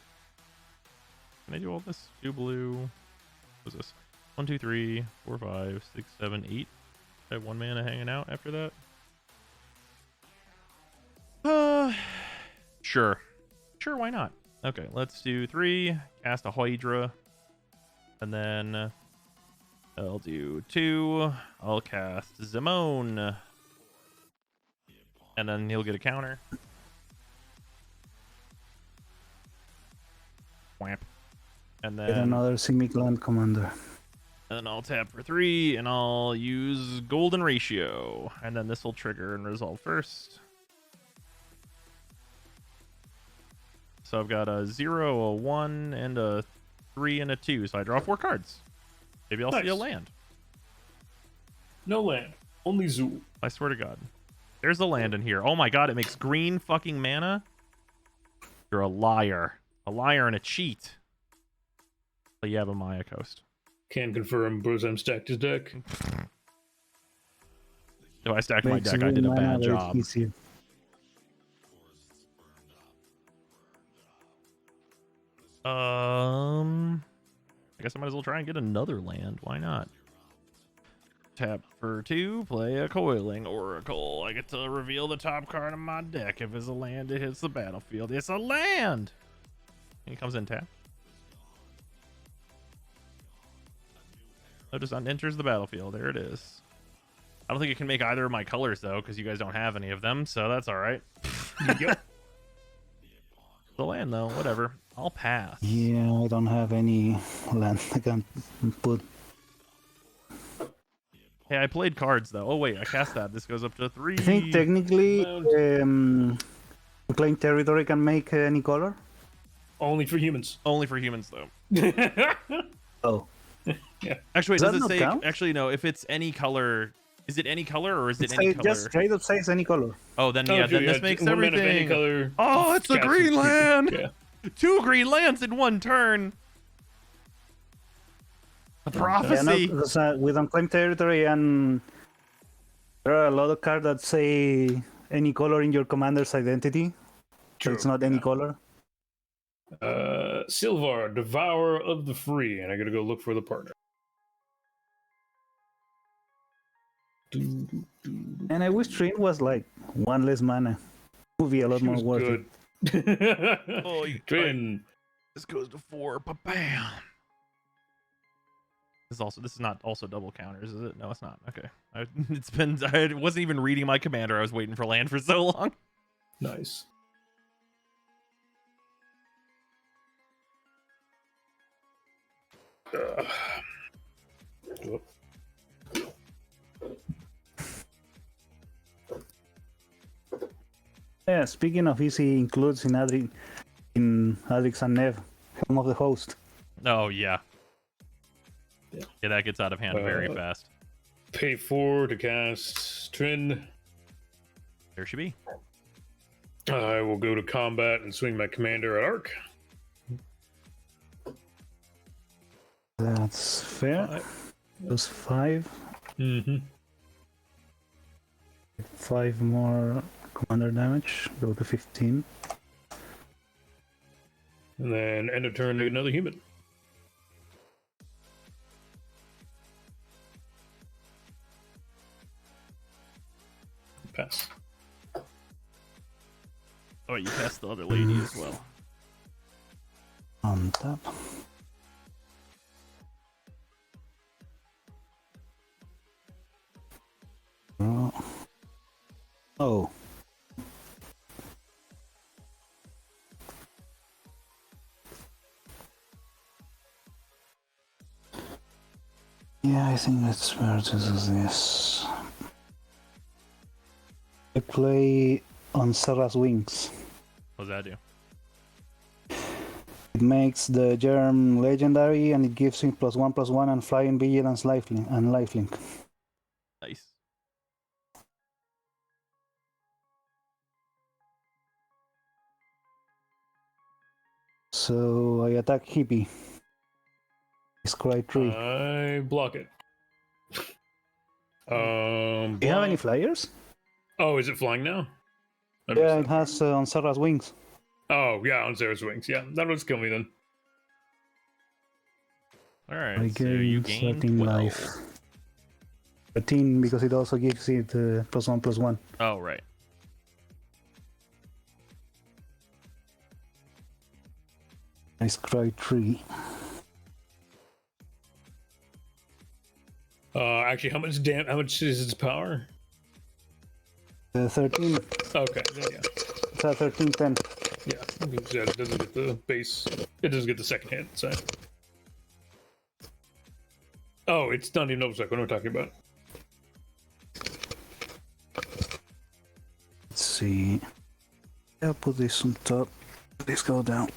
Can I do all this? 2 blue. What's this? 1, 2, 3, 4, 5, 6, 7, 8. I have 1 mana hanging out after that. Sure. Sure, why not? Okay, let's do 3. Cast a Hydra. And then I'll do 2. I'll cast Zimone. And then he'll get a counter. Whamp. And Get then another Simic Land Commander. And then I'll tap for 3, and I'll use Golden Ratio. And then this will trigger and resolve first. So I've got a 0, a 1, and a 3, and a 2. So I draw 4 cards. Maybe I'll see a Nice. land. No land. Only Zool. I swear to God. There's a land in here. Oh my God, it makes green fucking mana? You're a liar. A liar and a cheat. But you have a Maya Coast. Can confirm Brozem stacked his deck. If I stacked my Makes deck, I did a mana bad very job. easier. I guess I might as well try and get another land. Why not? Tap for 2, play a Coiling Oracle. I get to reveal the top card of my deck. If it's a land, it hits the battlefield. It's a land! And it comes in tap. Notice enters the battlefield. There it is. I don't think it can make either of my colors, though, because you guys don't have any of them, so that's alright. Yep. The land, though, whatever. I'll pass. Yeah, I don't have any land I can put. Hey, I played cards, though. Oh, wait, I cast that. This goes up to 3. I think technically, claim territory can make any color. Only for humans. Only for humans, though. Oh, Actually, Does does that it not say... count? Actually, no. If it's any color... Is it any color, or is it it any say, color? just straight up says any color. Oh, then, Oh, yeah, true, then this makes one mana of everything... any color. Oh, it's a Cast green it. land! Yeah. 2 green lands in 1 turn! The Yeah, prophecy! no, because, with unclaimed territory, and there are a lot of cards that say any color in your commander's identity. So it's True, not any color. Silvar, Devourer of the Free, and I gotta go look for the partner. And I wish Trin was like 1 less mana. Would be a lot She more was worth it. good. Oh, you- Trin. This goes to 4. Ba-bam! This is not also double counters, is it? No, it's not. Okay. I wasn't even reading my commander. I was waiting for land for so long. Nice. Whoop. Yeah, speaking of easy includes in Adrix and Nev, Helm of the Host. Oh, yeah. Yeah. Yeah, that gets out of hand very fast. Pay 4 to cast Trin. There she be. I will go to combat and swing my commander at Arc. That's fair. Plus 5. Mm-hmm. 5 more commander damage. Go to 15. And then end of turn to another human. Pass. Oh, you passed the other lady as well. On top. Oh. Yeah, I think that's fair to do this. I play on Serra's Wings. What does that do? It makes the germ legendary, and it gives him +1/+1 and flying vigilance lifelink and lifelink. Nice. So I attack Hippie. Scry tree. I block it. Do you have any flyers? Oh, is it flying now? Yeah, it has on Serra's Wings. Oh, yeah, on Zera's Wings. Yeah, that would kill me then. All right. I So you gain gain 13 12. life. 13 because it also gives it +1/+1. Oh, right. I scry tree. Actually, how much is its power? 13. Okay, then yeah. It's a 13/10. Yeah, because, yeah, it doesn't get the base. It doesn't get the second hit, so. Oh, it's not even Obsec. What am I talking about? Let's see. I'll put this on top. This go down.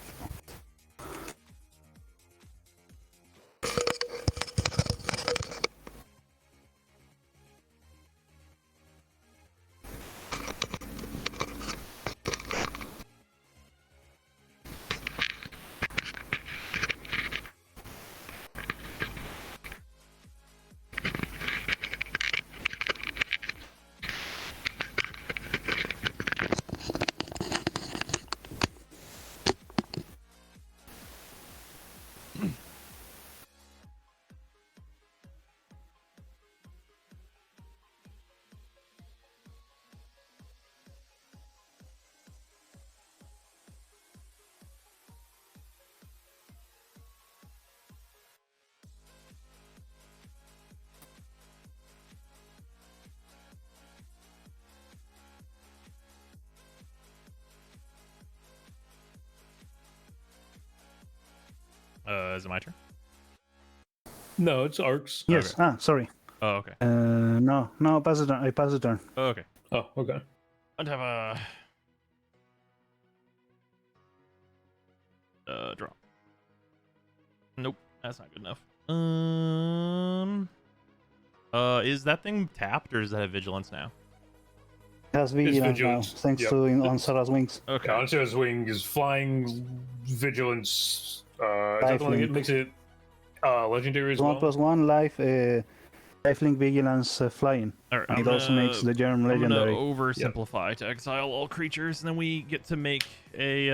Is it my turn? No, it's Arcs. Yes. Okay. Ah, sorry. Oh, okay. No, pass the turn. I pass the turn. Oh, okay. Oh, okay. I'd have a draw. Nope, that's not good enough. Is that thing tapped or does that have vigilance now? It has vigilance now, vigilance. thanks Yep. to on Sarah's wings. Okay. Concho's wing is flying vigilance. Is that the one that Lifelink. makes it legendary as 1+1 life, lifelink vigilance flying. All right. And it also makes the germ I'm gonna legendary. oversimplify to exile all creatures, and then we get to make a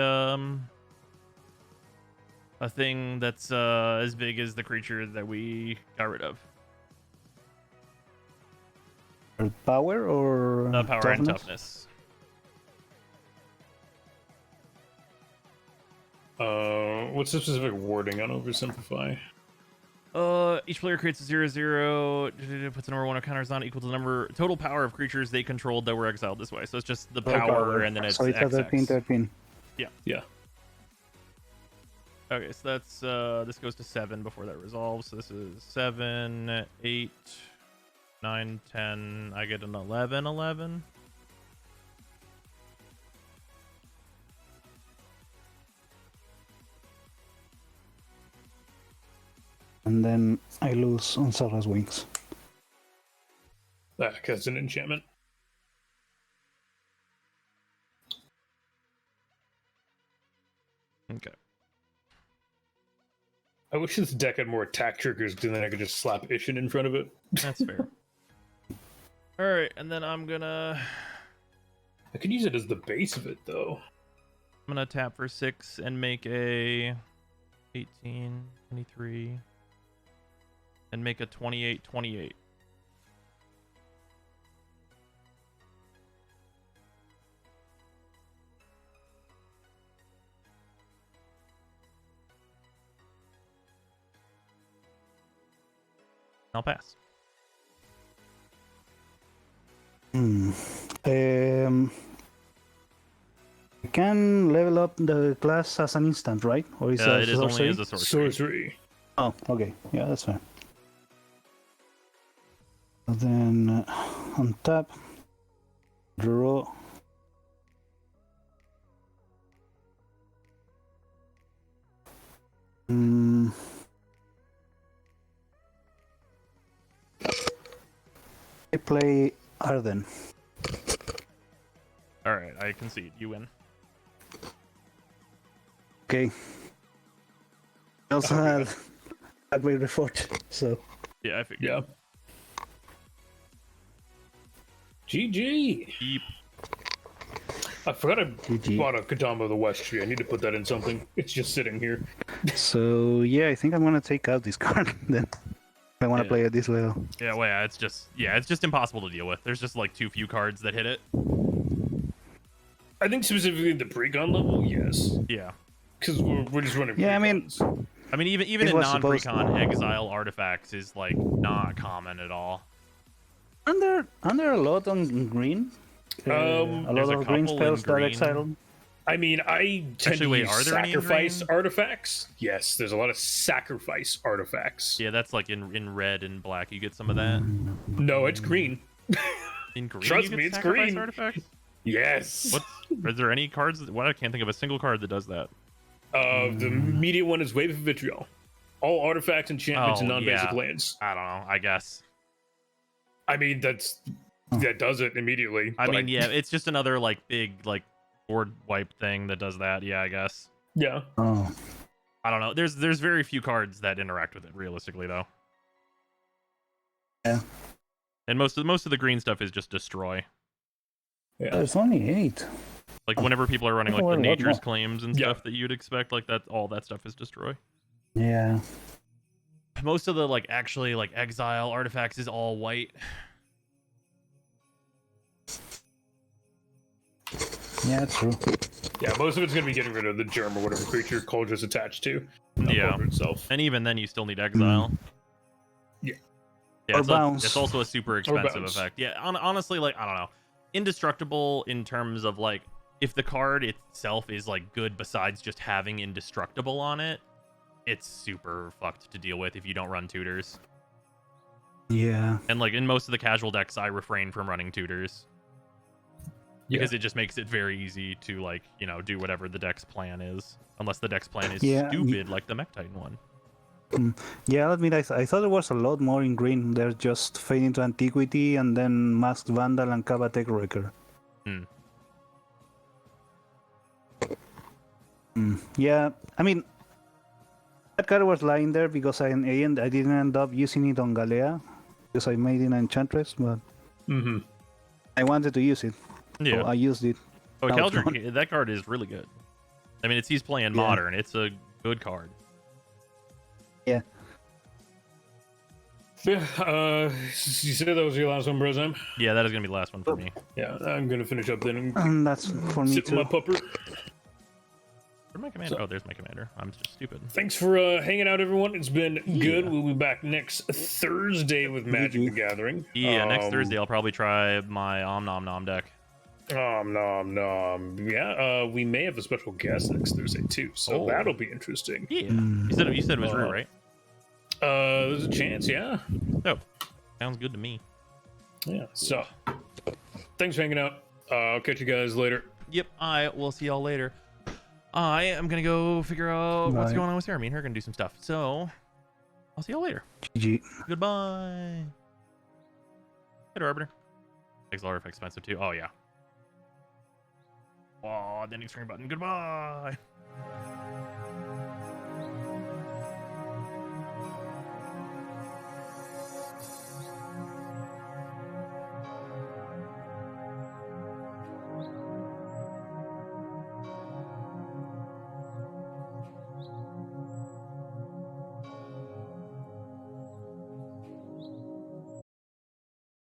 thing that's as big as the creature that we got rid of. Power or Power and toughness. What's the specific wording on oversimplify? Each player creates a 0/0, puts a number one of counters on equal to the number total power of creatures they controlled that were exiled this way. So it's just the power, and then it's So it's a XX. 13. Yeah. Okay, so that's this goes to 7 before that resolves. So this is 7, 8, 9, 10. I get an 11. And then I lose on Sarah's wings. That's an enchantment. Okay. I wish this deck had more attack triggers, because then I could just slap Ishin in front of it. That's fair. All right, and then I'm gonna I could use it as the base of it, though. tap for 6 and make a 18, 23, and make a 28, 28. I'll pass. You can level up the class as an instant, right? Or is It is only sorcery? as a sorcery. Sorcery. Oh, okay. Yeah, that's fine. And then on tap, draw. I play Arden. All right, I concede. You win. Okay. I also had Agway Reforged, so Yeah, I figured. Yeah. GG. Keep. I forgot I GG. bought a Kadama of the West tree. I need to put that in something. It's just sitting here. So yeah, I think I'm gonna take out this card then. I want to Yeah. play it this way. Yeah, well, yeah, it's just impossible to deal with. There's just like too few cards that hit it. I think specifically the precon level, yes. Yeah. Because we're just running Yeah, I mean- precons. I mean, even It in was supposed- non-precon, exile artifacts is like not common at all. Under a lot on green. Um, a there's lot a of green couple in spells that green. exile. I mean, I tend Actually, to wait, use are there any in sacrifice green? artifacts. Yes, there's a lot of sacrifice artifacts. Yeah, that's like in red and black. You get some of that. No, it's green. In green, Trust you get me, it's sacrifice green. artifacts. Yes. What? Are there any cards? What? I can't think of a single card that does that. The immediate one is Wave of Vitriol. All artifacts, enchantments, and Oh, non-basic yeah. lands. I don't know. I guess. I mean, that does it immediately. I but mean, yeah, it's just another like big like board wipe thing that does that. Yeah, I guess. Yeah. Oh. I don't know. There's very few cards that interact with it realistically, though. Yeah. And most of the green stuff is just destroy. Yeah. There's only 8. Like whenever people are running like Oh, the a lot nature's more. claims and Yeah. stuff that you'd expect, like that, all that stuff is destroy. Yeah. Most of the like actually like exile artifacts is all white. Yeah, true. Yeah, most of it's going to be getting rid of the germ or whatever creature Culture's attached to. Not Yeah. Culture itself. And even then, you still need exile. Yeah. Yeah, Or it's, bounce. it's also a super expensive bounce. effect. Yeah, honestly, like I don't know, indestructible in terms of like if the card itself is like good besides just having indestructible on it, it's super fucked to deal with if you don't run tutors. Yeah. And like in most of the casual decks, I refrain from running tutors Yeah. because it just makes it very easy to like do whatever the deck's plan is, unless the deck's plan is Yeah, stupid like the Mech Titan one. Yeah, I'll admit, I thought there was a lot more in green. There's just Fade into Antiquity and then Masked Vandal and Kabatek Wrecker. Yeah, I mean, that card was lying there because I didn't end up using it on Galea because I made it an Enchantress, but Mm-hmm. I wanted to use it. Yeah. So I used it. Oh, That was Caldron, that card is really good. I mean, he's playing Yeah. modern. It's a good card. Yeah. Yeah, you said that was your last one, Brozam? Yeah, that is gonna be the last one for me. Yeah, I'm going to finish up then and And that's for me sit with my too. pupper. Where's my commander? Oh, there's my commander. I'm just stupid. Thanks for hanging out, everyone. It's been good. Yeah. We'll be back next Thursday with Magic the Gathering. Yeah, next Um, Thursday I'll probably try my Om Nom Nom deck. Nom nom. Yeah, we may have a special guest next Thursday too, so Oh. that'll be interesting. Yeah, you said it was Rue, right? There's a chance, yeah. Oh, sounds good to me. Yeah. So, thanks for hanging out. I'll catch you guys later. Yep, I will see y'all later. I am gonna go figure out what's Bye. going on with Sarah. Me and her are gonna do some stuff. So, I'll see y'all later. GG. Goodbye. Later, Arbiter. XLR expensive too. Oh yeah. Oh, then screen button. Goodbye.